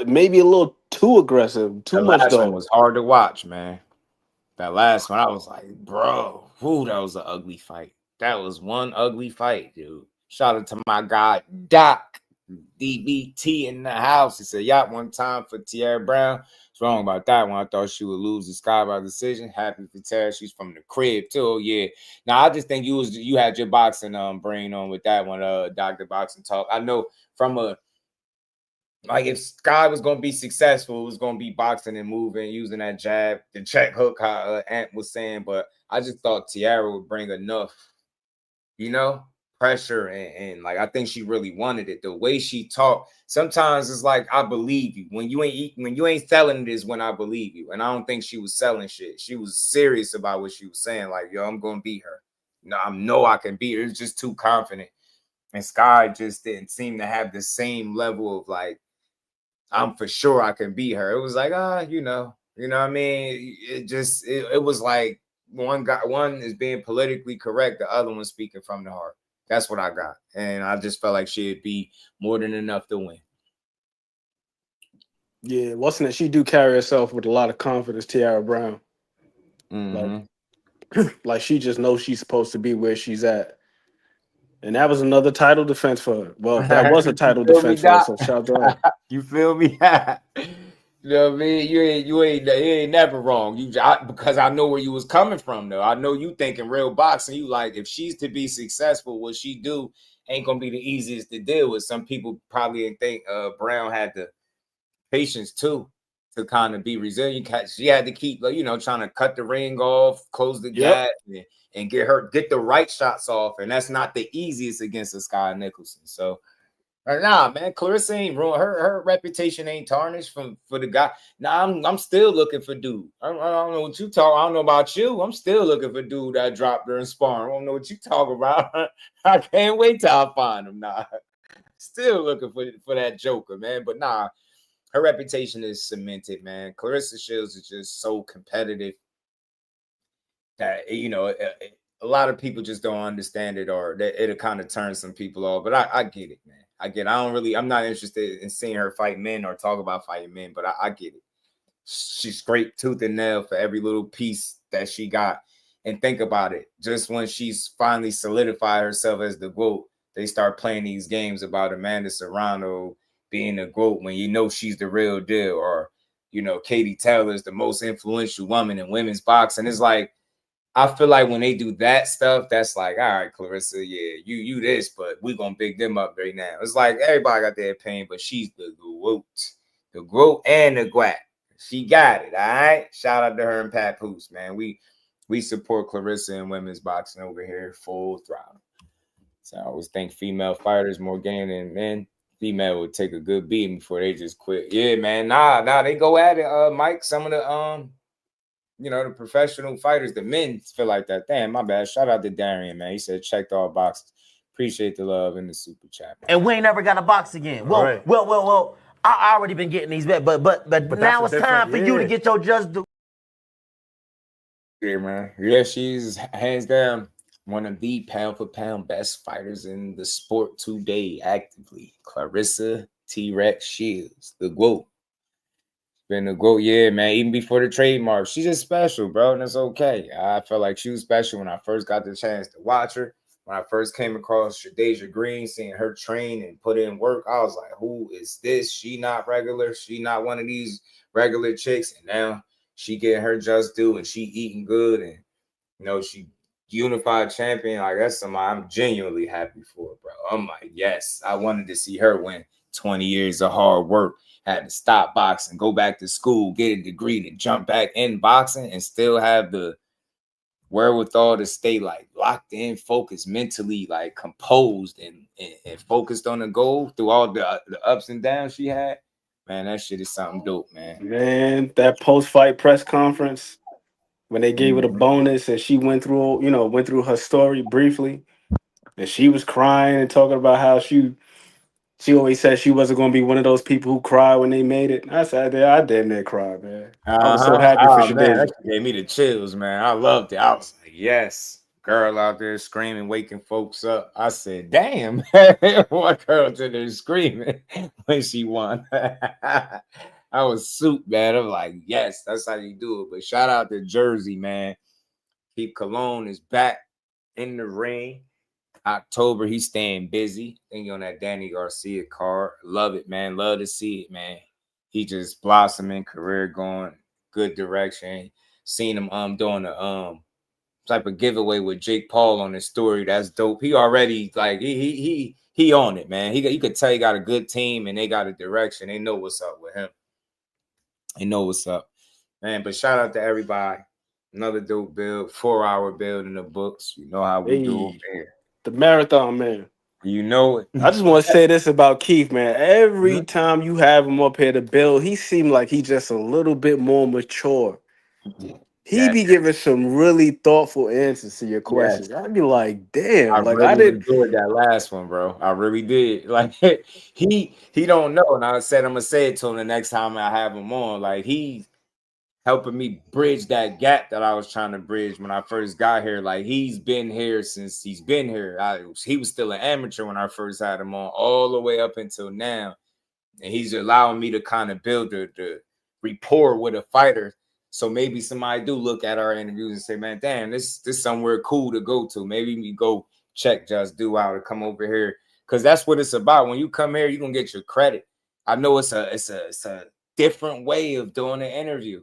maybe a little too aggressive, too much
That
dog.
one was hard to watch, man. That last one, I was like, bro, that was an ugly fight. That was one ugly fight, dude. Shout out to my guy, Doc, DBT in the house. He said, yeah, one time for Tiara Brown. What's wrong about that one? I thought she would lose the Sky by decision. Happy for Tara. She's from the crib, too. Oh, yeah. Now, I just think you had your boxing brain on with that one, Dr. Boxing Talk. I know from if Sky was going to be successful, it was going to be boxing and moving, using that jab, the check hook, how Ant was saying. But I just thought Tiara would bring enough, pressure and like I think she really wanted it. The way she talked, sometimes it's like I believe you. When you ain't selling it is when I believe you. And I don't think she was selling shit. She was serious about what she was saying. Like, yo, I'm gonna beat her. I know I can beat her. It's just too confident. And Sky just didn't seem to have the same level of like, I'm for sure I can beat her. It was like, you know what I mean? It was like one is being politically correct, the other one speaking from the heart. That's what I got. And I just felt like she'd be more than enough to win.
Yeah, wasn't it? She do carry herself with a lot of confidence, Tiara Brown. Like she just knows she's supposed to be where she's at. And that was another title defense for her. Well, that was a title defense for her, so shout out.
You feel me? You know what I mean? You ain't never wrong. Because I know where you was coming from, though. I know you thinking real boxing. You like, if she's to be successful, what she do ain't gonna be the easiest to deal with. Some people probably didn't think Brown had the patience too to kind of be resilient. She had to keep, trying to cut the ring off, close the gap, and get the right shots off. And that's not the easiest against a Sky Nicholson. So. Nah, man, Clarissa ain't ruined. Her reputation ain't tarnished for the guy. Nah, I'm still looking for dude. I don't know what you talk. I don't know about you. I'm still looking for dude that dropped her in sparring. I don't know what you talk about. I can't wait till I find him. Nah, still looking for that Joker, man. But nah, her reputation is cemented, man. Clarissa Shields is just so competitive that a lot of people just don't understand it, or that it'll kind of turn some people off. But I get it, man. I get it. I'm not interested in seeing her fight men or talk about fighting men, but I get it. She's scraped tooth and nail for every little piece that she got. And think about it. Just when she's finally solidified herself as the GOAT, they start playing these games about Amanda Serrano being a GOAT when you know she's the real deal, or you know, Katie Taylor is the most influential woman in women's boxing. It's like, I feel like when they do that stuff, that's like, all right, Clarissa, yeah, you this, but we gonna big them up right now. It's like everybody got their opinion, but she's the GOAT and the GWAT. She got it, all right. Shout out to her and Pat Poose, man. We support Clarissa in women's boxing over here, full throttle. So I always think female fighters more game than men. Female would take a good beating before they just quit. Yeah, man. Nah, they go at it, Mike. Some of the you know, the professional fighters, the men feel like that. Damn, my bad. Shout out to Darian, man. He said checked all boxes. Appreciate the love in the super chat, man.
And we ain't never got a box again. Well,
Right.
well. I already been getting these bet, but now it's time for you to get your just do.
Yeah, man. Yeah, she's hands down one of the pound for pound best fighters in the sport today, actively. Clarissa T-Rex Shields, the GOAT. Been a GOAT, yeah, man. Even before the trademark, she's just special, bro, and it's okay. I felt like she was special when I first got the chance to watch her. When I first came across Shadeja Green, seeing her train and put in work, I was like, who is this? She not regular. She not one of these regular chicks. And now she getting her just due and she eating good. And, you know, she unified champion. Like, that's something I'm genuinely happy for, bro. I'm like, yes, I wanted to see her win 20 years of hard work. Had to stop boxing, go back to school, get a degree to jump back in boxing and still have the wherewithal to stay like locked in, focused, mentally like composed and focused on the goal through all the ups and downs she had. Man, that shit is something dope, man.
Man, that post-fight press conference when they gave her the bonus and she went through her story briefly, and she was crying and talking about how she always said she wasn't going to be one of those people who cry when they made it. I said, I damn near cried, man. I was so happy for
man,
Shadeja.
that gave me the chills, man. I loved it. I was like, yes, girl out there screaming, waking folks up. I said, damn, what girl to there screaming when she won? I was soup, man. I'm like, yes, that's how you do it. But shout out to Jersey, man. Keith Cologne is back in the ring. October, he's staying busy. Thinking on that Danny Garcia card. Love it, man. Love to see it, man. He just blossoming, career going good direction. Seen him doing a type of giveaway with Jake Paul on his story. That's dope. He already like he on it, man. You could tell he got a good team and they got a direction. They know what's up with him. They know what's up, man. But shout out to everybody. Another dope build, 4-hour build in the books. You know how we do it, man.
The marathon, man.
You know it.
I just want to say this about Keith, man. Every time you have him up here to build, he seemed like he's just a little bit more mature. He be giving some really thoughtful answers to your questions. I'd be like, damn,
I
like
really
I didn't
enjoyed that last one, bro. I really did. Like he don't know, and I said I'm gonna say it to him the next time I have him on. Like he's helping me bridge that gap that I was trying to bridge when I first got here. Like he's been here since he's been here. He was still an amateur when I first had him on, all the way up until now, and he's allowing me to kind of build the rapport with a fighter. So maybe somebody do look at our interviews and say, man, damn, this somewhere cool to go to. Maybe we go check Just Do out or come over here. Because that's what it's about. When you come here, you're going to get your credit. I know it's a different way of doing an interview.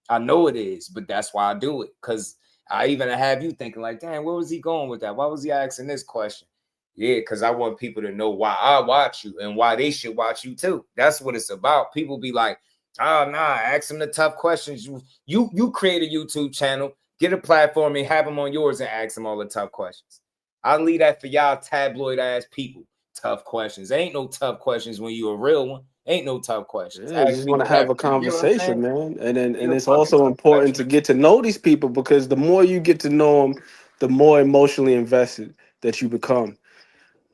I know it is, but that's why I do it. Because I even have you thinking like, damn, where was he going with that? Why was he asking this question? Yeah, because I want people to know why I watch you and why they should watch you too. That's what it's about. People be like, oh, nah, ask them the tough questions. You create a YouTube channel, get a platform and have them on yours and ask them all the tough questions. I'll leave that for y'all tabloid ass people. Tough questions. There ain't no tough questions when you a real one. Ain't no tough questions.
Yeah, you just want to have a conversation, man. And it's also important to get to know these people, because the more you get to know them, the more emotionally invested that you become.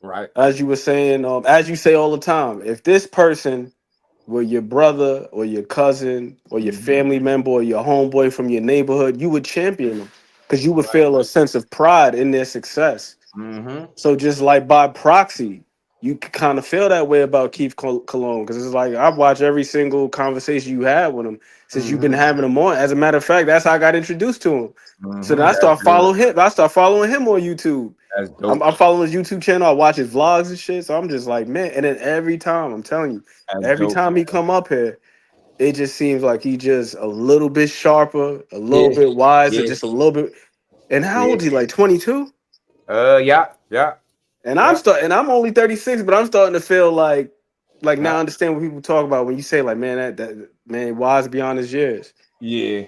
Right.
As you were saying, as you say all the time, if this person were your brother or your cousin or your family member or your homeboy from your neighborhood, you would champion them because you would feel a sense of pride in their success. So just like by proxy, you kind of feel that way about Keith Cologne, because it's like I've watched every single conversation you had with him since you've been having him on. As a matter of fact, that's how I got introduced to him. So then I start following him. I start following him on YouTube.
That's dope.
I'm following his YouTube channel. I watch his vlogs and shit. So I'm just like, man. And then every time, I'm telling you, every time he come up here, it just seems like he just a little bit sharper, a little bit wiser, just a little bit. And how old is he? Like 22?
Yeah.
And I'm only 36, but I'm starting to feel like now I understand what people talk about when you say like, man, that man wise beyond his years.
Yeah.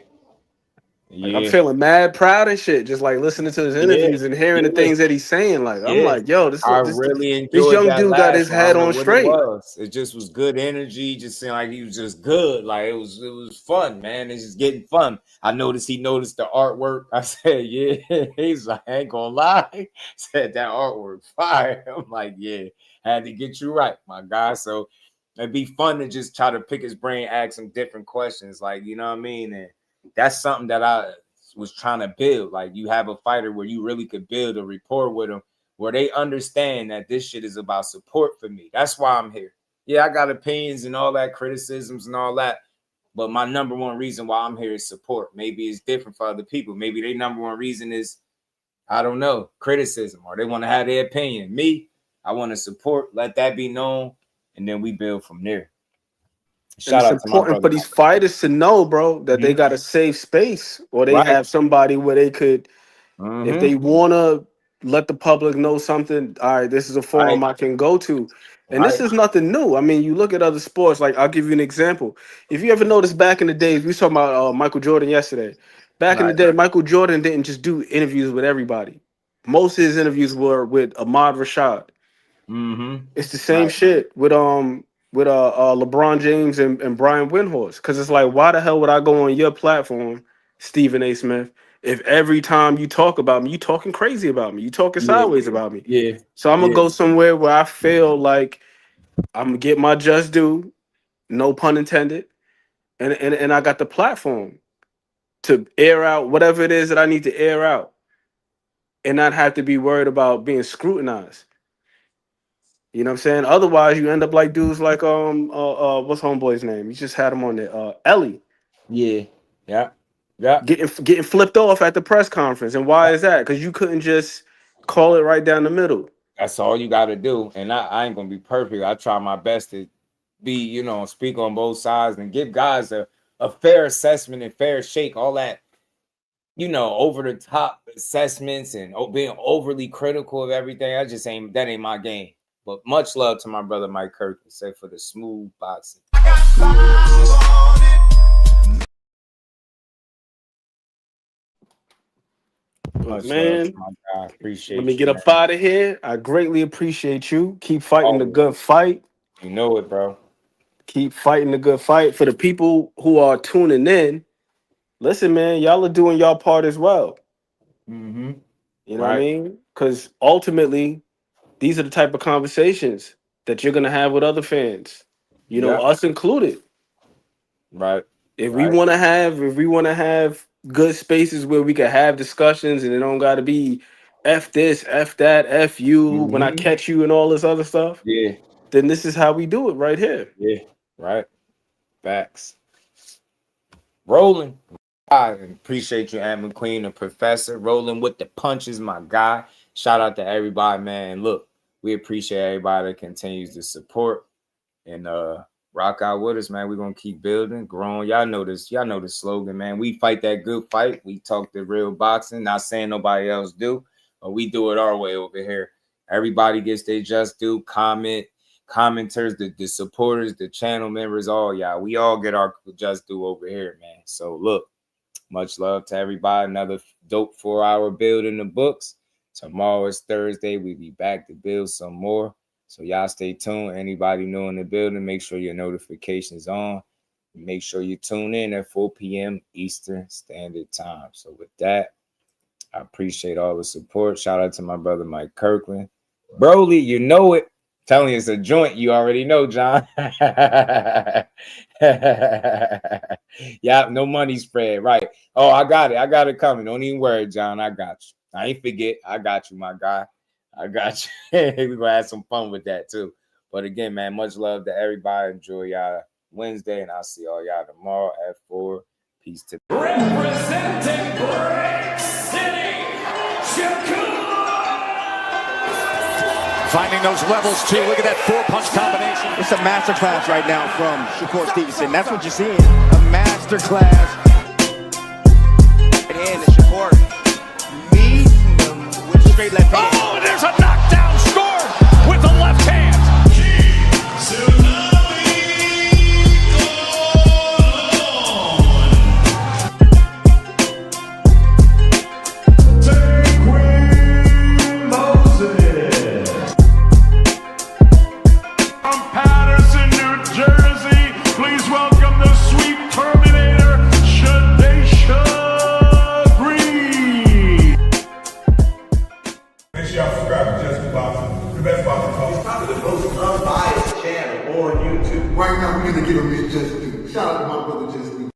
Like, I'm feeling mad proud and shit, just like listening to his interviews and hearing the things that he's saying. Like, I'm like, yo,
I really
this
enjoyed
young
that
dude got his
last one. I
head
don't know
on
what
straight.
It was. It just was good energy. Just seemed like he was just good. Like it was fun, man. It's just getting fun. I noticed he noticed the artwork. I said, yeah. He's like, I ain't gonna lie. Said that artwork fire. I'm like, yeah, had to get you right, my guy. So it'd be fun to just try to pick his brain, ask him different questions. Like, you know what I mean? And that's something that I was trying to build. Like you have a fighter where you really could build a rapport with them, where they understand that this shit is about support for me. That's why I'm here. Yeah, I got opinions and all that, criticisms and all that, but my number one reason why I'm here is support. Maybe it's different for other people. Maybe their number one reason is, I don't know, criticism, or they want to have their opinion. Me, I want to support, let that be known, and then we build from there.
Shout out to my brother. For these fighters to know, bro, that they got a safe space, or they have somebody where they could, if they want to let the public know something, all right, this is a forum I can go to. And this is nothing new. I mean, you look at other sports, like I'll give you an example. If you ever noticed back in the days, we were talking about Michael Jordan yesterday. Back in the day, Michael Jordan didn't just do interviews with everybody. Most of his interviews were with Ahmad Rashad. It's the same shit with LeBron James and Brian Windhorst. Because it's like, why the hell would I go on your platform, Stephen A. Smith, if every time you talk about me, you talking crazy about me, you talking sideways about me?
Yeah.
So I'm gonna go somewhere where I feel like I'm gonna get my just due, no pun intended, and I got the platform to air out whatever it is that I need to air out, and not have to be worried about being scrutinized. You know what I'm saying? Otherwise, you end up like dudes like what's homeboy's name? You just had him on there, Ellie.
Yeah.
Getting flipped off at the press conference, and why is that? Because you couldn't just call it right down the middle.
That's all you got to do, and I ain't gonna be perfect. I try my best to be, speak on both sides and give guys a fair assessment and fair shake. All that, over the top assessments and being overly critical of everything. That ain't my game. But much love to my brother Mike Kirk, say for the smooth boxing.
Man,
I appreciate
let me get up out of here. I greatly appreciate you. Keep fighting the good fight.
You know it, bro.
Keep fighting the good fight. For the people who are tuning in, listen, man, y'all are doing y'all part as well. You know what I mean? Because ultimately, these are the type of conversations that you're gonna have with other fans. Us included.
Right.
If we want to have good spaces where we can have discussions, and it don't got to be F this, F that, F you, when I catch you and all this other stuff.
Yeah.
Then this is how we do it right here.
Yeah. Right. Facts. Rolling. I appreciate you, Ann McQueen, the professor. Rolling with the punches, my guy. Shout out to everybody, man. Look, we appreciate everybody that continues to support and rock out with us, man. We're gonna keep building, growing. Y'all know this. Y'all know the slogan, man. We fight that good fight. We talk the real boxing. Not saying nobody else do, but we do it our way over here. Everybody gets their just due. Commenters, the supporters, the channel members, all y'all. We all get our just due over here, man. So look, much love to everybody. Another dope 4-hour build in the books. Tomorrow is Thursday. We'll be back to build some more. So y'all stay tuned. Anybody new in the building, make sure your notifications on. Make sure you tune in at 4 p.m. Eastern Standard Time. So with that, I appreciate all the support. Shout out to my brother Mike Kirkland. Broly, you know it. Telling you it's a joint. You already know, John. Yeah, no money spread. Right. Oh, I got it. I got it coming. Don't even worry, John. I got you. I ain't forget. I got you, my guy. I got you. We're going to have some fun with that, too. But again, man, much love to everybody. Enjoy y'all Wednesday, and I'll see all y'all tomorrow at 4. Peace to
Representing Brick City, Shakur. Finding those levels, too. Look at that 4-punch combination.
It's a masterclass right now from Shakur Stevenson. That's what you're seeing. A masterclass. And Shakur meeting them with straight left hand.
Oh, and there's a knockdown score with the left hand.
From Patterson, New Jersey, please welcome the sweet Terminator, Shadesha Green.
Make sure y'all subscribe to Jusdueboxing, the best boxing talk. It's probably the most unbiased channel on YouTube. Right now, we're gonna give him his Just Do. Shout out to my brother Just Do.